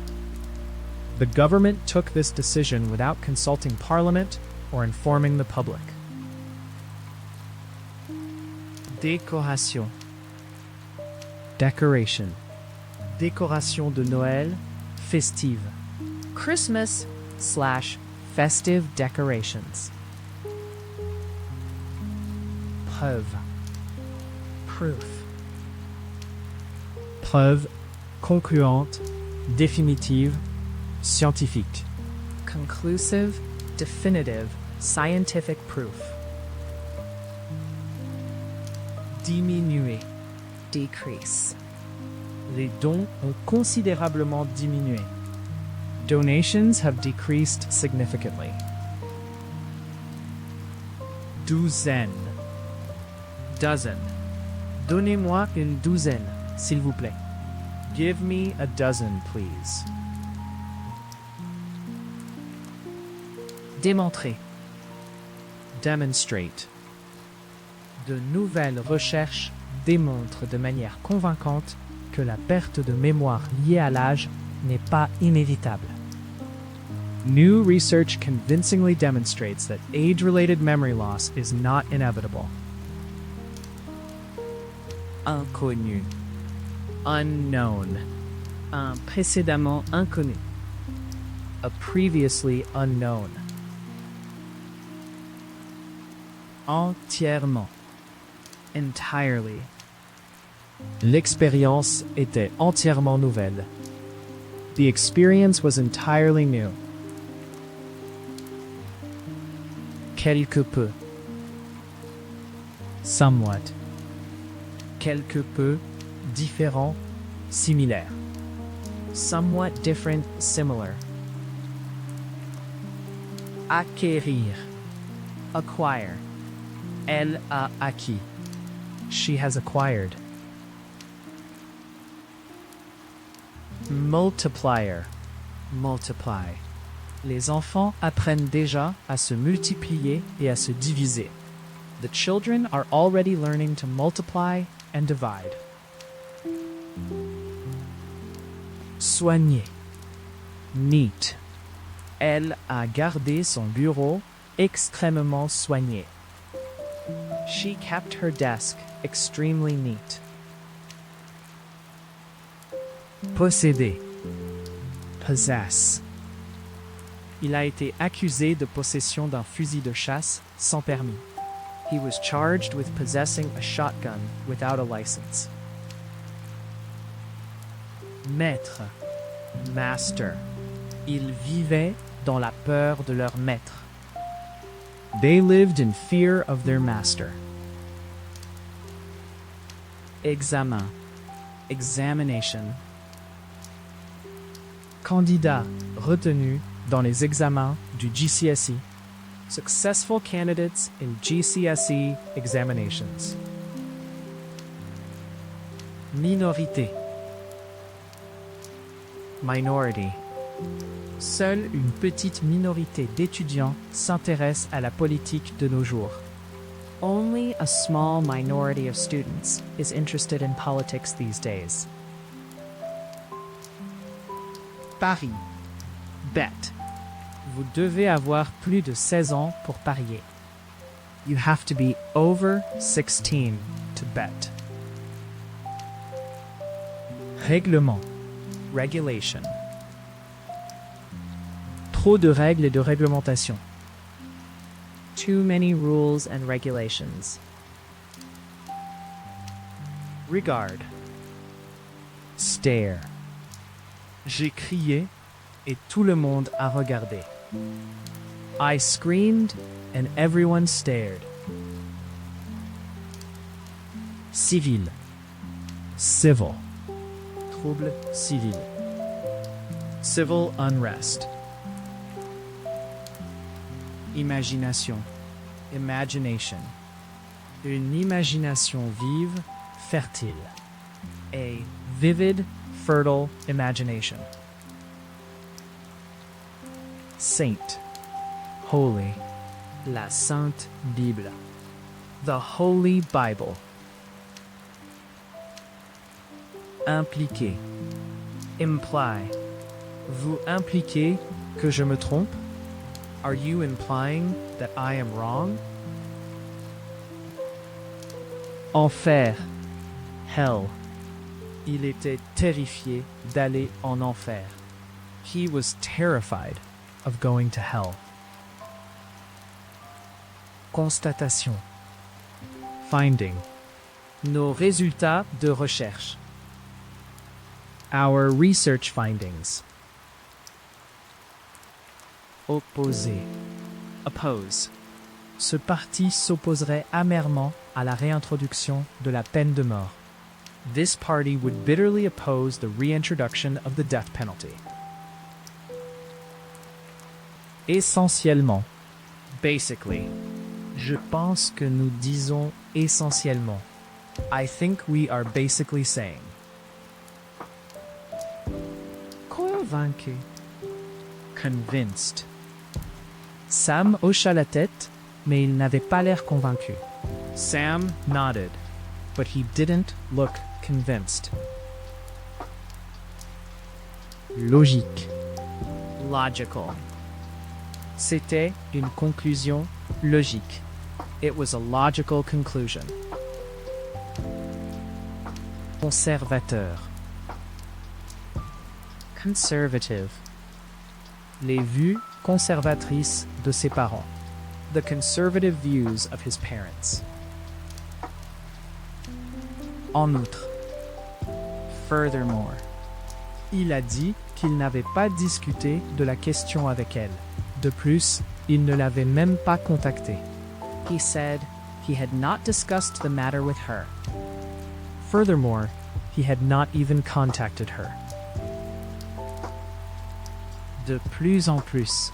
The government took this decision without consulting Parliament or informing the public. Décoration. Decoration. Décoration de Noël, festive. Christmas/festive decorations. Preuve. Proof. Preuve concluante, définitive, scientifique. Conclusive, definitive, scientific proof. Diminuer. Decrease. Les dons ont considérablement diminué. Donations have decreased significantly. Douzaine. Dozen. Donnez-moi une douzaine, s'il vous plaît. Give me a dozen, please. Démontrer. Demonstrate. De nouvelles recherches démontrent de manière convaincante que la perte de mémoire liée à l'âge n'est pas inévitable. New research convincingly demonstrates that age-related memory loss is not inevitable. Inconnu. Unknown. Un précédemment inconnu. A previously unknown. Entièrement. Entirely. L'expérience était entièrement nouvelle. The experience was entirely new. Quelque peu. Somewhat. Quelque peu. Différent. Similaire. Somewhat different, similar. Acquérir. Acquire. Elle a acquis. She has acquired. Multiplier. Multiply. Les enfants apprennent déjà à se multiplier et à se diviser. The children are already learning to multiply and divide. Soigner. Neat. Elle a gardé son bureau extrêmement soigné. She kept her desk extremely neat. Posséder. Possess. Il a été accusé de possession d'un fusil de chasse sans permis. He was charged with possessing a shotgun without a license. Maître. Master. Ils vivaient dans la peur de leur maître. They lived in fear of their master. Examen. Examination. Candidat retenu dans les examens du GCSE. Successful candidates in GCSE examinations. Minorité. Minority. Seule une petite minorité d'étudiants s'intéresse à la politique de nos jours. Only a small minority of students is interested in politics these days. Pari. Bet. Vous devez avoir plus de 16 ans pour parier. You have to be over 16 to bet. Règlement. Regulation. Trop de règles et de réglementations. Too many rules and regulations. Regard. Stare. J'ai crié et tout le monde a regardé. I screamed and everyone stared. Civil. Civil. Trouble civil. Civil unrest. Imagination. Imagination. Une imagination vive, fertile. A vivid, fertile imagination. Saint. Holy. La Sainte Bible. The Holy Bible. Impliquer. Imply. Vous impliquez que je me trompe? Are you implying that I am wrong? Enfer. Hell. Il était terrifié d'aller en enfer. He was terrified of going to hell. Constatation. Finding. Nos résultats de recherche. Our research findings. Opposer. Oppose. Ce parti s'opposerait amèrement à la réintroduction de la peine de mort. This party would bitterly oppose the reintroduction of the death penalty. Essentiellement. Basically. Je pense que nous disons essentiellement. I think we are basically saying. Convaincu. Convinced. Sam hocha la tête, mais il n'avait pas l'air convaincu. Sam nodded, but he didn't look convinced. Logique. Logical. C'était une conclusion logique. It was a logical conclusion. Conservateur. Conservative. Les vues conservatrices de ses parents. The conservative views of his parents. En outre, Furthermore, il a dit qu'il n'avait pas discuté de la question avec elle. De plus, il ne l'avait même pas contactée. He said he had not discussed the matter with her. Furthermore, he had not even contacted her. De plus en plus.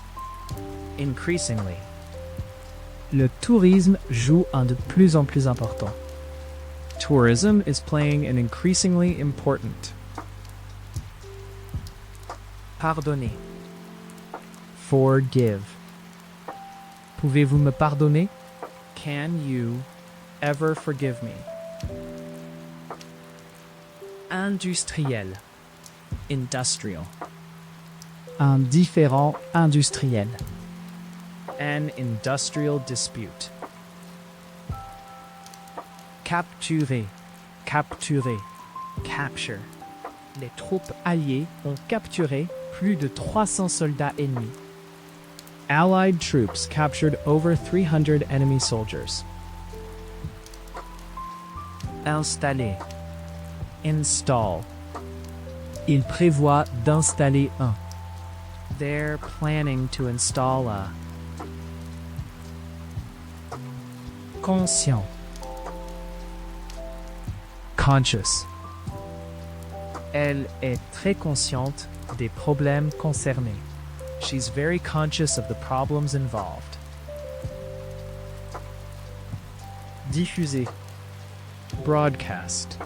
increasingly. Le tourisme joue un de plus en plus important. Tourism is playing an increasingly important. Pardonner. Forgive. Pouvez-vous me pardonner? Can you ever forgive me? Industriel. Industrial. Un différend industriel. An industrial dispute. Capturer. Capturer. Capture. Les troupes alliées ont capturé plus de 300 soldats ennemis. Allied troops captured over 300 enemy soldiers. Installer. Install. Il prévoit d'installer un. They're planning to install a Conscient. Conscious. Elle est très consciente des problèmes concernés. She's very conscious of the problems involved. Diffuser. Broadcast.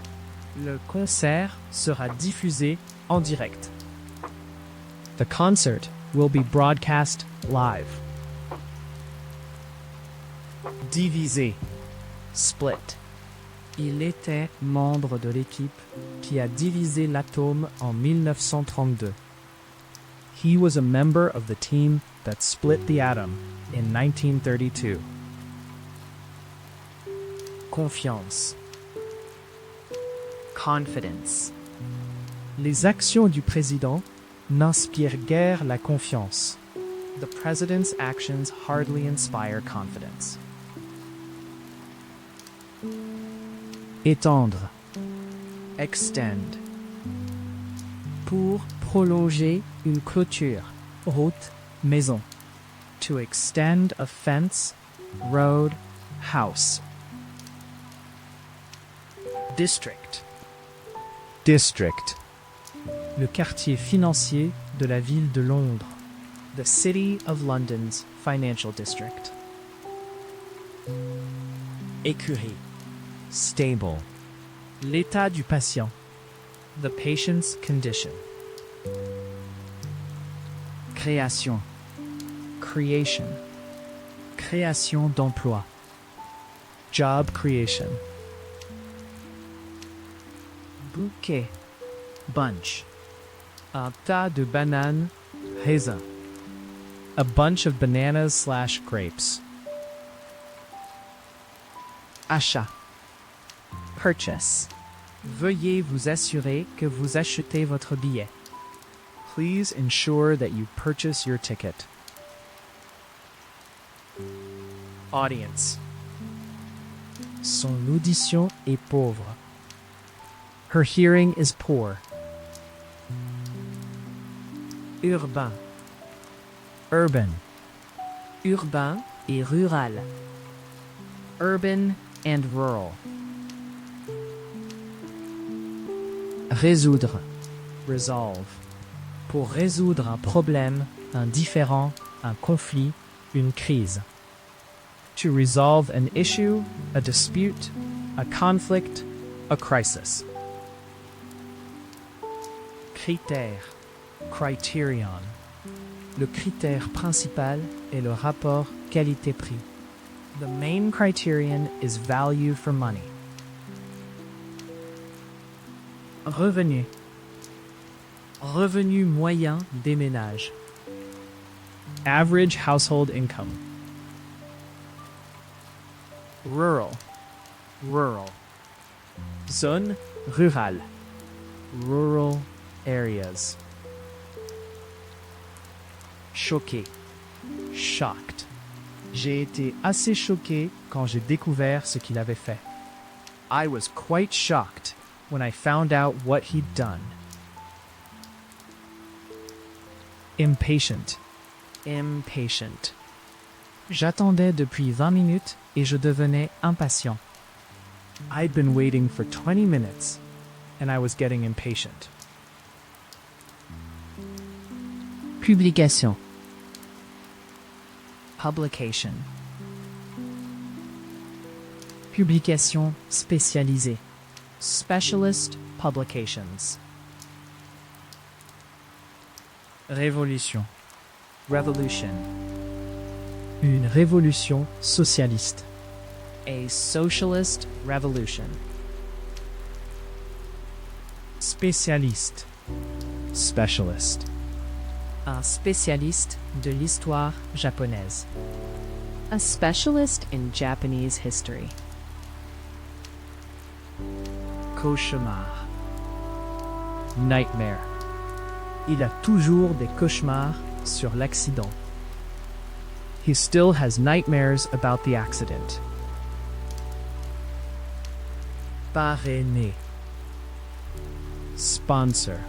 Le concert sera diffusé en direct. The concert will be broadcast live. Diviser. Split. Il était membre de l'équipe qui a divisé l'atome en 1932. He was a member of the team that split the atom in 1932. Confiance. Confidence. Les actions du président n'inspirent guère la confiance. The president's actions hardly inspire confidence. Étendre. Extend. Pour prolonger une clôture. Route, maison. To extend a fence, road, house. District. District. Le quartier financier de la ville de Londres. The City of London's financial district. Écurie. Stable. L'état du patient. The patient's condition. Création. Creation. Création d'emploi. Job creation. Bouquet. Bunch. Un tas de bananes, raisins. A bunch of bananas/grapes. Achat. Purchase. Veuillez vous assurer que vous achetez votre billet. Please ensure that you purchase your ticket. Audience. Son audition est pauvre. Her hearing is poor. Urbain. Urban. Urbain et rural. Urban and rural. Résoudre. Resolve. Pour résoudre un problème, un différend, un conflit, une crise. To resolve an issue, a dispute, a conflict, a crisis. Critère. Criterion. Le critère principal est le rapport qualité-prix. The main criterion is value for money. Revenu. Revenu moyen des ménages. Average household income. Rural. Rural. Zone rurale. Rural areas. Choqué. Shocked. J'ai été assez choqué quand j'ai découvert ce qu'il avait fait. I was quite shocked when I found out what he'd done. Impatient. Impatient. J'attendais depuis 20 minutes et je devenais impatient. I'd been waiting for 20 minutes and I was getting impatient. Publication. Publication. Publication spécialisée. Specialist publications. Révolution. Revolution. Une révolution socialiste. A socialist revolution. Spécialiste. Specialist. Un spécialiste de l'histoire japonaise. A specialist in Japanese history. Cauchemar. Nightmare. Il a toujours des cauchemars sur l'accident. He still has nightmares about the accident. Parrainer. Sponsor.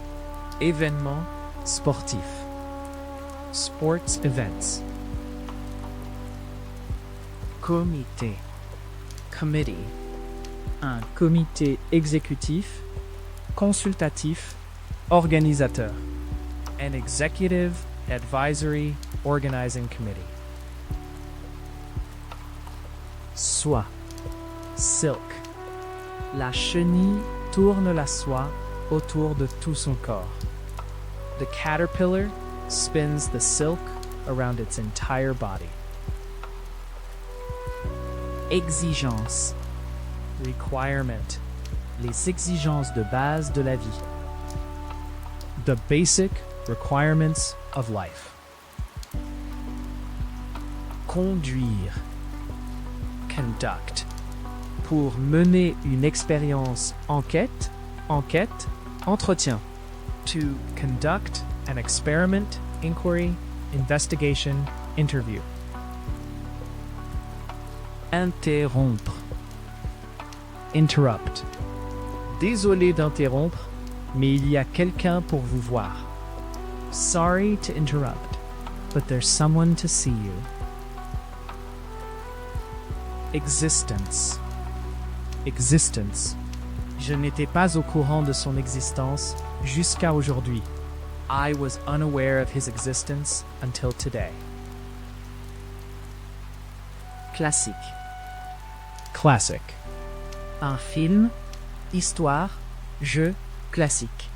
Événement sportif. Sports events. Comité. Committee. Un comité exécutif, consultatif, organisateur. An executive advisory organizing committee. Soie. Silk. La chenille tourne la soie autour de tout son corps. The caterpillar spins the silk around its entire body. Exigence. Requirement. Les exigences de base de la vie. The basic requirements of life. Conduire. Conduct. Pour mener une expérience enquête, entretien. To conduct an experiment, inquiry, investigation, interview. Interrompre. Interrupt. Désolé d'interrompre, mais il y a quelqu'un pour vous voir. Sorry to interrupt, but there's someone to see you. Existence. Existence. Je n'étais pas au courant de son existence jusqu'à aujourd'hui. I was unaware of his existence until today. Classique. Classic. Un film, histoire, jeu, classique.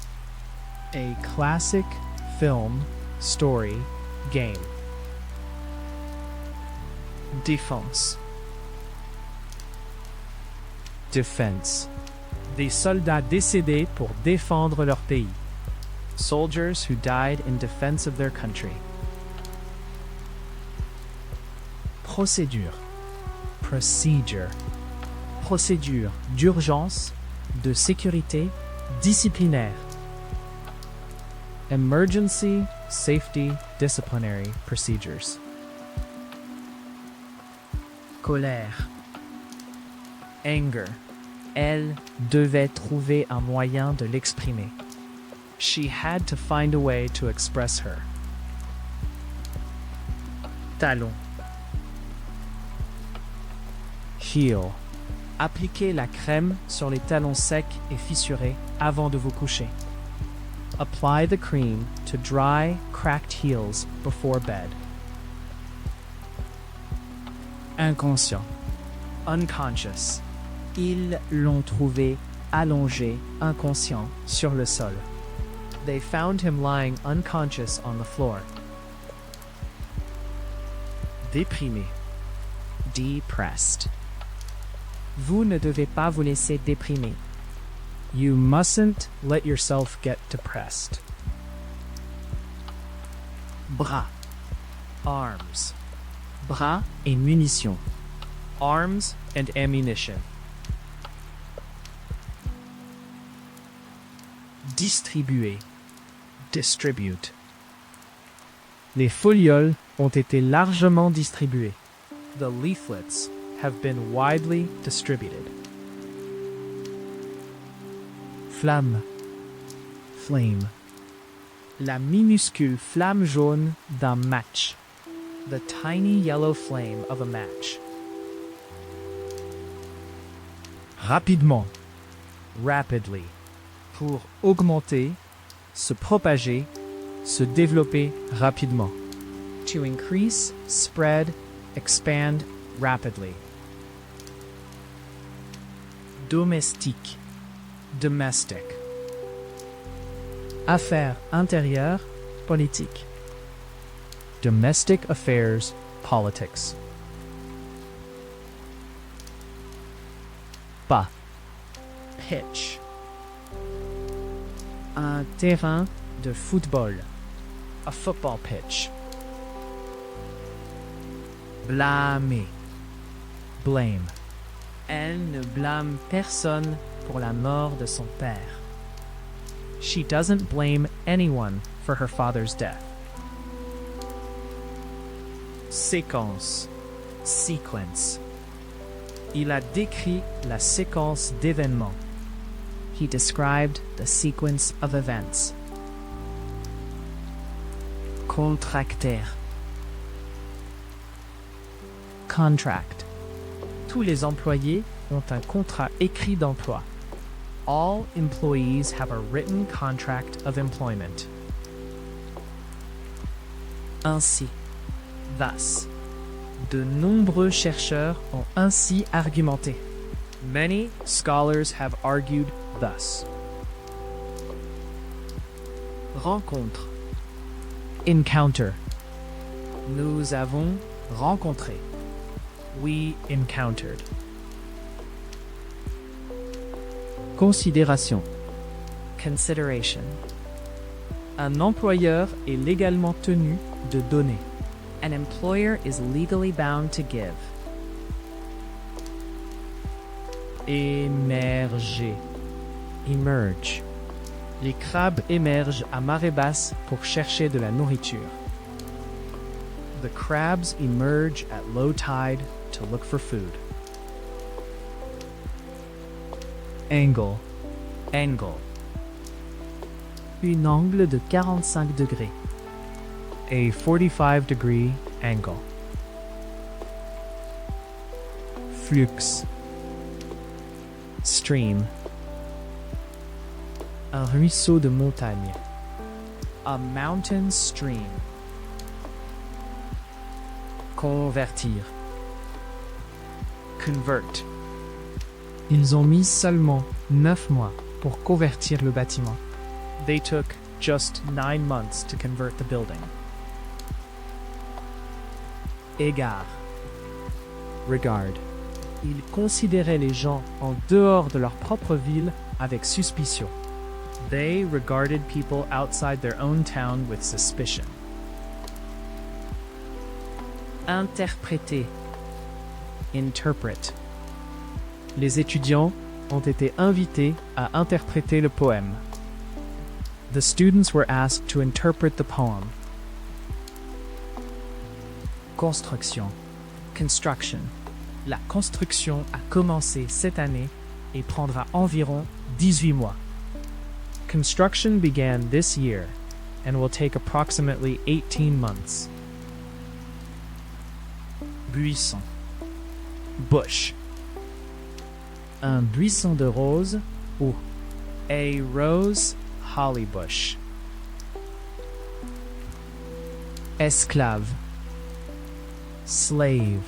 A classic film, story, game. Défense. Defense. Des soldats décédés pour défendre leur pays. Soldiers who died in defense of their country. Procédure. Procedure. Procédure d'urgence, de sécurité, disciplinaire. Emergency, safety, disciplinary procedures. Colère. Anger. Elle devait trouver un moyen de l'exprimer. She had to find a way to express her. Talon. Heel. Appliquez la crème sur les talons secs et fissurés avant de vous coucher. Apply the cream to dry, cracked heels before bed. Inconscient. Unconscious. Ils l'ont trouvé allongé, inconscient, sur le sol. They found him lying unconscious on the floor. Déprimé. Depressed. Vous ne devez pas vous laisser déprimer. You mustn't let yourself get depressed. Bras. Arms. Bras et munitions. Arms and ammunition. Distribuer. Distribute. Les folioles ont été largement distribuées. The leaflets have been widely distributed. Flamme. Flame. La minuscule flamme jaune d'un match. The tiny yellow flame of a match. Rapidement. Rapidly. Pour augmenter, se propager, se développer rapidement. To increase, spread, expand rapidly. Domestique. Domestic. Affaires intérieures, politique. Domestic affairs, politics. Pas. Pitch. Un terrain de football. A football pitch. Blâmer. Blame. Elle ne blâme personne pour la mort de son père. She doesn't blame anyone for her father's death. Séquence. Sequence. Il a décrit la séquence d'événements. He described the sequence of events. Contractaire. Contract. Tous les employés ont un contrat écrit d'emploi. All employees have a written contract of employment. Ainsi. Thus. De nombreux chercheurs ont ainsi argumenté. Many scholars have argued thus. Rencontre. Encounter. Nous avons rencontré. We encountered. Considération. Consideration. Un employeur est légalement tenu de donner. An employer is legally bound to give. Émerger. Emerge. Les crabes émergent à marée basse pour chercher de la nourriture. The crabs emerge at low tide to look for food. Angle. Angle. Une angle de 45 degrés. A 45-degree angle. Flux. Stream. Un ruisseau de montagne. A mountain stream. Convertir. Convert. Ils ont mis seulement 9 mois pour convertir le bâtiment. They took just 9 months to convert the building. Égard. Regard. Ils considéraient les gens en dehors de leur propre ville avec suspicion. They regarded people outside their own town with suspicion. Interpréter. Interpret. Les étudiants ont été invités à interpréter le poème. The students were asked to interpret the poem. Construction. Construction. La construction a commencé cette année et prendra environ 18 mois. Construction began this year and will take approximately 18 months. Buisson. Bush. Un buisson de roses ou a rose holly bush. Esclave. Slave.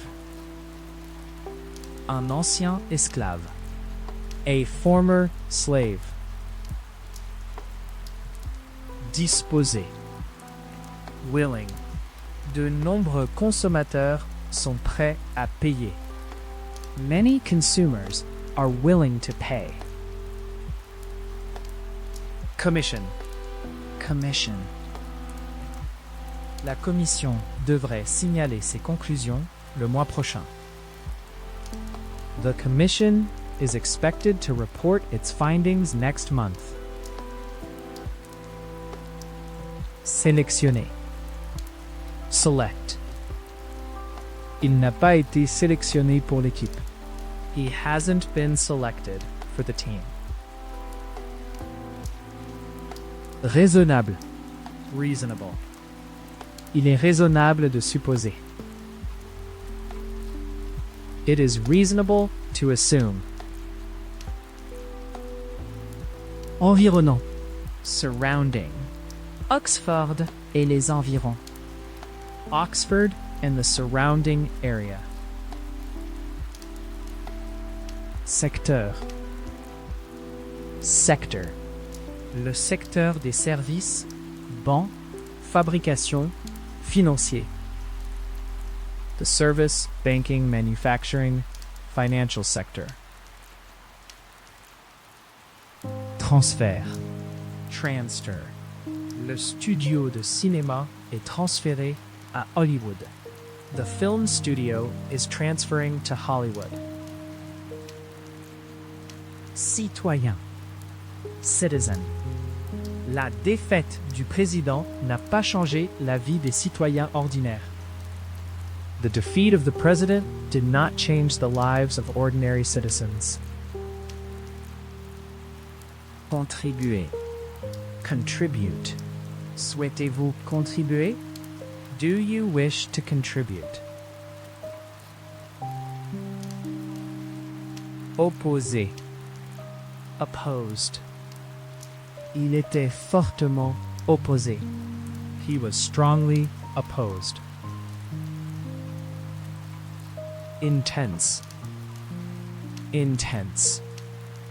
Un ancien esclave. A former slave. Disposer. Willing. De nombreux consommateurs sont prêts à payer. Many consumers are willing to pay. Commission. Commission. La commission devrait signaler ses conclusions le mois prochain. The commission is expected to report its findings next month. Sélectionner. Select. Il n'a pas été sélectionné pour l'équipe. He hasn't been selected for the team. Raisonnable. Reasonable. Il est raisonnable de supposer. It is reasonable to assume. Environnant. Surrounding. Oxford et les environs. Oxford and the surrounding area. Secteur. Sector. Le secteur des services, banques, fabrication, financier. The service, banking, manufacturing, financial sector. Transfert. Transfer. Le studio de cinéma est transféré à Hollywood. The film studio is transferring to Hollywood. Citoyen. Citizen. La défaite du président n'a pas changé la vie des citoyens ordinaires. The defeat of the president did not change the lives of ordinary citizens. Contribuer. Contribute. Souhaitez-vous contribuer? Do you wish to contribute? Opposer. Opposed. Il était fortement opposé. He was strongly opposed. Intense. Intense.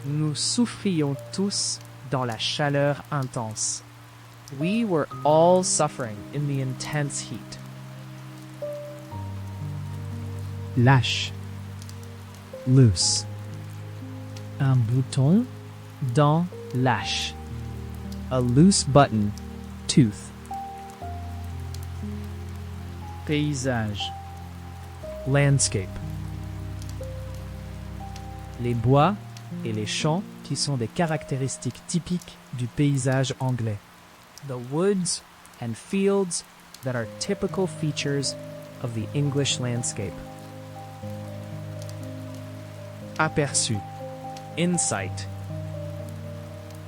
Nous souffrions tous dans la chaleur intense. We were all suffering in the intense heat. Lâche. Loose. Un bouton dans lâche. A loose button, tooth. Paysage. Landscape. Les bois et les champs qui sont des caractéristiques typiques du paysage anglais. The woods and fields that are typical features of the English landscape. Aperçu. Insight.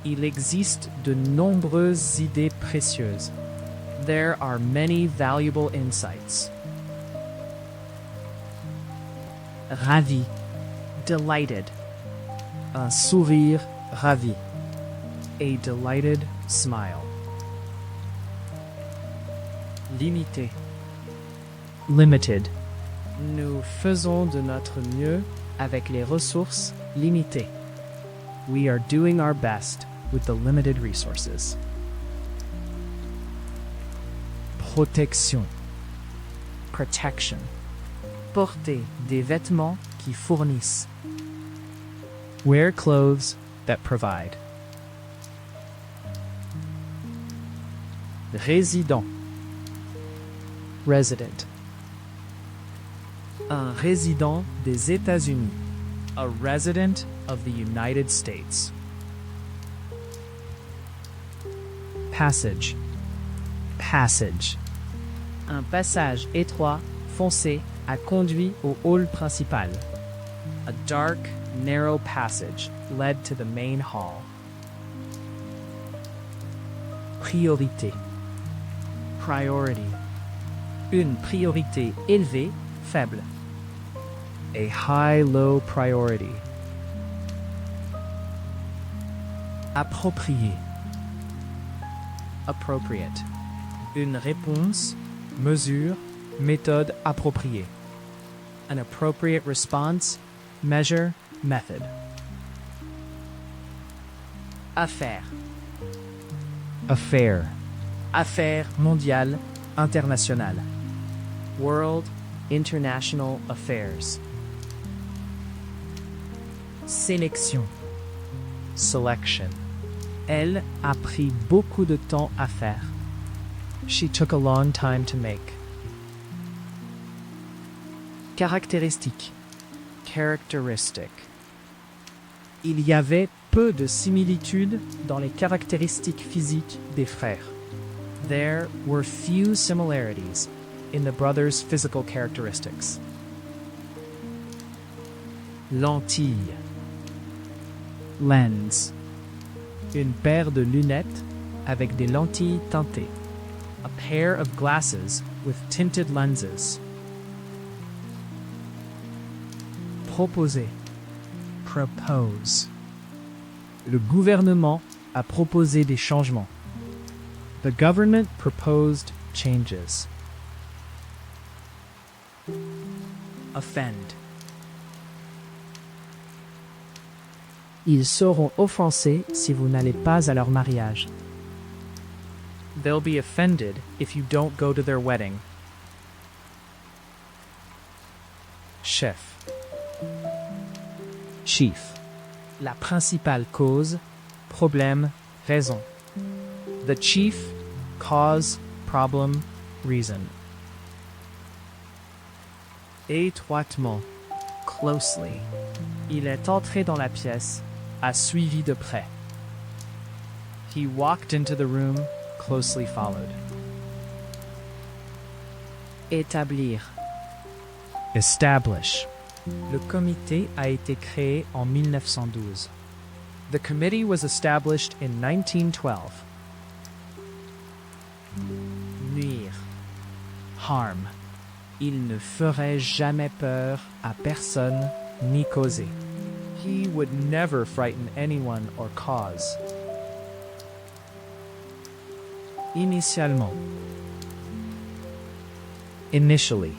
Il existe de nombreuses idées précieuses. There are many valuable insights. Ravi. Delighted. Un sourire ravi. A delighted smile. Limité. Limited. Nous faisons de notre mieux avec les ressources limitées. We are doing our best with the limited resources. Protection. Protection. Porter des vêtements qui fournissent. Wear clothes that provide. Résident. Resident. Un résident des États-Unis. A resident of the United States. Passage. Passage. Un passage étroit, foncé, a conduit au hall principal. A dark, narrow passage led to the main hall. Priorité. Priority. Une priorité élevée, faible. A high-low priority. Approprié. Appropriate. Une réponse, mesure, méthode appropriée. An appropriate response, measure, method. Affaire. Affair. Affaire mondiale, internationale. World, international affairs. Sélection. Selection. Elle a pris beaucoup de temps à faire. She took a long time to make. Caractéristique. Characteristic. Il y avait peu de similitudes dans les caractéristiques physiques des frères. There were few similarities in the brothers' physical characteristics. Lentille. Lens. Une paire de lunettes avec des lentilles teintées. A pair of glasses with tinted lenses. Proposer. Propose. Le gouvernement a proposé des changements. The government proposed changes. Offend. Ils seront offensés si vous n'allez pas à leur mariage. They'll be offended if you don't go to their wedding. Chef. Chief. La principale cause, problème, raison. The chief cause, problem, reason. Étroitement. Closely. Il est entré dans la pièce, a suivi de près. He walked into the room, closely followed. Établir. Establish. Le comité a été créé en 1912. The committee was established in 1912. Nuire. Harm. Il ne ferait jamais peur à personne ni causer. He would never frighten anyone or cause. Initialement. Initially.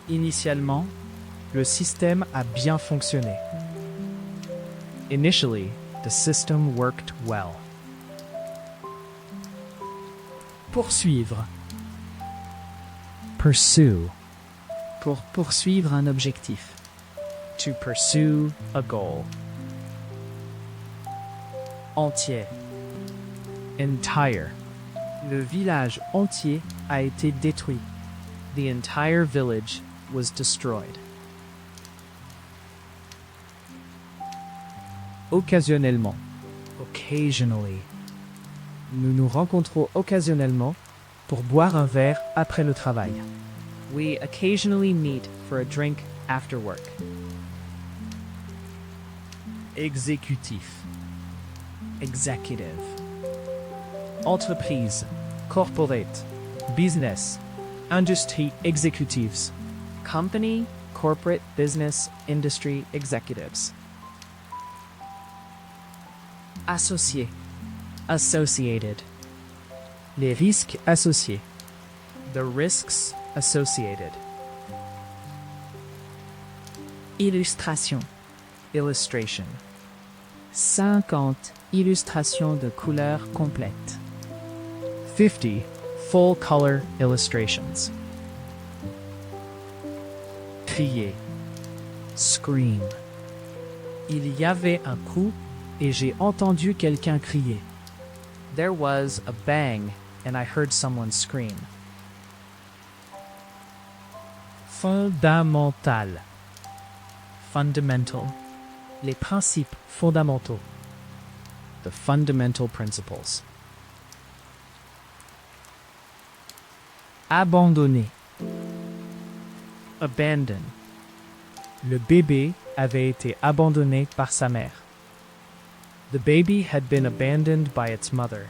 Initialement, le système a bien fonctionné. Initially, the system worked well. Poursuivre. Pursue. Pour poursuivre un objectif. To pursue a goal. Entier. Entire. Le village entier a été détruit. The entire village was destroyed. Occasionnellement. Occasionally. Nous nous rencontrons occasionnellement pour boire un verre après le travail. We occasionally meet for a drink after work. Exécutif. Executive. Entreprise. Corporate. Business. Industry executives. Company, corporate, business, industry executives. Associé. Associated. Les risques associés. The risks associated. Illustration. Illustration. 50 illustrations de couleurs complètes. 50 full color illustrations. Crier. Scream. Il y avait un coup et j'ai entendu quelqu'un crier. There was a bang and I heard someone scream. Fondamental. Fundamental. Les principes fondamentaux. The fundamental principles. Abandonner. Abandon. Le bébé avait été abandonné par sa mère. The baby had been abandoned by its mother.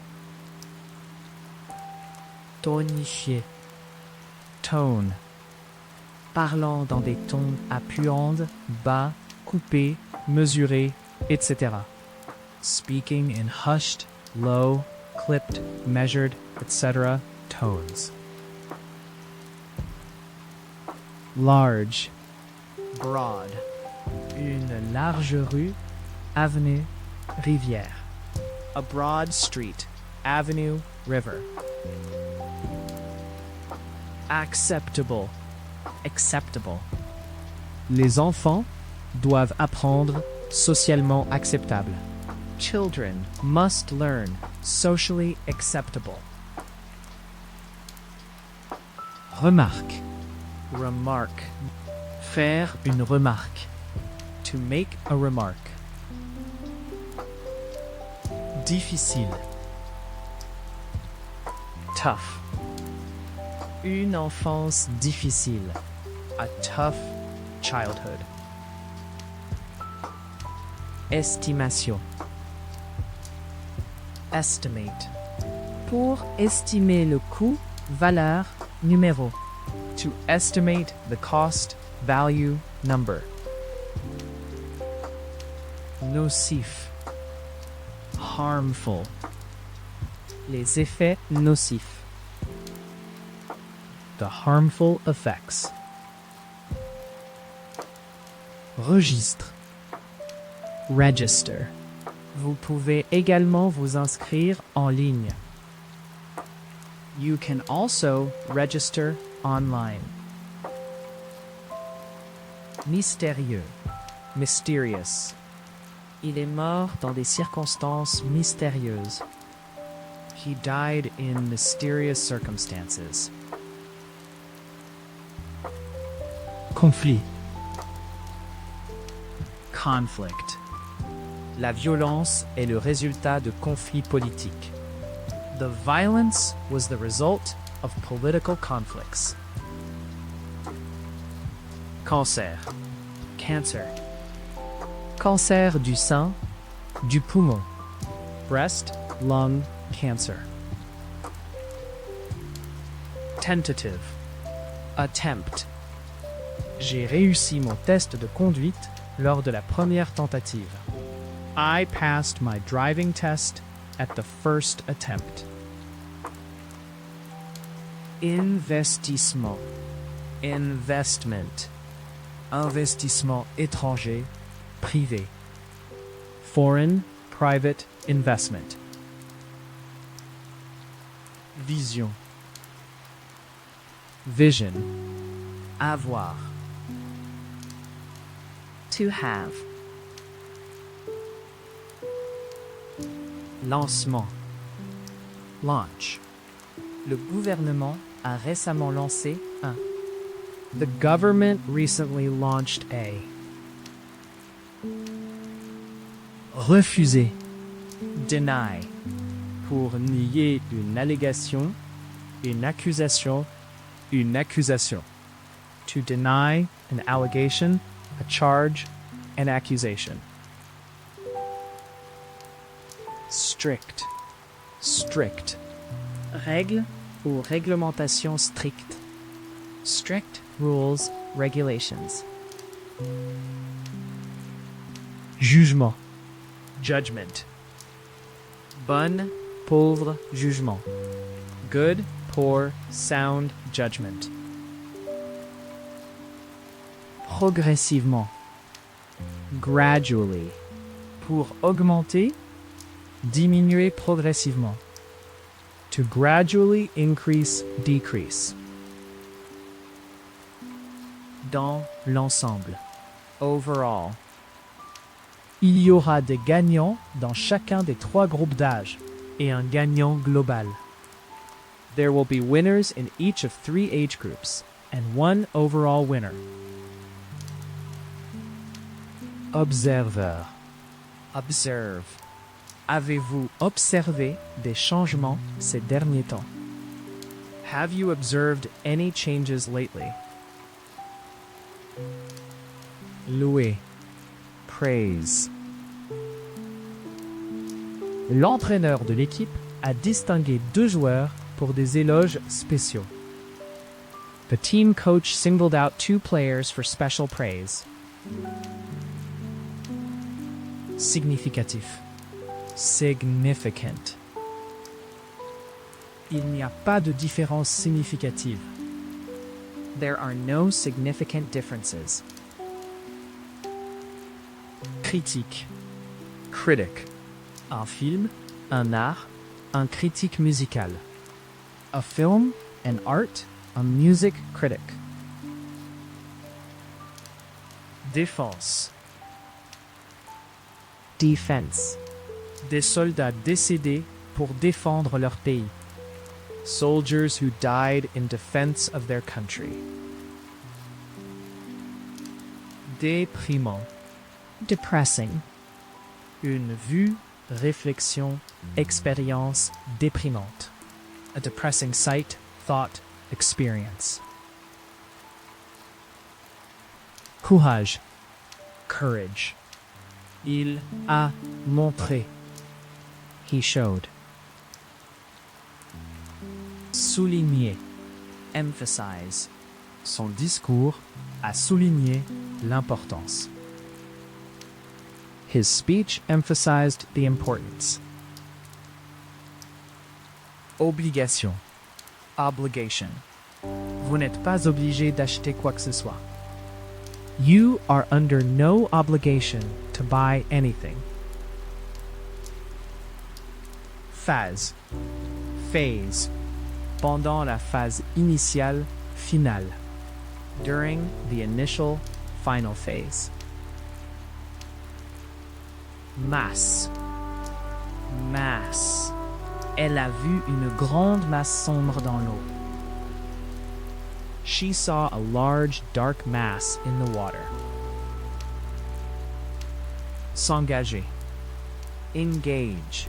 Tonifier. Tone. parlant dans des tons appuyantes, bas, coupés, mesurés, etc. Speaking in hushed, low, clipped, measured, etc. tones. Large, broad. Une large rue, avenue, rivière. A broad street, avenue, river. Acceptable, acceptable. Les enfants doivent apprendre socialement acceptable. Children must learn socially acceptable. Remarque, remark. Faire une remarque. To make a remark. Difficile. Tough. Une enfance difficile. A tough childhood. Estimation. Estimate. Pour estimer le coût, valeur, numéro. To estimate the cost, value, number. Nocif. Harmful. Les effets nocifs. The harmful effects. Registre. Register. Vous pouvez également vous inscrire en ligne. You can also register online. Mystérieux. Mysterious. Il est mort dans des circonstances mystérieuses. He died in mysterious circumstances. Conflit. Conflict. La violence est le résultat de conflits politiques. The violence was the result of political conflicts. Cancer. Cancer. Cancer du sein, du poumon. Breast, lung, cancer. Tentative. Attempt. J'ai réussi mon test de conduite lors de la première tentative. I passed my driving test at the first attempt. Investissement. Investment. Investissement étranger, privé. Foreign, private investment. Vision. Vision. Avoir. To have. Lancement. Launch. Le gouvernement a récemment lancé un. The government recently launched a. Refuser. Deny. Pour nier une allégation, une accusation, une accusation. To deny an allegation, a charge, an accusation. Strict. Strict. Règle ou réglementation stricte. Strict rules, regulations. Jugement. Judgment. Bon, pauvre jugement. Good, poor, sound judgment. Progressivement. Gradually. Pour augmenter, diminuer progressivement. To gradually increase, decrease. Dans l'ensemble. Overall. Il y aura des gagnants dans chacun des 3 groupes d'âge et un gagnant global. There will be winners in each of 3 age groups and one overall winner. Observer. Observe. Avez-vous observé des changements ces derniers temps? Have you observed any changes lately? Louer. Praise. L'entraîneur de l'équipe a distingué 2 joueurs pour des éloges spéciaux. The team coach singled out 2 players for special praise. Significatif. Significant. Il n'y a pas de différence significative. There are no significant differences. Critique. Critic. Un film, un art, un critique musical. A film, an art, a music critic. Défense. Defense. Des soldats décédés pour défendre leur pays. Soldiers who died in defense of their country. Déprimant. Depressing. Une vue, réflexion, expérience déprimante. A depressing sight, thought, experience. Courage. Courage. Il a montré. He showed. Souligner. Emphasize. Son discours a souligné l'importance. His speech emphasized the importance. Obligation. Obligation. Vous n'êtes pas obligé d'acheter quoi que ce soit. You are under no obligation to buy anything. Phase. Phase. Pendant la phase initiale, finale. During the initial, final phase. Masse. Masse. Elle a vu une grande masse sombre dans l'eau. She saw a large dark mass in the water. S'engager. Engage.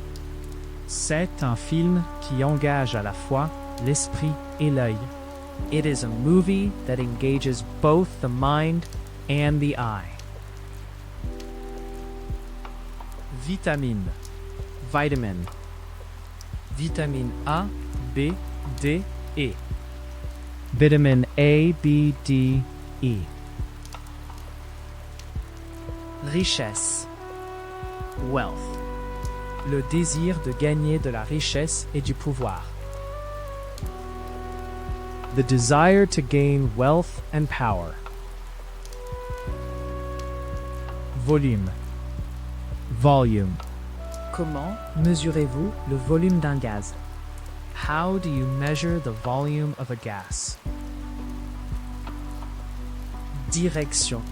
C'est un film qui engage à la fois l'esprit et l'œil. It is a movie that engages both the mind and the eye. Vitamine. Vitamin. Vitamine A, B, D, E. Vitamin A, B, D, E. Richesse. Wealth. Le désir de gagner de la richesse et du pouvoir. The desire to gain wealth and power. Volume. Volume. Comment mesurez-vous le volume d'un gaz? How do you measure the volume of a gas? Direction.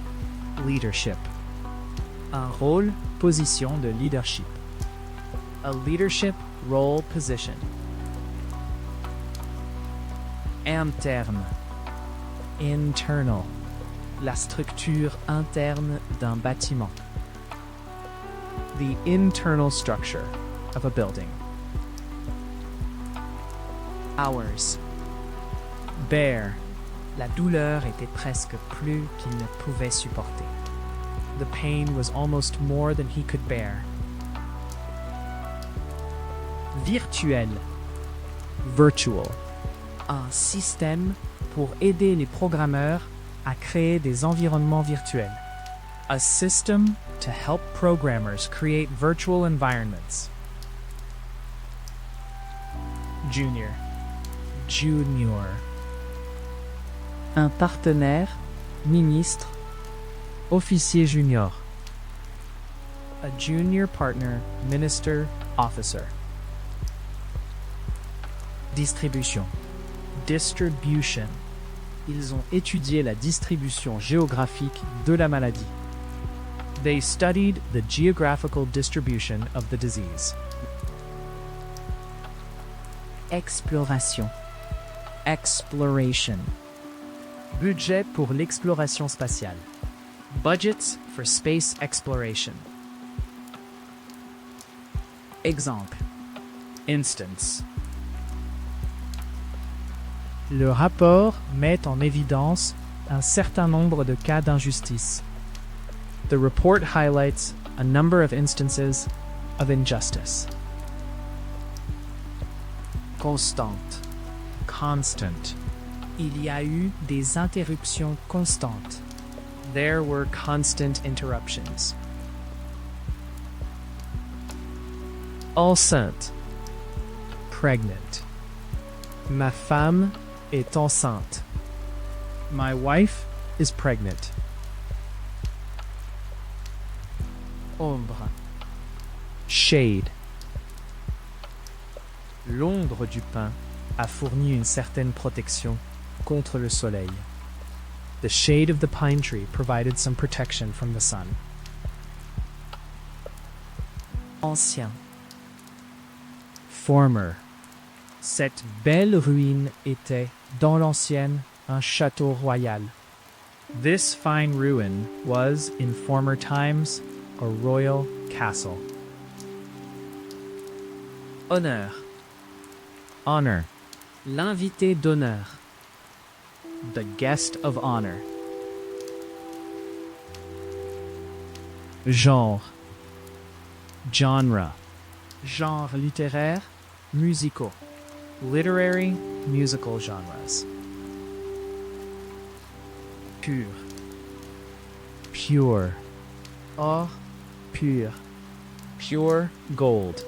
Leadership. Un rôle, position de leadership. A leadership role position. Interne. Internal. La structure interne d'un bâtiment. The internal structure of a building. Hours. Bear. La douleur était presque plus qu'il ne pouvait supporter. The pain was almost more than he could bear. Virtuel. Virtual. Un système pour aider les programmeurs à créer des environnements virtuels. A system to help programmers create virtual environments. Junior. Junior. Un partenaire, ministre, Officier junior. A junior partner, minister, officer. Distribution. Distribution. Ils ont étudié la distribution géographique de la maladie. They studied the geographical distribution of the disease. exploration, Exploration. Budget pour l'exploration spatiale. Budgets for space exploration. Exemple. Instance. Le rapport met en évidence un certain nombre de cas d'injustice. The report highlights a number of instances of injustice. Constante. Constant. Il y a eu des interruptions constantes. There were constant interruptions. Enceinte. Pregnant. Ma femme est enceinte. My wife is pregnant. Ombre. Shade. L'ombre du pin a fourni une certaine protection contre le soleil. The shade of the pine tree provided some protection from the sun. Ancien. Former. Cette belle ruine était, dans l'ancienne, un château royal. This fine ruin was, in former times, a royal castle. Honneur. Honor. L'invité d'honneur. The guest of honor. Genre. Genre. Genre littéraire, musicaux. Literary, musical genres. Pur. Pure. Or pur. Pure gold.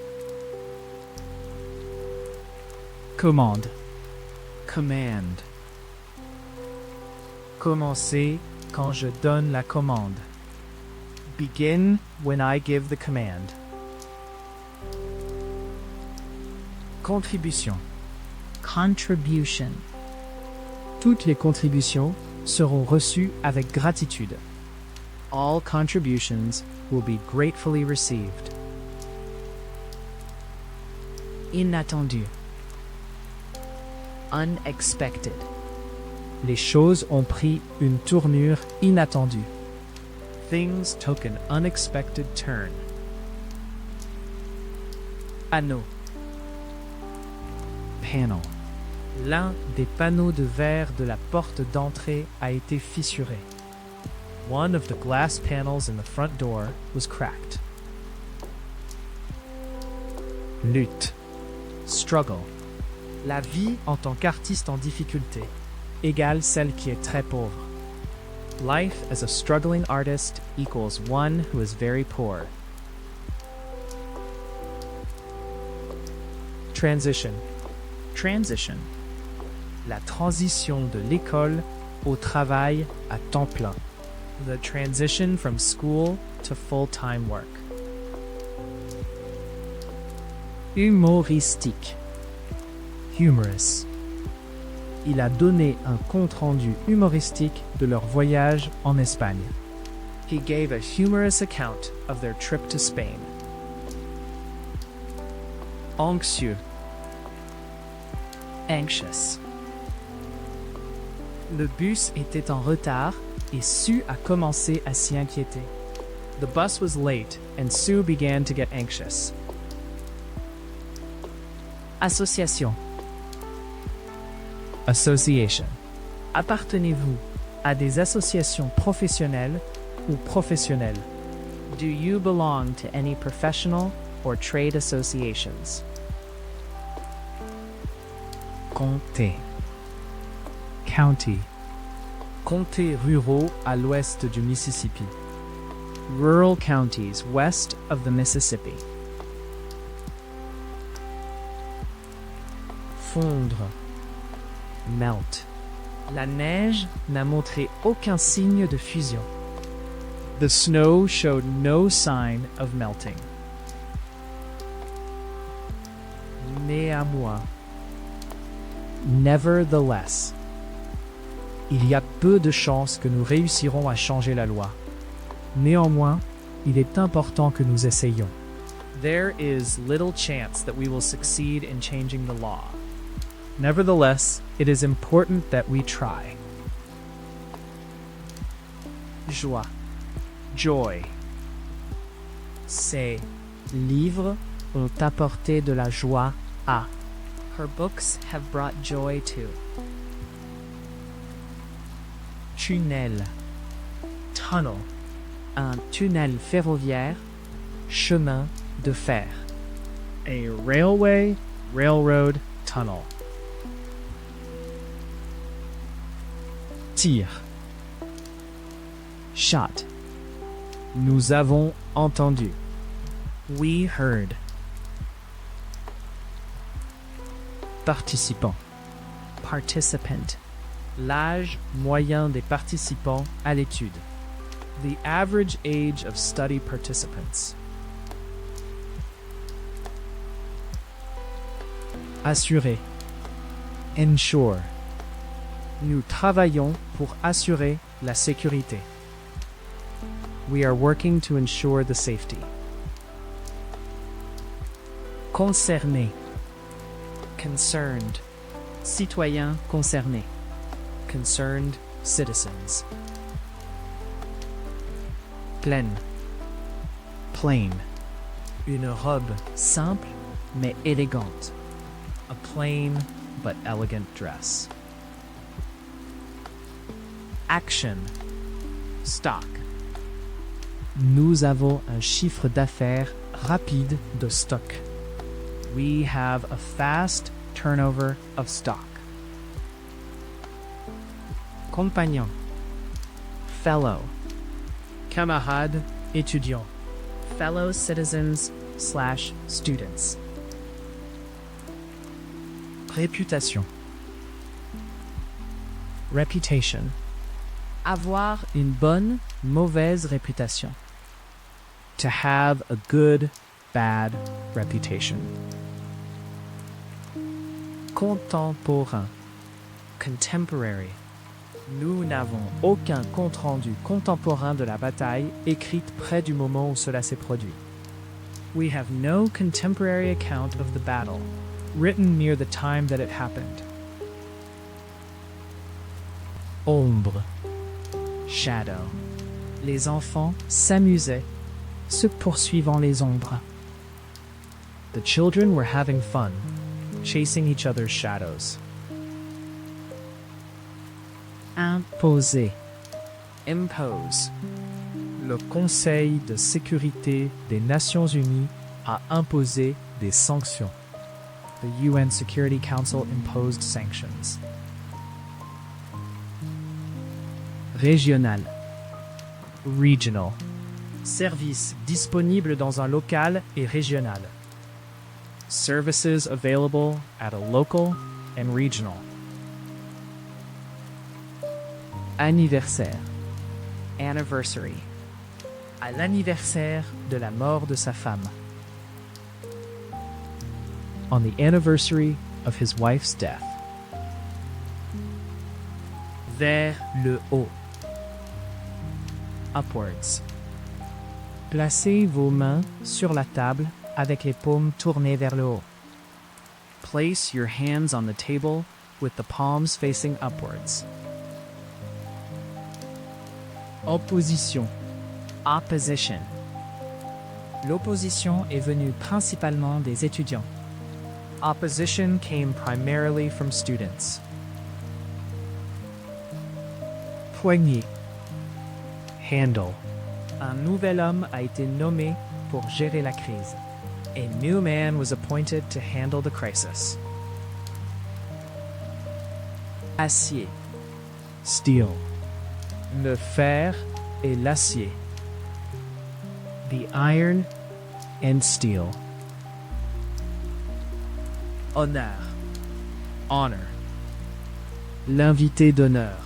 Commande. Command. Commencer quand je donne la commande. Begin when I give the command. Contribution. Contribution. Toutes les contributions seront reçues avec gratitude. All contributions will be gratefully received. Inattendu. Unexpected. Les choses ont pris une tournure inattendue. Things took an unexpected turn. Anneau. Panel. L'un des panneaux de verre de la porte d'entrée a été fissuré. One of the glass panels in the front door was cracked. Lutte. Struggle. La vie en tant qu'artiste en difficulté égale celle qui est très pauvre. Life as a struggling artist equals one who is very poor. Transition. Transition. La transition de l'école au travail à temps plein. The transition from school to full-time work. Humoristique. Humorous. Il a donné un compte-rendu humoristique de leur voyage en Espagne. He gave a humorous account of their trip to Spain. Anxieux. Anxious. Le bus était en retard et Sue a commencé à s'y inquiéter. The bus was late and Sue began to get anxious. Association. Association. Appartenez-vous à des associations professionnelles ou professionnelles? Do you belong to any professional or trade associations? Comté. County. Comtés ruraux à l'ouest du Mississippi. Rural counties west of the Mississippi. Fondre. Melt. La neige n'a montré aucun signe de fusion. The snow showed no sign of melting. Néanmoins. Nevertheless. Il y a peu de chances que nous réussirons à changer la loi. Néanmoins, il est important que nous essayions. There is little chance that we will succeed in changing the law. Nevertheless, it is important that we try. Joie. Joy. Ces livres ont apporté de la joie à. Her books have brought joy to. Tunnel. Tunnel. Un tunnel ferroviaire. Chemin de fer. A railway, railroad, tunnel. tir. Shot. Nous avons entendu. We heard. Participant. Participant. L'âge moyen des participants à l'étude. The average age of study participants. Assurer. Ensure. Nous travaillons pour assurer la sécurité. We are working to ensure the safety. Concerné. Concerned. Citoyen concerné. Concerned citizens. Pleine. Plain. Une robe. Simple mais élégante. A plain but elegant dress. Action. Stock. Nous avons un chiffre d'affaires rapide de stock. We have a fast turnover of stock. Compagnon. Fellow. Camarade, étudiant. Fellow citizens / students. Réputation. Reputation. Avoir une bonne, mauvaise réputation. To have a good, bad reputation. Contemporain. Contemporary. Nous n'avons aucun compte-rendu contemporain de la bataille écrite près du moment où cela s'est produit. We have no contemporary account of the battle, Written near the time that it happened. Ombre. shadow. Les enfants s'amusaient, se poursuivant les ombres. The children were having fun, chasing each other's shadows. Imposer. Impose. Le Conseil de sécurité des Nations Unies a imposé des sanctions. The UN Security Council imposed sanctions. Régional. Regional. Services disponibles dans un local et régional. Services available at a local and regional. Anniversaire. Anniversary. À l'anniversaire de la mort de sa femme. On the anniversary of his wife's death. Vers le haut. Upwards. Placez vos mains sur la table avec les paumes tournées vers le haut. Place your hands on the table with the palms facing upwards. Opposition. Opposition. L'opposition est venue principalement des étudiants. Opposition came primarily from students. Poignée. Handle. Un nouvel homme a été nommé pour gérer la crise. A new man was appointed to handle the crisis. Acier. Steel. Le fer et l'acier. The iron and steel. Honneur. Honor. L'invité d'honneur.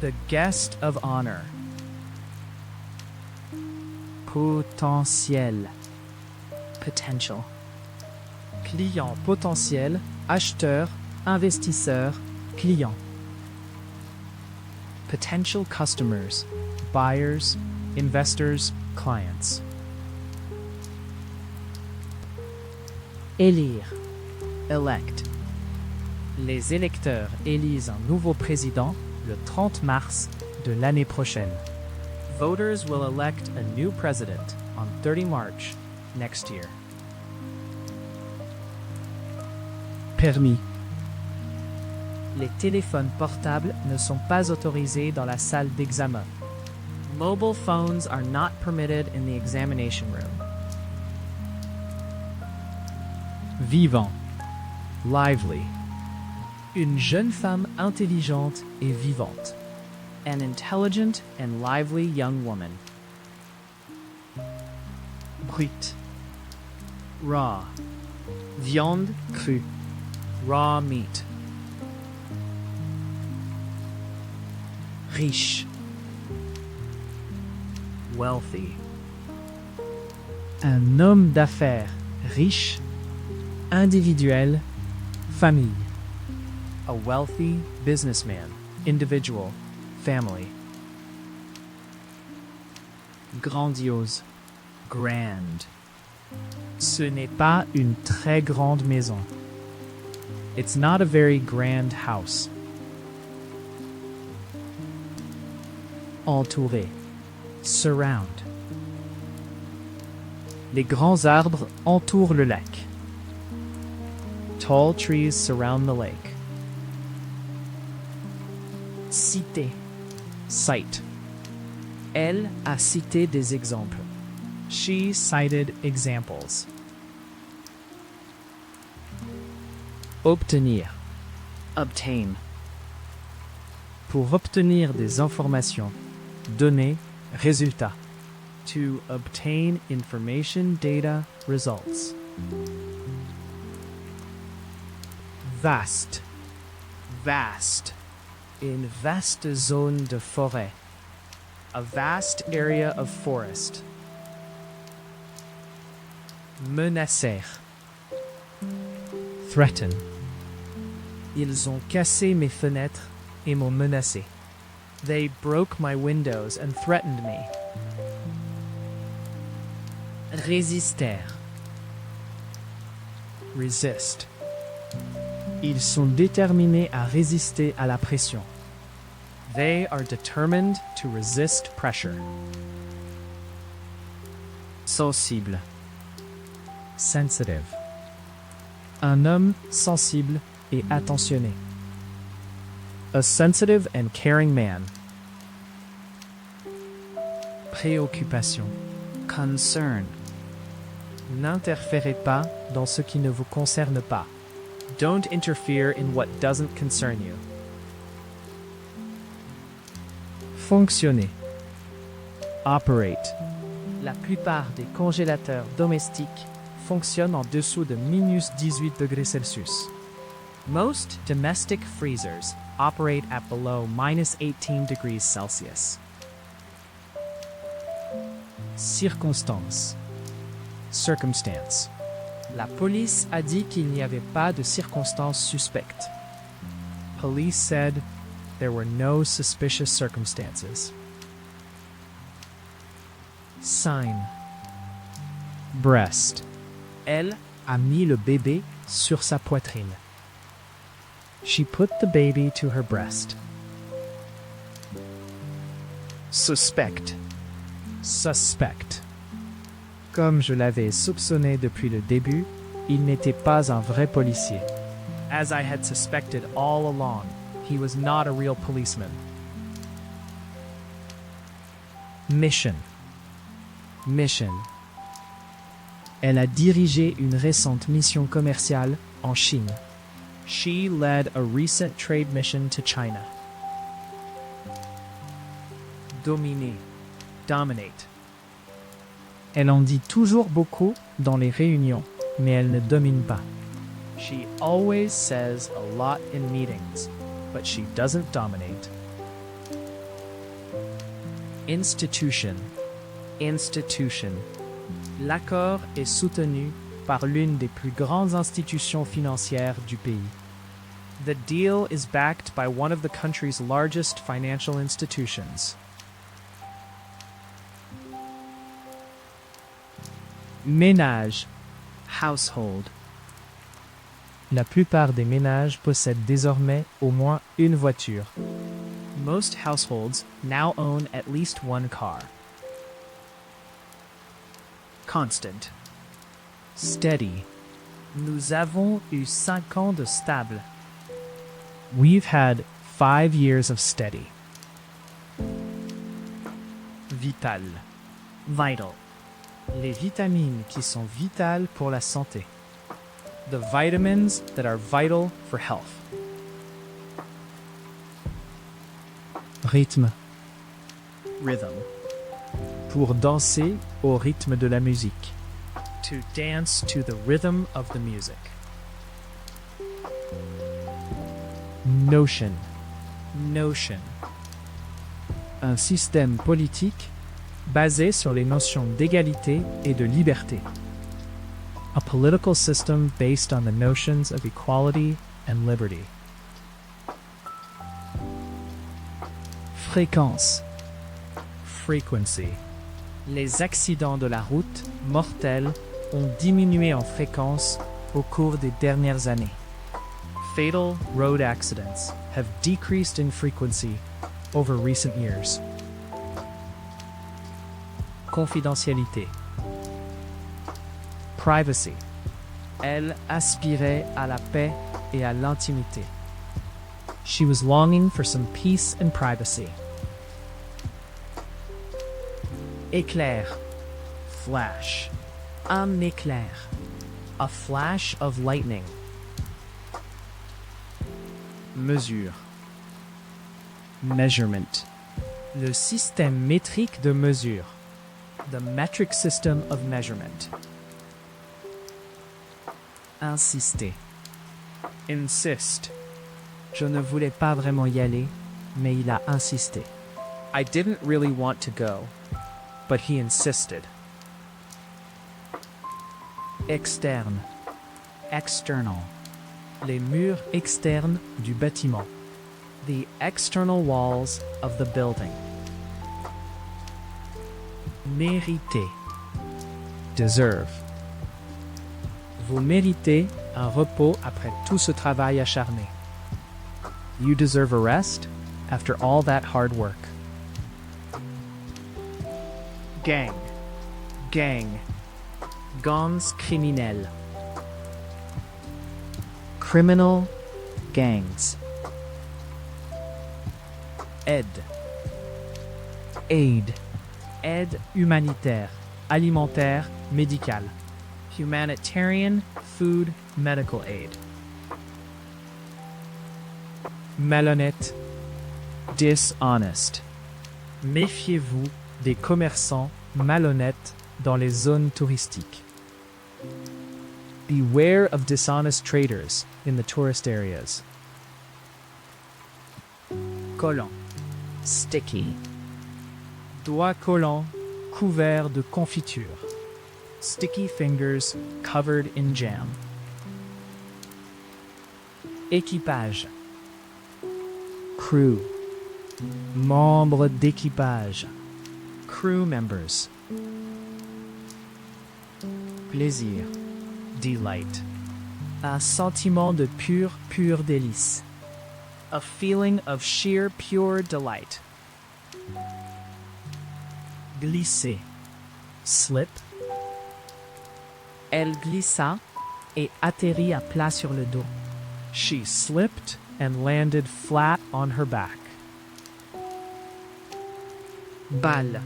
The guest of honor. Potentiel. Potential. Client potentiel, acheteur, Investisseur. Client. potential customers, buyers, investors, clients. Élire. Elect. Les électeurs élisent un nouveau président le 30 mars de l'année prochaine. Voters will elect a new president on 30 March next year. Permis. Les téléphones portables ne sont pas autorisés dans la salle d'examen. Mobile phones are not permitted in the examination room. Vivant. Lively. Une jeune femme intelligente et vivante. an intelligent and lively young woman. Brut. Raw. Viande crue. Raw meat. Riche. Wealthy. Un homme d'affaires riche, individuel, famille. A wealthy businessman. Individual. Family. Grandiose. Grand. Ce n'est pas une très grande maison. It's not a very grand house. Entouré. Surround. Les grands arbres entourent le lac. Tall trees surround the lake. Citer. Cite. Elle a cité des exemples. She cited examples. Obtenir. Obtain. Pour obtenir des informations. Données. Résultats. To obtain information, data, results. Vaste. Vast. Une vaste zone de forêt. A vast area of forest. Menacer. Threaten. Ils ont cassé mes fenêtres et m'ont menacé. They broke my windows and threatened me. Résister. Resist. Ils sont déterminés à résister à la pression. They are determined to resist pressure. Sensible. Sensitive. Un homme sensible et attentionné. A sensitive and caring man. Préoccupation. Concern. N'interférez pas dans ce qui ne vous concerne pas. Don't interfere in what doesn't concern you. Fonctionner. Operate. La plupart des congélateurs domestiques fonctionnent en dessous de -18 degrés Celsius. Most domestic freezers operate at below -18 degrees Celsius. Circonstance. Circumstance. La police a dit qu'il n'y avait pas de circonstances suspectes. Police said there were no suspicious circumstances. Sign. Breast. Elle a mis le bébé sur sa poitrine. She put the baby to her breast. Suspect. Suspect. Comme je l'avais soupçonné depuis le début, il n'était pas un vrai policier. As I had suspected all along, he was not a real policeman. Mission. Mission. Elle a dirigé une récente mission commerciale en Chine. She led a recent trade mission to China. Dominer. Dominate. Elle en dit toujours beaucoup dans les réunions, mais elle ne domine pas. She always says a lot in meetings, but she doesn't dominate. Institution. Institution. L'accord est soutenu par l'une des plus grandes institutions financières du pays. The deal is backed by one of the country's largest financial institutions. Ménage. Household. La plupart des ménages possèdent désormais au moins une voiture. Most households now own at least one car. Constant. Steady. Nous avons eu 5 ans de stable. We've had 5 years of steady. Vital. Vital. Les vitamines qui sont vitales pour la santé. The vitamins that are vital for health. Rythme. Rhythm. Pour danser au rythme de la musique. To dance to the rhythm of the music. Notion. Notion. Un système politique basé sur les notions d'égalité et de liberté. A political system based on the notions of equality and liberty. Fréquence. Frequency. Les accidents de la route mortels ont diminué en fréquence au cours des dernières années. Fatal road accidents have decreased in frequency over recent years. Confidentialité. Privacy. Elle aspirait à la paix et à l'intimité. She was longing for some peace and privacy. Éclair. Flash. Un éclair. A flash of lightning. Mesure. Measurement. Le système métrique de mesure. The metric system of measurement. Insister. Insist. Je ne voulais pas vraiment y aller, mais il a insisté. I didn't really want to go, but he insisted. Externe. External. Les murs externes du bâtiment. The external walls of the building. Mériter. Deserve. Vous méritez un repos après tout ce travail acharné. You deserve a rest after all that hard work. Gang. Gang. Gangs criminels. Criminal gangs. Aide. Aid. Aide humanitaire, alimentaire, médicale. Humanitarian food medical aid. Malhonnête. Dishonest. Méfiez-vous des commerçants malhonnêtes dans les zones touristiques. Beware of dishonest traders in the tourist areas. Collant. Sticky. Doigts collants, couverts de confiture. Sticky fingers covered in jam. Équipage. Crew. Membre d'équipage. Crew members. Plaisir. Delight. Un sentiment de pur délice. A feeling of sheer pure delight. Glisser. Slip. Elle glissa et atterrit à plat sur le dos. She slipped and landed flat on her back. Balle.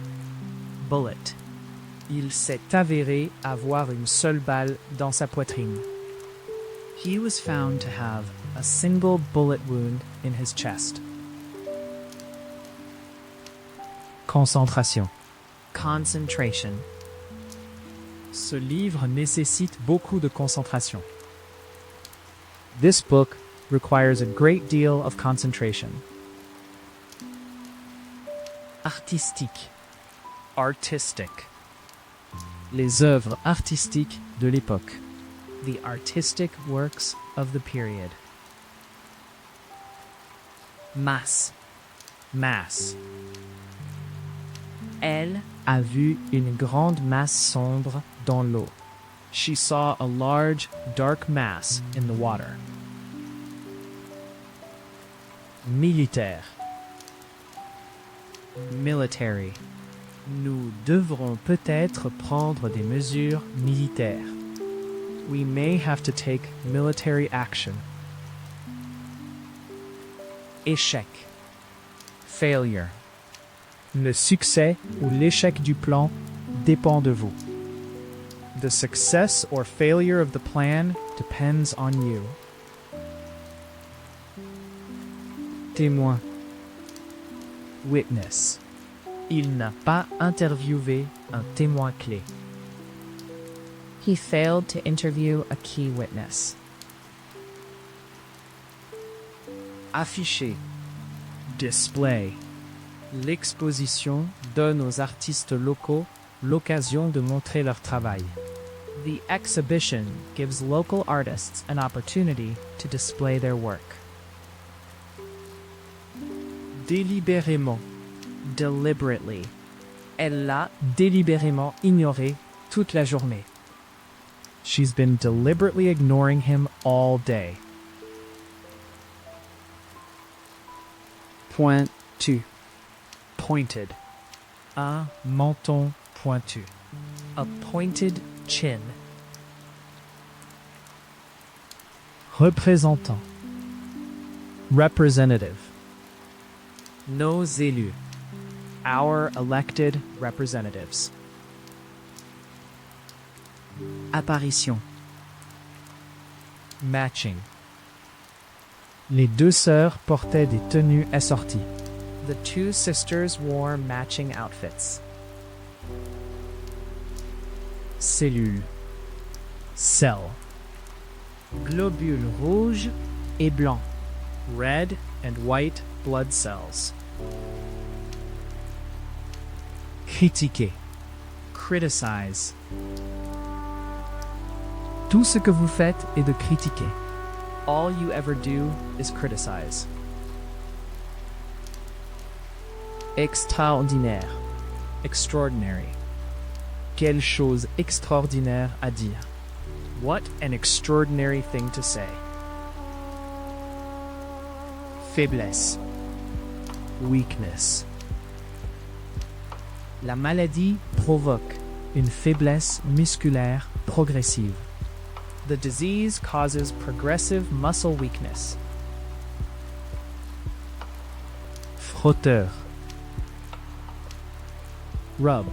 Bullet. Il s'est avéré avoir une seule balle dans sa poitrine. He was found to have a single bullet wound in his chest. Concentration. Concentration. Ce livre nécessite beaucoup de concentration. This book requires a great deal of concentration. Artistique. Artistic. Les œuvres artistiques de l'époque. The artistic works of the period. Masse. Mass. Elle a vu une grande masse sombre dans l'eau. She saw a large, dark mass in the water. Militaire. Military. Nous devrons peut-être prendre des mesures militaires. We may have to take military action. Échec. Failure. Le succès ou l'échec du plan dépend de vous. The success or failure of the plan depends on you. Témoin. Witness. Il n'a pas interviewé un témoin clé. He failed to interview a key witness. Afficher. Display. L'exposition donne aux artistes locaux l'occasion de montrer leur travail. The exhibition gives local artists an opportunity to display their work. Délibérément. Deliberately. Elle l'a délibérément ignoré toute la journée. She's been deliberately ignoring him all day. Pointu. Pointed. Un menton pointu. A pointed chin. Représentant. Representative. Nos élus. Our elected representatives. Apparition. Matching. Les deux sœurs portaient des tenues assorties. The two sisters wore matching outfits. Cellule. Cell. Globules rouges et blancs. Red and white blood cells. Critiquer. Criticize. Tout ce que vous faites est de critiquer. All you ever do is criticize. Extraordinaire. Extraordinary. Quelle chose extraordinaire à dire. What an extraordinary thing to say. Faiblesse. Weakness. La maladie provoque Une faiblesse musculaire progressive. The disease causes progressive muscle weakness. Frotteur. Rub.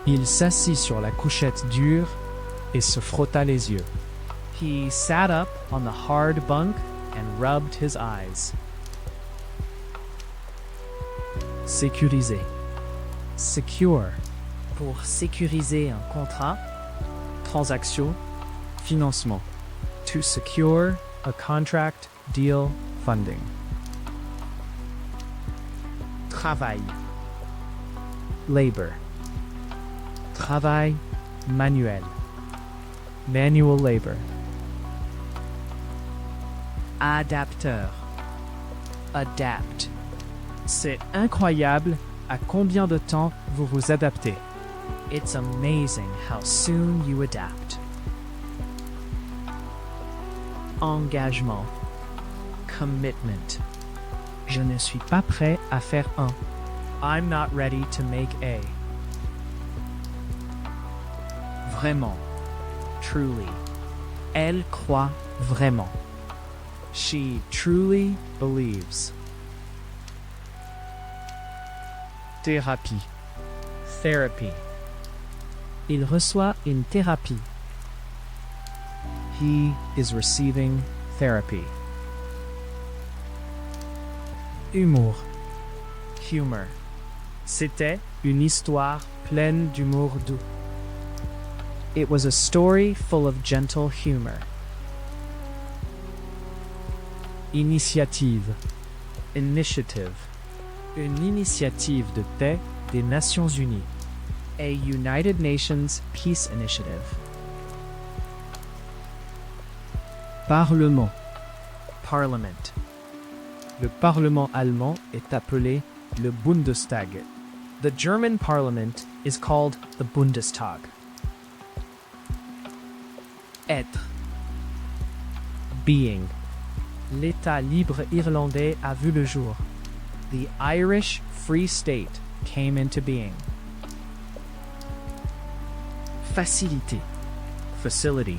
Il s'assit sur la couchette dure et se frotta les yeux. He sat up on the hard bunk and rubbed his eyes. Sécuriser. Secure. Pour sécuriser un contrat. Transaction. Financement. To secure a contract, deal, funding. Travail. Labor. Travail manuel. Manual labor. Adapteur. Adapt. C'est incroyable à combien de temps vous vous adaptez. It's amazing how soon you adapt. Engagement. Commitment. Je ne suis pas prêt à faire un. I'm not ready to make a. Vraiment. Truly. Elle croit vraiment. She truly believes. Thérapie. Therapy. Il reçoit une thérapie. He is receiving therapy. Humour. Humor. C'était une histoire pleine d'humour doux. It was a story full of gentle humor. Initiative. Initiative. Une initiative de paix des Nations Unies. A United Nations Peace Initiative. Parlement. Parliament. Le Parlement allemand est appelé le Bundestag. The German parliament is called the Bundestag. Être. Being. L'État libre irlandais a vu le jour. The Irish Free State came into being. Facilité. Facility.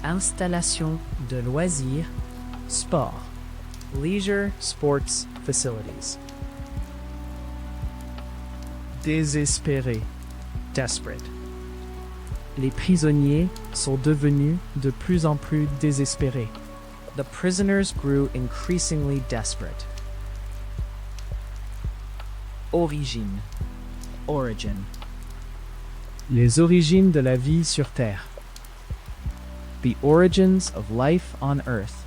Installation de loisirs, sport. Leisure sports facilities. Désespéré. Desperate. Les prisonniers sont devenus de plus en plus désespérés. The prisoners grew increasingly desperate. Origine. Origin. Les origines de la vie sur Terre. The origins of life on Earth.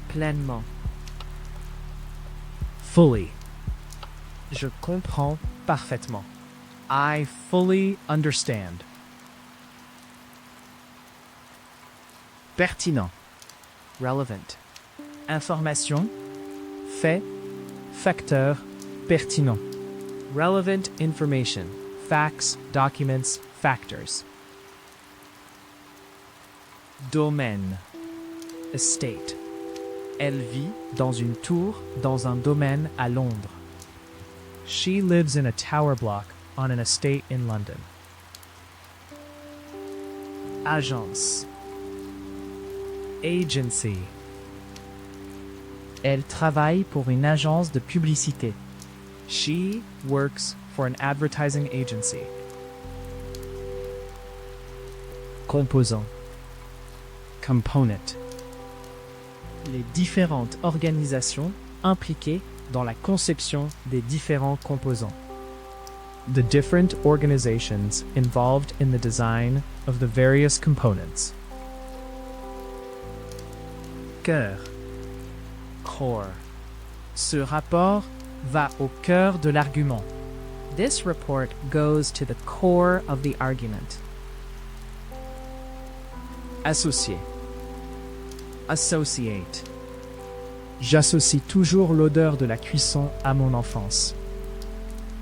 Pleinement. Fully. Je comprends parfaitement. I fully understand. Pertinent. Relevant. Information. Fait, facteur, pertinent. Relevant information. Facts, documents, factors. Domaine. Estate. Elle vit dans une tour dans un domaine à Londres. She lives in a tower block on an estate in London. Agence. Agency. Elle travaille pour une agence de publicité. She works for an advertising agency. Composant. Component. Les différentes organisations impliquées dans la conception des différents composants. The different organizations involved in the design of the various components. Cœur. Core. Ce rapport va au cœur de l'argument. This report goes to the core of the argument. Associé. Associate. J'associe toujours l'odeur de la cuisson à mon enfance.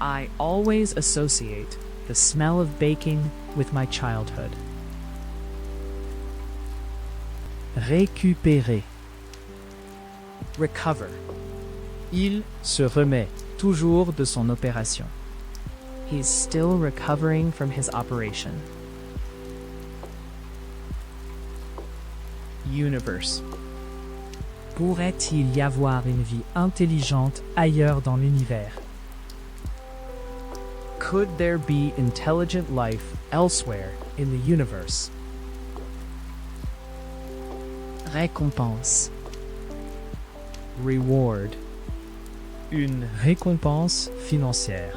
I always associate the smell of baking with my childhood. Récupérer. Recover. Il se remet toujours de son opération. He's still recovering from his operation. Universe. Pourrait-il y avoir une vie intelligente ailleurs dans l'univers? Could there be intelligent life elsewhere in the universe? Récompense. Reward. Une récompense financière.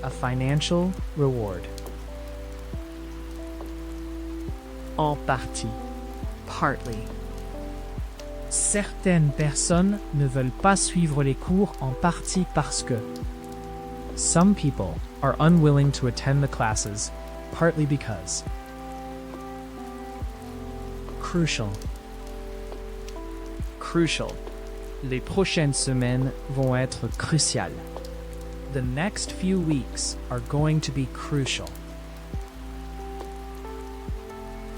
A financial reward. En partie. Partly. Certaines personnes ne veulent pas suivre les cours en partie parce que Some people are unwilling to attend the classes, partly because crucial. Crucial. Les prochaines semaines vont être cruciales. The next few weeks are going to be crucial.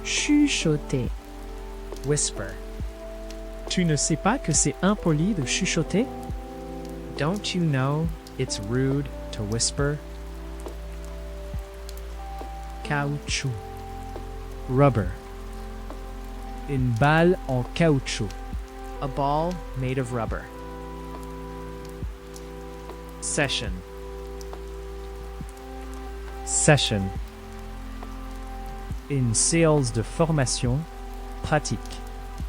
Chuchoter. Whisper. Tu ne sais pas que c'est impoli de chuchoter? Don't you know it's rude to whisper? Caoutchouc. Rubber. Une balle en caoutchouc. A ball made of rubber. Session. Session. Une séance de formation pratique.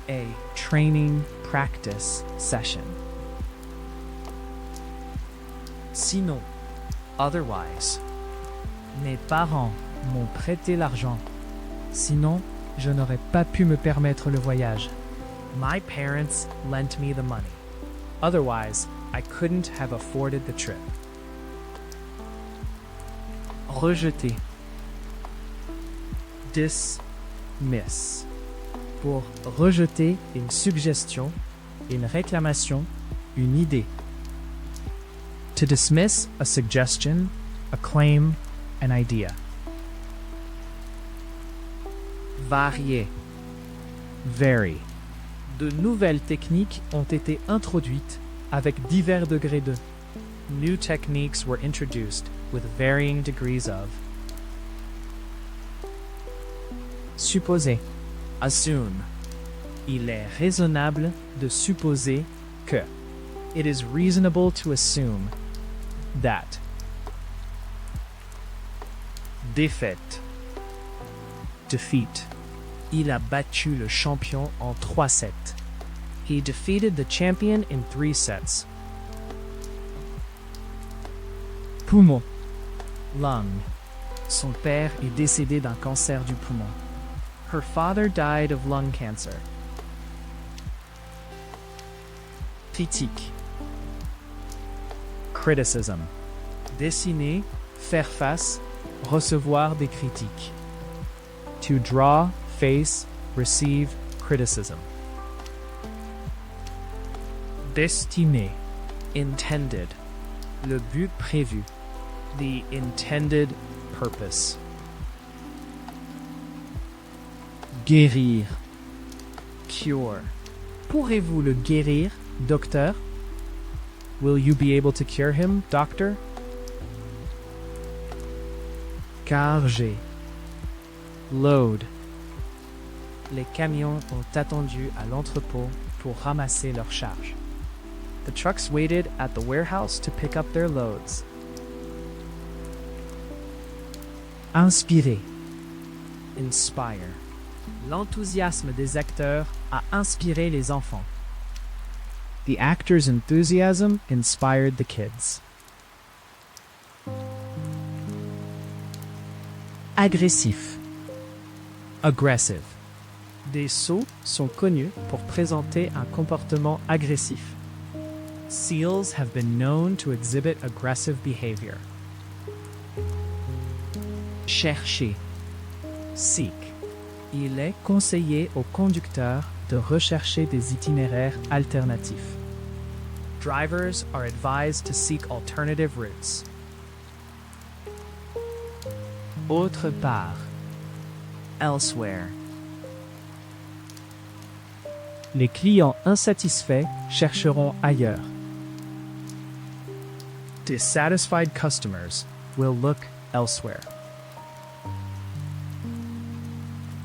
A training practice session. Sinon, otherwise. Mes parents m'ont prêté l'argent. Sinon, je n'aurais pas pu me permettre le voyage. My parents lent me the money. Otherwise, I couldn't have afforded the trip. Rejeter. Dismiss. Pour rejeter une suggestion, une réclamation, une idée. To dismiss a suggestion, a claim, an idea. Varier. Vary. De nouvelles techniques ont été introduites avec divers degrés de. New techniques were introduced with varying degrees of. Supposer. Assume. Il est raisonnable de supposer que. It is reasonable to assume That. défaite. Defeat. Il a battu le champion en 3 sets. He defeated the champion in 3 sets. Poumon. Lung. Son père est décédé d'un cancer du poumon. Her father died of lung cancer. Critique. Criticism. Dessiner, faire face, recevoir des critiques. To draw, face, receive criticism. Destiné. Intended. Le but prévu. The intended purpose. Guérir. Cure. Pourrez-vous le guérir, docteur? Will you be able to cure him, doctor? Charger. Load. Les camions ont attendu à l'entrepôt pour ramasser leurs charges. The trucks waited at the warehouse to pick up their loads. Inspirer. Inspire. L'enthousiasme des acteurs a inspiré les enfants. The actors' enthusiasm inspired the kids. Agressif. Aggressive. Des sots sont connus pour présenter un comportement agressif. Seals have been known to exhibit aggressive behavior. Chercher. Seek. Il est conseillé aux conducteurs de rechercher des itinéraires alternatifs. Drivers are advised to seek alternative routes. Autre part. Elsewhere. Les clients insatisfaits chercheront ailleurs. Dissatisfied customers will look elsewhere.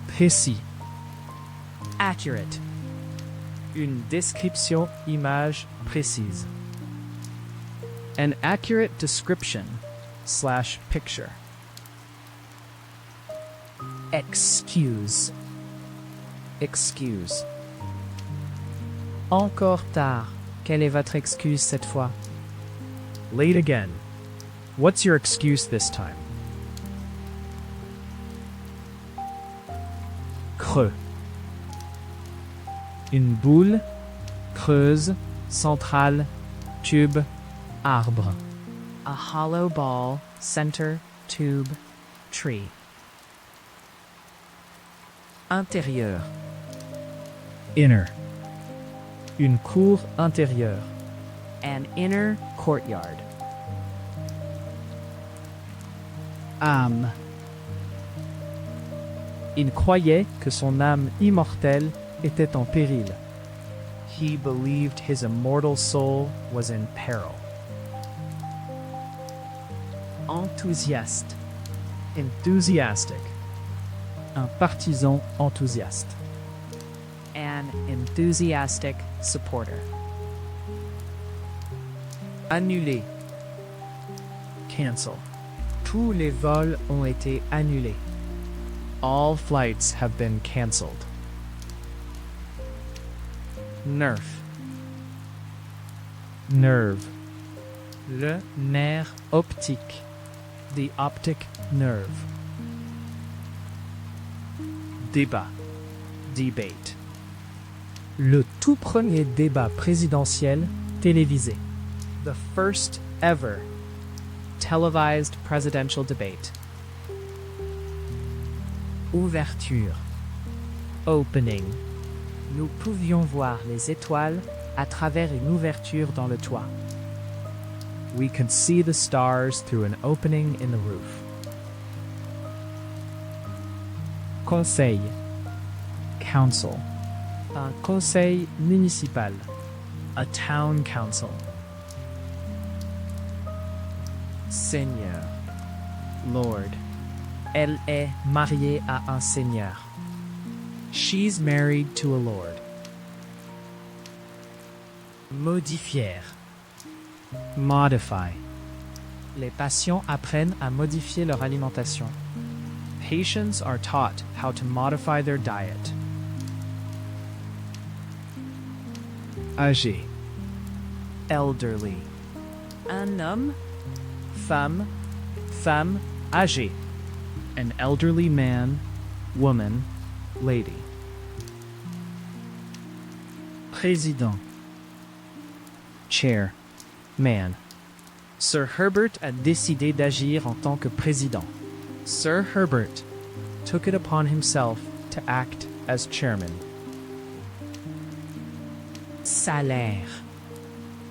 Précis. Accurate. Une description image précise. An accurate description / picture. Excuse. Excuse. Encore tard. Quelle est votre excuse cette fois? Late again. What's your excuse this time? Creux. Une boule, creuse, centrale, tube, arbre. A hollow ball, center, tube, tree. Intérieur. Inner. Une cour intérieure. An inner courtyard. Âme. Il croyait que son âme immortelle était en péril. He believed his immortal soul was in peril. Enthousiaste. Enthusiastic. Un partisan enthousiaste. An enthusiastic supporter. Annulé. Cancel. Tous les vols ont été annulés. All flights have been cancelled. Nerf. Nerve. Le nerf optique. The optic nerve. Débat. Debate. Le tout premier débat présidentiel télévisé. The first ever televised presidential debate. Ouverture. Opening. Nous pouvions voir les étoiles à travers une ouverture dans le toit. We could see the stars through an opening in the roof. Conseil. Council. Un conseil municipal. A town council. Seigneur. Lord. Elle est mariée à un seigneur. She's married to a lord. Modifier. Modify. Les patients apprennent à modifier leur alimentation. Patients are taught how to modify their diet. Âgé. Elderly. Un homme. femme, femme âgée. An elderly man, woman, lady. Président. Chair, man. Sir Herbert a décidé d'agir en tant que président. Sir Herbert took it upon himself to act as chairman. Salaire.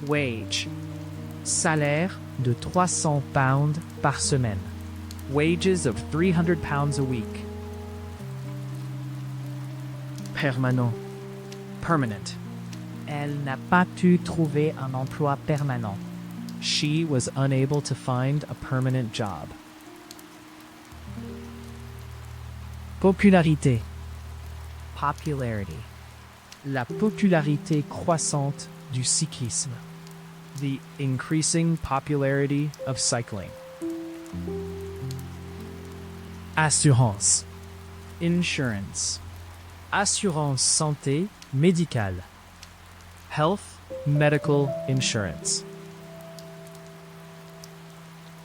Wage. Salaire de 300 pounds par semaine. Wages of £300 a week. Permanent. Permanent. Elle n'a pas pu trouver un emploi permanent. She was unable to find a permanent job. Popularité. Popularity. La popularité croissante du cyclisme. The increasing popularity of cycling. Assurance. Insurance. Assurance santé médicale. Health, medical insurance.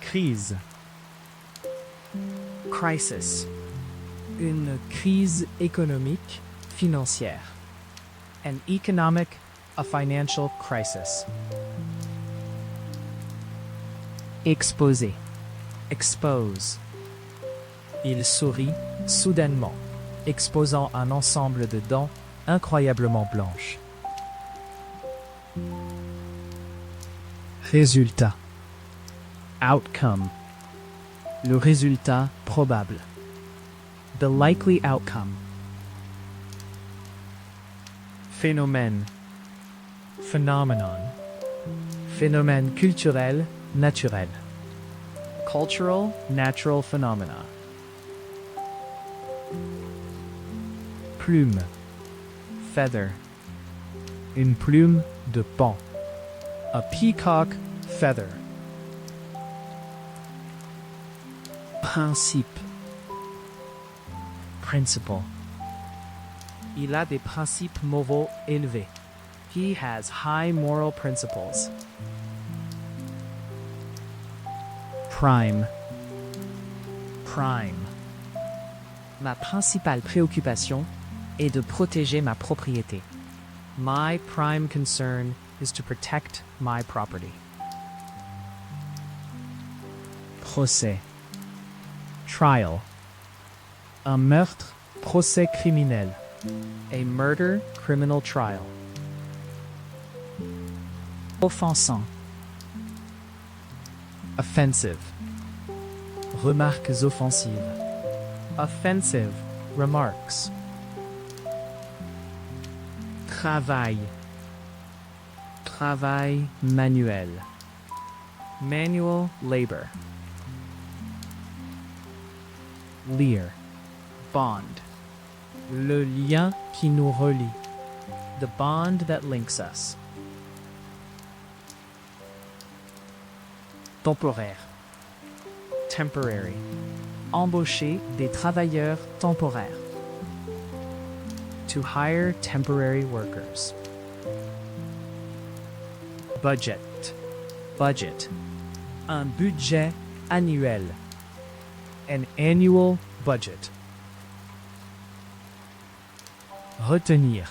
Crise. Crisis. Une crise économique, financière. An economic, a financial crisis. Exposé. Expose. Il sourit soudainement, exposant un ensemble de dents incroyablement blanches. Résultat. Outcome. Le résultat probable. The likely outcome. Phénomène. Phenomenon. Phénomène culturel, naturel. Cultural, natural phenomena. Plume. Feather. Une plume de paon. A peacock feather. Principe. Principle. Il a des principes moraux élevés. He has high moral principles. Prime. Prime. Ma principale préoccupation est de protéger ma propriété. My prime concern is to protect my property. Procès. Trial. Un meurtre, procès criminel. A murder criminal trial. Offensant. Offensive. Remarques offensives. Offensive remarks. Travail. Travail manuel. Manual labor. Lire. Bond. Le lien qui nous relie. The bond that links us. Temporaire. Temporary. Embaucher des travailleurs temporaires. To hire temporary workers. Budget. Budget. Un budget annuel. An annual budget. Retenir.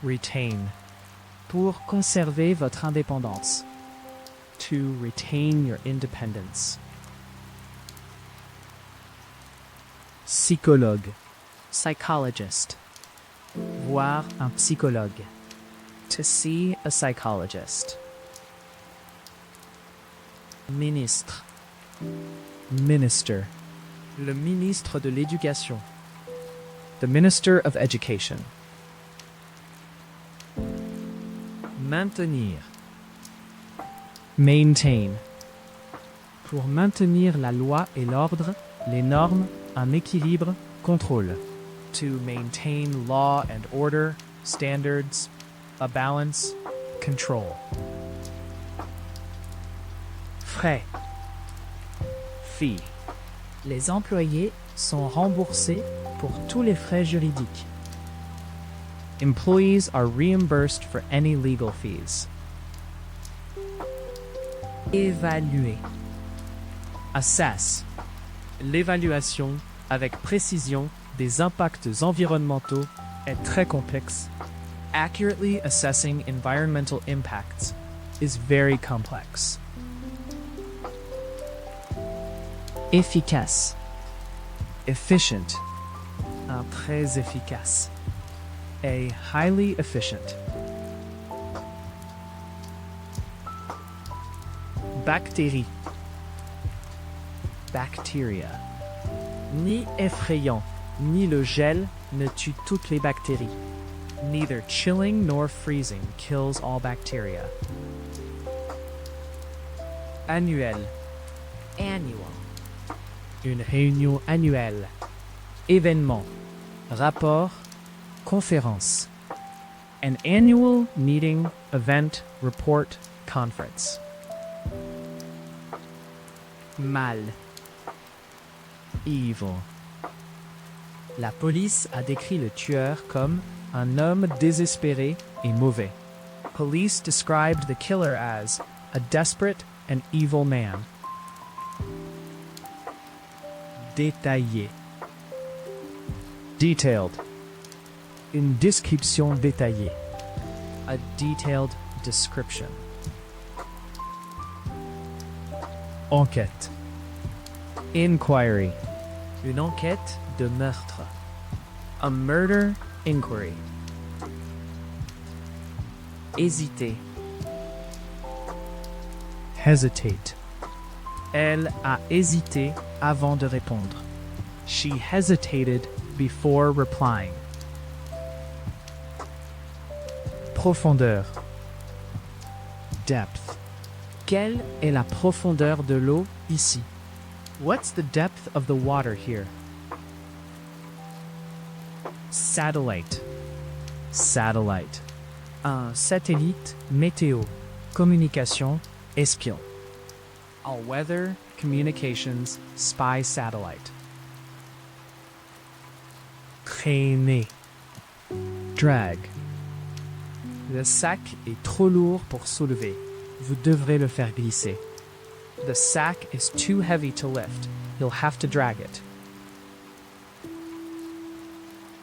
Retain. Pour conserver votre indépendance. To retain your independence. Psychologue. Psychologist. Voir un psychologue. To see a psychologist. Ministre. Minister. Le ministre de l'Éducation. The Minister of Education. Maintenir. Maintain. Pour maintenir la loi et l'ordre, les normes, un équilibre, contrôle. To maintain law and order, standards, a balance, control. Frais. Fee. Les employés sont remboursés pour tous les frais juridiques. Employees are reimbursed for any legal fees. Évaluer. Assess. L'évaluation avec précision des impacts environnementaux est très complexe. Accurately assessing environmental impacts is very complex. Efficace. Efficient. Un très efficace. A highly efficient. Bactérie. Bacteria. Ni effrayant, ni le gel ne tue toutes les bactéries. Neither chilling nor freezing kills all bacteria. Annuel. Annual. Une réunion annuelle. Événement. Rapport. Conférence. An annual meeting, event, report, conference. Mal. Evil. La police a décrit le tueur comme un homme désespéré et mauvais. Police described the killer as a desperate and evil man. Détaillé. Detailed. Une description détaillée. A detailed description. Enquête. Inquiry. Une enquête de meurtre. A murder inquiry. Hésiter. Hesitate. Elle a hésité avant de répondre. She hesitated before replying. Profondeur. Depth. Quelle est la profondeur de l'eau ici? What's the depth of the water here? Satellite. Satellite. Un satellite météo. Communication espion. A weather communications spy satellite. Traîner. Drag. Le sac est trop lourd pour soulever. Vous devrez le faire glisser. The sack is too heavy to lift. You'll have to drag it.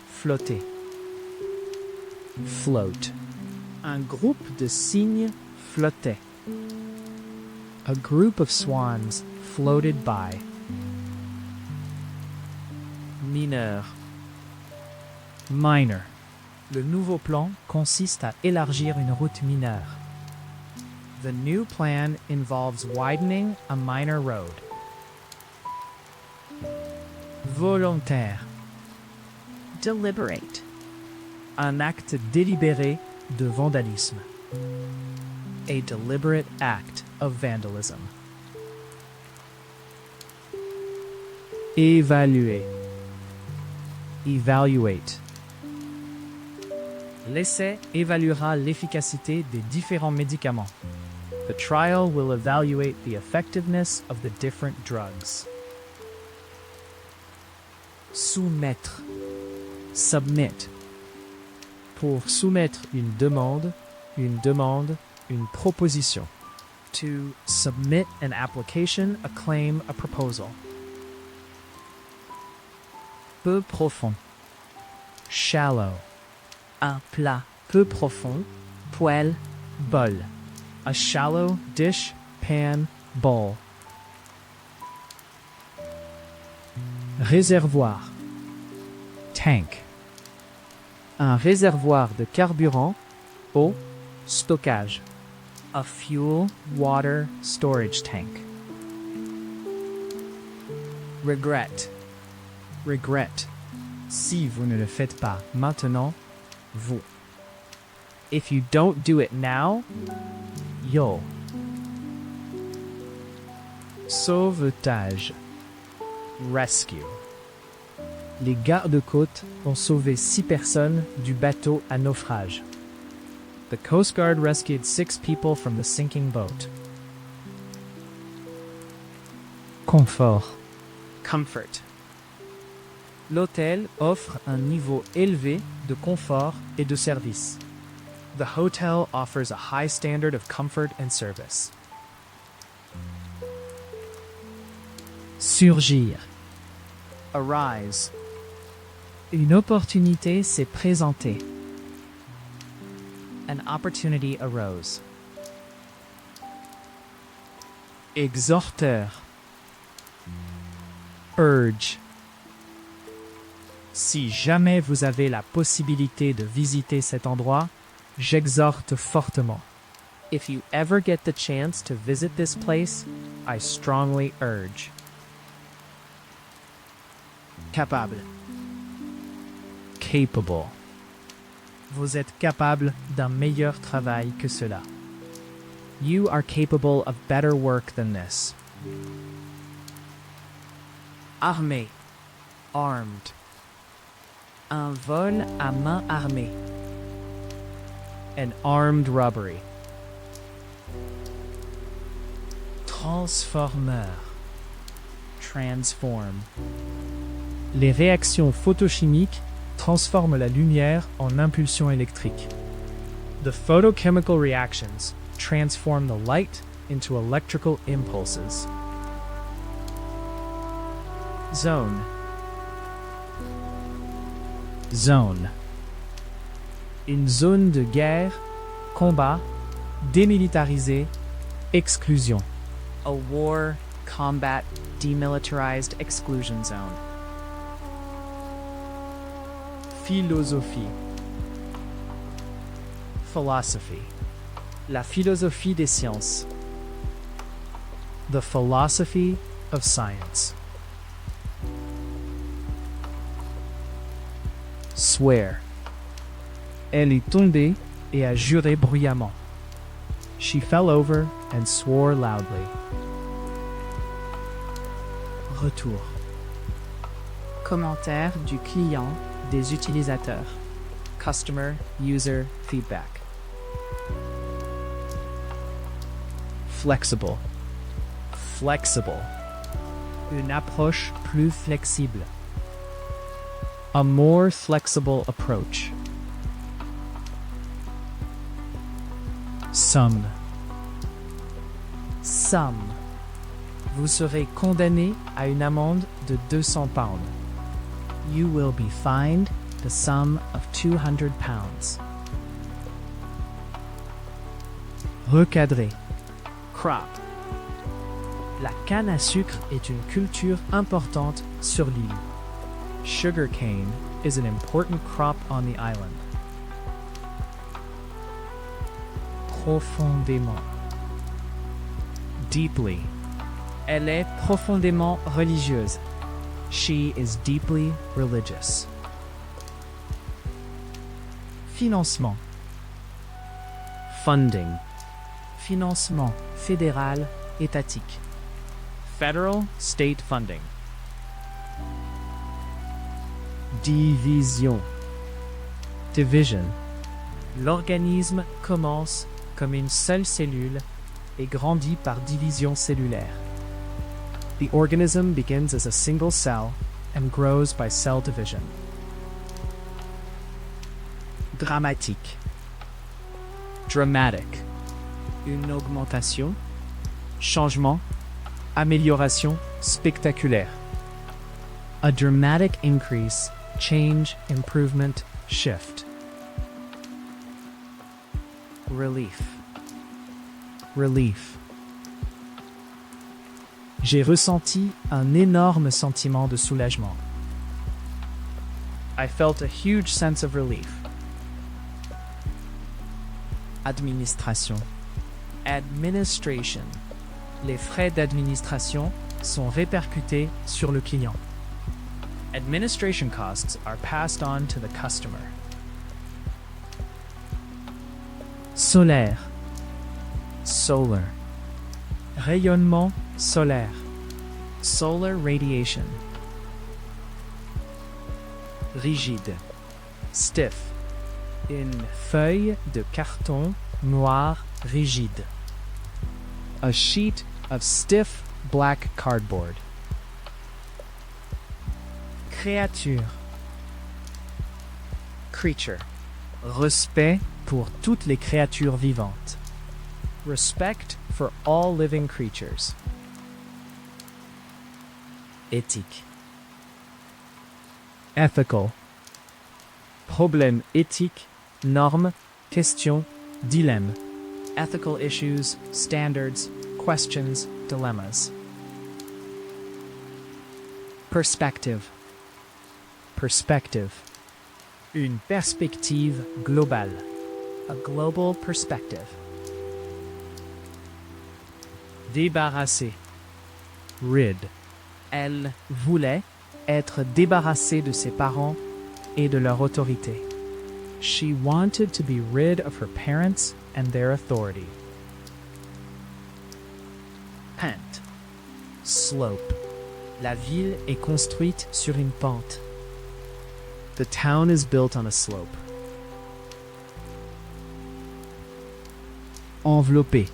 Flotter. Float. Un groupe de cygnes flottait. A group of swans floated by. Mineur. Minor. Le nouveau plan consiste à élargir une route mineure. The new plan involves widening a minor road. Volontaire. Deliberate. Un acte délibéré de vandalisme. A deliberate act of vandalism. Évaluer. Evaluate. L'essai évaluera l'efficacité des différents médicaments. The trial will evaluate the effectiveness of the different drugs. Soumettre. Submit. Pour soumettre une demande, une proposition. To submit an application, a claim, a proposal. Peu profond. Shallow. Un plat peu profond, poêle, bol. A shallow dish, pan, bowl. Réservoir. Tank. Un réservoir de carburant, eau, stockage. A fuel, water, storage tank. Regret. Regret. Si vous ne le faites pas maintenant, vous. If you don't do it now, you'll. Sauvetage. Rescue. Les gardes-côtes ont sauvé 6 personnes du bateau à naufrage. The Coast Guard rescued 6 people from the sinking boat. Confort. Comfort. L'hôtel offre un niveau élevé de confort et de service. The hotel offers a high standard of comfort and service. Surgir. Arise. Une opportunité s'est présentée. An opportunity arose. Exhorteur. Urge. Si jamais vous avez la possibilité de visiter cet endroit, j'exhorte fortement. If you ever get the chance to visit this place, I strongly urge. Capable. Capable. Vous êtes capable d'un meilleur travail que cela. You are capable of better work than this. Armé. Armed. Un vol à main armée. An armed robbery. Transformeur. Transform. Les réactions photochimiques transforment la lumière en impulsion électrique. The photochemical reactions transform the light into electrical impulses. Zone. Zone. Une zone de guerre, combat, démilitarisée, exclusion. A war, combat, demilitarized exclusion zone. Philosophie. Philosophy. La philosophie des sciences. The philosophy of science. Swear. Elle est tombée et a juré bruyamment. She fell over and swore loudly. Retour. Commentaire du client, des utilisateurs. Customer, user, feedback. Flexible. Flexible. Une approche plus flexible. A more flexible approach. Somme. Sum. Vous serez condamné à une amende de 200 pounds. You will be fined the sum of 200 pounds. Recadrer. Crop. La canne à sucre est une culture importante sur l'île. Sugarcane is an important crop on the island. Profondément. Deeply. Elle est profondément religieuse. She is deeply religious. Financement. Funding. Financement fédéral, étatique. Federal, state funding. Division. Division. L'organisme commence comme une seule cellule et grandit par division cellulaire. The organism begins as a single cell and grows by cell division. Dramatique. Dramatic. Une augmentation, changement, amélioration spectaculaire. A dramatic increase, change, improvement, shift. Relief. Relief. J'ai ressenti un énorme sentiment de soulagement. I felt a huge sense of relief. Administration. Administration. Les frais d'administration sont répercutés sur le client. Administration costs are passed on to the customer. Solaire. Solar. Rayonnement solaire. Solar radiation. Rigide. Stiff. Une feuille de carton noir rigide. A sheet of stiff black cardboard. Créature. Creature. Respect pour toutes les créatures vivantes. Respect for all living creatures. éthique. Ethical. Problème éthique, normes, questions, dilemme. Ethical issues, standards, questions, dilemmas. Perspective. Perspective. Une perspective globale. A global perspective. Débarrasser. Rid. Elle voulait être débarrassée de ses parents Et de leur autorité. She wanted to be rid of her parents and their authority. Pente. Slope. La ville est construite sur une pente. The town is built on a slope. Envelopper.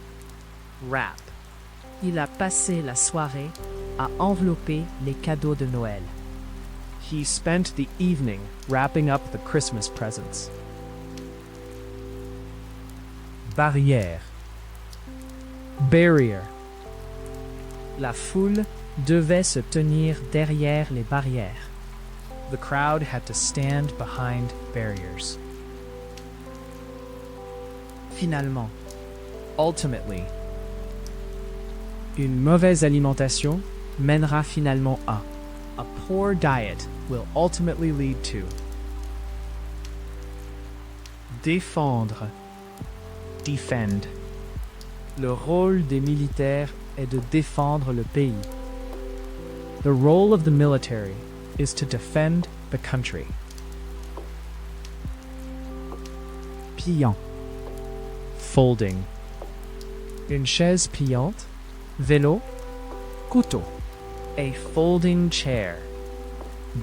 Wrap. Il a passé la soirée à envelopper les cadeaux de Noël. He spent the evening wrapping up the Christmas presents. Barrière. Barrier. La foule devait se tenir derrière les barrières. The crowd had to stand behind barriers. Finalement. Ultimately, Une mauvaise alimentation mènera finalement à. a poor diet will ultimately lead to. Défendre. Defend. Le rôle des militaires est de défendre le pays. The role of the military is to defend the country. Pliant. Folding. Une chaise pliante. Vélo. Couteau. A folding chair.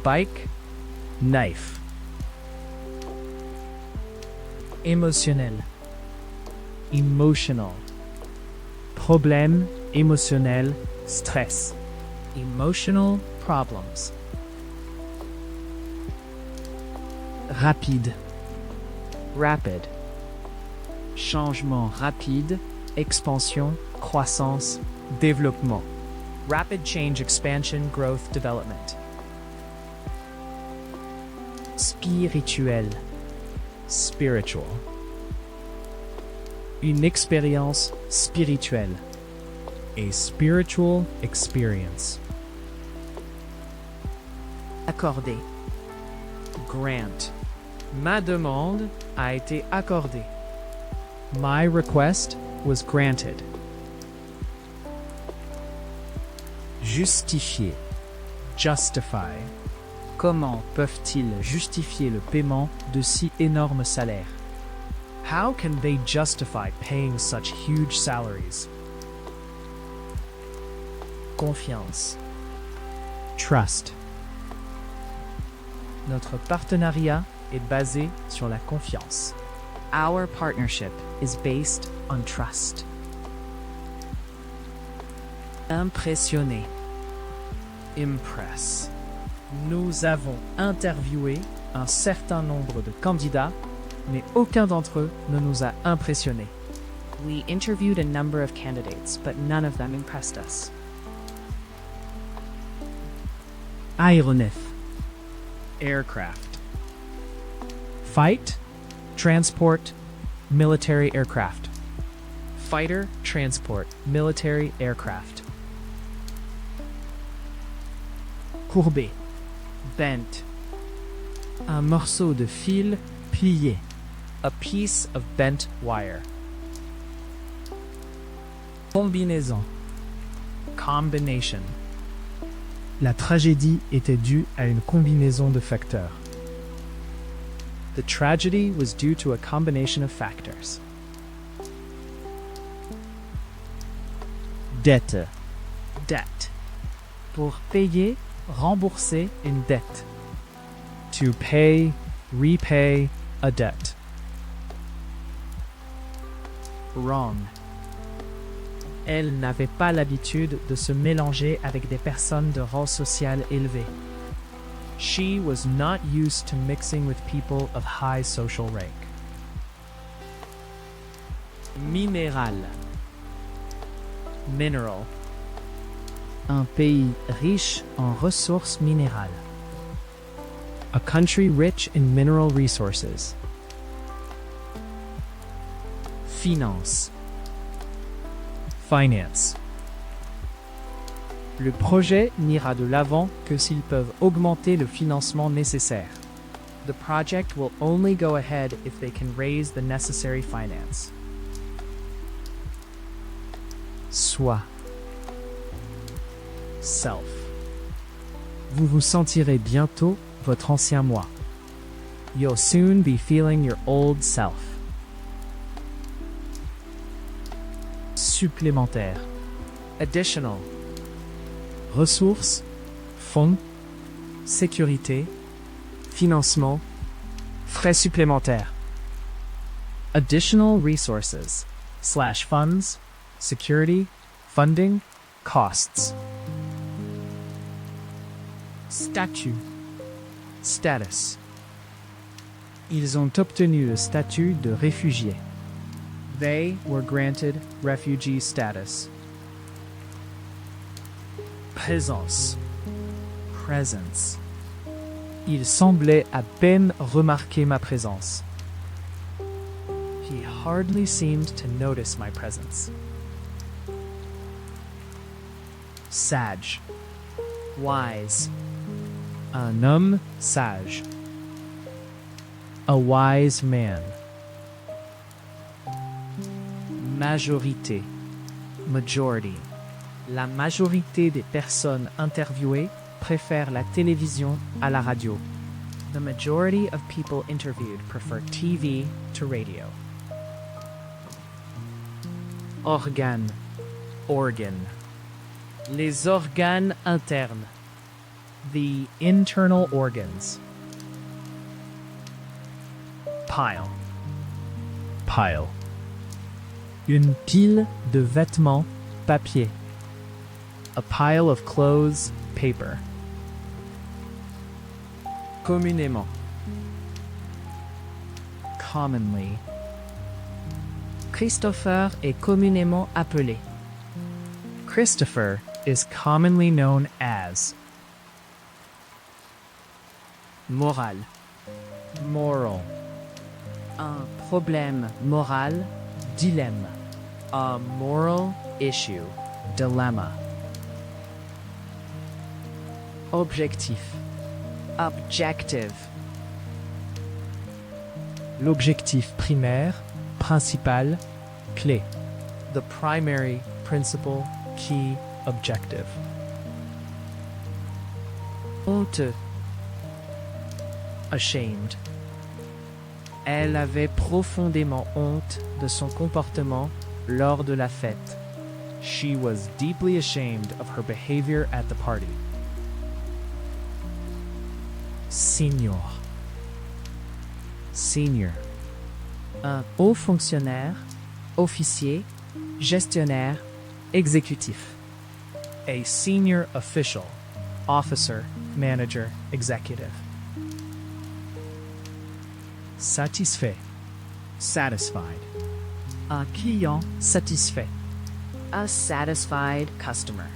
Bike. Knife. Émotionnel. Emotional. Problème émotionnel, stress. Emotional problems. Rapide. Rapid. Changement rapide, expansion, croissance, développement. Rapid change, expansion, growth, development. Spirituel. Spiritual. Une expérience spirituelle. A spiritual experience. Accordé. Grant. Ma demande a été accordée. My request was granted. Justifier. Justify. Comment peuvent-ils justifier le paiement de si énormes salaires? How can they justify paying such huge salaries? Confiance. Trust. Notre partenariat est basé sur la confiance. Our partnership is based on trust. Impressionner. Impress. Nous avons interviewé un certain nombre de candidats, mais aucun d'entre eux ne nous a impressionnés. We interviewed a number of candidates, but none of them impressed us. Aéronef. Aircraft. Fight, transport, military aircraft. Fighter, transport, military aircraft. Courbé. Bent. Un morceau de fil plié. A piece of bent wire. Combinaison. Combination. La tragédie était due à une combinaison de facteurs. The tragedy was due to a combination of factors. Dette. Dette. Pour payer, rembourser une dette. To pay, repay a debt. Wrong. Elle n'avait pas l'habitude de se mélanger avec des personnes de rang social élevé. She was not used to mixing with people of high social rank. Minéral. Mineral. Un pays riche en ressources minérales. A country rich in mineral resources. Finance. Finance. Le projet n'ira de l'avant que s'ils peuvent augmenter le financement nécessaire. The project will only go ahead if they can raise the necessary finance. Soi. Self. Vous vous sentirez bientôt votre ancien moi. You'll soon be feeling your old self. Supplémentaire. Additional. Ressources. Fonds. Sécurité. Financement. Frais supplémentaires. Additional resources. /funds. Security. Funding. Costs. Statut. Status. Ils ont obtenu le statut de réfugié. They were granted refugee status. Présence. Presence. Il semblait à peine remarquer ma présence. He hardly seemed to notice my presence. Sage. Wise. Un homme sage. A wise man. Majorité. Majority. La majorité des personnes interviewées préfèrent la télévision à la radio. The majority of people interviewed prefer TV to radio. Organe. Organ. Les organes internes. The internal organs. Pile. Pile. Une pile de vêtements, papier. A pile of clothes, paper. Communément. Commonly. Christopher est communément appelé. Christopher is commonly known as. Moral. Moral. Un problème moral, dilemme. A moral issue, dilemma. Objectif. Objective. L'objectif primaire, principal, clé. The primary, principal, key, objective. Honteux. Ashamed. Elle avait profondément honte de son comportement lors de la fête. She was deeply ashamed of her behavior at the party. Senior. Senior. Un haut fonctionnaire, officier, gestionnaire, exécutif. A senior official, officer, manager, executive. Satisfait. Satisfied. Un client satisfait. A satisfied customer.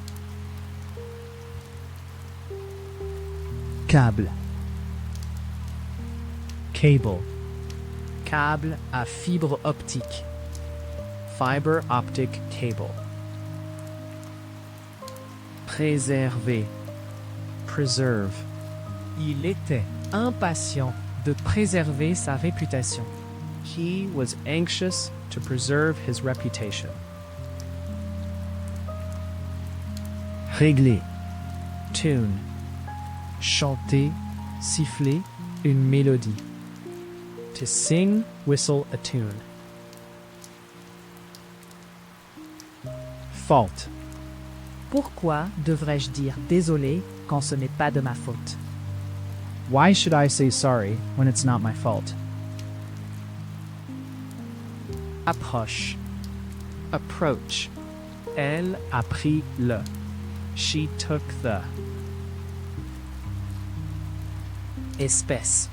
Câble. Cable. Câble à fibre optique. Fiber optic cable. Préserver. Preserve. Il était impatient De préserver sa réputation. He was anxious to preserve his reputation. réglé. Tune. Chanter, siffler une mélodie. To sing, whistle a tune. Faute. Pourquoi devrais-je dire désolé quand ce n'est pas de ma faute? Why should I say sorry when it's not my fault? Approche. Approach. Elle a pris le. She took the. Espèce.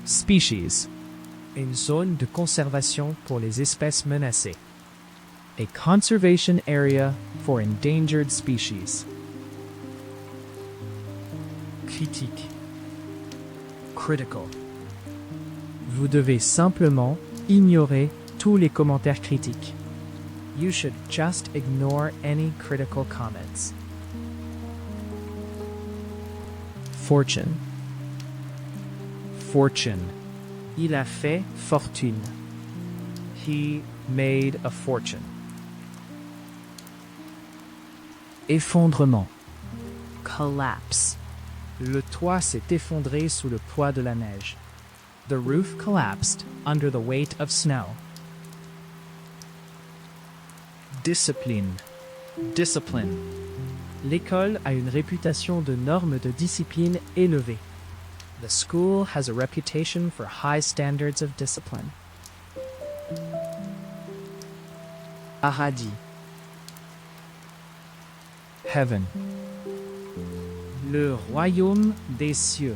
Species. Une zone de conservation pour les espèces menacées. A conservation area for endangered species. Critique. Critical. Vous devez simplement ignorer tous les commentaires critiques. You should just ignore any critical comments. Fortune. Fortune. Il a fait fortune. He made a fortune. Effondrement. Collapse. Le toit s'est effondré sous le poids de la neige. The roof collapsed under the weight of snow. Discipline. Discipline. L'école a une réputation de normes de discipline élevées. The school has a reputation for high standards of discipline. Paradis. Heaven. Le royaume des cieux.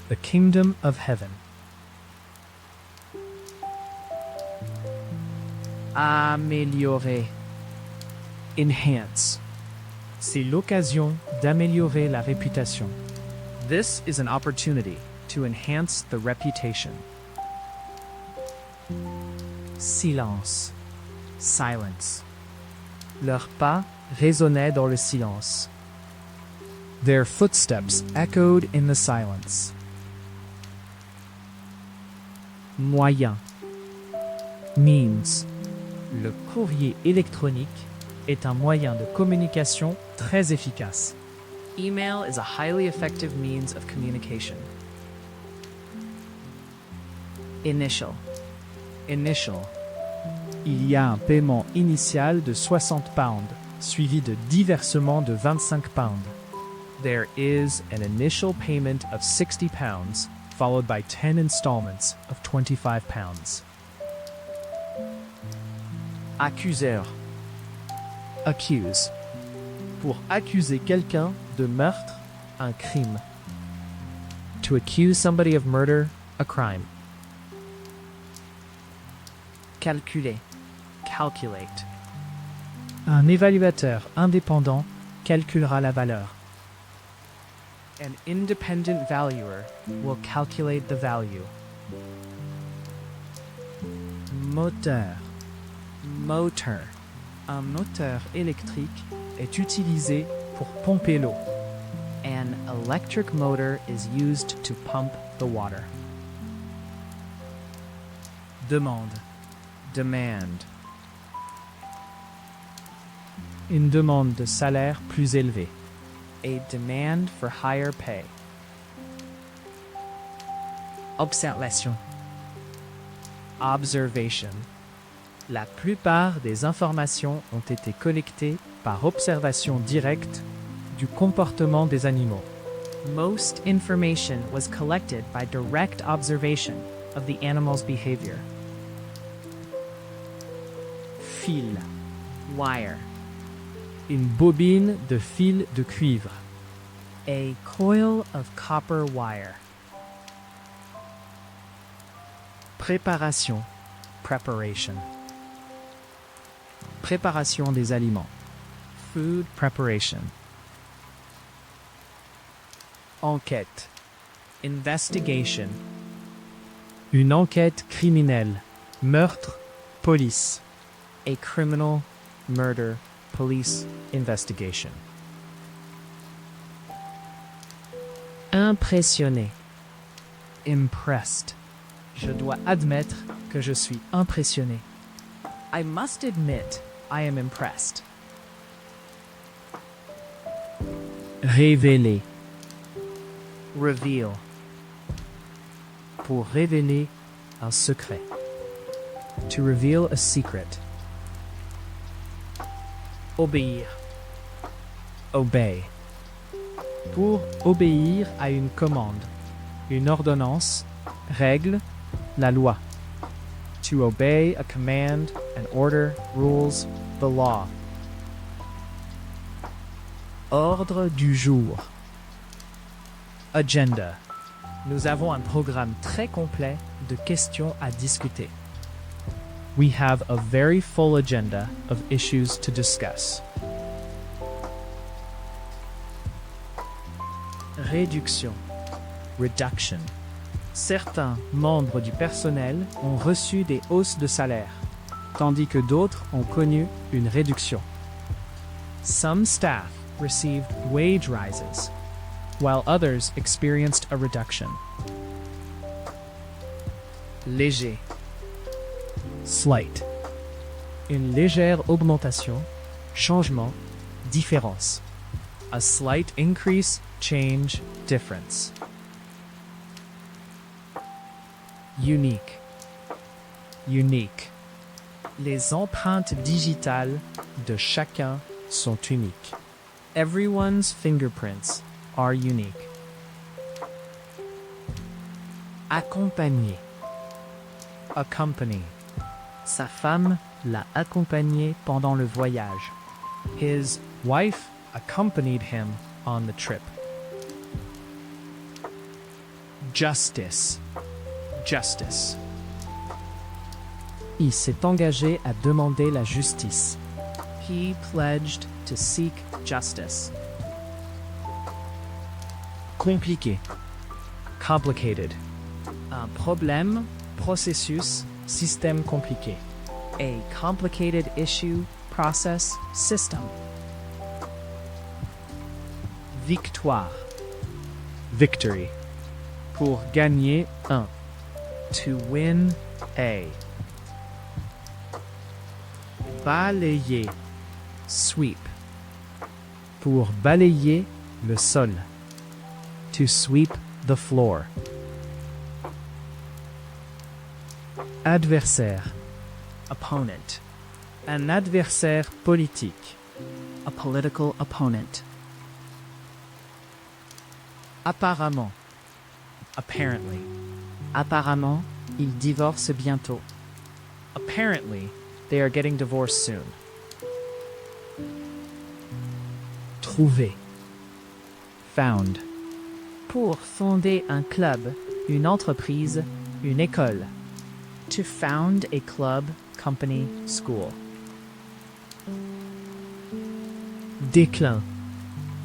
The kingdom of heaven. Améliorer. Enhance. C'est l'occasion d'améliorer la réputation. This is an opportunity to enhance the reputation. Silence. Silence. Leurs pas résonnaient dans le silence. Their footsteps echoed in the silence. Moyen. Means. Le courrier électronique est un moyen de communication très efficace. Email is a highly effective means of communication. Initial. Initial. Il y a un paiement initial de 60 pounds, suivi de 10 versements de 25 pounds. There is an initial payment of 60 pounds, followed by 10 installments of 25 pounds. Accuseur. Accuse. Pour accuser quelqu'un de meurtre, un crime. To accuse somebody of murder, a crime. Calculer. Calculate. Un évaluateur indépendant calculera la valeur. An independent valuer will calculate the value. Moteur. Motor. Un moteur électrique est utilisé pour pomper l'eau. An electric motor is used to pump the water. Demande. Demand. Une demande de salaire plus élevée. A demand for higher pay. Observation. Observation. La plupart des informations ont été collectées par observation directe du comportement des animaux. Most information was collected by direct observation of the animal's behavior. Fil. Wire. Une bobine de fil de cuivre. A coil of copper wire. Préparation. Preparation. Préparation des aliments. Food preparation. Enquête. Investigation. Une enquête criminelle. Meurtre. Police. A criminal murder police investigation. Impressionné. Impressed. Je dois admettre que je suis impressionné. I must admit I am impressed. Révéler. Reveal. Pour révéler un secret. To reveal a secret. Obéir. Obey. Pour obéir à une commande, une ordonnance, règle, la loi. To obey a command, an order, rules, the law. Ordre du jour. Agenda. Nous avons un programme très complet de questions à discuter. We have a very full agenda of issues to discuss. Réduction. Reduction. Certains membres du personnel ont reçu des hausses de salaire, tandis que d'autres ont connu une réduction. Some staff received wage rises, while others experienced a reduction. Léger. Slight. Une légère augmentation, changement, différence. A slight increase, change, difference. Unique. Unique. Les empreintes digitales De chacun sont uniques. Everyone's fingerprints are unique. Accompagner. Accompany. Sa femme l'a accompagné pendant le voyage. His wife accompanied him on the trip. Justice. Justice. Il s'est engagé à demander la justice. He pledged to seek justice. Compliqué. Complicated. Un problème, processus, système compliqué. A complicated issue, process, system. Victoire. Victory. Pour gagner un. To win a. Balayer. Sweep. Pour balayer le sol. To sweep the floor. Adversaire. Opponent. Un adversaire politique. A political opponent. Apparemment. Apparently. Apparemment, ils divorcent bientôt. Apparently, they are getting divorced soon. Trouver. Found. Pour fonder un club, une entreprise, une école. To found a club, company, school. Déclin.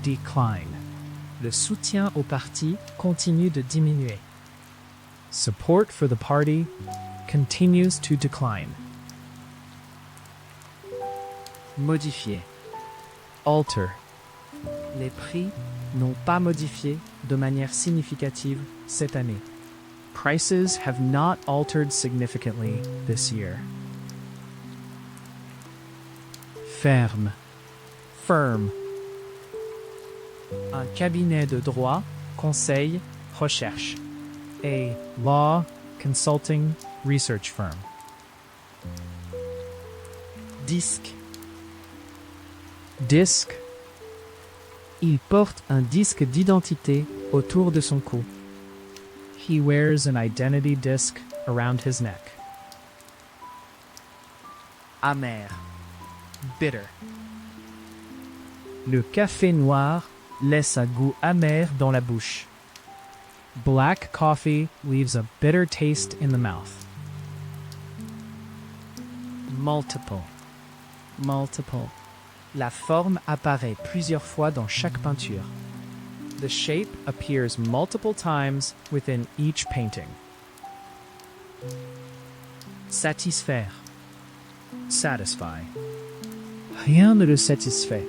Decline. Le soutien au parti continue de diminuer. Support for the party continues to decline. Modifier. Alter. Les prix n'ont pas modifié de manière significative cette année. Prices have not altered significantly this year. Ferme. Firm. Un cabinet de droit, conseil, recherche. A law consulting research firm. Disque. Disc. Il porte un disque d'identité autour de son cou. He wears an identity disc around his neck. Amer. Bitter. Le café noir laisse un goût amer dans la bouche. Black coffee leaves a bitter taste in the mouth. Multiple. Multiple. La forme apparaît plusieurs fois dans chaque peinture. The shape appears multiple times within each painting. Satisfaire. Satisfy. Rien ne le satisfait.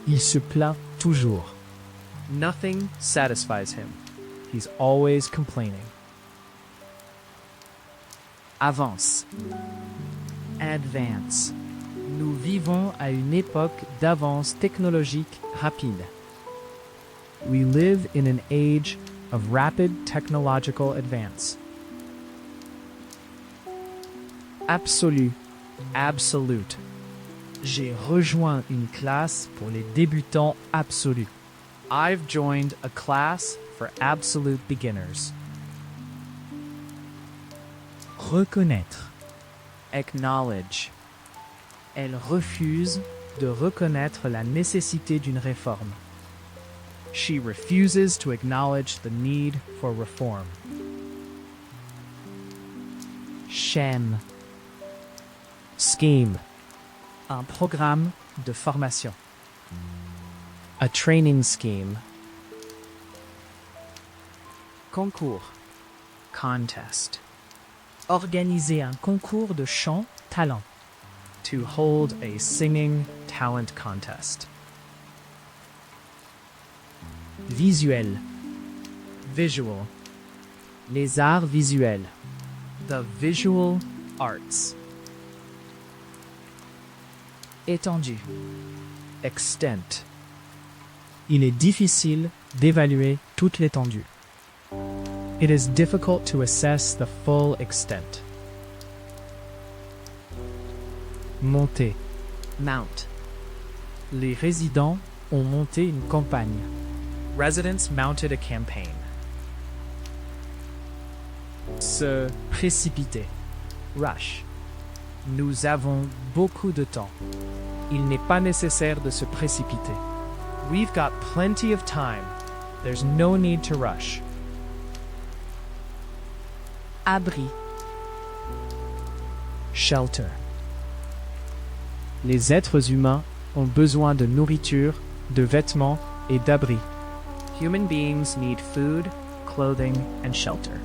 Il se plaint toujours. Nothing satisfies him. He's always complaining. Avance. Advance. Nous vivons à une époque d'avance technologique rapide. We live in an age of rapid technological advance. Absolu. Absolute. J'ai rejoint une classe pour les débutants absolus. I've joined a class for absolute beginners. Reconnaître. Acknowledge. Elle refuse de reconnaître la nécessité d'une réforme. She refuses to acknowledge the need for reform. Chaîne. Scheme. Un programme de formation. A training scheme. Concours. Contest. Organiser un concours de chant talent. To hold a singing talent contest. Visuel. Visual. Les arts visuels. The visual arts. Étendue. Extent. Il est difficile d'évaluer toute l'étendue. It is difficult to assess the full extent. Monter. Mount. Les résidents ont monté une campagne. Residents mounted a campaign. Se précipiter. Rush. Nous avons beaucoup de temps. Il n'est pas nécessaire de se précipiter. We've got plenty of time. There's no need to rush. Abri. Shelter. Les êtres humains ont besoin de nourriture, de vêtements et d'abri. Human beings need food, clothing, and shelter.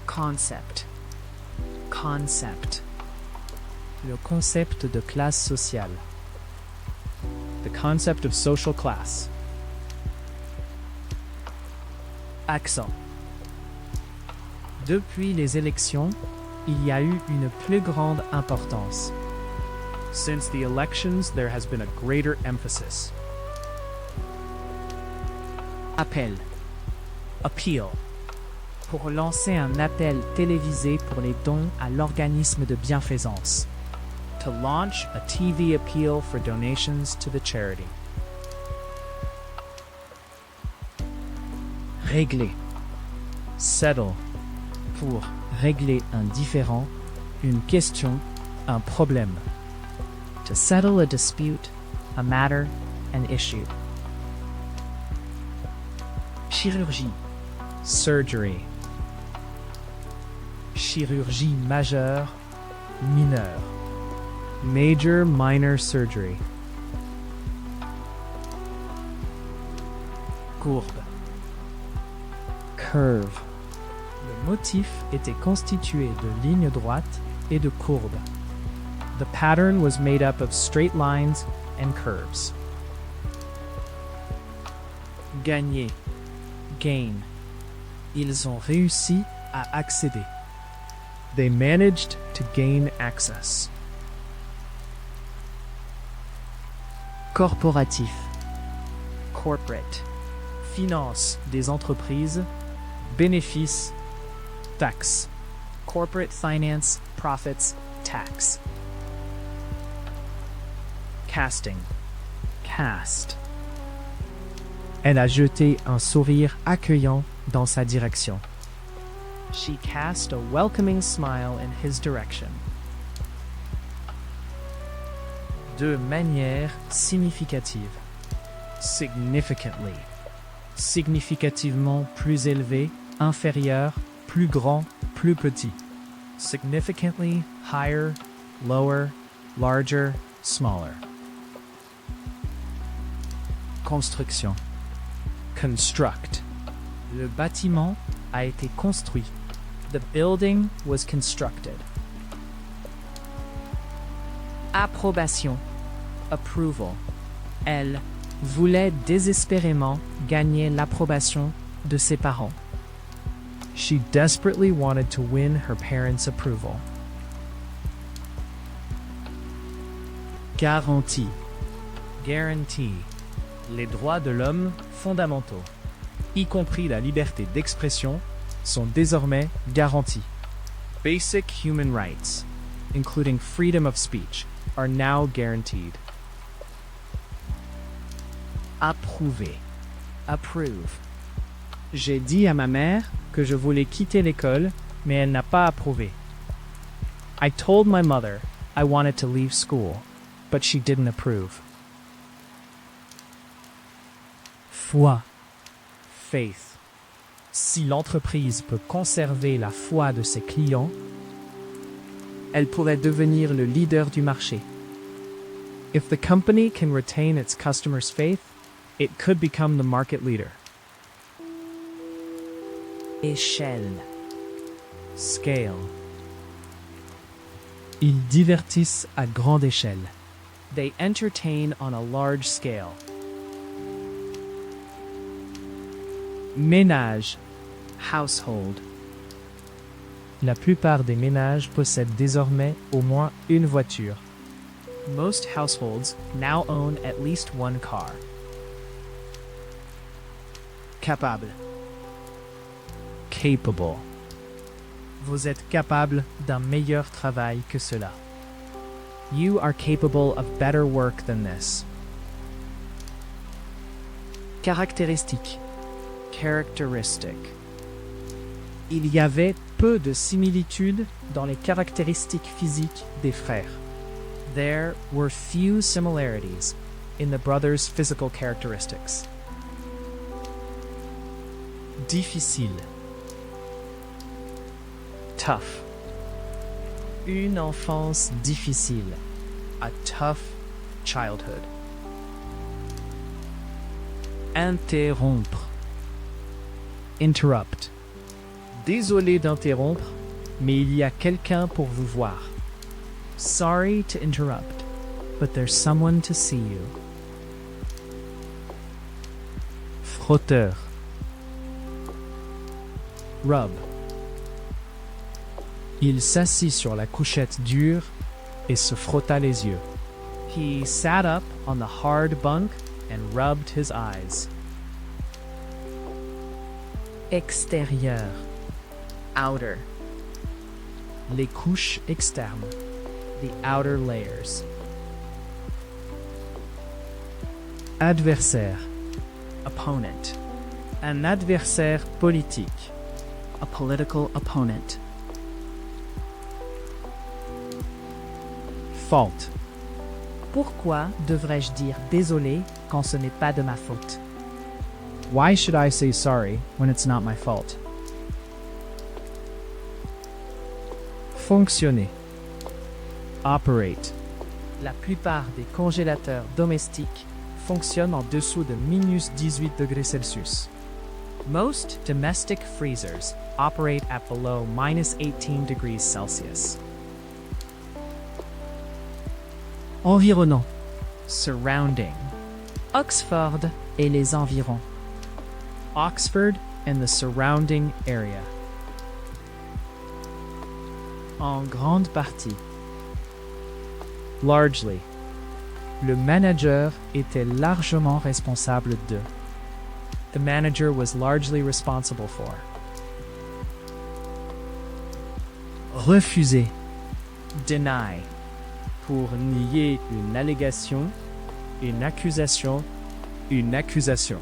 Concept. Concept. Le concept de classe sociale. The concept of social class. Accent. Depuis les élections, il y a eu une plus grande importance. Since the elections, there has been a greater emphasis. Appel. Appeal. Pour lancer un appel télévisé pour les dons à l'organisme de bienfaisance. To launch a TV appeal for donations to the charity. Régler. Settle. Pour régler un différend, une question, un problème. To settle a dispute, a matter, an issue. Chirurgie. Surgery. Chirurgie majeure, mineure. Major, minor surgery. Courbe. Curve. Le motif était constitué de lignes droites et de courbes. The pattern was made up of straight lines and curves. Gagner. Gain. Ils ont réussi à accéder. They managed to gain access. Corporatif. Corporate. Finance des entreprises. Bénéfices. Taxes. Corporate finance, profits, tax. Casting. Cast. Elle a jeté un sourire accueillant dans sa direction. She cast a welcoming smile in his direction. De manière significative. Significantly. Significativement plus élevé, inférieur, plus grand, plus petit. Significantly higher, lower, larger, smaller. Construction. Construct. Le bâtiment a été construit. The building was constructed. Approbation. Approval. Elle voulait désespérément gagner l'approbation de ses parents. She desperately wanted to win her parents' approval. Garantie. Guarantee. Les droits de l'homme fondamentaux, y compris la liberté d'expression, sont désormais garantis. Basic human rights, including freedom of speech, are now guaranteed. Approuver. Approve. J'ai dit à ma mère que je voulais quitter l'école, mais elle n'a pas approuvé. I told my mother I wanted to leave school, but she didn't approve. Foi. Faith. Si l'entreprise peut conserver la foi de ses clients, Elle pourrait devenir le leader du marché. If the company can retain its customers' faith, it could become the market leader. Échelle. Scale. Ils divertissent à grande échelle. They entertain on a large scale. Ménage. Household. La plupart des ménages possèdent désormais au moins une voiture. Most households now own at least one car. Capable. Capable. Vous êtes capable d'un meilleur travail que cela. You are capable of better work than this. Caractéristique. Characteristic. Il y avait peu de similitudes dans les caractéristiques physiques des frères. There were few similarities in the brothers' physical characteristics. Difficile. Tough. Une enfance difficile. A tough childhood. Interrompre. Interrupt. Désolé d'interrompre, mais il y a quelqu'un pour vous voir. Sorry to interrupt, but there's someone to see you. Frotteur. Rub. Il s'assit sur la couchette dure et se frotta les yeux. He sat up on the hard bunk and rubbed his eyes. Extérieur. Outer. Les couches externes. The outer layers. Adversaire. Opponent. Un adversaire politique. A political opponent. Faute. Pourquoi devrais-je dire désolé quand ce n'est pas de ma faute? Why should I say sorry when it's not my fault? Fonctionner. Operate. La plupart des congélateurs domestiques fonctionnent en dessous de minus 18 degrés Celsius. Most domestic freezers operate at below minus 18 degrees Celsius. Environnant. Surrounding. Oxford et les environs. Oxford and the surrounding area. En grande partie. Largely. Le manager était largement responsable de. The manager was largely responsible for. Refuser. Deny. Pour nier une allégation, Une accusation. Une accusation.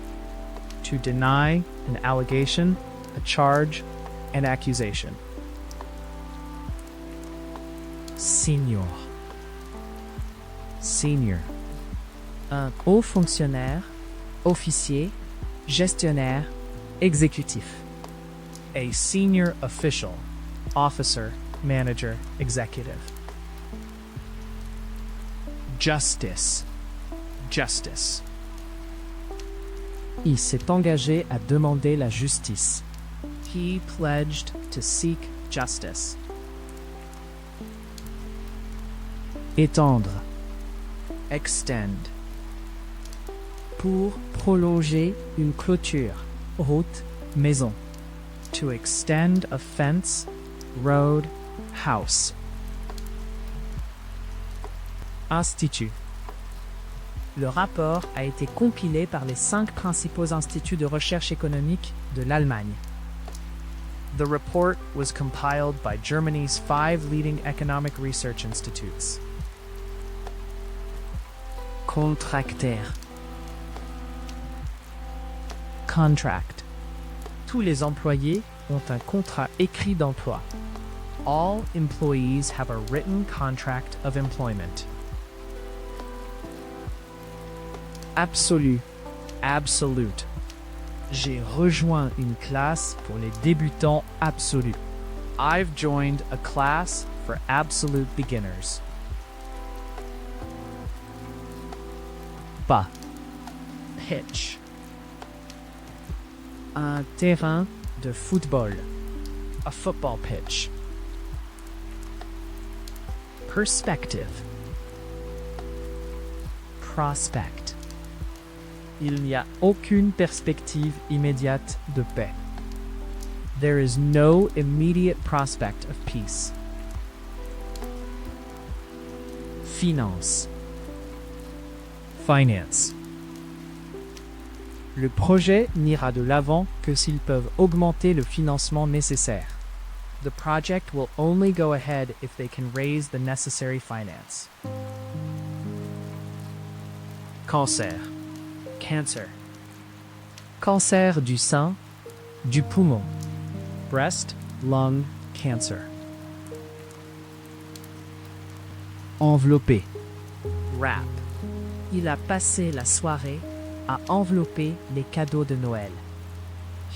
To deny an allegation, a charge, an accusation. senior. Senior. Un haut fonctionnaire, officier, gestionnaire, exécutif. A senior official, officer, manager, executive. Justice. Justice. Il s'est engagé à demander la justice. He pledged to seek justice. Étendre. Extend. Pour prolonger une clôture, route, maison. To extend a fence, road, house. Institut. Le rapport a été compilé par les 5 principaux instituts de recherche économique de l'Allemagne. The report was compiled by Germany's 5 leading economic research institutes. Contractaire. Contract. Tous les employés ont un contrat écrit d'emploi. All employees have a written contract of employment. Absolu. Absolute. J'ai rejoint une classe pour les débutants absolus. I've joined a class for absolute beginners. Pas. Pitch. Un terrain de football. A football pitch. Perspective. Prospect. Il n'y a aucune perspective immédiate de paix. There is no immediate prospect of peace. Finance. Finance. Le projet n'ira de l'avant que s'ils peuvent augmenter le financement nécessaire. The project will only go ahead if they can raise the necessary finance. Cancer. Cancer. Cancer du sein, du poumon. Breast, lung, cancer. Enveloppé. Wrap. Il a passé la soirée à envelopper les cadeaux de Noël.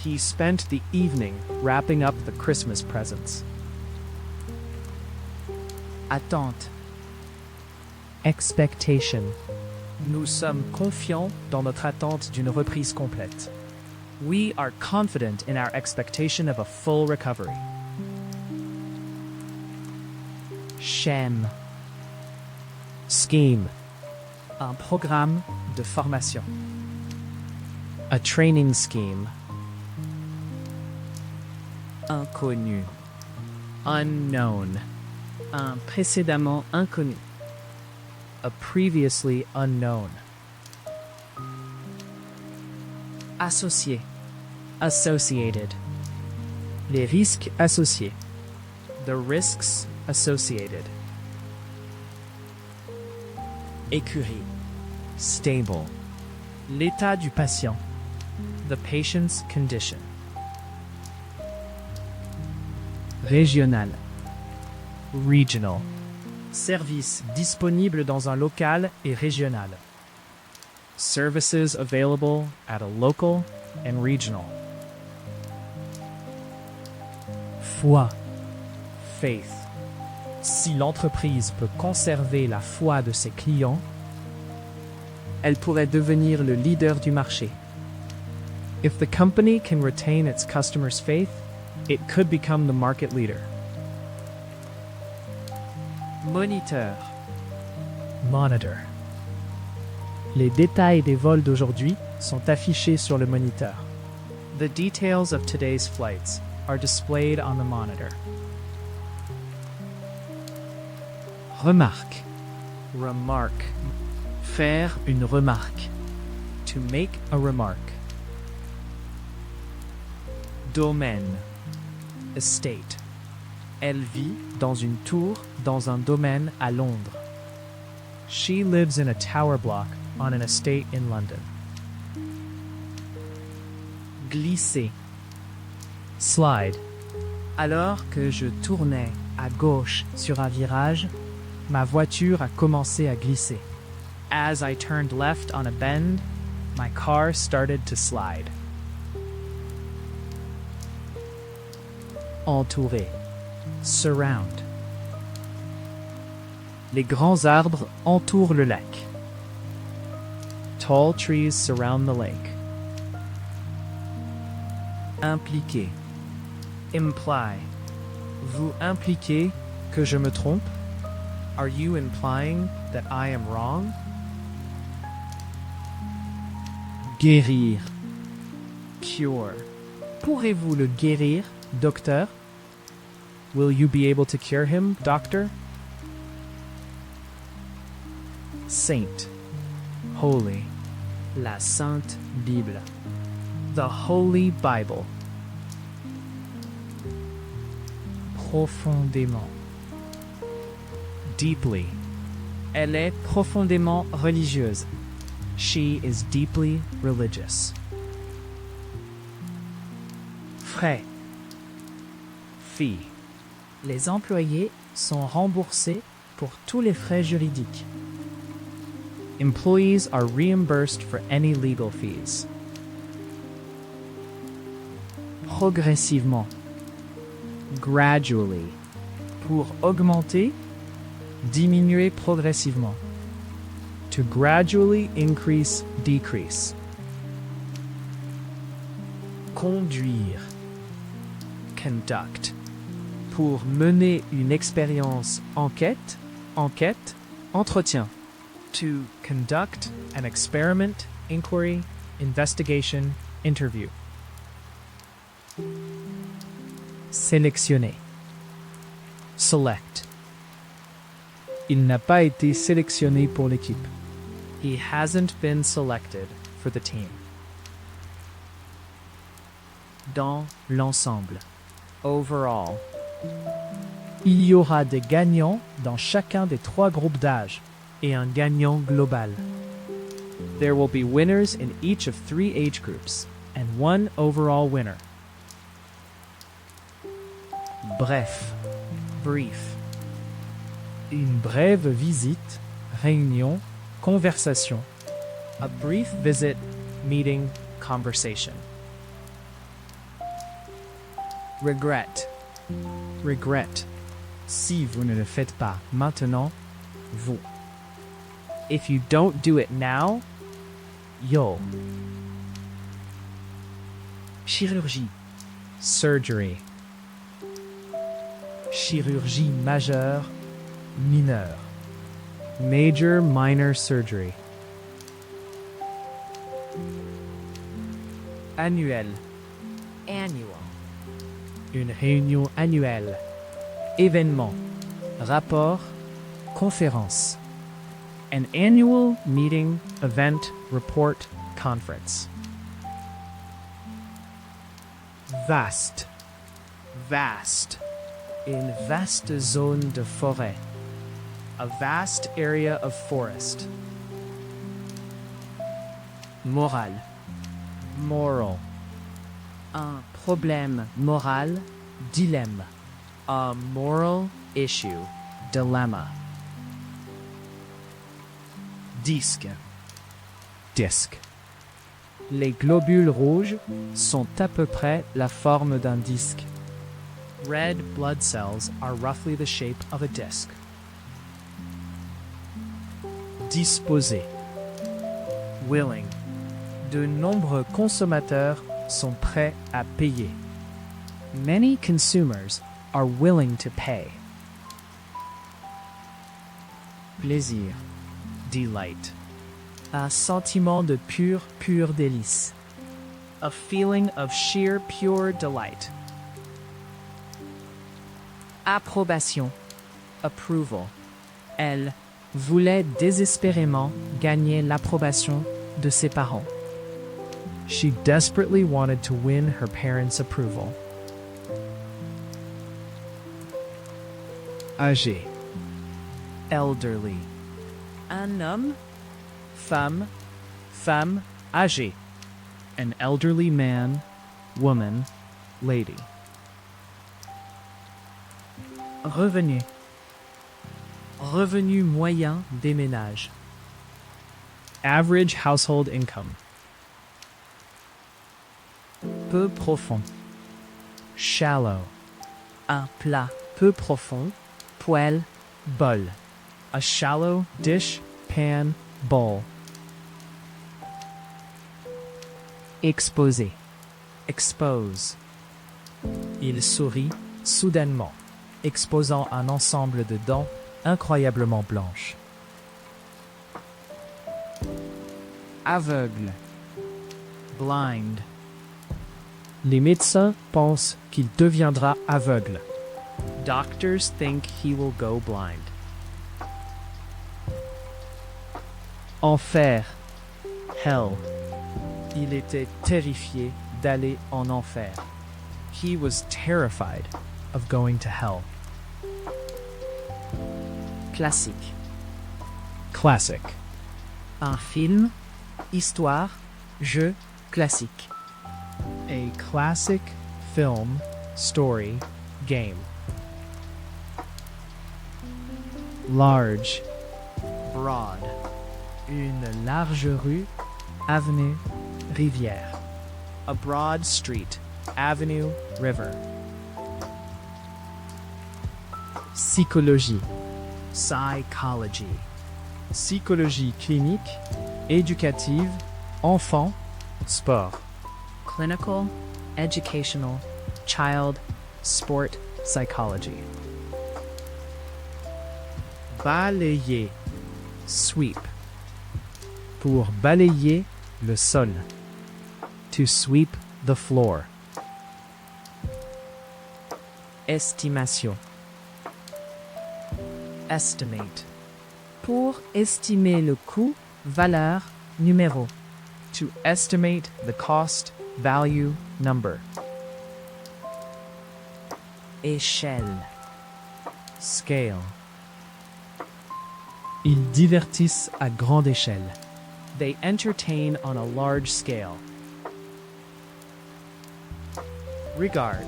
He spent the evening wrapping up the Christmas presents. Attente. Expectation. Nous sommes confiants dans notre attente d'une reprise complète. We are confident in our expectation of a full recovery. Schème. Scheme. Un programme de formation. A training scheme. Inconnu. Unknown. Un précédemment inconnu. A previously unknown. Associé. Associated. Les risques associés. The risks associated. Écurie. Stable. L'état du patient. The patient's condition. Régional. Regional. Service disponible dans un local et régional. Services available at a local and regional. Foi. Faith. Si l'entreprise peut conserver la foi de ses clients, elle pourrait devenir le leader du marché. If the company can retain its customers' faith, it could become the market leader. Moniteur. Monitor. Les détails des vols d'aujourd'hui sont affichés sur le moniteur. The details of today's flights are displayed on the monitor. Remarque. Remark. Faire une remarque. To make a remark. Domaine. Estate. Elle vit dans une tour dans un domaine à Londres. She lives in a tower block on an estate in London. Glisser. Slide. Alors que je tournais à gauche sur un virage, ma voiture a commencé à glisser. As I turned left on a bend, my car started to slide. Entourer. Surround. Les grands arbres entourent le lac. Tall trees surround the lake. Impliquer. Imply. Vous impliquez que je me trompe? Are you implying that I am wrong? Guérir. Cure. Pourrez-vous le guérir, docteur? Will you be able to cure him, doctor? Saint. Holy. La Sainte Bible. The Holy Bible. Profondément. Deeply. Elle est profondément religieuse. She is deeply religious. Frais. Fee. Les employés sont remboursés pour tous les frais juridiques. Employees are reimbursed for any legal fees. Progressivement. Gradually. Pour augmenter, diminuer progressivement. To gradually increase, decrease. Conduire. Conduct. Pour mener une expérience enquête, entretien. To conduct an experiment, inquiry, investigation, interview. Sélectionner. Select. Il n'a pas été sélectionné pour l'équipe. He hasn't been selected for the team. Dans l'ensemble. Overall, Il y aura des gagnants dans chacun des 3 groupes d'âge et un gagnant global. there will be winners in each of 3 age groups and 1 overall winner. Bref, Brief. une brève visite, réunion, conversation. A brief visit, meeting, conversation. Regret. Regret. Si vous ne le faites pas maintenant, vous. If you don't do it now, Yo. Chirurgie. surgery. Chirurgie majeure, mineure. Major, minor surgery. Annuel. Annual. Une réunion annuelle. Événement. Rapport. Conférence. An annual meeting, event, report, conference. Vaste. Vast. Une vaste zone de forêt. A vast area of forest. Moral. Moral. Un problème moral, Dilemme. A moral issue. Dilemma. Disque. Disc. Les globules rouges sont à peu près la forme d'un disque. Red blood cells are roughly the shape of a disc. Disposé. Willing. De nombreux consommateurs sont prêts à payer. Many consumers are willing to pay. Plaisir. Delight. Un sentiment de pur délice. A feeling of sheer pure delight. approbation, Approval. Elle voulait désespérément gagner l'approbation de ses parents. She desperately wanted to win her parents' approval. Âgé. Elderly. un homme, Femme. Femme. Âgé. An elderly man. Woman. Lady. Revenu. Revenu moyen des ménages. Average household income. Peu profond. Shallow. Un plat peu profond. Poêle. Bol. A shallow dish, pan, bowl. Exposé. Expose. Il sourit soudainement, exposant un ensemble de dents incroyablement blanches. Aveugle. Blind. Les médecins pensent qu'il deviendra aveugle. Doctors think he will go blind. Enfer. Hell. Il était terrifié d'aller en enfer. He was terrified of going to hell. classique, Classic. un film, histoire, jeu, classique, A classic film, story, game. Large. Broad. Une large rue, avenue, rivière. A broad street, avenue, river. psychologie, psychology, psychologie clinique, éducative, enfant, sport. clinical, educational, child, sport, psychology. Balayer, Sweep, pour balayer le sol. to sweep the floor. Estimation, estimate, pour estimer le coût, valeur, numéro. To estimate the cost, value, number. Échelle, scale. Ils divertissent à grande échelle. They entertain on a large scale. Regard,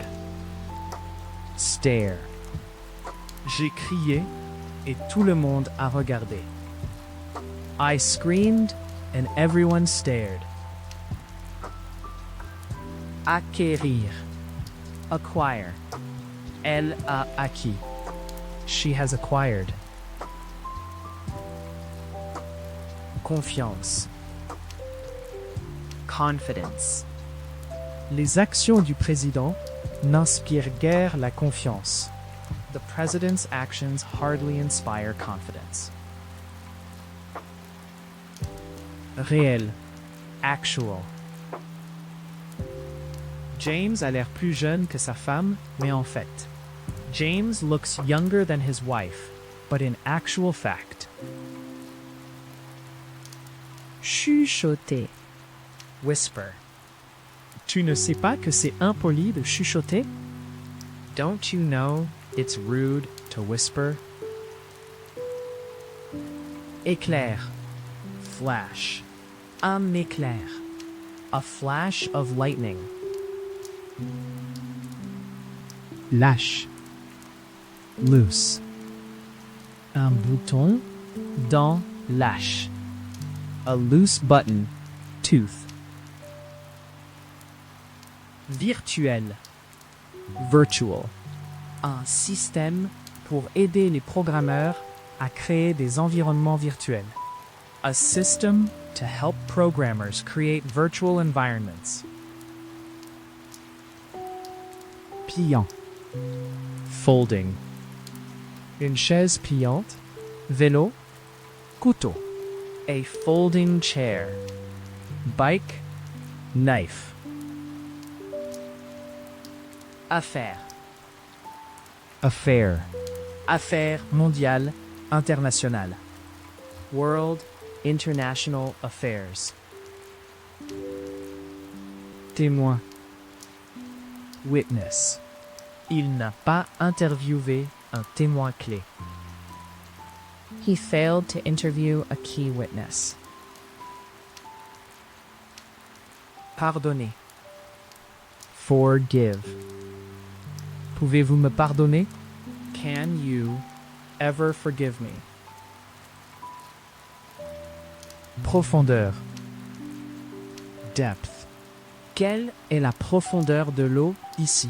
stare. J'ai crié et tout le monde a regardé. I screamed and everyone stared. Acquérir, acquire. Elle a acquis. She has acquired. Confiance, confidence. Les actions du président n'inspirent guère la confiance. The president's actions hardly inspire confidence. Réel. Actual. James a l'air plus jeune que sa femme, mais en fait. James looks younger than his wife, but in actual fact. Chuchoter. Whisper. Tu ne sais pas que c'est impoli de chuchoter? Don't you know it's rude to whisper? Éclair. Flash. Un éclair. A flash of lightning. Lâche. Loose. Un bouton dans lâche. A loose button, tooth. Virtuel. Virtual. Un système pour aider les programmeurs à créer des environnements virtuels. A system to help programmers create virtual environments. Pliant. Folding. Une chaise pliante. Vélo. Couteau. A folding chair. Bike. Knife. Affaire. Affaire. Affaires mondiales, internationales. World, international affairs. Témoin. Witness. Il n'a pas interviewé un témoin clé. He failed to interview a key witness. Pardonner. Forgive. Pouvez-vous me pardonner? Can you ever forgive me? Profondeur. Depth. Quelle est la profondeur de l'eau ici?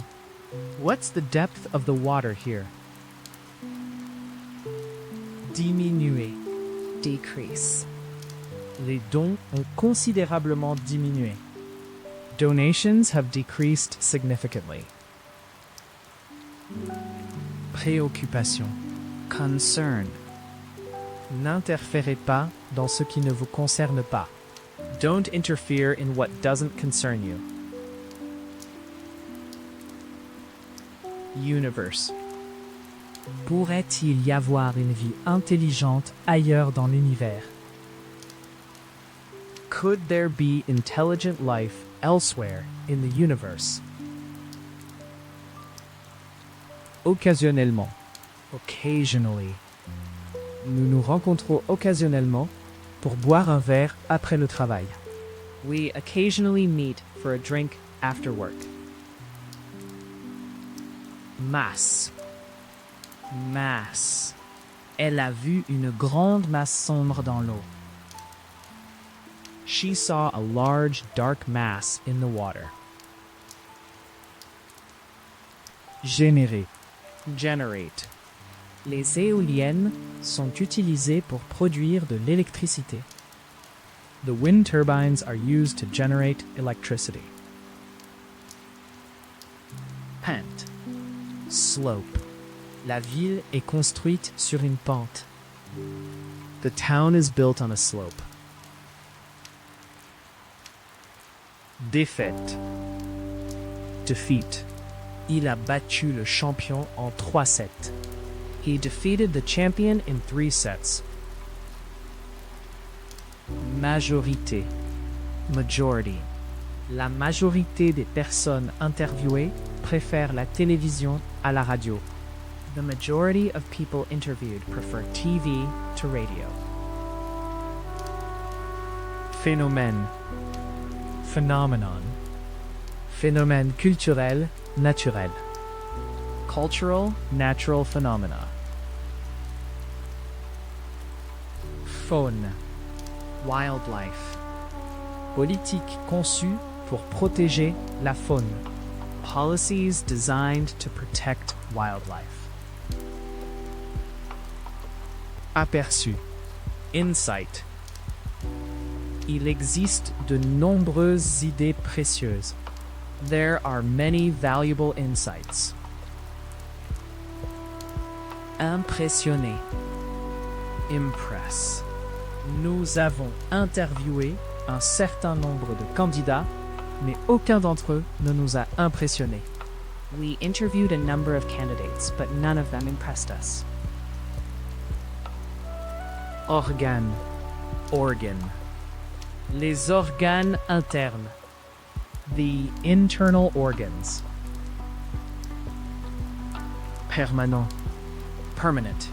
What's the depth of the water here? Diminuer. Decrease. Les dons ont considérablement diminué. Donations have decreased significantly. Préoccupation. Concern. N'interférez pas dans ce qui ne vous concerne pas. Don't interfere in what doesn't concern you. Universe. Pourrait-il y avoir une vie intelligente ailleurs dans l'univers? Could there be intelligent life elsewhere in the universe? Occasionnellement. Occasionally. Nous nous rencontrons occasionnellement pour boire un verre après le travail. We occasionally meet for a drink after work. Masse. Masse. Elle a vu une grande masse sombre dans l'eau. She saw a large dark mass in the water. Générer. Generate. Les éoliennes sont utilisées pour produire de l'électricité. The wind turbines are used to generate electricity. Pente. Slope. La ville est construite sur une pente. The town is built on a slope. Défaite. Defeat. Il a battu le champion en 3 sets. He defeated the champion in 3 sets. Majorité. Majority. La majorité des personnes interviewées préfèrent la télévision à la radio. The majority of people interviewed prefer TV to radio. Phénomène. Phenomenon. Phénomène culturel, naturel. Cultural, natural phenomena. Faune. Wildlife. Politique conçue pour protéger la faune. Policies designed to protect wildlife. Aperçu. Insight. Il existe de nombreuses idées précieuses. There are many valuable insights. Impressionné. Impress. Nous avons interviewé un certain nombre de candidats, mais aucun d'entre eux ne nous a impressionnés. We interviewed a number of candidates, but none of them impressed us. Organe. Organ. Les organes internes. The internal organs. Permanent. Permanent.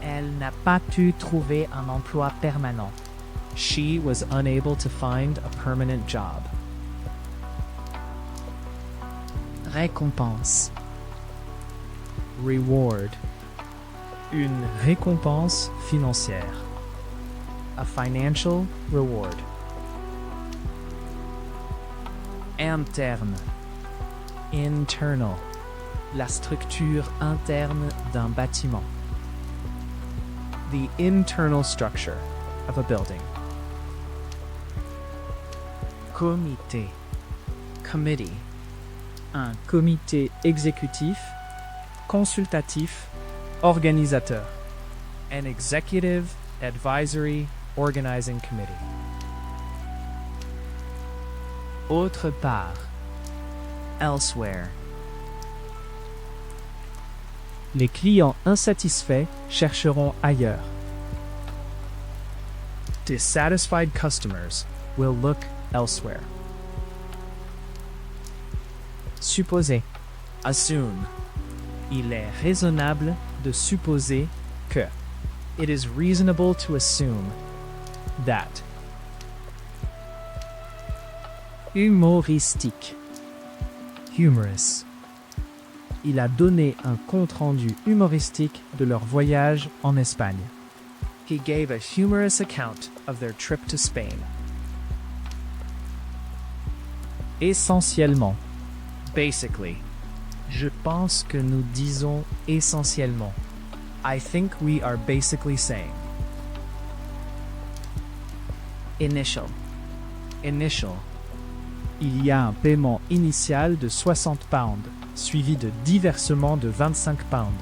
Elle n'a pas pu trouver un emploi permanent. She was unable to find a permanent job. Récompense. Reward. Une récompense financière. A financial reward. Interne. Internal. La structure interne d'un bâtiment. The internal structure of a building. Comité. Committee. Un comité exécutif, consultatif, organisateur. An executive, advisory, organizing committee. Autre part. Elsewhere. Les clients insatisfaits chercheront ailleurs. Dissatisfied customers will look elsewhere. Supposer. Assume. Il est raisonnable de supposer que. It is reasonable to assume that. Humoristique. Humorous. Il a donné un compte-rendu humoristique de leur voyage en Espagne. He gave a humorous account of their trip to Spain. Essentiellement. Basically. Je pense que nous disons essentiellement. I think we are basically saying. Initial. Initial. Il y a un paiement initial de 60 pounds, suivi de 10 versements de 25 pounds.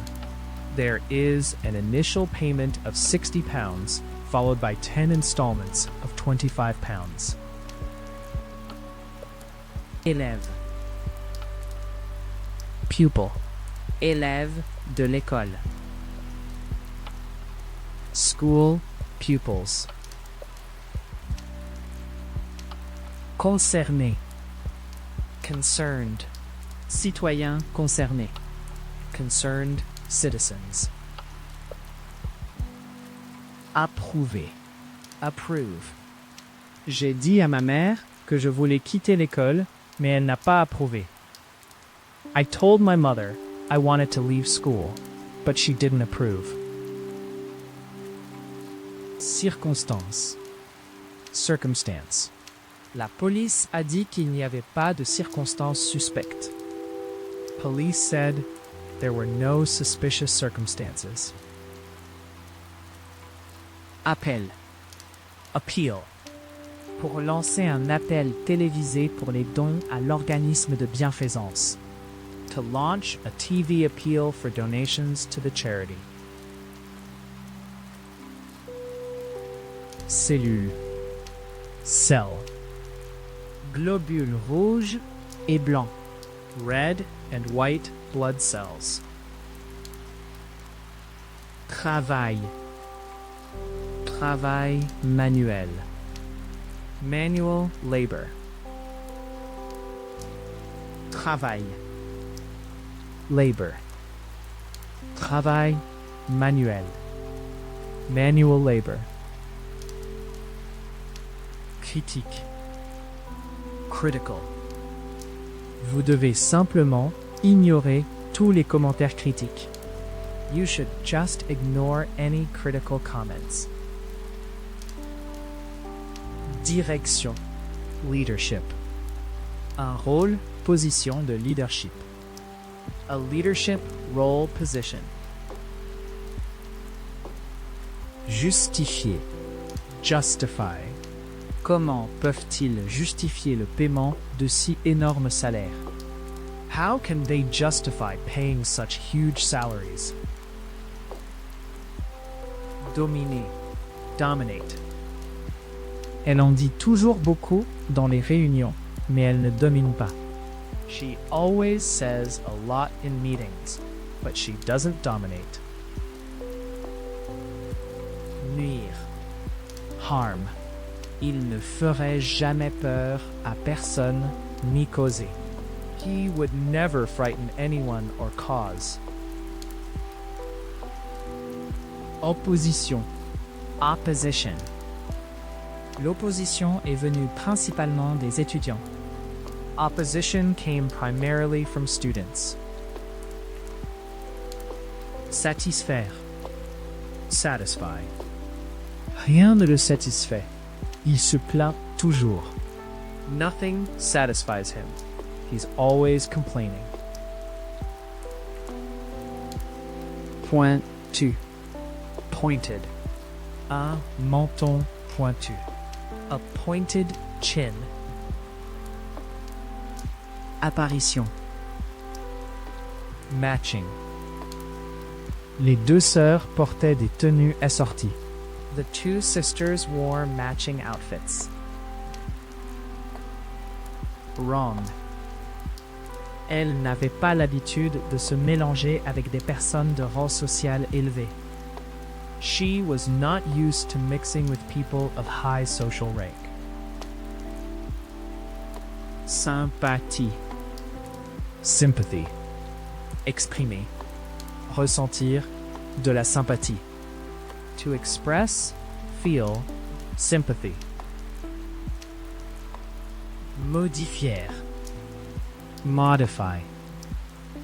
There is an initial payment of 60 pounds, followed by 10 installments of 25 pounds. Élève. Pupil. Élève de l'école. School pupils. Concerné. Concerned. Citoyen concerné. Concerned citizens. Approuver. Approve. J'ai dit à ma mère que je voulais quitter l'école, mais elle n'a pas approuvé. I told my mother I wanted to leave school, but she didn't approve. Circonstance. Circumstance. La police a dit qu'il n'y avait pas de circonstances suspectes. Police said There were no suspicious circumstances. Appel. Appeal. Pour lancer un appel télévisé pour les dons à l'organisme de bienfaisance. To launch a TV appeal for donations to the charity. Cellule. Cell. Globules rouges et blancs. Red and white blood cells. Travail. Travail manuel. Manual labor. Travail. Labor. Travail manuel. Manual labor. Critique. Critical. Vous devez simplement ignorer tous les commentaires critiques. You should just ignore any critical comments. Direction. Leadership. Un rôle, position de leadership. A leadership role position. Justifier. Justify. Comment peuvent-ils justifier le paiement de si énormes salaires? How can they justify paying such huge salaries? Dominer. Dominate. Elle en dit toujours beaucoup dans les réunions, mais elle ne domine pas. She always says a lot in meetings, but she doesn't dominate. Nuire. Harm. Il ne ferait jamais peur à personne ni causer. He would never frighten anyone or cause. Opposition. Opposition. L'opposition est venue principalement des étudiants. Opposition came primarily from students. Satisfaire. Satisfy. Rien ne le satisfait. Il se plaint toujours. Nothing satisfies him. He's always complaining. Pointu. Pointed. Un menton pointu. A pointed chin. Apparition. Matching. Les deux sœurs portaient des tenues assorties. The two sisters wore matching outfits. Wrong. Elle n'avait pas l'habitude de se mélanger avec des personnes de rang social élevé. She was not used to mixing with people of high social rank. Sympathie. Sympathy. Exprimer. Ressentir de la sympathie. To express, feel, sympathy. Modifier. Modify.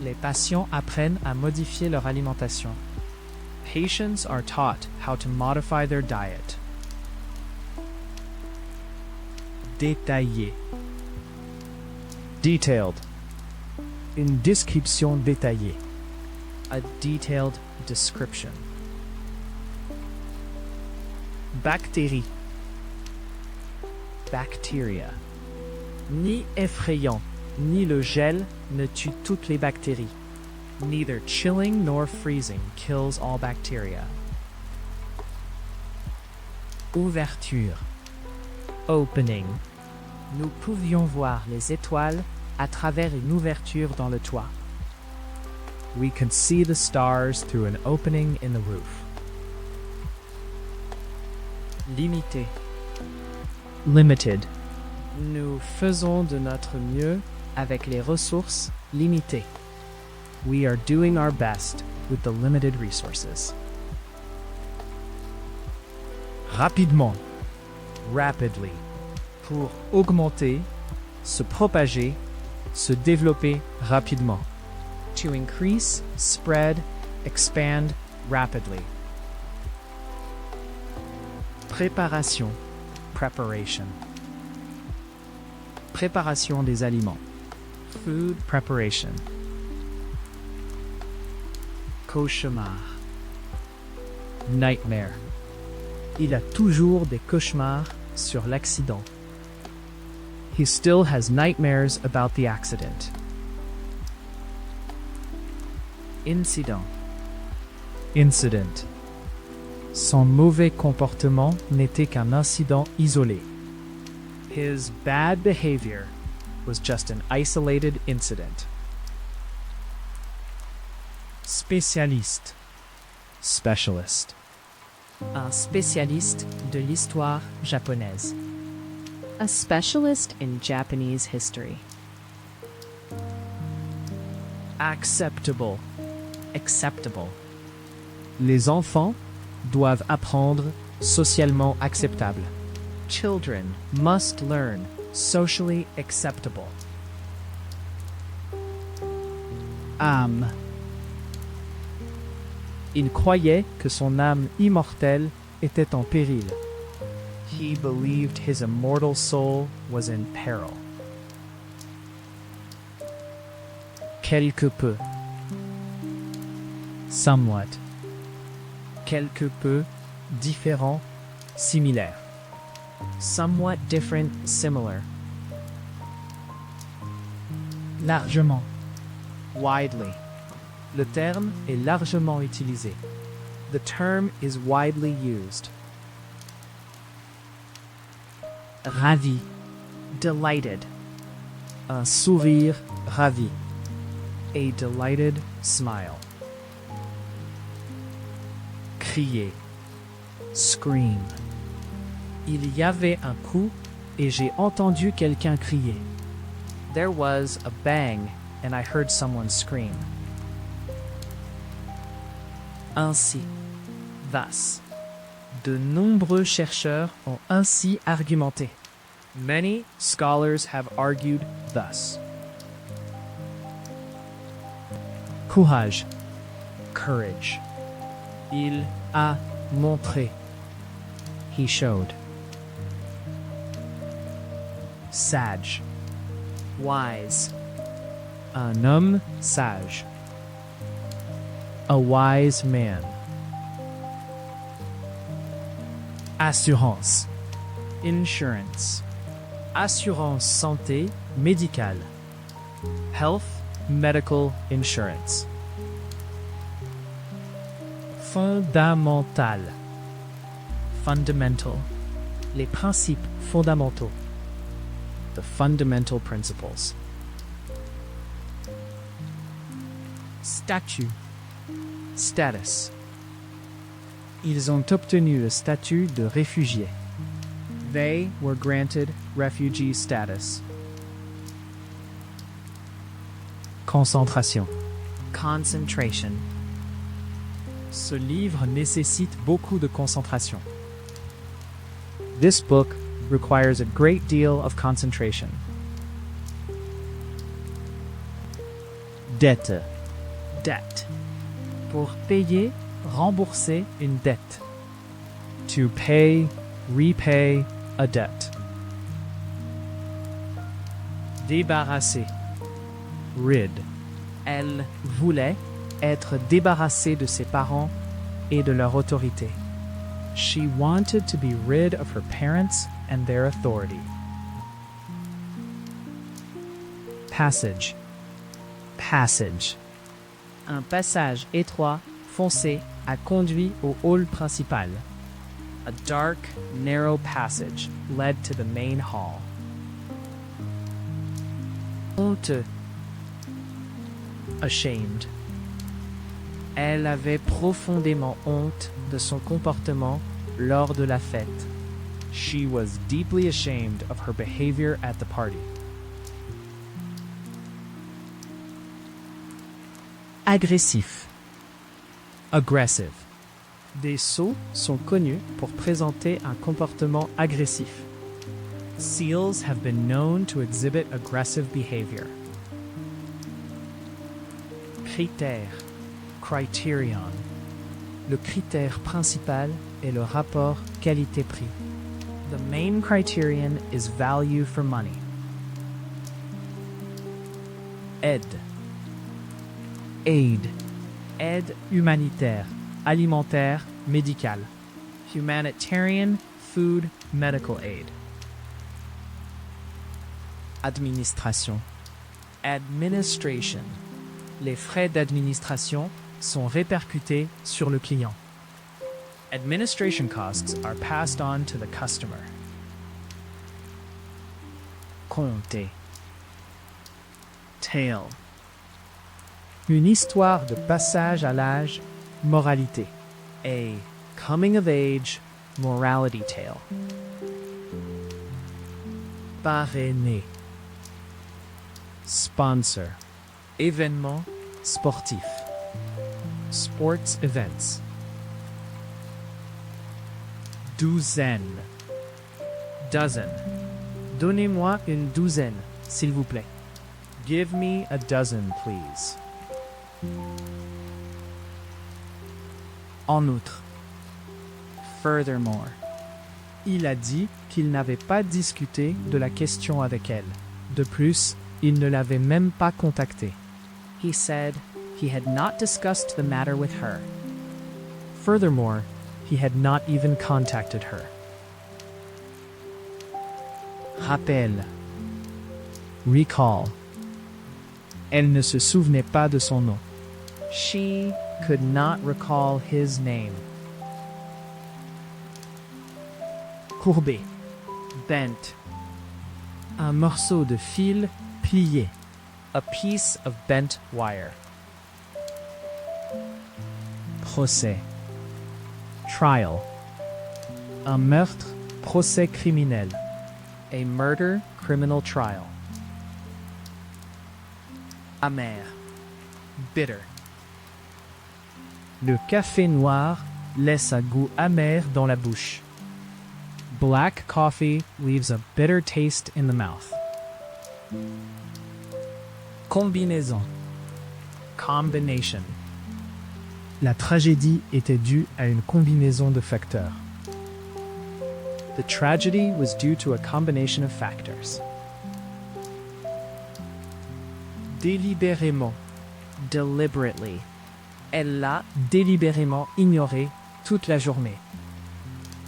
Les patients apprennent à modifier leur alimentation. Patients are taught how to modify their diet. Détaillé. Detailed. Une description détaillée. A detailed description. Bactérie. Bacteria. Ni effrayant, ni le gel ne tue toutes les bactéries. Neither chilling nor freezing kills all bacteria. Ouverture. Opening. Nous pouvions voir les étoiles à travers une ouverture dans le toit. We could see the stars through an opening in the roof. Limité. Limited. Nous faisons de notre mieux avec les ressources limitées. We are doing our best with the limited resources. Rapidement. Rapidly. Pour augmenter, se propager, se développer rapidement. To increase, spread, expand rapidly. Préparation. Preparation. Préparation des aliments. Food preparation. Cauchemar. Nightmare. Il a toujours des cauchemars sur l'accident. He still has nightmares about the accident. Incident. Incident. Son mauvais comportement n'était qu'un incident isolé. His bad behavior was just an isolated incident. Spécialiste. Specialist. Un spécialiste de l'histoire japonaise. A specialist in Japanese history. Acceptable. Acceptable. Les enfants doivent apprendre socialement acceptable. Children must learn Socially acceptable. âme. Il croyait que son âme immortelle était en péril. He believed his immortal soul was in peril. Quelque peu. Somewhat. Quelque peu, différent, similaire. Somewhat different, similar. Largement. Widely. Le terme est largement utilisé. The term is widely used. Ravi. Delighted. Un sourire ravi. A delighted smile. Crier. Scream. Il y avait un coup et j'ai entendu quelqu'un crier. There was a bang and I heard someone scream. Ainsi. Thus. De nombreux chercheurs ont ainsi argumenté. Many scholars have argued thus. Courage. Courage. Il a montré. He showed. Sage. Wise. Un homme sage. A wise man. Assurance. Insurance. Assurance santé médicale. Health medical insurance. Fondamental. Fundamental. Les principes fondamentaux. The fundamental principles. Statut. Status. Ils ont obtenu le statut de réfugié. They were granted refugee status. Concentration. Concentration. Ce livre nécessite beaucoup de concentration. This book requires a great deal of concentration. Dette. Debt. Pour payer, rembourser une dette. To pay, repay a debt. Débarrasser. Rid. Elle voulait être débarrassée de ses parents et de leur autorité. She wanted to be rid of her parents and their authority. Passage. Passage. Un passage étroit, foncé, a conduit au hall principal. A dark, narrow passage led to the main hall. Honteux. Ashamed. Elle avait profondément honte de son comportement lors de la fête. She was deeply ashamed of her behavior at the party. Agressif. Aggressive. Des sots sont connus pour présenter un comportement agressif. Seals have been known to exhibit aggressive behavior. Critère. Criterion. Le critère principal est le rapport qualité-prix. The main criterion is value for money. Aide. Aid. Aide humanitaire, alimentaire, médicale. Humanitarian, food, medical aid. Administration. Administration. Les frais d'administration sont répercutés sur le client. Administration costs are passed on to the customer. Conter. Tale. Une histoire de passage à l'âge, moralité. A coming of age morality tale. Parrainer. Sponsor. Événement sportif. Sports events. Douzaine. Dozen. Donnez-moi une douzaine, s'il vous plaît. Give me a dozen, please. En outre, Furthermore. il a dit qu'il n'avait pas discuté de la question avec elle. De plus, il ne l'avait même pas contactée. He said he had not discussed the matter with her. Furthermore, he had not even contacted her. Rappel. Recall. Elle ne se souvenait pas de son nom. She could not recall his name. Courbé. Bent. Un morceau de fil plié. A piece of bent wire. Procès. Trial. Un meurtre, procès criminel. A murder criminal trial. Amer. Bitter. Le café noir laisse un goût amer dans la bouche. Black coffee leaves a bitter taste in the mouth. Combinaison. Combination. La tragédie était due à une combinaison de facteurs. The tragedy was due to a combination of factors. Délibérément. Deliberately. Elle l'a délibérément ignoré toute la journée.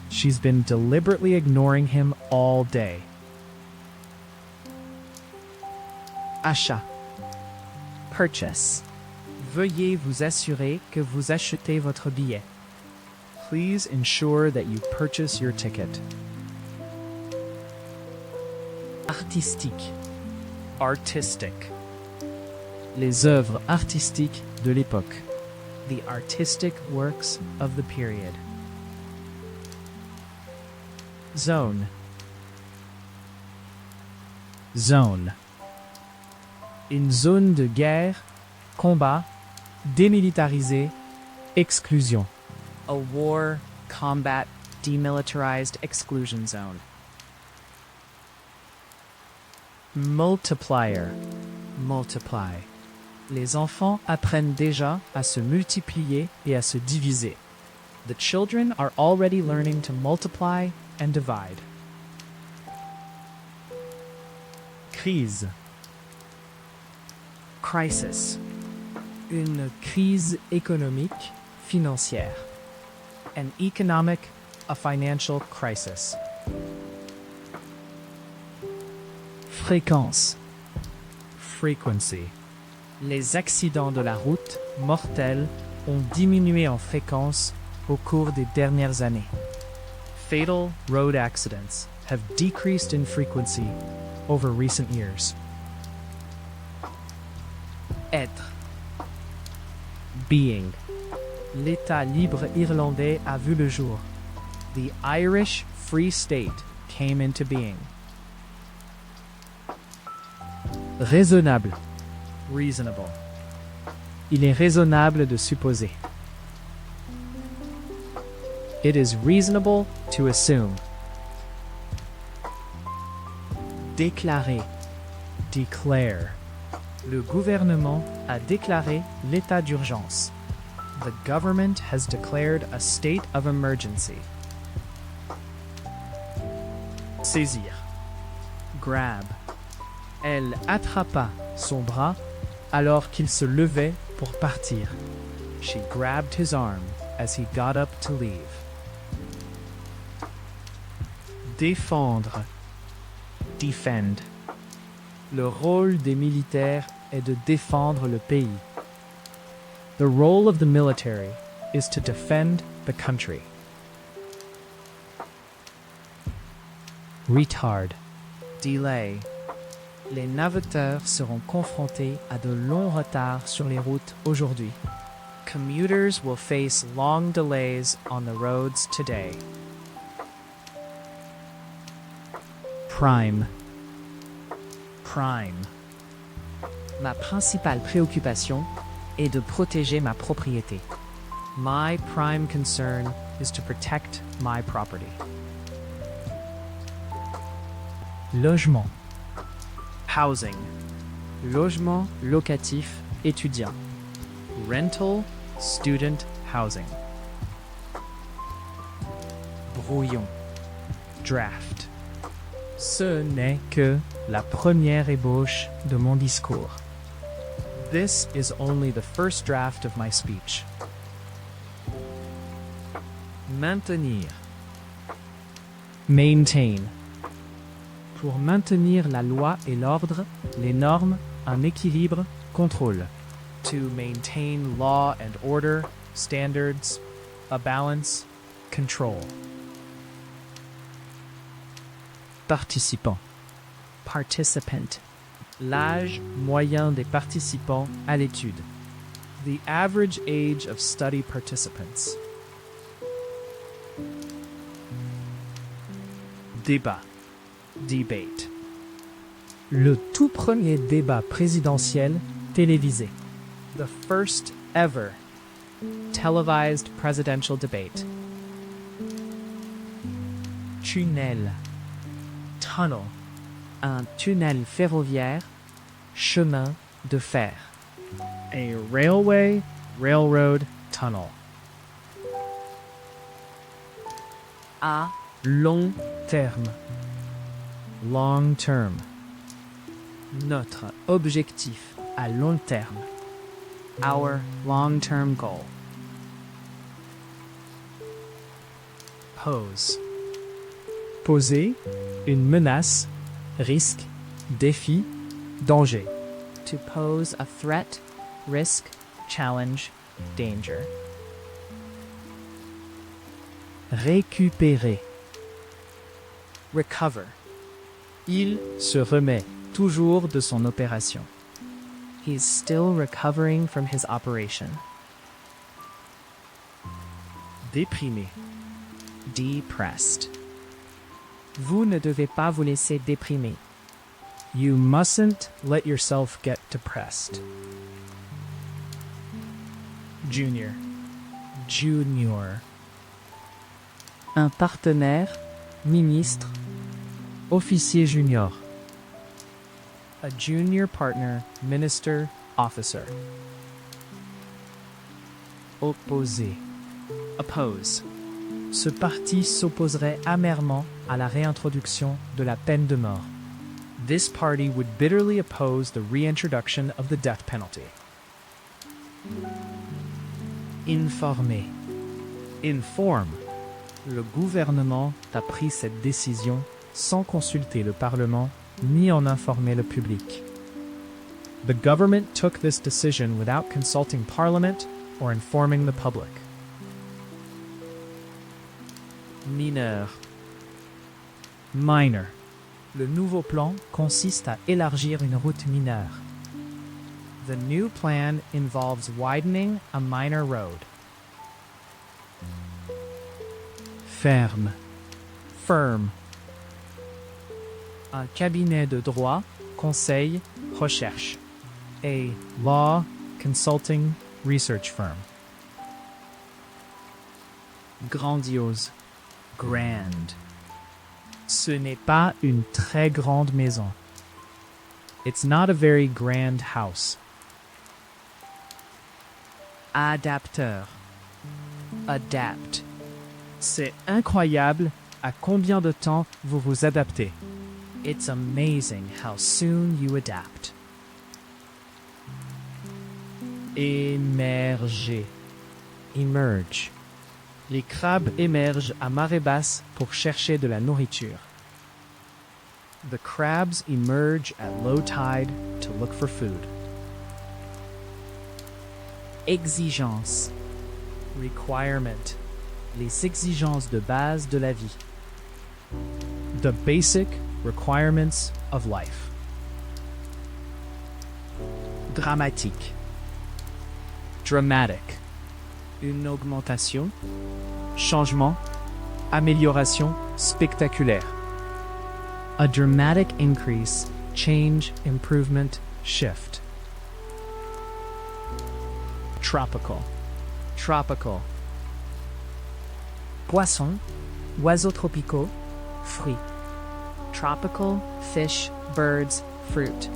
She's been deliberately ignoring him all day. Achat. Purchase. Veuillez vous assurer que vous achetez votre billet. Please ensure that you purchase your ticket. Artistique. Artistic. Les œuvres artistiques de l'époque. The artistic works of the period. Zone. Zone. Une zone de guerre, combat, démilitarisée, exclusion. A war, combat, demilitarized exclusion zone. Multiplier. Multiply. Les enfants apprennent déjà à se multiplier et à se diviser. The children are already learning to multiply and divide. Crise. Crisis. Une crise économique, financière. An economic, a financial crisis. Fréquence. Frequency. Les accidents de la route mortels ont diminué en fréquence au cours des dernières années. Fatal road accidents have decreased in frequency over recent years. Être. Being. L'État libre irlandais a vu le jour. The Irish Free State came into being. Raisonnable. Reasonable. Il est raisonnable de supposer. It is reasonable to assume. Déclarer. Declare. Le gouvernement a déclaré l'état d'urgence. The government has declared a state of emergency. Saisir. Grab. Elle attrapa son bras alors qu'il se levait pour partir. She grabbed his arm as he got up to leave. Défendre. Defend. Le rôle des militaires est de défendre le pays. The role of the military is to defend the country. Retard. Delay. Les navetteurs seront confrontés à de longs retards sur les routes aujourd'hui. Commuters will face long delays on the roads today. Prime. Prime. Ma principale préoccupation est de protéger ma propriété. My prime concern is to protect my property. Logement. Housing. Logement locatif étudiant. Rental student housing. Brouillon. Draft. Ce n'est que la première ébauche de mon discours. This is only the first draft of my speech. Maintenir. Maintain. Pour maintenir la loi et l'ordre, les normes, un équilibre, contrôle. To maintain law and order, standards, a balance, control. Participant. Participant. L'âge moyen des participants à l'étude. The average age of study participants. Débat. Debate. Le tout premier débat présidentiel télévisé. The first ever televised presidential debate. Tunnel. Tunnel. Un tunnel ferroviaire, chemin de fer. A railroad, tunnel. À long terme. Long term. Notre objectif à long terme. Our long-term goal. Pose. Poser, une menace, risque, défi, danger. To pose a threat, risk, challenge, danger. Récupérer. Recover. Il se remet toujours de son opération. He's still recovering from his operation. Déprimé. Depressed. Vous ne devez pas vous laisser déprimer. You mustn't let yourself get depressed. Junior. Junior. Un partenaire, ministre, officier junior. A junior partner, minister, officer. Opposer. Oppose. Ce parti s'opposerait amèrement à la réintroduction de la peine de mort. This party would bitterly oppose the reintroduction of the death penalty. Informer. Inform. Le gouvernement a pris cette décision sans consulter le Parlement ni en informer le public. The government took this decision without consulting Parliament or informing the public. Mineur. Minor. Le nouveau plan consiste à élargir une route mineure. The new plan involves widening a minor road. Ferme. Firm. Un cabinet de droit, conseil, recherche. A law, consulting, research firm. Grandiose. Grand. Ce n'est pas une très grande maison. It's not a very grand house. Adapteur. Adapt. C'est incroyable à combien de temps vous vous adaptez. It's amazing how soon you adapt. Émerger. emerge. Les crabes émergent à marée basse pour chercher de la nourriture. The crabs emerge at low tide to look for food. Exigence. Requirement. Les exigences de base de la vie. The basic requirements of life. Dramatique. Dramatic. Une augmentation. Changement. Amélioration spectaculaire. A dramatic increase. Change, improvement, shift. Tropical. Tropical. Poisson. Oiseaux tropicaux. Fruits. Tropical. Fish. Birds. Fruit.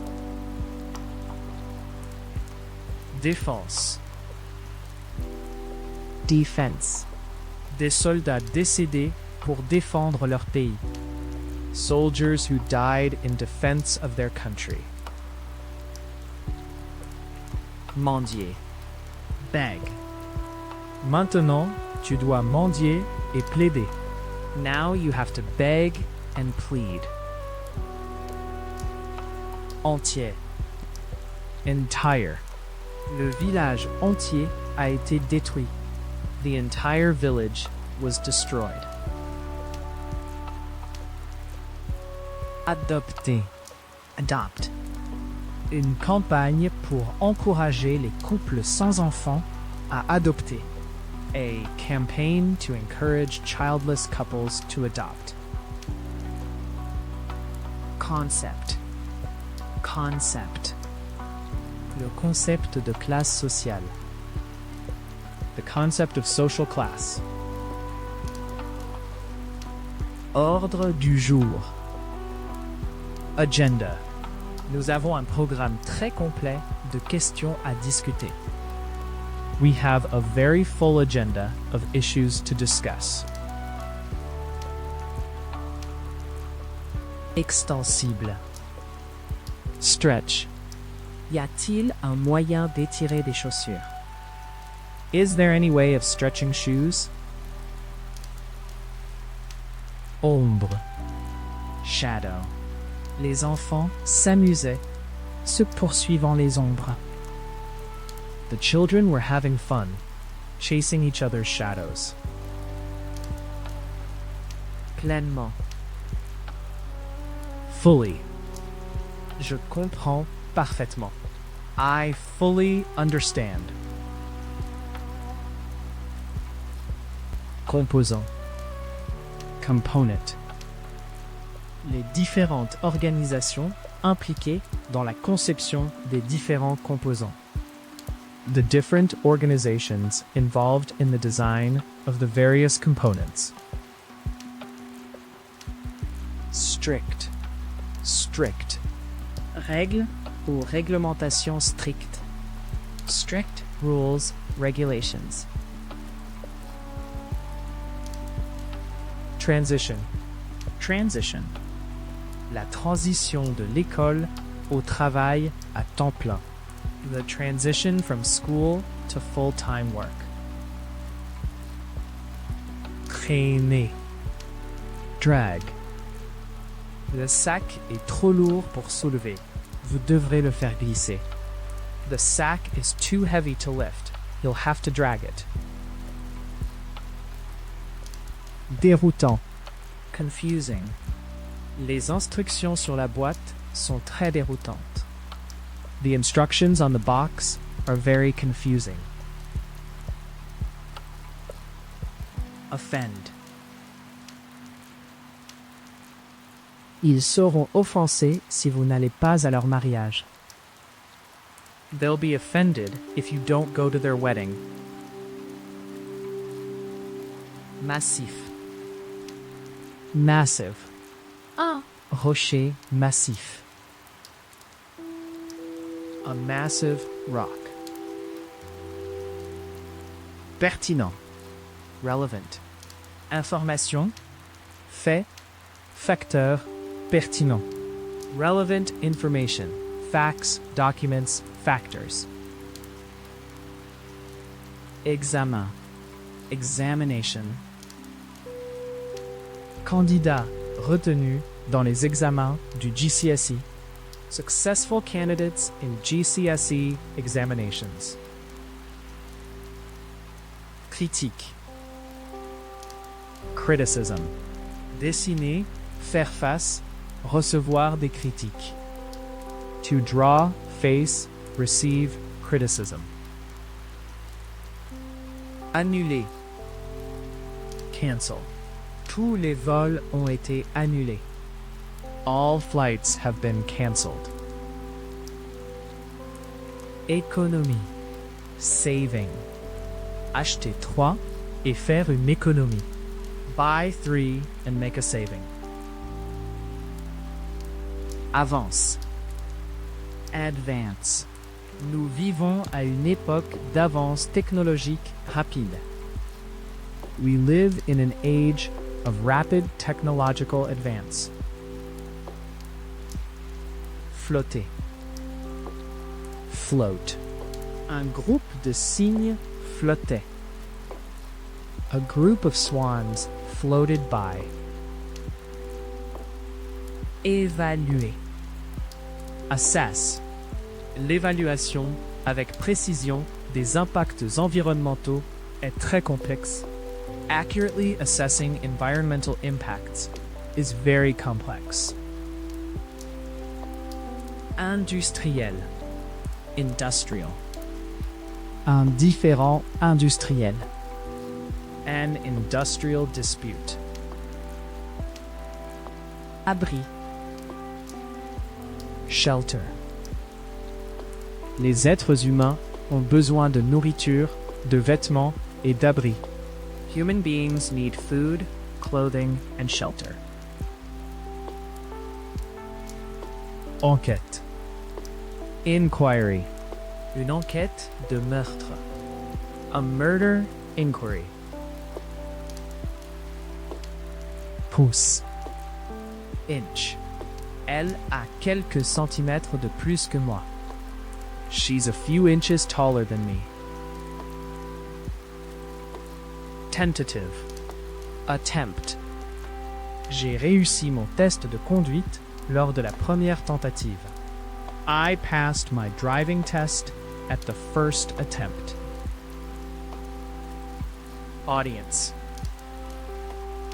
Défense. Defense. Des soldats décédés pour défendre leur pays. Soldiers who died in defense of their country. Mendier. Beg. Maintenant, tu dois mendier et plaider. Now you have to beg and plead. Entier. Entire. Le village entier a été détruit. The entire village was destroyed. Adopter. Adopt. Une campagne pour encourager les couples sans enfants à adopter. A campaign to encourage childless couples to adopt. Concept. Concept. Le concept de classe sociale. The concept of social class. Ordre du jour. Agenda. Nous avons un programme très complet de questions à discuter. We have a very full agenda of issues to discuss. Extensible. Stretch. Y a-t-il un moyen d'étirer des chaussures? Is there any way of stretching shoes? Ombre. Shadow. Les enfants s'amusaient, Se poursuivant les ombres. The children were having fun, chasing each other's shadows. Pleinement. Fully. Je comprends parfaitement. I fully understand. Composant. Component. Les différentes organisations impliquées dans la conception des différents composants. The different organizations involved in the design of the various components. Strict. Strict. Règles ou réglementation stricte. Strict rules, regulations. Transition. Transition. La transition de l'école au travail à temps plein. The transition from school to full-time work. Traîner. Drag. Le sac est trop lourd pour soulever. Vous devrez le faire glisser. The sack is too heavy to lift. You'll have to drag it. Déroutant. Confusing. Les instructions sur la boîte sont très déroutantes. The instructions on the box are very confusing. Offend. Ils seront offensés si vous n'allez pas à leur mariage. They'll be offended if you don't go to their wedding. Massif. Massive. Un. Rocher massif. A massive rock. Pertinent. Relevant. Information. Fait. Facteur. Pertinent. Relevant information. Facts, documents, factors. Examen. examination. Candidat retenu dans les examens du GCSE. Successful candidates in GCSE examinations. Critique. Criticism. Dessiner, faire face, recevoir des critiques. To draw, face, receive criticism. Annuler. Cancel. Tous les vols ont été annulés. All flights have been cancelled. Économie. Saving. Acheter 3 et faire une économie. Buy 3 and make a saving. Avance. Advance. Nous vivons à une époque d'avance technologique rapide. We live in an age of rapid technological advance. Flotter. Float. Un groupe de cygnes flottait. A group of swans floated by. Évaluer. Assess. L'évaluation avec précision des impacts environnementaux est très complexe. Accurately assessing environmental impacts is very complex. Industriel. Industrial. Un différend industriel. An industrial dispute. Abri. Shelter. Les êtres humains ont besoin de nourriture, de vêtements et d'abri. Human beings need food, clothing, and shelter. Enquête. Inquiry. Une enquête de meurtre. A murder inquiry. Pouce. Inch. Elle a quelques centimètres de plus que moi. She's a few inches taller than me. Tentative. Attempt. J'ai réussi mon test de conduite lors de la première tentative. I passed my driving test at the first attempt. Audience.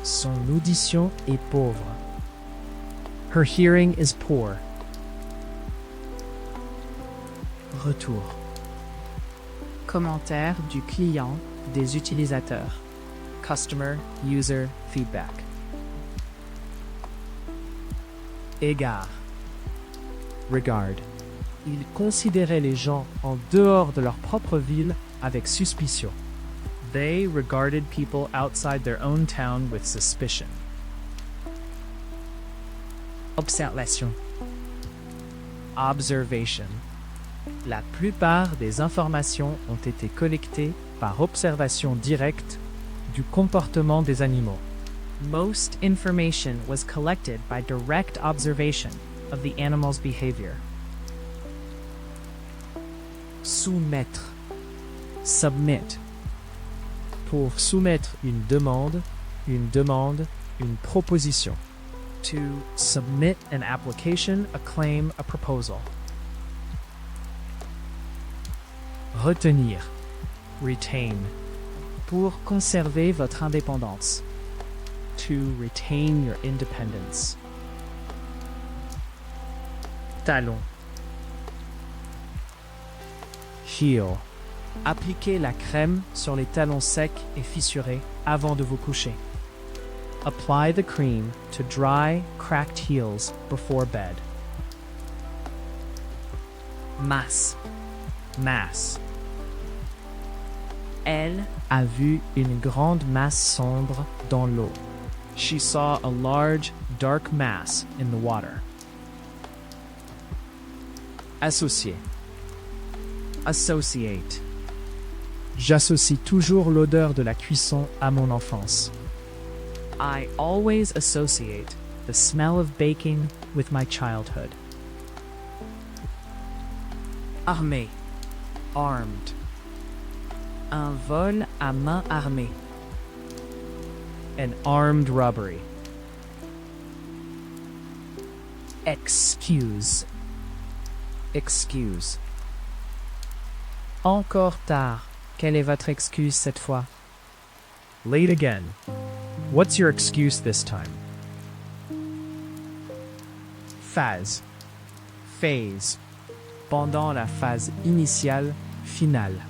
Son audition est pauvre. Her hearing is poor. Retour. Commentaire du client, des utilisateurs. Customer user feedback. Égard. Regard. Il considérait les gens en dehors de leur propre ville avec suspicion. They regarded people outside their own town with suspicion. Observation. Observation. La plupart des informations ont été collectées par observation directe du comportement des animaux. Most information was collected by direct observation of the animal's behavior. Soumettre. Submit. Pour soumettre une demande, une proposition. To submit an application, a claim, a proposal. Retenir. Retain. Pour conserver votre indépendance. To retain your independence. Talon. Heel. Appliquez la crème sur les talons secs et fissurés avant de vous coucher. Apply the cream to dry, cracked heels before bed. Masse. Mass. Elle a vu une grande masse sombre dans l'eau. She saw a large, dark mass in the water. Associer. Associate. J'associe toujours l'odeur de la cuisson à mon enfance. I always associate the smell of baking with my childhood. Armé. Armed. Un vol à main armée. an armed robbery. Excuse. Excuse. Encore tard. Quelle est votre excuse cette fois? Late again. What's your excuse this time? Phase. Phase. Pendant la phase initiale, finale.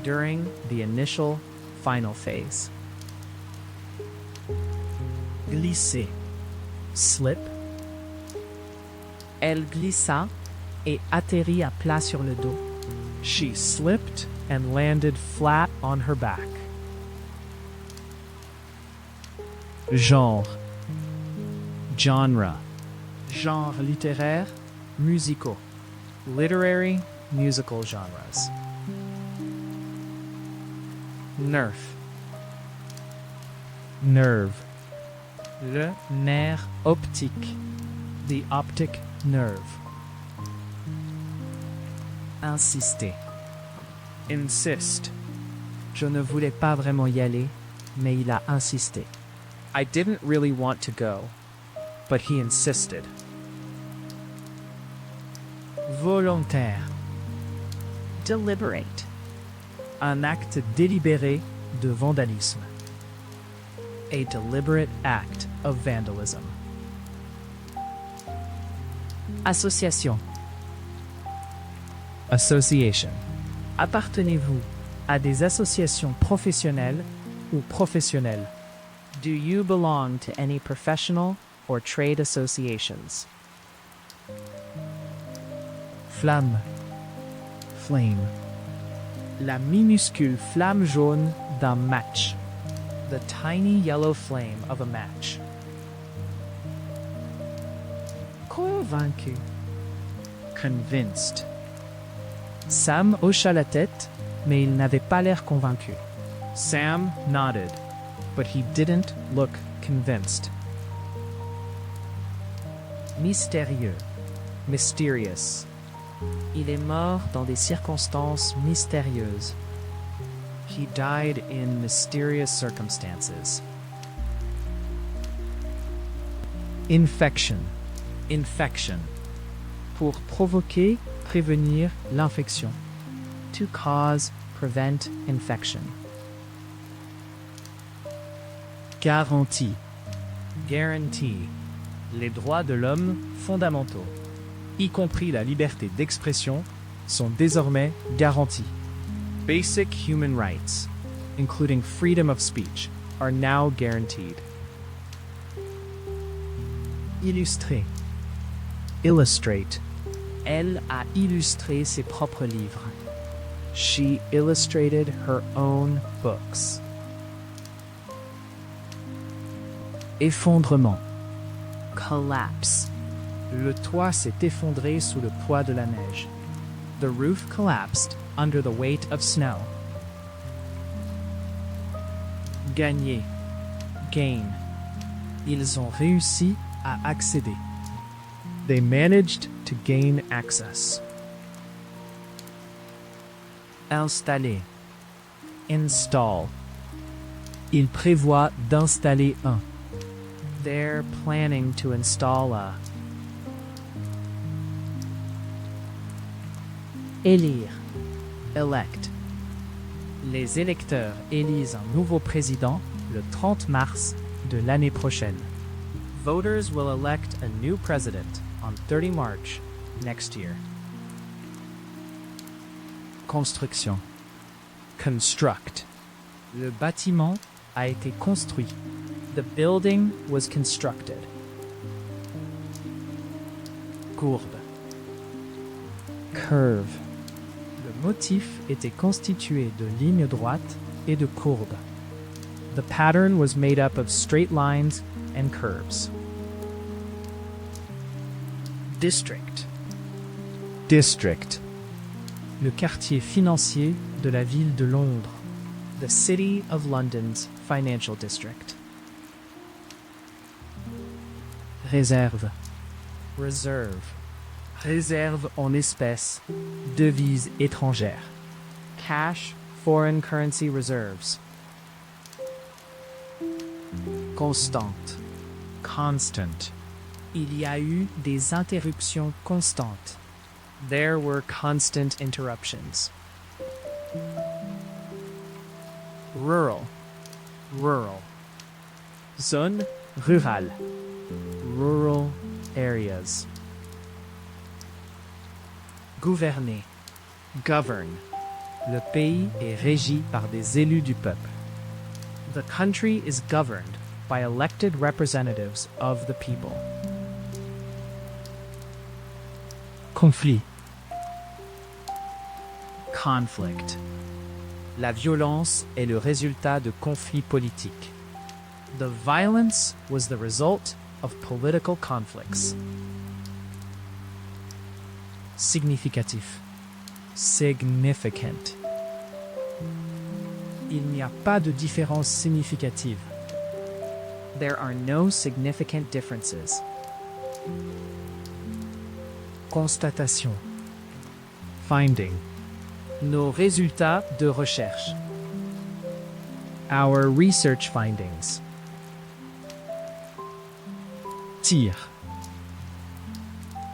During the initial, final phase. Glisser. Slip. Elle glissa et atterrit à plat sur le dos. She slipped and landed flat on her back. Genre. Genre. Genre littéraire, musicaux. Literary, musical genres. Nerf. Nerve. Le nerf optique. The optic nerve. Insister. Insist. Je ne voulais pas vraiment y aller, mais il a insisté. I didn't really want to go, but he insisted. Volontaire. Deliberate. Un acte délibéré de vandalisme. A deliberate act of vandalism. Association. Association. Appartenez-vous à des associations professionnelles ou professionnelles? Do you belong to any professional or trade associations? Flamme. Flame. La minuscule flamme jaune d'un match. The tiny yellow flame of a match. Convaincu. Convinced. Sam hocha la tête, mais il n'avait pas l'air convaincu. Sam nodded, but he didn't look convinced. Mystérieux. Mysterious. Il est mort dans des circonstances mystérieuses. He died in mysterious circumstances. Infection. Infection. Pour provoquer, prévenir l'infection. To cause, prevent infection. Garantie. Guarantee. Les droits de l'homme fondamentaux, y compris la liberté d'expression, sont désormais garantis. Basic human rights, including freedom of speech, are now guaranteed. Illustrer. Illustrate. Elle a illustré ses propres livres. She illustrated her own books. Effondrement. Collapse. Le toit s'est effondré sous le poids de la neige. The roof collapsed under the weight of snow. Gagner. Gain. Ils ont réussi à accéder. They managed to gain access. Installer. Install. Il prévoit d'installer un. They're planning to install a. Élire. Elect. Les électeurs élisent un nouveau président le 30 mars de l'année prochaine. Voters will elect a new president on 30 March next year. Construction. Construct. Le bâtiment a été construit. The building was constructed. Courbe. Curve. Le motif était constitué de lignes droites et de courbes. The pattern was made up of straight lines and curves. District. District. Le quartier financier de la ville de Londres. The City of London's financial district. Réserve. Reserve. Réserve en espèces. Devise étrangère. Cash, foreign currency reserves. constante. Constant. Il y a eu des interruptions constantes. There were constant interruptions. Rural. Rural. Zone rurale. Rural areas. Gouverner. Govern. Le pays est régi par des élus du peuple. The country is governed by elected representatives of the people. Conflit. Conflict. La violence est le résultat de conflits politiques. The violence was the result of political conflicts. Significatif. Significant. Il n'y a pas de différence significative. There are no significant differences. Constatation. Finding. Nos résultats de recherche. Our research findings. Tir.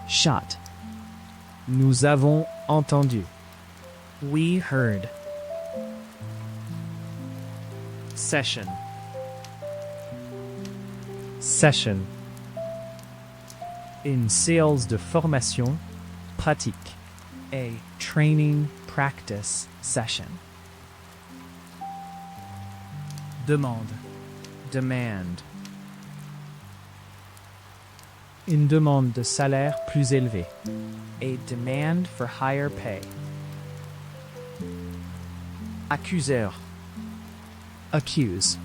Shot. Nous avons entendu. We heard. Session. Session. Une séance de formation pratique. A training practice session. Demande. Demand. Une demande de salaire plus élevé. A demand for higher pay. Accuseur. Accuse.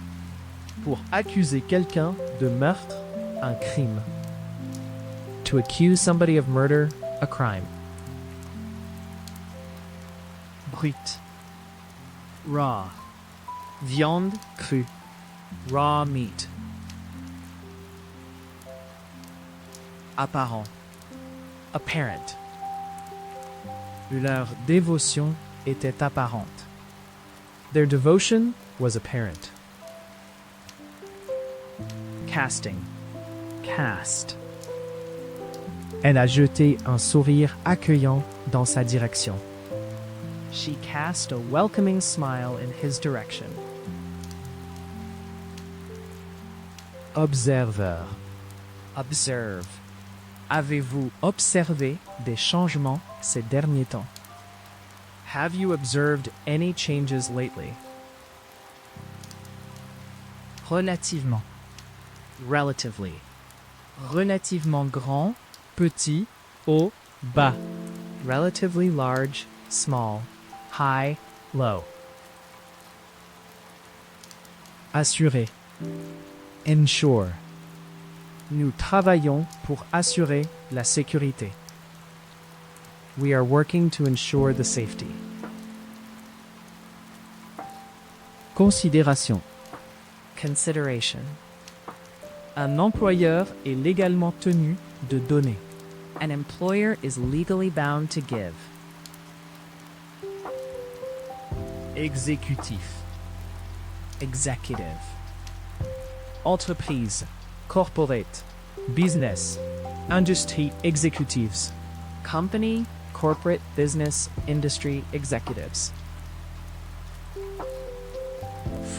Pour accuser quelqu'un de meurtre, un crime. To accuse somebody of murder, a crime. Brut. Raw. Viande crue. Raw meat. Apparent. Apparent. Leur dévotion était apparente. Their devotion was apparent. Casting. Cast. Elle a jeté un sourire accueillant dans sa direction. She cast a welcoming smile in his direction. Observeur. Observe. Avez-vous observé des changements ces derniers temps? Have you observed any changes lately? Relativement. Relatively. Relativement grand, Petit, haut, bas. relatively large, small, high, low. Assurer. Ensure. Nous travaillons pour assurer la sécurité. We are working to ensure the safety. Considération. Consideration. Un employeur est légalement tenu de donner. An employer is legally bound to give. Exécutif. Executive. Entreprise. Corporate. Business. Industry executives. Company, corporate, business, industry executives.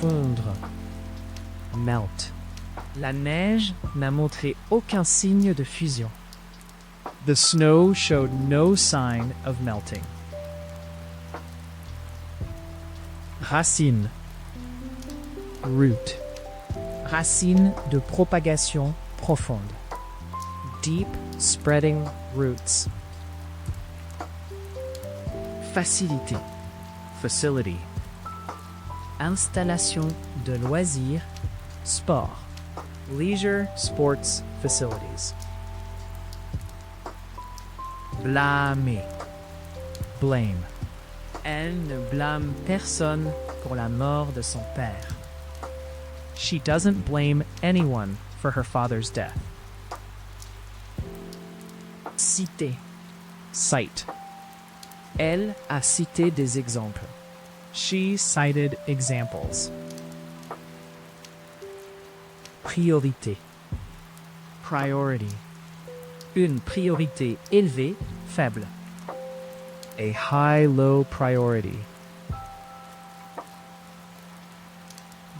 Fondre. Melt. La neige n'a montré aucun signe de fusion. The snow showed no sign of melting. Racine. Root. Racines de propagation profonde. Deep spreading roots. Facilité. Facility. Installation de loisirs, sport. Leisure sports facilities. Blâmer. Blame. Elle ne blâme personne pour la mort de son père. She doesn't blame anyone for her father's death. Citer. Cite. Elle a cité des exemples. She cited examples. priorité. Priority. Une priorité élevée, faible. A high-low priority.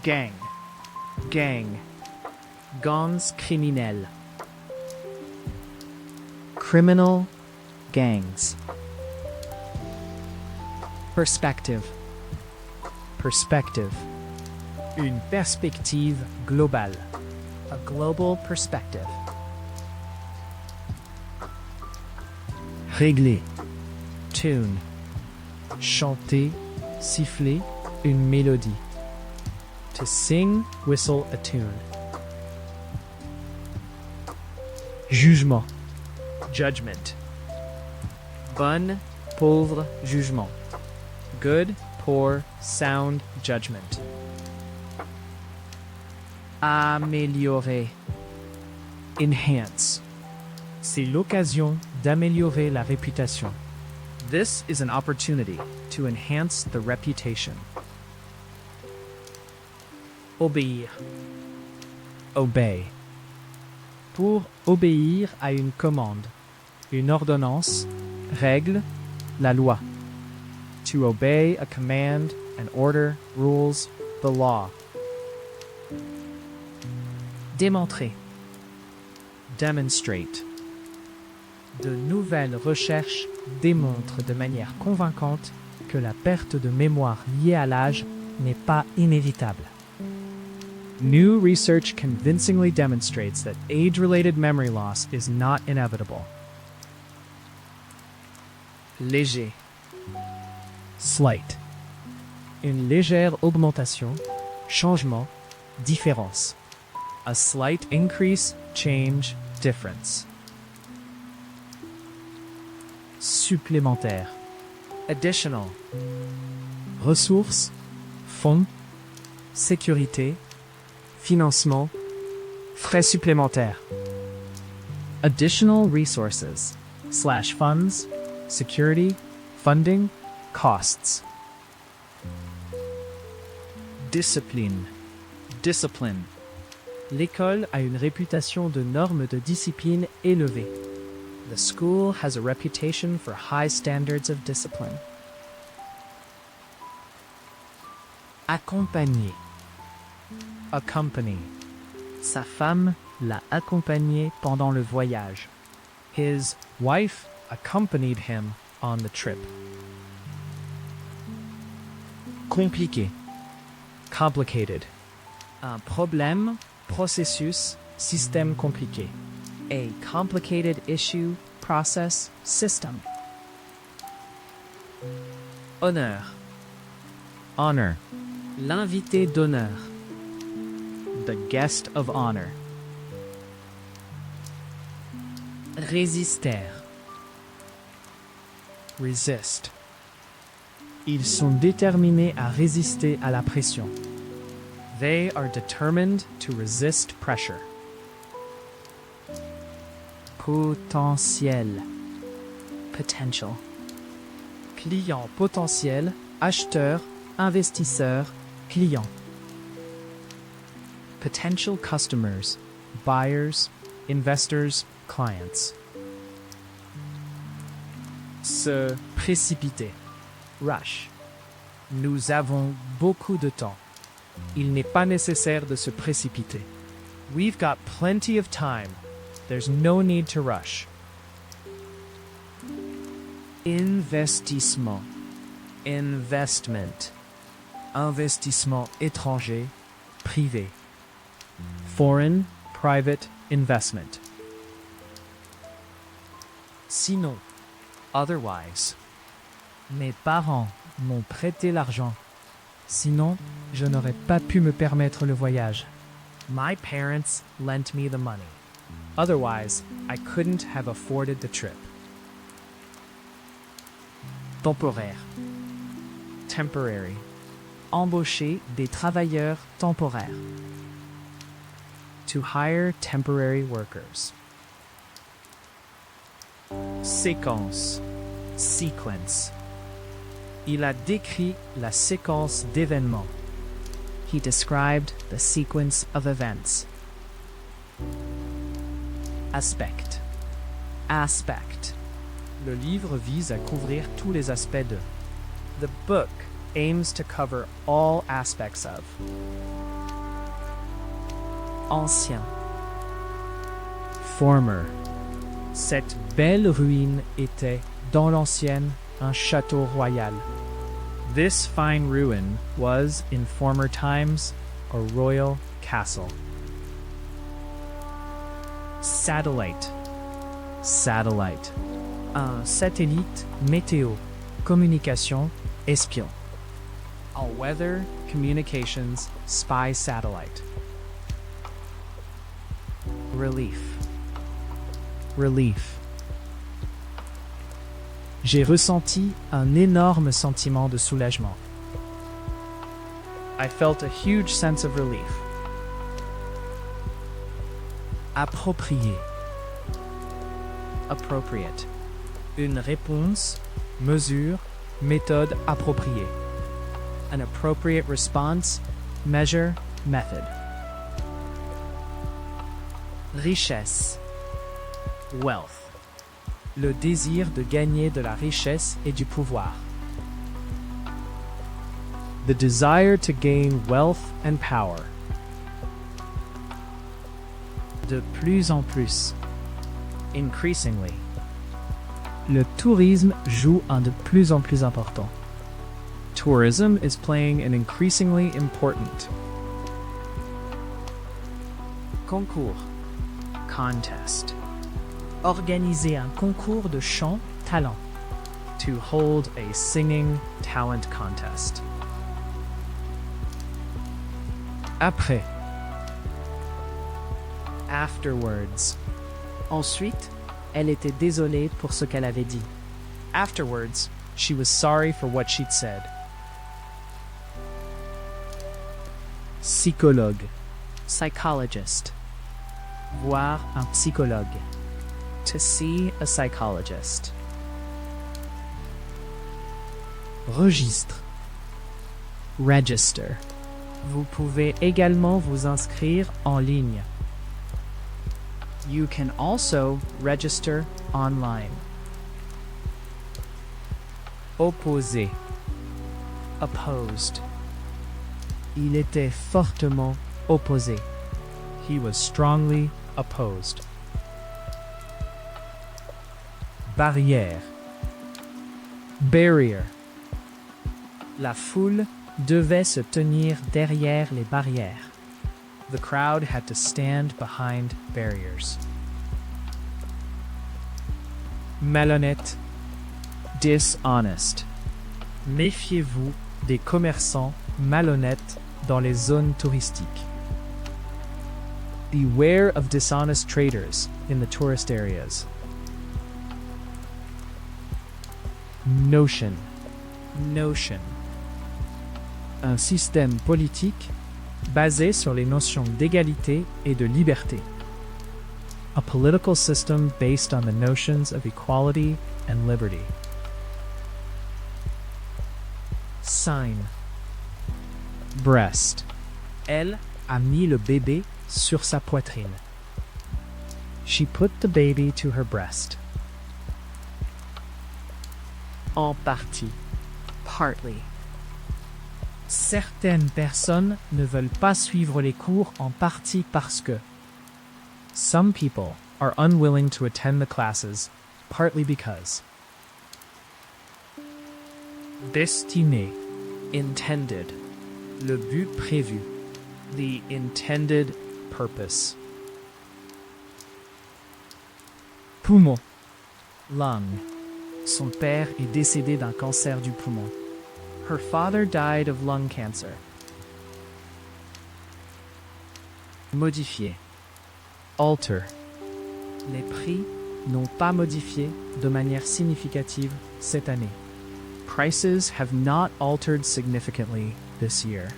Gang. Gang. Gangs criminels. Criminal gangs. Perspective. Perspective. Une perspective globale. A global perspective. Régler. Tune. Chanter, siffler une mélodie. To sing, whistle a tune. Jugement. Judgment. Bon, pauvre jugement. Good, poor, sound judgment. Améliorer. Enhance. C'est l'occasion d'améliorer la réputation. This is an opportunity to enhance the reputation. Obéir. Obey. Pour obéir à une commande, une ordonnance, règle, la loi. To obey a command, an order, rules, the law. Démontrer. Demonstrate. De nouvelles recherches démontrent de manière convaincante que la perte de mémoire liée à l'âge n'est pas inévitable. New research convincingly demonstrates that age-related memory loss is not inevitable. Léger. Slight. Une légère augmentation, changement, différence. A slight increase, change, difference. Supplémentaire. Additional. Ressources, fonds, sécurité, financement, frais supplémentaires. Additional resources / funds, security, funding, costs. Discipline. Discipline. L'école a une réputation de normes de discipline élevée. The school has a reputation for high standards of discipline. Accompagner. Accompany. Sa femme l'a accompagné pendant le voyage. His wife accompanied him on the trip. Compliqué. Complicated. Un problème, processus, système compliqué. A complicated issue, process, system. Honneur. Honor. L'invité d'honneur. The guest of honor. Résister. Resist. Ils sont déterminés à résister à la pression. They are determined to resist pressure. Potentiel. Potential. Client potentiel, acheteur, investisseur, client. Potential customers, buyers, investors, clients. Se précipiter. Rush. Nous avons beaucoup de temps. Il n'est pas nécessaire de se précipiter. We've got plenty of time. There's no need to rush. Investissement. Investment. Investissement étranger, privé. Foreign, private investment. Sinon, otherwise. Mes parents m'ont prêté l'argent. Sinon, je n'aurais pas pu me permettre le voyage. My parents lent me the money. Otherwise, I couldn't have afforded the trip. Temporaire. Temporary. Embaucher des travailleurs temporaires. To hire temporary workers. Séquence. Sequence. Il a décrit la séquence d'événements. He described the sequence of events. Aspect. Aspect. Le livre vise à couvrir tous les aspects de. The book aims to cover all aspects of. Ancien. Former. Cette belle ruine était, dans l'ancienne, un château royal. This fine ruin was, in former times, a royal castle. Satellite. Satellite. Un satellite météo, communication, espion. A weather communications spy satellite. Relief. Relief. J'ai ressenti un énorme sentiment de soulagement. I felt a huge sense of relief. Approprié. Appropriate. Une réponse, mesure, méthode appropriée. An appropriate response, measure, method. Richesse. Wealth. Le désir de gagner de la richesse et du pouvoir. The desire to gain wealth and power. De plus en plus. Increasingly. Le tourisme joue un de plus en plus important. Tourism is playing an increasingly important. Concours. Contest. Organiser un concours de chant talent. To hold a singing talent contest. Après. Afterwards. Ensuite, elle était désolée pour ce qu'elle avait dit. Afterwards, she was sorry for what she'd said. Psychologue. Psychologist. Voir un psychologue. To see a psychologist. Registre. Register. Vous pouvez également vous inscrire en ligne. You can also register online. Opposé. Opposed. Il était fortement opposé. He was strongly opposed. Barrière. Barrier. La foule devait se tenir derrière les barrières. The crowd had to stand behind barriers. Malhonnête. Dishonest. Méfiez-vous des commerçants malhonnêtes dans les zones touristiques. Beware of dishonest traders in the tourist areas. Notion. Notion. Un système politique basé sur les notions d'égalité et de liberté. A political system based on the notions of equality and liberty. Sein. Breast. Elle a mis le bébé sur sa poitrine. She put the baby to her breast. En partie. Partly. Certaines personnes ne veulent pas suivre les cours en partie parce que some people are unwilling to attend the classes, partly because destiné, intended, le but prévu, the intended purpose. Poumon, Lung. Son père est décédé d'un cancer du poumon. Her father died of lung cancer. Modifié. Alter. Les prix n'ont pas modifié de manière significative cette année. Prices have not altered significantly this year.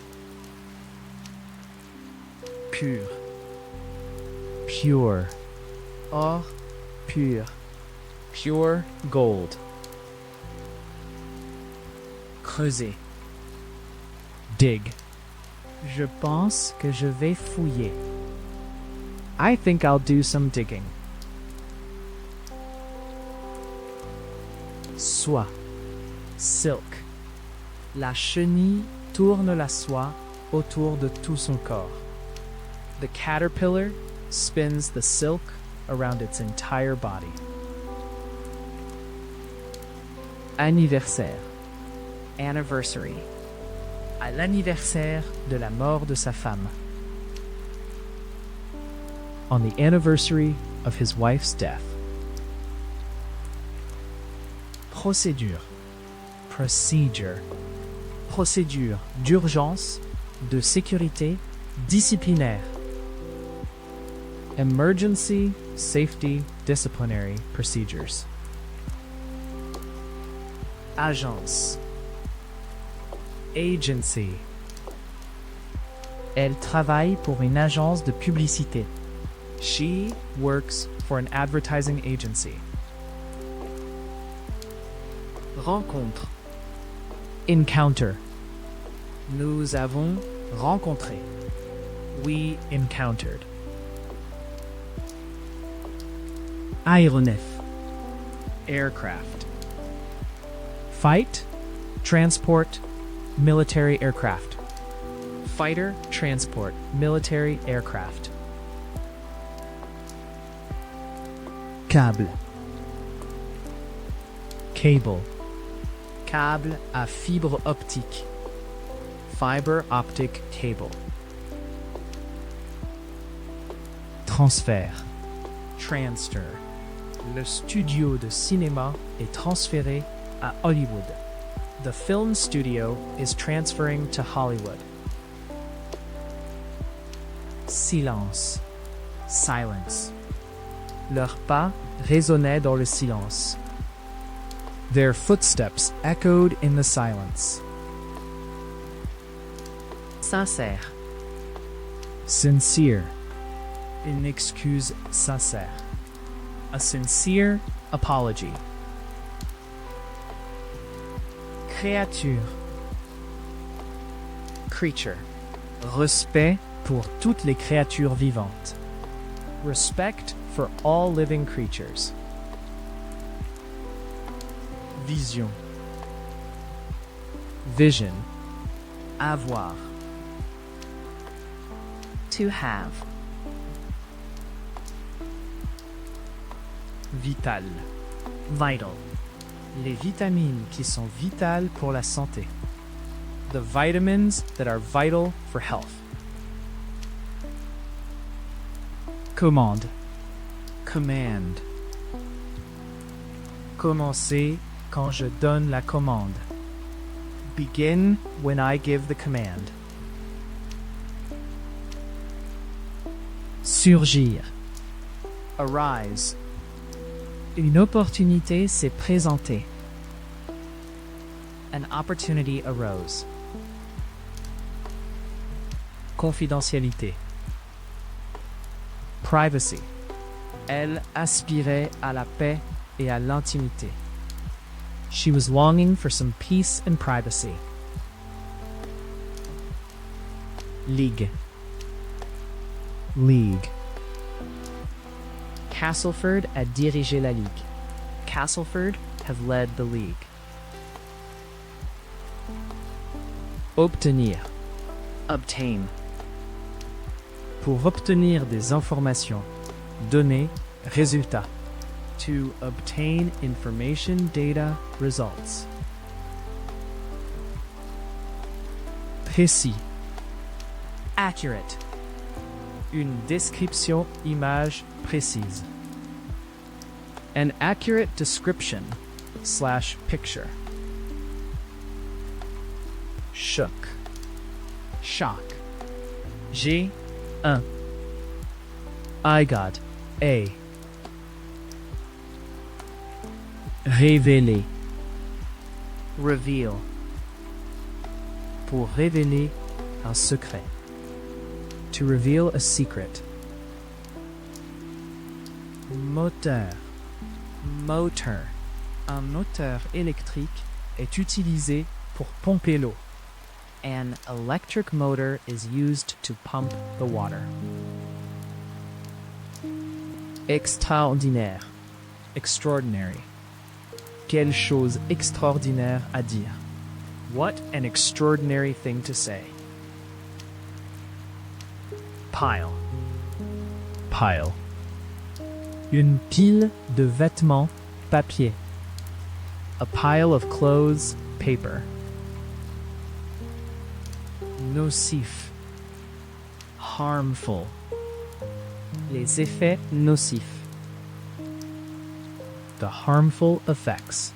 Pur. Pure. Or pur. Pure gold. Creuser. Dig. Je pense que je vais fouiller. I think I'll do some digging. Soie. Silk. La chenille tourne la soie autour de tout son corps. The caterpillar spins the silk around its entire body. Anniversaire. Anniversary. À l'anniversaire de la mort de sa femme. On the anniversary of his wife's death. Procédure. Procedure. Procédure d'urgence, de sécurité, disciplinaire. Emergency, safety, disciplinary procedures. Agence. Agency. Elle travaille pour une agence de publicité. She works for an advertising agency. Rencontre. Encounter. Nous avons rencontré. We encountered. Aéronef. Aircraft. Fight, transport, military aircraft. Fighter, transport, military aircraft. Câble. Cable. Câble à fibre optique. Fiber optic cable. Transfert. Transfer. Le studio de cinéma est transféré à Hollywood. The film studio is transferring to Hollywood. Silence. Silence. Leurs pas résonnaient dans le silence. Their footsteps echoed in the silence. Sincère. Sincere. Une excuse sincère. A sincere apology. Créature. Creature. Respect pour toutes les créatures vivantes. Respect for all living creatures. Vision. Vision. Avoir. To have. Vital. Vital. Les vitamines qui sont vitales pour la santé. The vitamins that are vital for health. Commande. Command. Commencer quand je donne la commande. Begin when I give the command. Surgir. Arise. Une opportunité s'est présentée. An opportunity arose. Confidentialité. Privacy. Elle aspirait à la paix et à l'intimité. She was longing for some peace and privacy. Ligue. League. Castleford a dirigé la ligue. Castleford have led the league. Obtenir. Obtain. Pour obtenir des informations, données, résultats. To obtain information, data, results. Précis. Accurate. Une description image précise. An accurate description / picture. Choc. Shock. J'ai un. I got a. Révéler. Reveal. Pour révéler un secret. To reveal a secret. Moteur. Motor. Un moteur électrique est utilisé pour pomper l'eau. An electric motor is used to pump the water. Extraordinaire. Extraordinary. Quelle chose extraordinaire à dire. What an extraordinary thing to say. Pile. Pile. Une pile de vêtements, papier. A pile of clothes, paper. Nocif. Harmful. Les effets nocifs. The harmful effects.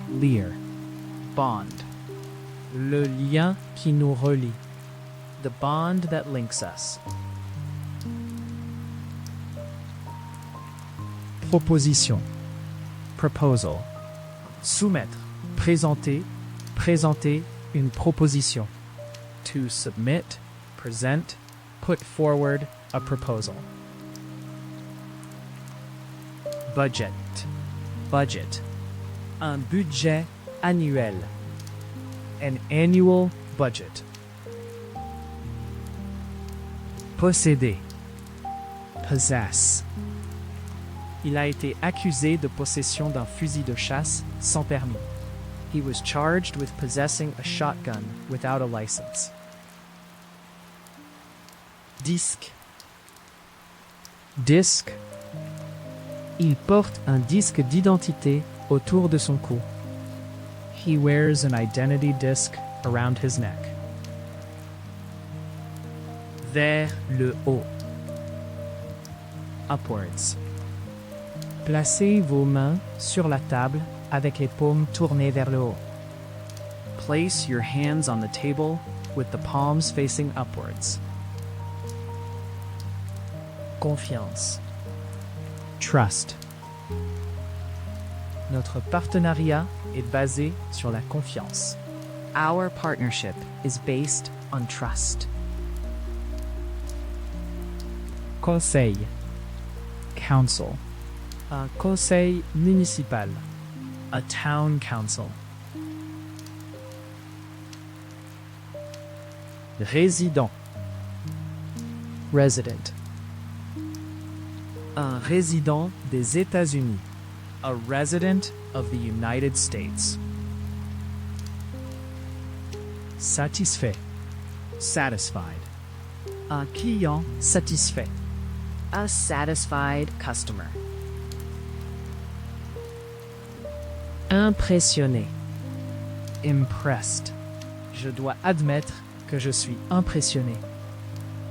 Leer. Bond. Le lien qui nous relie. The bond that links us. Proposition. Proposal. Soumettre. Présenter. Présenter une proposition. To submit, present, put forward a proposal. Budget. Budget. Un budget annuel. An annual budget. Posséder. Possess. Il a été accusé de possession d'un fusil de chasse sans permis. He was charged with possessing a shotgun without a license. Disque. Disc. Il porte un disque d'identité autour de son cou. He wears an identity disc around his neck. Vers le haut. Upwards. Placez vos mains sur la table avec les paumes tournées vers le haut. Place your hands on the table with the palms facing upwards. Confiance. Trust. Notre partenariat est basé sur la confiance. Our partnership is based on trust. Conseil. Council. Un conseil municipal. A town council. Résident. Resident. Un résident des États-Unis. A resident of the United States. Satisfait. Satisfied. Un client satisfait. A satisfied customer. Impressionné. Impressed. Je dois admettre que je suis impressionné.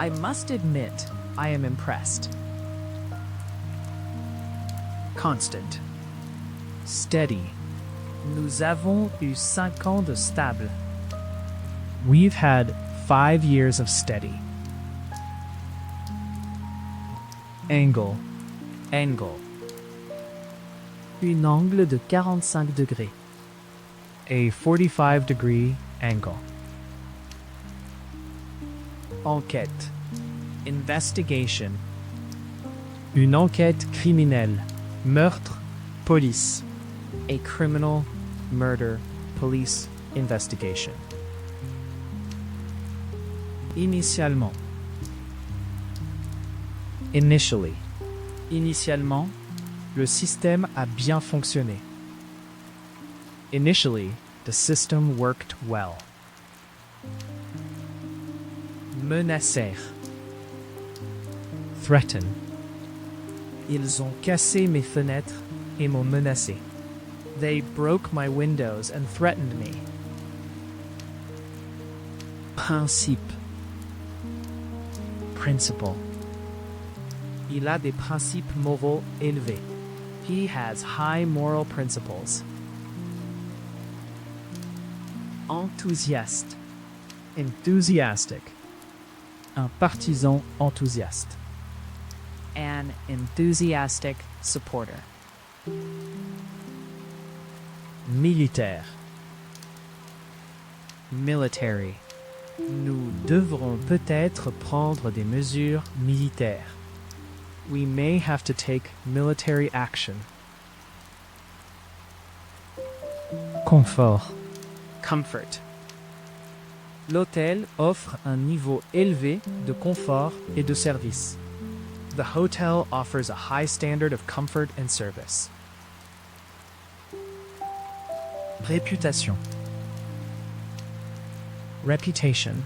I must admit, I am impressed. Constant. Steady. Nous avons eu 5 ans de stable. We've had 5 years of steady. Angle. Angle. Une angle de 45 degrés. A 45-degree angle. Enquête. Investigation. Une enquête criminelle. Meurtre. Police. A criminal, murder, police investigation. Initialement. Initially. Initialement, le système a bien fonctionné. Initially, the system worked well. Menacer. Threaten. Ils ont cassé mes fenêtres et m'ont menacé. They broke my windows and threatened me. Principe. Principle. Il a des principes moraux élevés. He has high moral principles. Enthousiaste. Enthusiastic. Un partisan enthousiaste. An enthusiastic supporter. Militaire. Military. Nous devrons peut-être prendre des mesures militaires. We may have to take military action. Confort. Comfort. L'hôtel offre un niveau élevé de confort et de service. The hotel offers a high standard of comfort and service. Réputation. Reputation.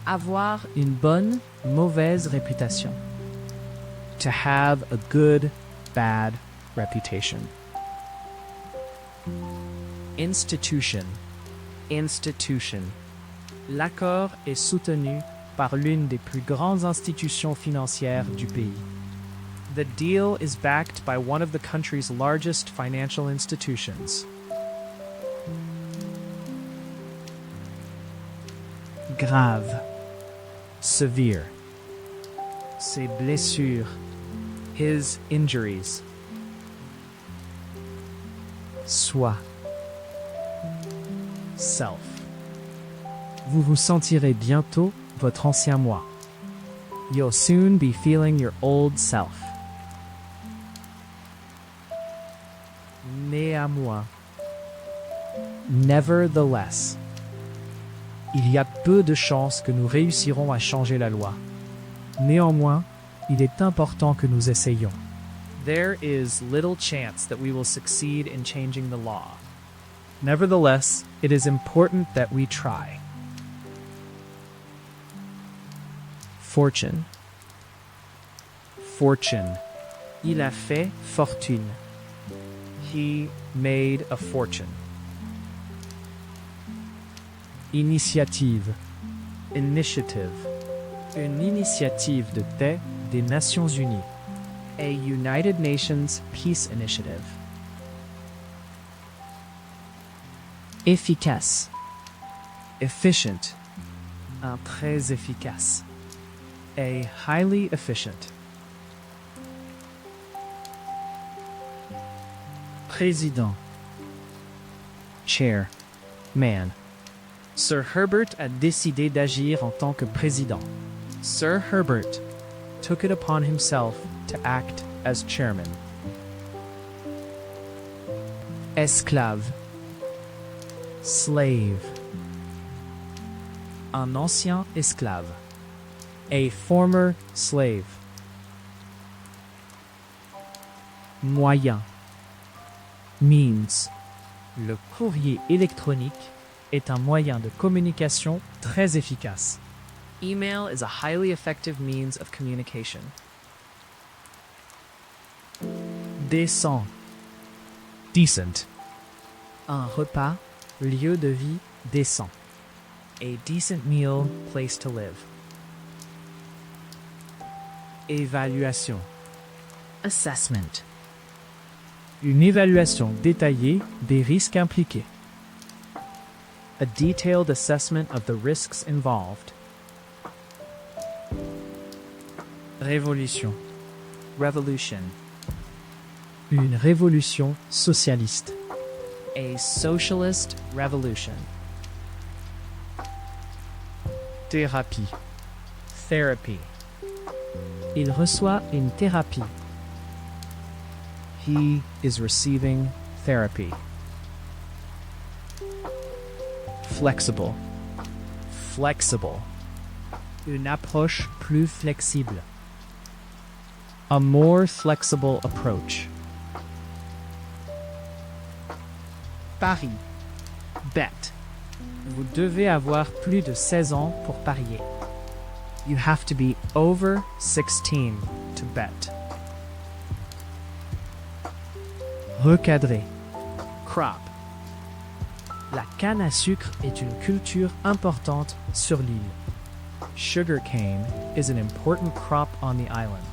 Avoir une bonne, mauvaise réputation. To have a good, bad reputation. Institution. Institution. L'accord est soutenu par l'une des plus grandes institutions financières du pays. The deal is backed by one of the country's largest financial institutions. Grave. Severe. Ses blessures. His injuries. Soi. Self. Vous vous sentirez bientôt votre ancien moi. You'll soon be feeling your old self. Néanmoins. Nevertheless. Il y a peu de chances que nous réussirons à changer la loi. Néanmoins, il est important que nous essayions. There is little chance that we will succeed in changing the law. Nevertheless, it is important that we try. Fortune. Fortune. Il a fait fortune. He made a fortune. Initiative. Initiative. Une initiative de paix des Nations Unies. A United Nations Peace Initiative. Efficace. Efficient. Un très efficace. A highly efficient. Président. Chair. Man. Sir Herbert a décidé d'agir en tant que président. Sir Herbert took it upon himself to act as chairman. Esclave. Slave. Un ancien esclave. A former slave. Moyen. Means. Le courrier électronique est un moyen de communication très efficace. Email is a highly effective means of communication. Décent. Decent. Un repas, lieu de vie décent. A decent meal, place to live. Évaluation. Assessment. Une évaluation détaillée des risques impliqués. A detailed assessment of the risks involved. Révolution. Revolution. Une révolution socialiste. A socialist revolution. Thérapie. Therapy. Il reçoit une thérapie. He is receiving therapy. Flexible. Flexible. Une approche plus flexible. A more flexible approach. Pari. Bet. Vous devez avoir plus de 16 ans pour parier. You have to be over 16 to bet. Recadrer. Crop. La canne à sucre est une culture importante sur l'île. Sugarcane is an important crop on the island.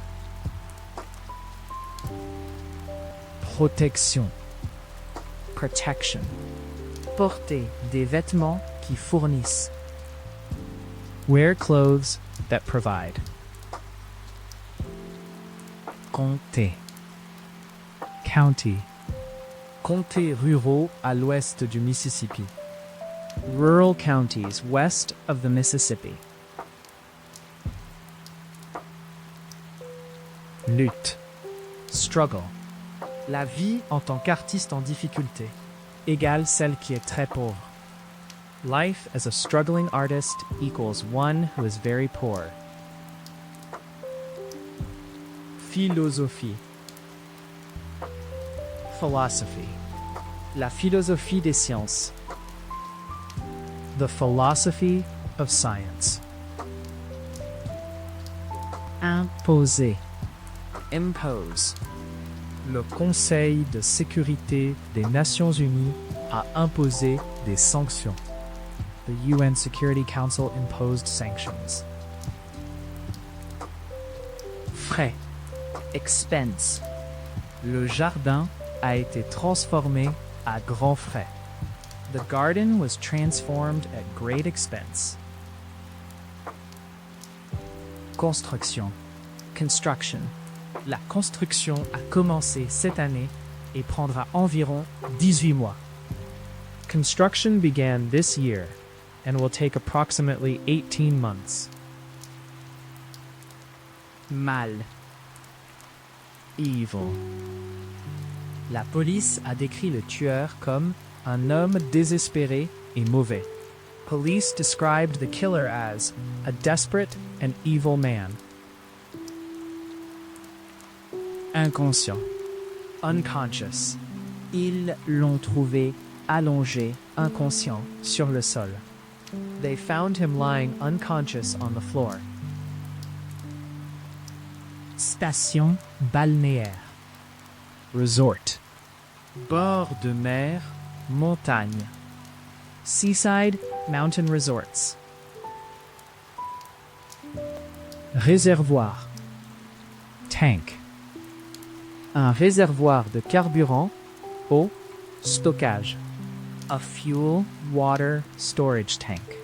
Protection. Protection. Porter des vêtements qui fournissent. Wear clothes that provide. Comté. County. Comtés ruraux à l'ouest du Mississippi. Rural counties west of the Mississippi. Lutte. Struggle. La vie en tant qu'artiste en difficulté égale celle qui est très pauvre. Life as a struggling artist equals one who is very poor. Philosophie. Philosophy. La philosophie des sciences. The philosophy of science. Imposer. Impose. Le Conseil de sécurité des Nations Unies a imposé des sanctions. The UN Security Council imposed sanctions. Frais. Expense. Le jardin a été transformé à grands frais. The garden was transformed at great expense. Construction. Construction. La construction a commencé cette année et prendra environ 18 mois. Construction began this year and will take approximately 18 months. Mal. Evil. La police a décrit le tueur comme un homme désespéré et mauvais. Police described the killer as a desperate and evil man. Inconscient. Unconscious. Ils l'ont trouvé allongé, inconscient, sur le sol. They found him lying unconscious on the floor. Station balnéaire. Resort. Bord de mer, montagne. Seaside mountain resorts. Réservoir. Tank. Un réservoir de carburant, eau, stockage. A fuel, water, storage tank.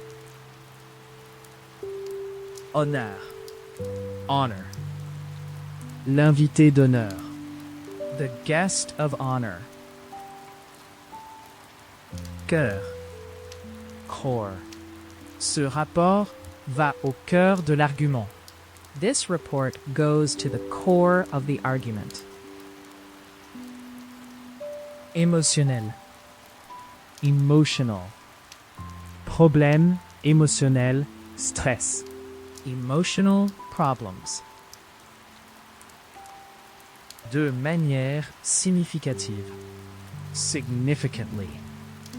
Honneur. Honor. L'invité d'honneur. The guest of honor. Cœur. Core. Ce rapport va au cœur de l'argument. This report goes to the core of the argument. Émotionnel. Emotional. Problème émotionnel, stress. Emotional problems. De manière significative. Significantly.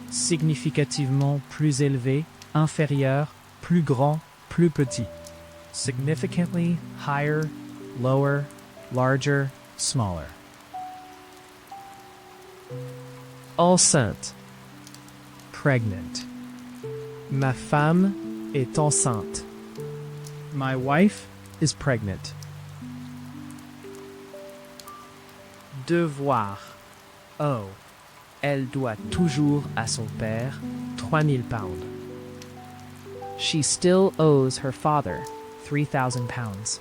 Significativement plus élevé, inférieur, plus grand, plus petit. Significantly higher, lower, larger, smaller. Enceinte. Pregnant. Ma femme est enceinte. My wife is pregnant. Devoir. Oh. Elle doit toujours à son père 3000 pounds. She still owes her father 3,000 pounds.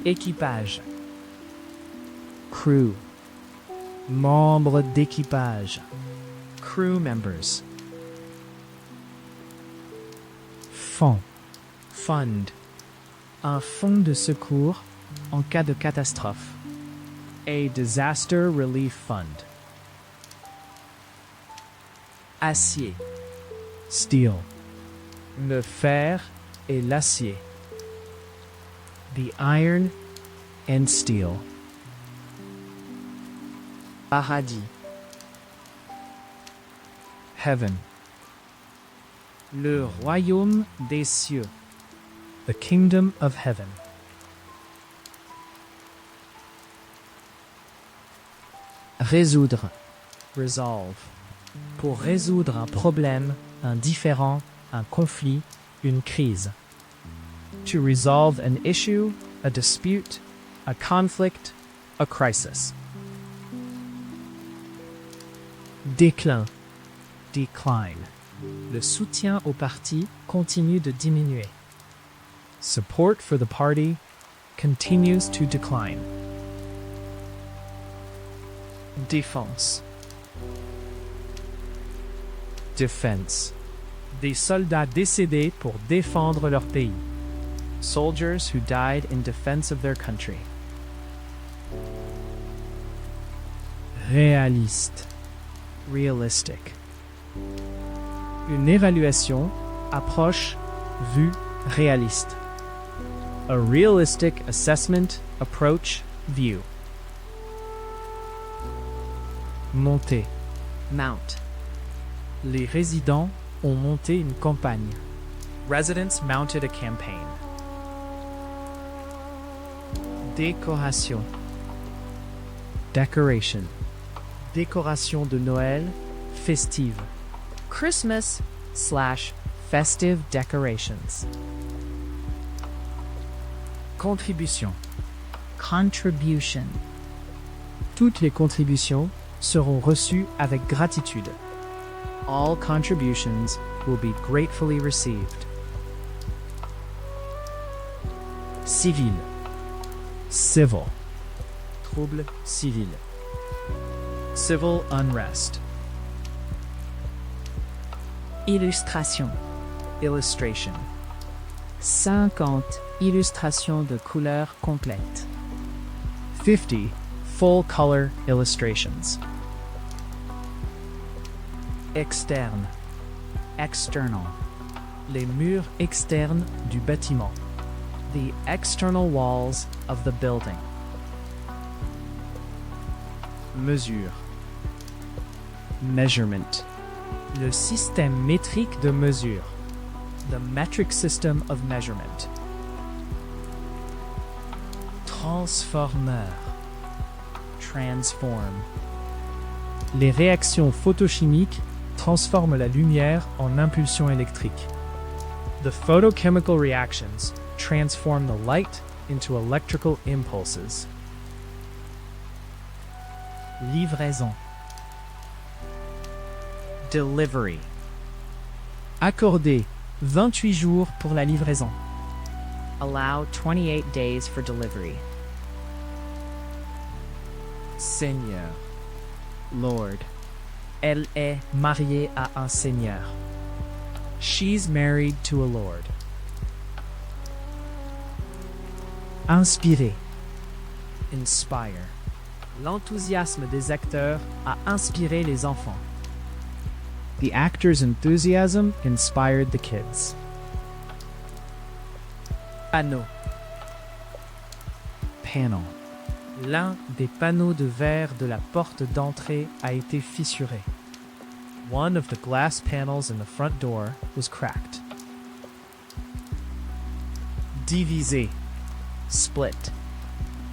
Équipage. Crew. Membre d'équipage. Crew members. Fonds. Fund. Un fonds de secours en cas de catastrophe. A disaster relief fund. Acier. Steel. Le fer et l'acier. The iron and steel. Paradis. Heaven. Le royaume des cieux. The kingdom of heaven. Résoudre. Resolve. Pour résoudre un problème, un différend, un conflit, une crise. To resolve an issue, a dispute, a conflict, a crisis. Déclin. Decline. Le soutien au parti continue de diminuer. Support for the party continues to decline. Défense. Defense. Des soldats décédés pour défendre leur pays. Soldiers who died in defense of their country. Réaliste. Realistic. Une évaluation, approche, vue, réaliste. A realistic assessment, approach, view. Monter. Mount. Les résidents ont monté une campagne. Residents mounted a campaign. Décoration. Decoration. Décoration de Noël, festive. Christmas/festive decorations. Contribution. Contribution. Toutes les contributions seront reçues avec gratitude. All contributions will be gratefully received. Civil. Civil. Trouble civil. Civil unrest. Illustration. Illustration. 50 illustrations de couleurs complètes. 50 full color illustrations. Externe. External. Les murs externes du bâtiment. The external walls of the building. Mesure. Measurement. Le système métrique de mesure. The metric system of measurement. Transformeur. Transform. Les réactions photochimiques transforment la lumière en impulsion électrique. The photochemical reactions transform the light into electrical impulses. Livraison. Delivery. Accorder 28 jours pour la livraison. Allow 28 days for delivery. Seigneur. Lord. Elle est mariée à un seigneur. She's married to a lord. Inspirer. Inspire. L'enthousiasme des acteurs a inspiré les enfants. The actors' enthusiasm inspired the kids. Panneau. Panel. L'un des panneaux de verre de la porte d'entrée a été fissuré. One of the glass panels in the front door was cracked. Diviser. Split.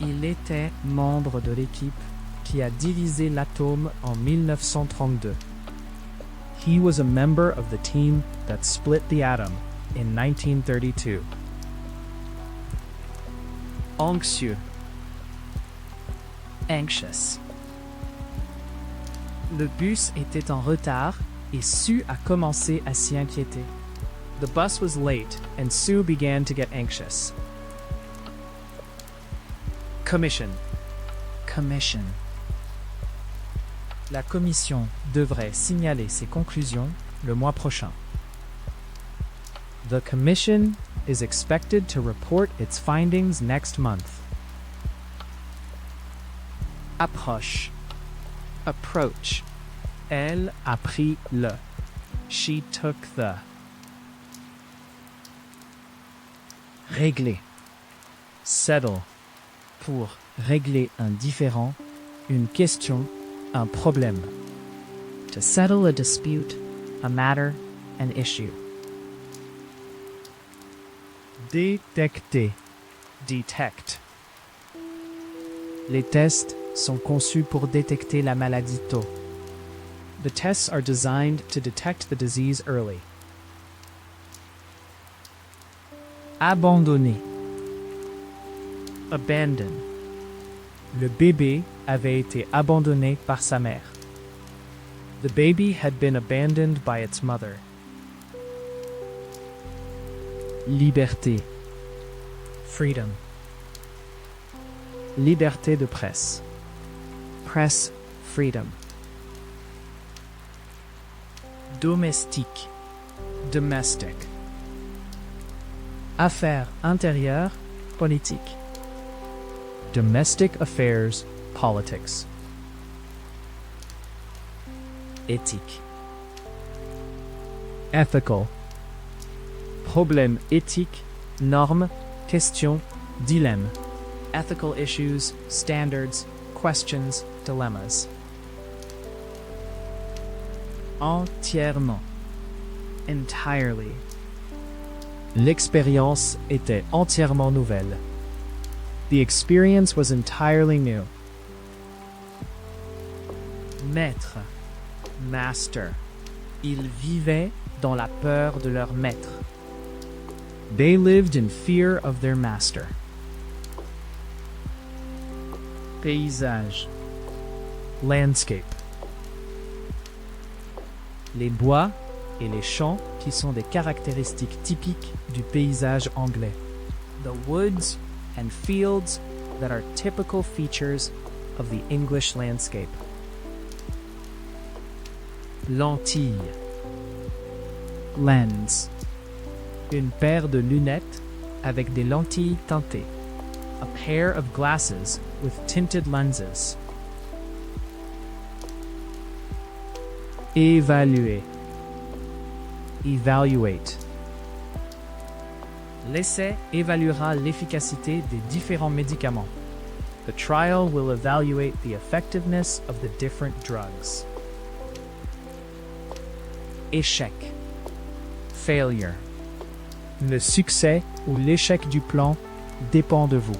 Il était membre de l'équipe qui a divisé l'atome en 1932. He was a member of the team that split the atom in 1932. Anxieux. Anxious. Le bus était en retard et Sue a commencé à s'y inquiéter. The bus was late and Sue began to get anxious. Commission. Commission. La commission devrait signaler ses conclusions le mois prochain. The commission is expected to report its findings next month. Approche. Approach. Elle a pris le. She took the. Régler. Settle. Pour régler un différend, une question, un problème. To settle a dispute, a matter, an issue. Détecter. Detect. Les tests sont conçus pour détecter la maladie tôt. The tests are designed to detect the disease early. Abandonner. Abandon. Le bébé avait été abandonné par sa mère. The baby had been abandoned by its mother. Liberté. Freedom. Liberté de presse. Press freedom. Domestique. Domestic. Affaires intérieures, politique. Domestic affairs, politics. Éthique. Ethical. Problème éthique, normes, question, dilemme. Ethical issues, standards, questions, dilemmas. Entièrement. Entirely. L'expérience était entièrement nouvelle. The experience was entirely new. Maître. Master. Ils vivaient dans la peur de leur maître. They lived in fear of their master. Paysage. Landscape. Les bois et les champs qui sont des caractéristiques typiques du paysage anglais. The woods and fields that are typical features of the English landscape. Lentille. Lens. Une paire de lunettes avec des lentilles teintées. A pair of glasses with tinted lenses. Évaluer. Evaluate. L'essai évaluera l'efficacité des différents médicaments. The trial will evaluate the effectiveness of the different drugs. Échec. Failure. Le succès ou l'échec du plan dépend de vous.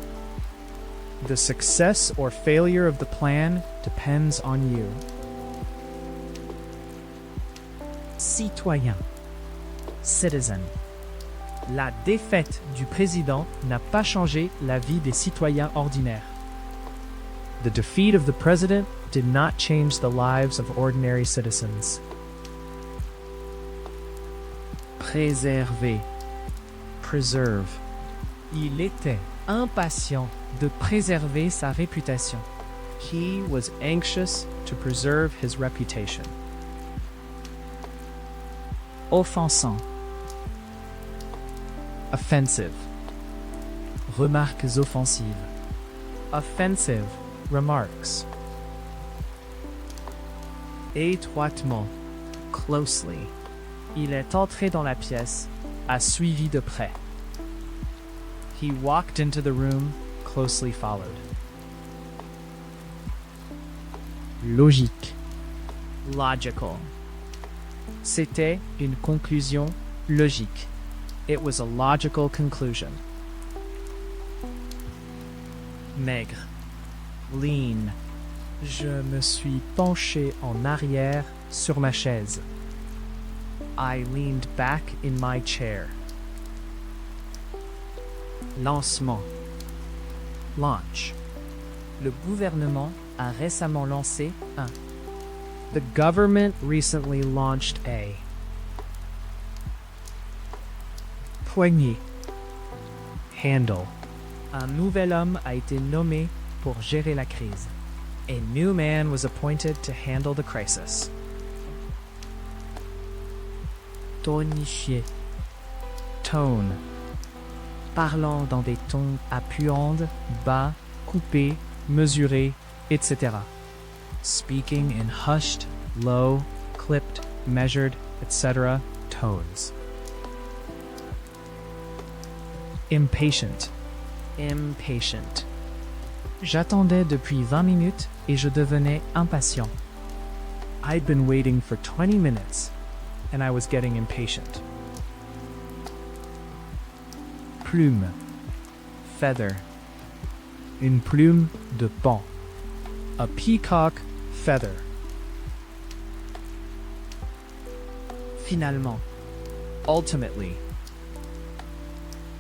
The success or failure of the plan depends on you. Citoyen. Citizen. La défaite du président n'a pas changé la vie des citoyens ordinaires. The defeat of the president did not change the lives of ordinary citizens. Préserver. Preserve. Il était impatient de préserver sa réputation. He was anxious to preserve his reputation. Offensant. Offensive. Remarques offensives. Offensive remarks. Étroitement. Closely. Il est entré dans la pièce, a suivi de près. He walked into the room, closely followed. Logique. Logical. C'était une conclusion logique. It was a logical conclusion. Maigre. Lean. Je me suis penché en arrière sur ma chaise. I leaned back in my chair. Lancement. Launch. Le gouvernement a récemment lancé un. The government recently launched a. Poignée. Handle. Un nouvel homme a été nommé pour gérer la crise. A new man was appointed to handle the crisis. Tonifier. Tone. Parlant dans des tons appuyants, Bas, coupé, mesuré, etc. Speaking in hushed, low, clipped, measured, etc. tones. Impatient. impatient. J'attendais depuis 20 minutes et je devenais impatient. I'd been waiting for 20 minutes and I was getting impatient. Plume. Feather. Une plume de paon. A peacock feather. Finalement. Ultimately.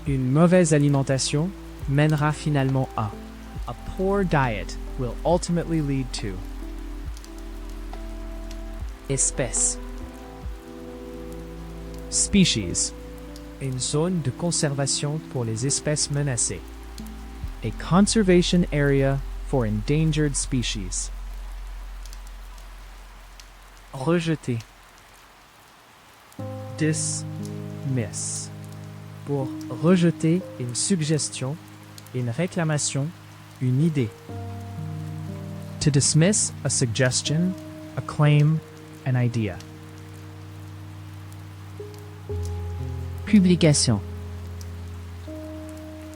Une mauvaise alimentation mènera finalement à. A poor diet will ultimately lead to. Espèce. Species. Une zone de conservation pour les espèces menacées. A conservation area for endangered species. Rejeter. Dismiss. Pour rejeter une suggestion, une réclamation, une idée. To dismiss a suggestion, a claim, an idea. Publication.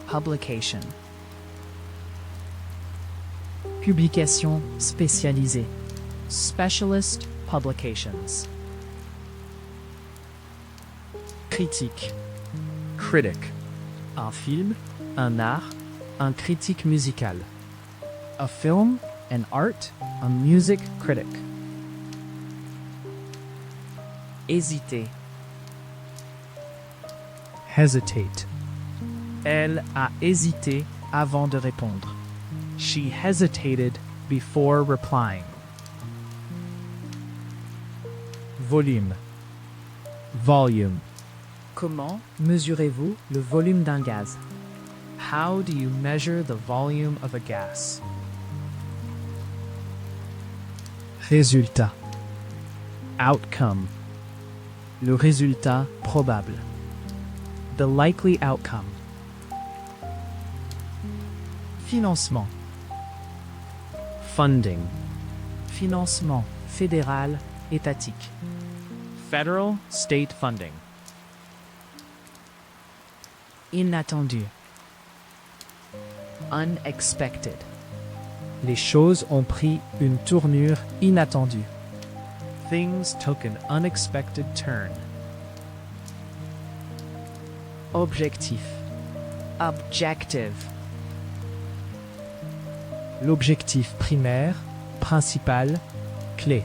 Publication. Publication spécialisée. Specialist publications. Critique. Critic. Un film, un art, un critique musical. A film, an art, a music critic. Hésiter. Hesitate. Elle a hésité avant de répondre. She hesitated before replying. Volume. Volume. Comment mesurez-vous le volume d'un gaz? How do you measure the volume of a gas? Résultat. Outcome. Le résultat probable. The likely outcome. Financement. Funding. Financement fédéral, étatique. Federal, state funding. Inattendu. Unexpected. Les choses ont pris une tournure inattendue. Things took an unexpected turn. Objectif. Objective. L'objectif primaire, principal, clé.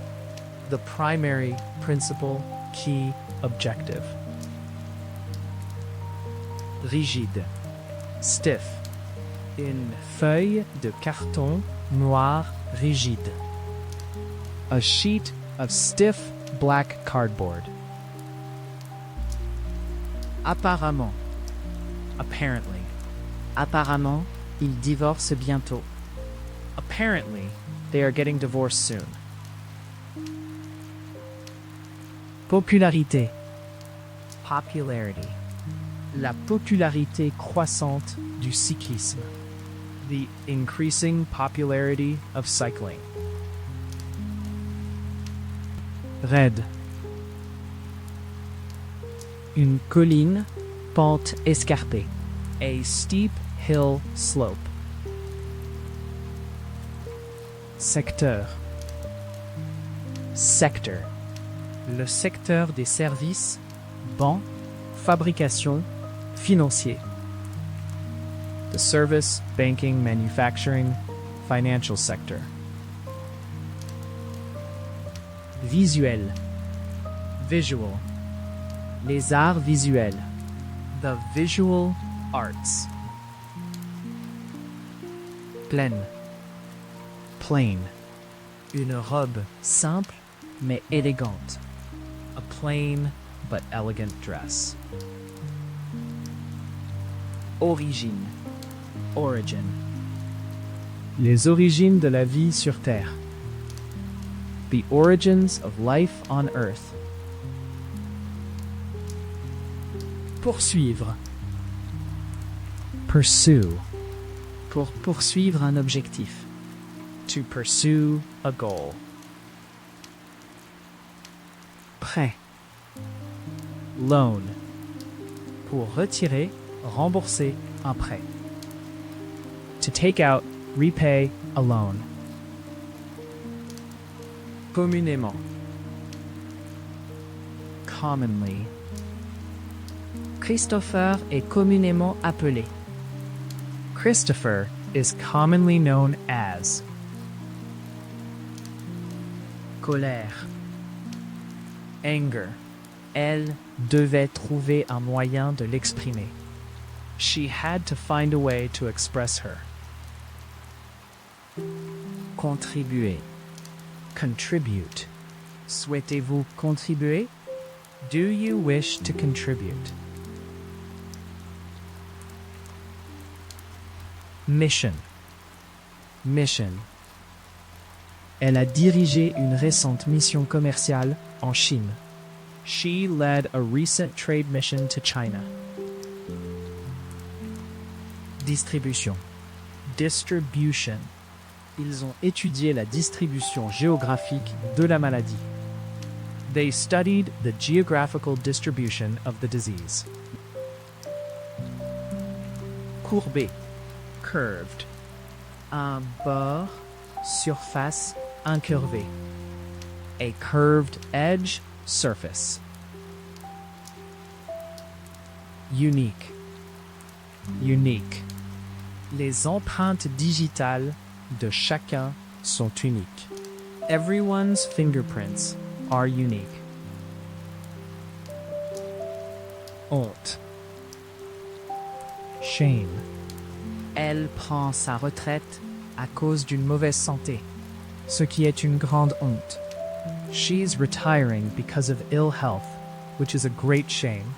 The primary, principal, key, objective. Rigide. Stiff. Une feuille de carton noir rigide. A sheet of stiff black cardboard. Apparemment. Apparently. Apparemment, ils divorcent bientôt. Apparently, they are getting divorced soon. Popularité. Popularity. La popularité croissante du cyclisme. The increasing popularity of cycling. Raide. Une colline, pente escarpée. A steep hill slope. Secteur. Sector. Le secteur des services, banque, fabrication, financier. The service, banking, manufacturing, financial sector. Visuel. Visual. Les arts visuels. The visual arts. Pleine. Plain. Une robe simple mais élégante. A plain but elegant dress. Origine. Origin. Les origines de la vie sur Terre. The origins of life on Earth. Poursuivre. Pursue. Pour poursuivre un objectif. To pursue a goal. Prêt. Loan. Pour retirer, rembourser un prêt. To take out, repay a loan. Communément. Commonly. Christopher est communément appelé. Christopher is commonly known as. Colère. Anger. Elle devait trouver un moyen de l'exprimer. She had to find a way to express her. Contribuer. Contribute. Souhaitez-vous contribuer? Do you wish to contribute? Mission. Mission. Elle a dirigé une récente mission commerciale en Chine. She led a recent trade mission to China. Distribution. Distribution. Ils ont étudié la distribution géographique de la maladie. They studied the geographical distribution of the disease. courbé. Curved. Un bord, surface incurvée. A curved edge, surface. Unique. Unique. Les empreintes digitales de chacun sont uniques. Everyone's fingerprints are unique. Honte. Shame. Elle prend sa retraite à cause d'une mauvaise santé, ce qui est une grande honte. She's retiring because of ill health, which is a great shame.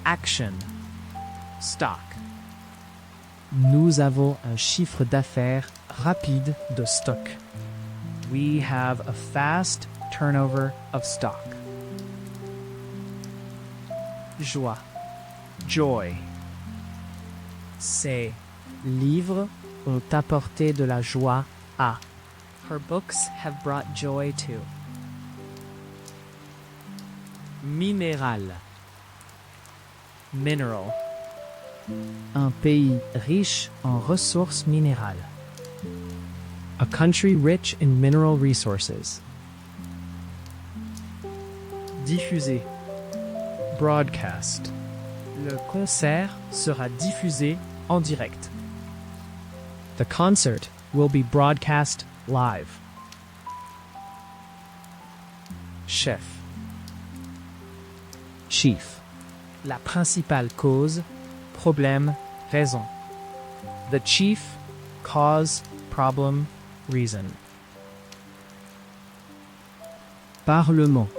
Action. Stock. Nous avons un chiffre d'affaires rapide de stock. We have a fast turnover of stock. Joie. Joy. Ces livres ont apporté de la joie à. Her books have brought joy to. Minéral. Mineral. Un pays riche en ressources minérales. A country rich in mineral resources. Diffuser. Broadcast. Le concert sera diffusé en direct. The concert will be broadcast live. Chef. Chief. La principale cause, problème, raison. The chief cause, problem, reason. Parlement.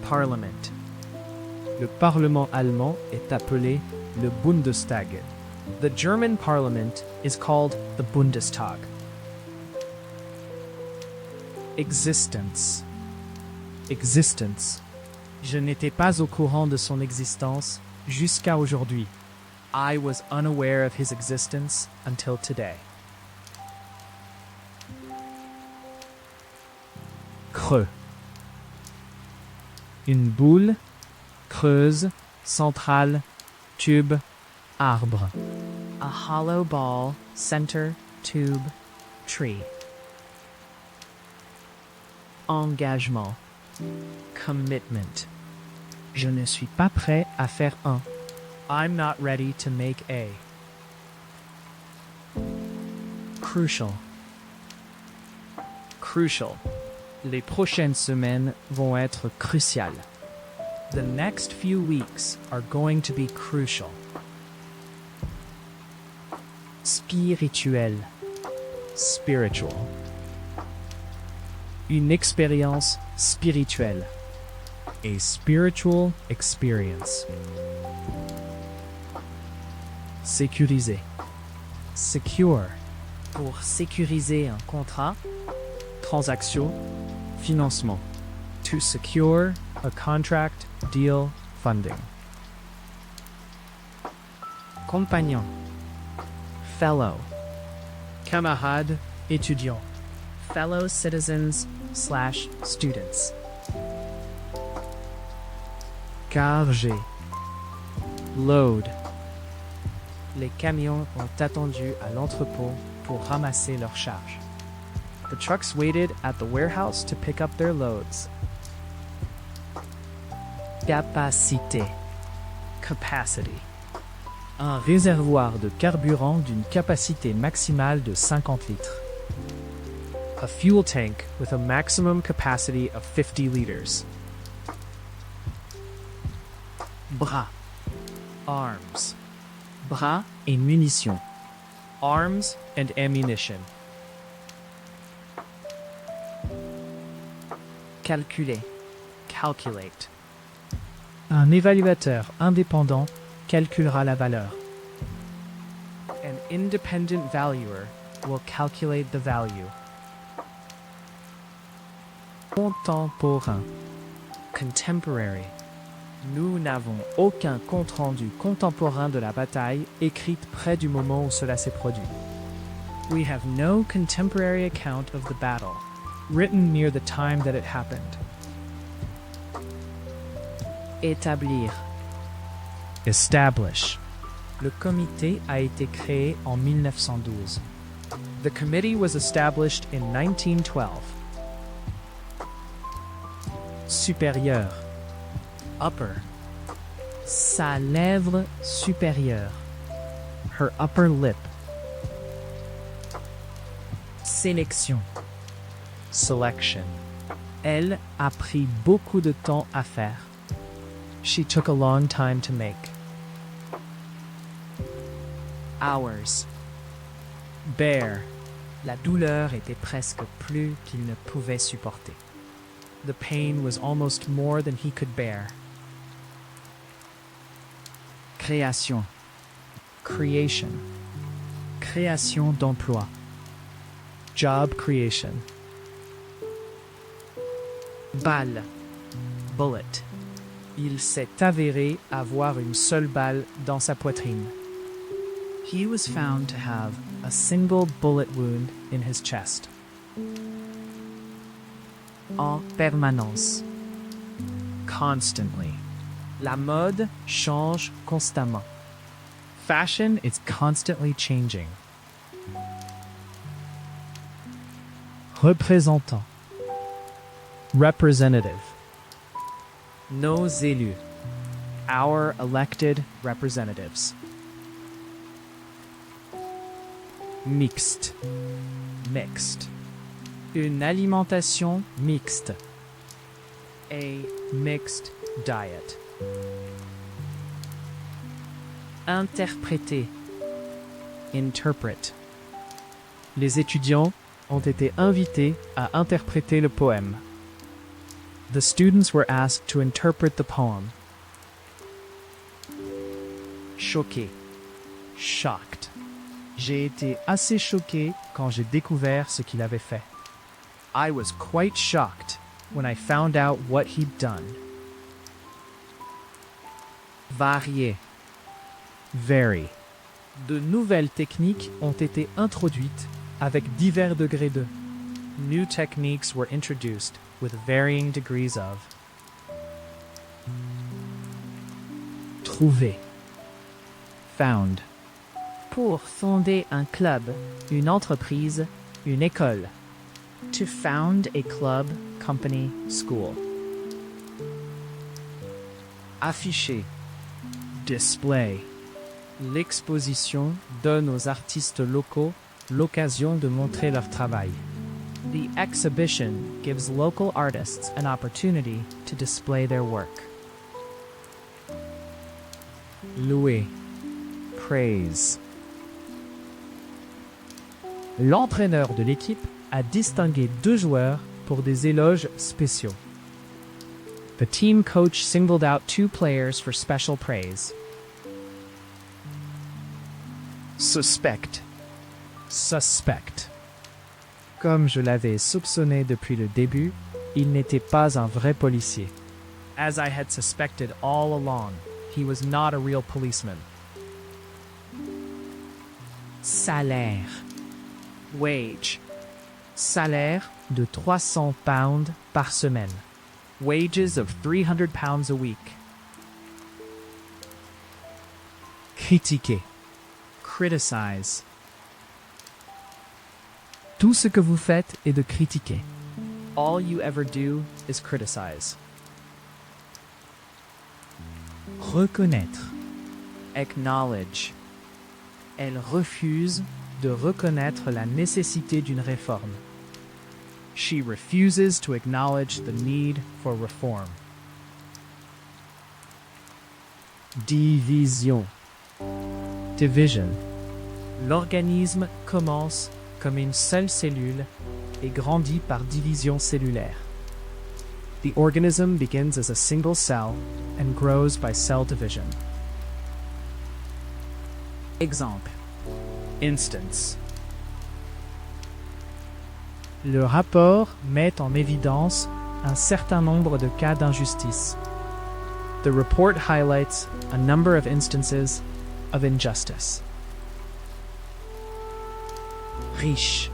Parliament. Le Parlement allemand est appelé le Bundestag. The German parliament is called the Bundestag. Existence. Existence. Je n'étais pas au courant de son existence jusqu'à aujourd'hui. I was unaware of his existence until today. Creux. Une boule, creuse, centrale, tube, arbre. A hollow ball, center, tube, tree. Engagement. Commitment. Je ne suis pas prêt à faire un. I'm not ready to make a. Crucial. Crucial. Les prochaines semaines vont être cruciales. The next few weeks are going to be crucial. Spirituel. Spiritual. Une expérience spirituelle. A spiritual experience. Sécuriser. Secure. Pour sécuriser un contrat, transaction, financement. To secure a contract, deal, funding. Compagnon. Fellow. Camarade, étudiant. Fellow citizens / students. Carger. Load. Les camions ont attendu à l'entrepôt pour ramasser leurs charges. The trucks waited at the warehouse to pick up their loads. Capacité. Capacity. Un réservoir de carburant d'une capacité maximale de 50 litres. A fuel tank with a maximum capacity of 50 liters. Bras. Arms. Bras et munitions. Arms and ammunition. Calculer. Calculate. Un évaluateur indépendant calculera la valeur. An independent valuer will calculate the value. Contemporain. Contemporary. Nous n'avons aucun compte-rendu contemporain de la bataille écrite près du moment où cela s'est produit. We have no contemporary account of the battle, written near the time that it happened. Établir. Establish. Le comité a été créé en 1912. The committee was established in 1912. Supérieur. Upper. Sa lèvre supérieure. Her upper lip. Sélection. Selection. Elle a pris beaucoup de temps à faire. She took a long time to make. Hours. Bear. La douleur était presque plus qu'il ne pouvait supporter. The pain was almost more than he could bear. Création. Creation. Création d'emploi. Job creation. Balle. Bullet. Il s'est avéré avoir une seule balle dans sa poitrine. He was found to have a single bullet wound in his chest. En permanence. Constantly. La mode change constamment. Fashion is constantly changing. Représentant. Representative. Nos élus. Our elected representatives. Mixte. Mixed. Une alimentation mixte. A mixed diet. Interpréter. Interpret. Les étudiants ont été invités à interpréter le poème. The students were asked to interpret the poem. Choqué. Shocked. J'ai été assez choqué quand j'ai découvert ce qu'il avait fait. I was quite shocked when I found out what he'd done. Varier. Vary. De nouvelles techniques ont été introduites avec divers degrés de. New techniques were introduced with varying degrees of. Trouver. Found. Pour fonder un club, une entreprise, une école. To found a club, company, school. Afficher. Display. L'exposition donne aux artistes locaux l'occasion de montrer leur travail. The exhibition gives local artists an opportunity to display their work. Louer. Praise. L'entraîneur de l'équipe a distingué 2 joueurs pour des éloges spéciaux. The team coach singled out 2 players for special praise. Suspect. Suspect. Comme je l'avais soupçonné depuis le début, il n'était pas un vrai policier. As I had suspected all along, he was not a real policeman. Salaire. Wage. Salaire de 300 pounds par semaine. Wages of 300 pounds a week. Critiquer. Criticize. Tout ce que vous faites est de critiquer. All you ever do is criticize. Reconnaître. Acknowledge. Elle refuse de reconnaître la nécessité d'une réforme. She refuses to acknowledge the need for reform. Division. Division. L'organisme commence comme une seule cellule et grandit par division cellulaire. The organism begins as a single cell and grows by cell division. Exemple. Instance. Le rapport met en évidence un certain nombre de cas d'injustice. The report highlights a number of instances of injustice. Riche.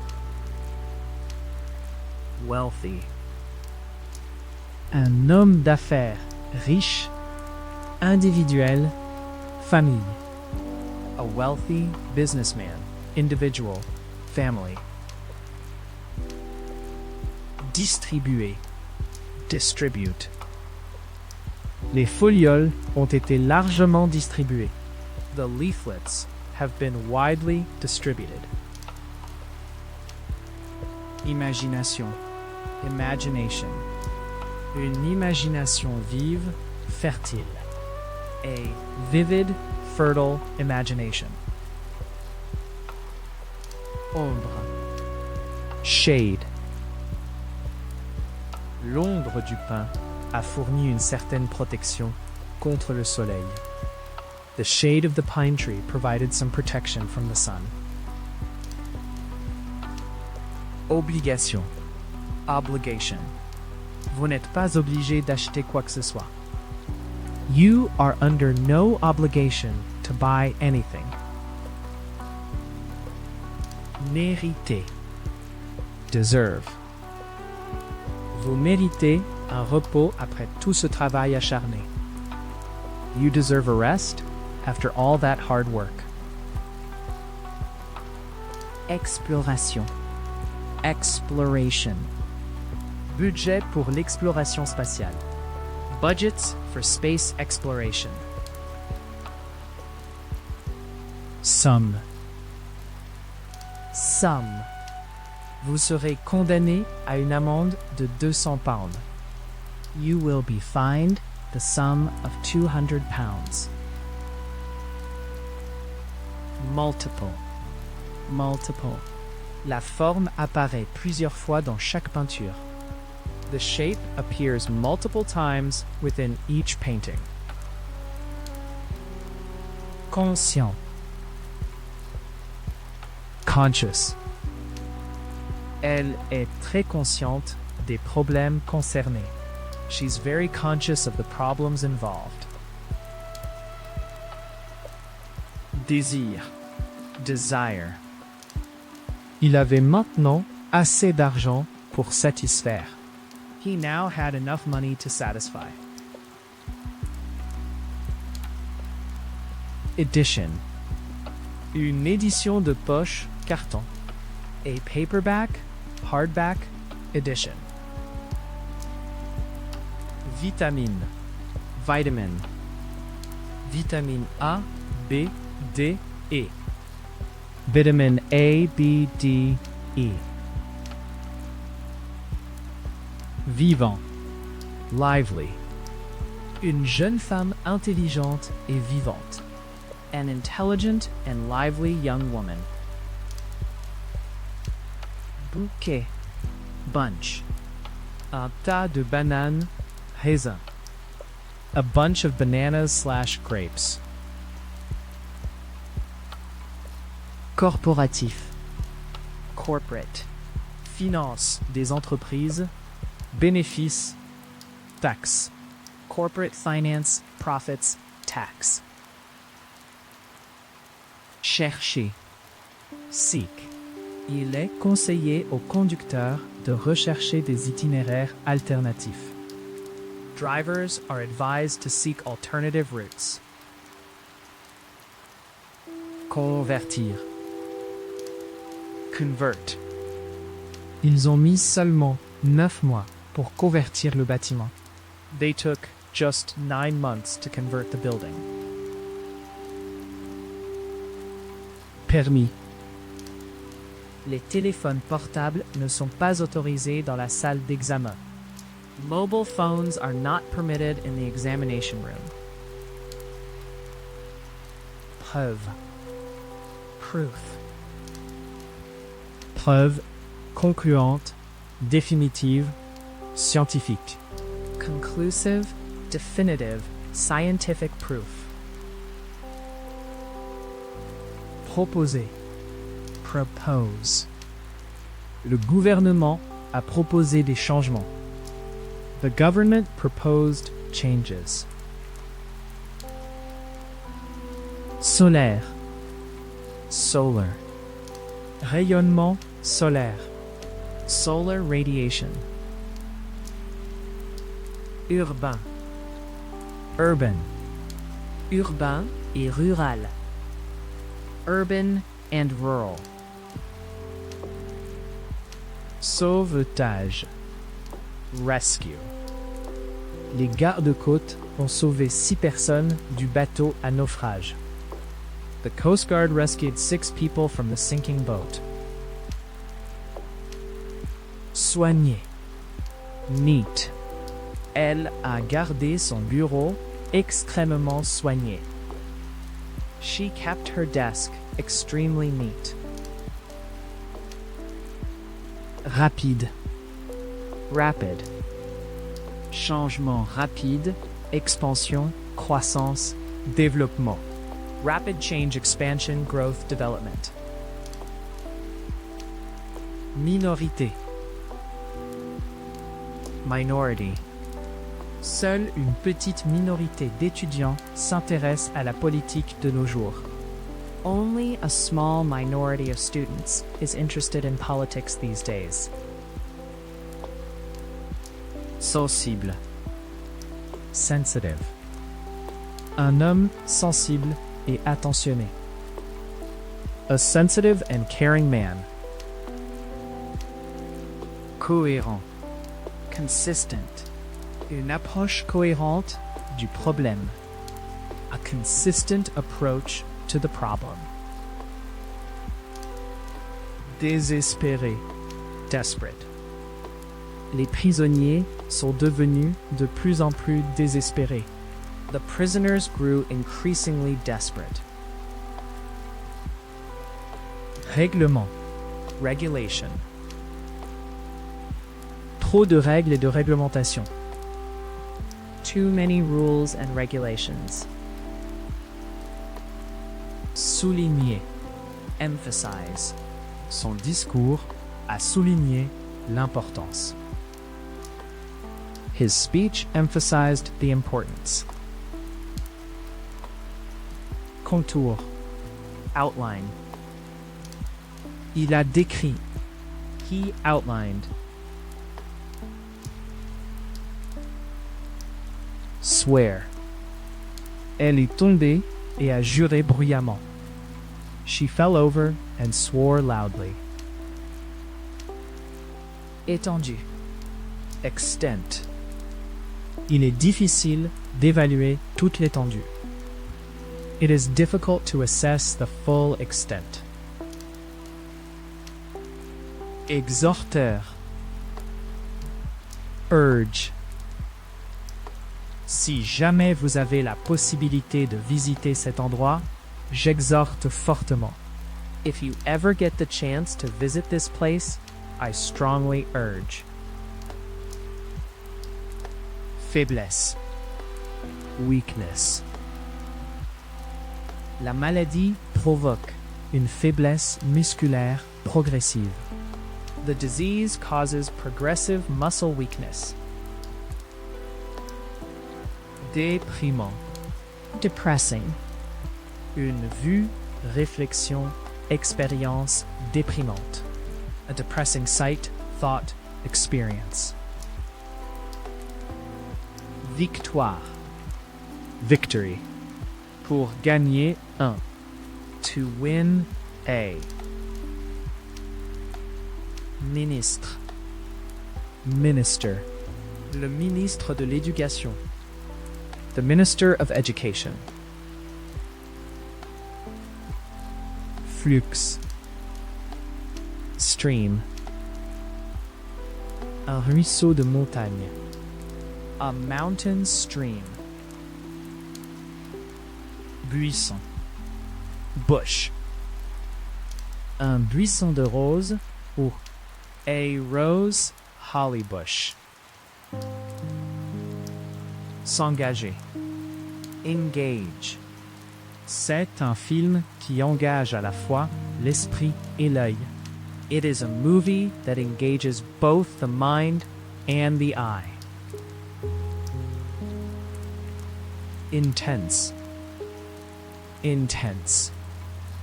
Wealthy. Un homme d'affaires riche, individuel famille. A wealthy businessman, individual, family. Distribuer, distribute. Les folioles ont été largement distribuées. The leaflets have been widely distributed. Imagination, imagination. Une imagination vive, fertile. A vivid, fertile imagination. Ombre, shade. L'ombre du pin a fourni une certaine protection contre le soleil. The shade of the pine tree provided some protection from the sun. Obligation, obligation. Vous n'êtes pas obligé d'acheter quoi que ce soit. You are under no obligation to buy anything. Mériter, deserve. Vous méritez un repos après tout ce travail acharné. You deserve a rest after all that hard work. Exploration, exploration. Budget pour l'exploration spatiale. Budgets for space exploration. Somme, somme. Vous serez condamné à une amende de 200 pounds. You will be fined the sum of 200 pounds. Multiple, multiple. La forme apparaît plusieurs fois dans chaque peinture. The shape appears multiple times within each painting. Conscient, conscious. Elle est très consciente des problèmes concernés. She's very conscious of the problems involved. Désir, desire. Il avait maintenant assez d'argent Pour satisfaire. He now had enough money to satisfy. Edition. Une édition de poche carton. A paperback, hardback edition. Vitamine, vitamin. Vitamine A, B, D, E. Vitamin A, B, D, E. Vivant, lively. Une jeune femme intelligente et vivante. An intelligent and lively young woman. Bouquet, bunch. Un tas de bananes, raisins. A bunch of bananas/grapes. Corporatif, corporate. Finance des entreprises, bénéfices, taxes. Corporate finance, profits, tax. Chercher, seek. Il est conseillé aux conducteurs de rechercher des itinéraires alternatifs. Drivers are advised to seek alternative routes. Convertir, convert. Ils ont mis seulement 9 mois pour convertir le bâtiment. They took just 9 months to convert the building. Permis. Les téléphones portables ne sont pas autorisés dans la salle d'examen. Mobile phones are not permitted in the examination room. Preuve, proof. Preuve concluante, définitive, scientifique. Conclusive, definitive, scientific proof. Proposer. Propose. Le gouvernement a proposé des changements. The government proposed changes. Solaire. Solar. Rayonnement solaire. Solar radiation. Urbain. Urban. urbain et rural, urban and rural, Sauvetage. Rescue. Les gardes-côtes ont sauvé 6 personnes du bateau à naufrage. The Coast Guard rescued 6 people from the sinking boat. Soigner. Neat. Elle a gardé son bureau extrêmement soigné. she kept her desk extremely neat. Rapide. Rapid, changement rapide, expansion, croissance, Développement. Rapid change, expansion, growth, development. Minorité. minority. Seule une petite minorité d'étudiants s'intéresse à la politique de nos jours. Only a small minority of students is interested in politics these days. Sensible, Sensitive. Un homme sensible et attentionné. A sensitive and caring man. cohérent, consistent, Une approche cohérente du problème. A consistent approach to the problem. Désespéré. Desperate. Les prisonniers sont devenus de plus en plus désespérés. The prisoners grew increasingly desperate. Règlement. Regulation, Trop de règles et de réglementations. too many rules and regulations. Souligner. Emphasize, Son discours a souligné l'importance. His speech emphasized the importance. Contour. outline, Il a décrit. he outlined. Swear. Elle est tombée et a juré bruyamment. She fell over and swore loudly. Étendu, Extent. Il est difficile d'évaluer toute l'étendue. It is difficult to assess the full extent. Exhorteur. Urge. Si jamais vous avez la possibilité de visiter cet endroit, j'exhorte fortement. if you ever get the chance to visit this place, I strongly urge. Faiblesse. Weakness. La maladie provoque une faiblesse musculaire progressive. the disease causes progressive muscle weakness. Déprimant. Depressing, Une vue, réflexion, expérience déprimante. A depressing sight, thought, experience. Victoire. Victory. Pour gagner un. To win a. Ministre. Minister. Le ministre de l'Éducation. The Minister of Education. Flux. Stream. Un ruisseau de montagne. A mountain stream. Buisson. Bush. Un buisson de roses ou a rose holly bush. S'engager. Engage. C'est un film qui engage à la fois l'esprit et l'œil. It is a movie that engages both the mind and the eye. Intense. Intense.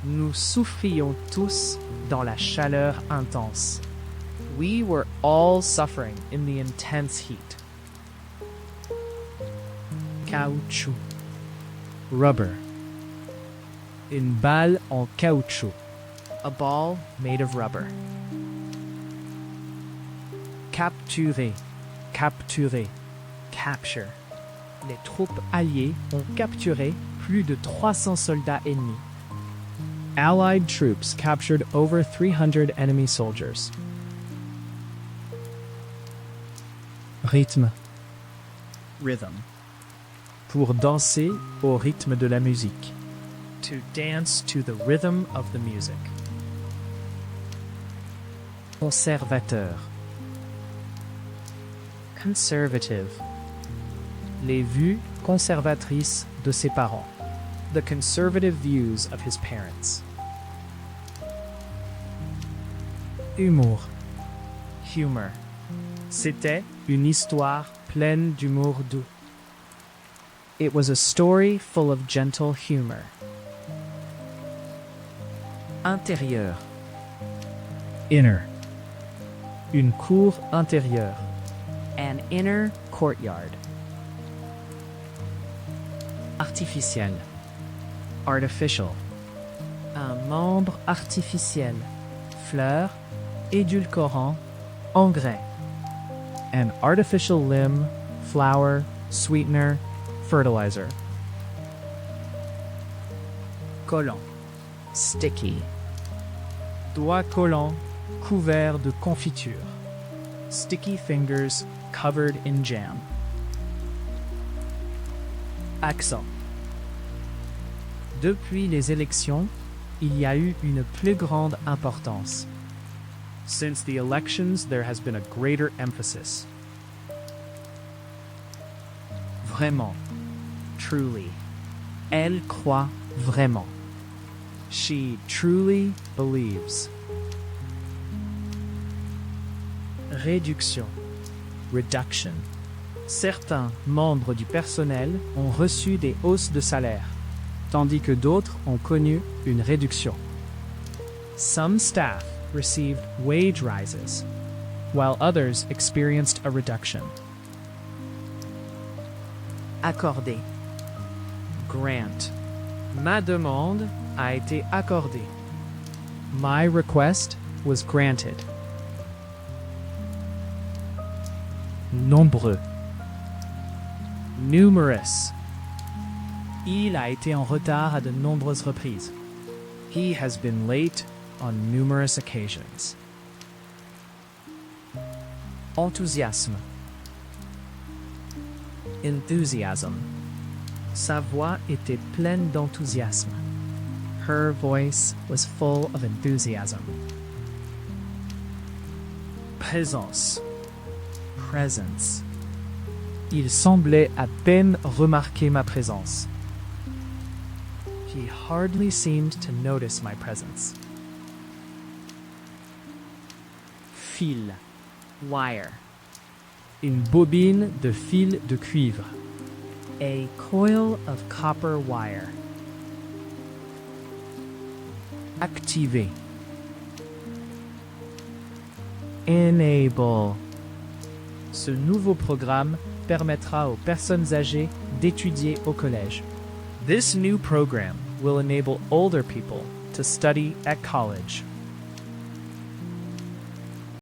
Nous souffrions tous dans la chaleur intense. We were all suffering in the intense heat. Caoutchouc. Rubber. Une balle en caoutchouc. A ball made of rubber. Capturer. Capturer. Capture. Les troupes alliées ont capturé plus de 300 soldats ennemis. Allied troops captured over 300 enemy soldiers. Rythme. Rhythm. Pour danser au rythme de la musique. To dance to the rhythm of the music. Conservateur. Conservative. Les vues conservatrices de ses parents. The conservative views of his parents. Humour. Humor. C'était une histoire pleine d'humour doux. It was a story full of gentle humor. Intérieur. Inner. Une cour intérieure. An inner courtyard. Artificiel. Artificial. Un membre artificiel. Fleur, édulcorant, engrais. An artificial limb, flower, sweetener, fertilizer. Collant. Sticky. Doigts collants, couverts de confiture. Sticky fingers covered in jam. Accent. Depuis les élections, il y a eu une plus grande importance. Since the elections, there has been a greater emphasis. Vraiment. Truly. Elle croit vraiment. She truly believes. Réduction. Reduction. Certains membres du personnel ont reçu des hausses de salaire, tandis que d'autres ont connu une réduction. Some staff received wage rises, while others experienced a reduction. Accordé. Grant. Ma demande a été accordée. My request was granted. Nombreux. Numerous. Il a été en retard à de nombreuses reprises. He has been late on numerous occasions. Enthousiasme. Enthusiasm. Sa voix était pleine d'enthousiasme. Her voice was full of enthusiasm. Présence. Presence. Il semblait à peine remarquer ma présence. He hardly seemed to notice my presence. Fil. Wire. Une bobine de fil de cuivre. A coil of copper wire. Activer. Enable. Ce nouveau programme permettra aux personnes âgées d'étudier au collège. This new program will enable older people to study at college.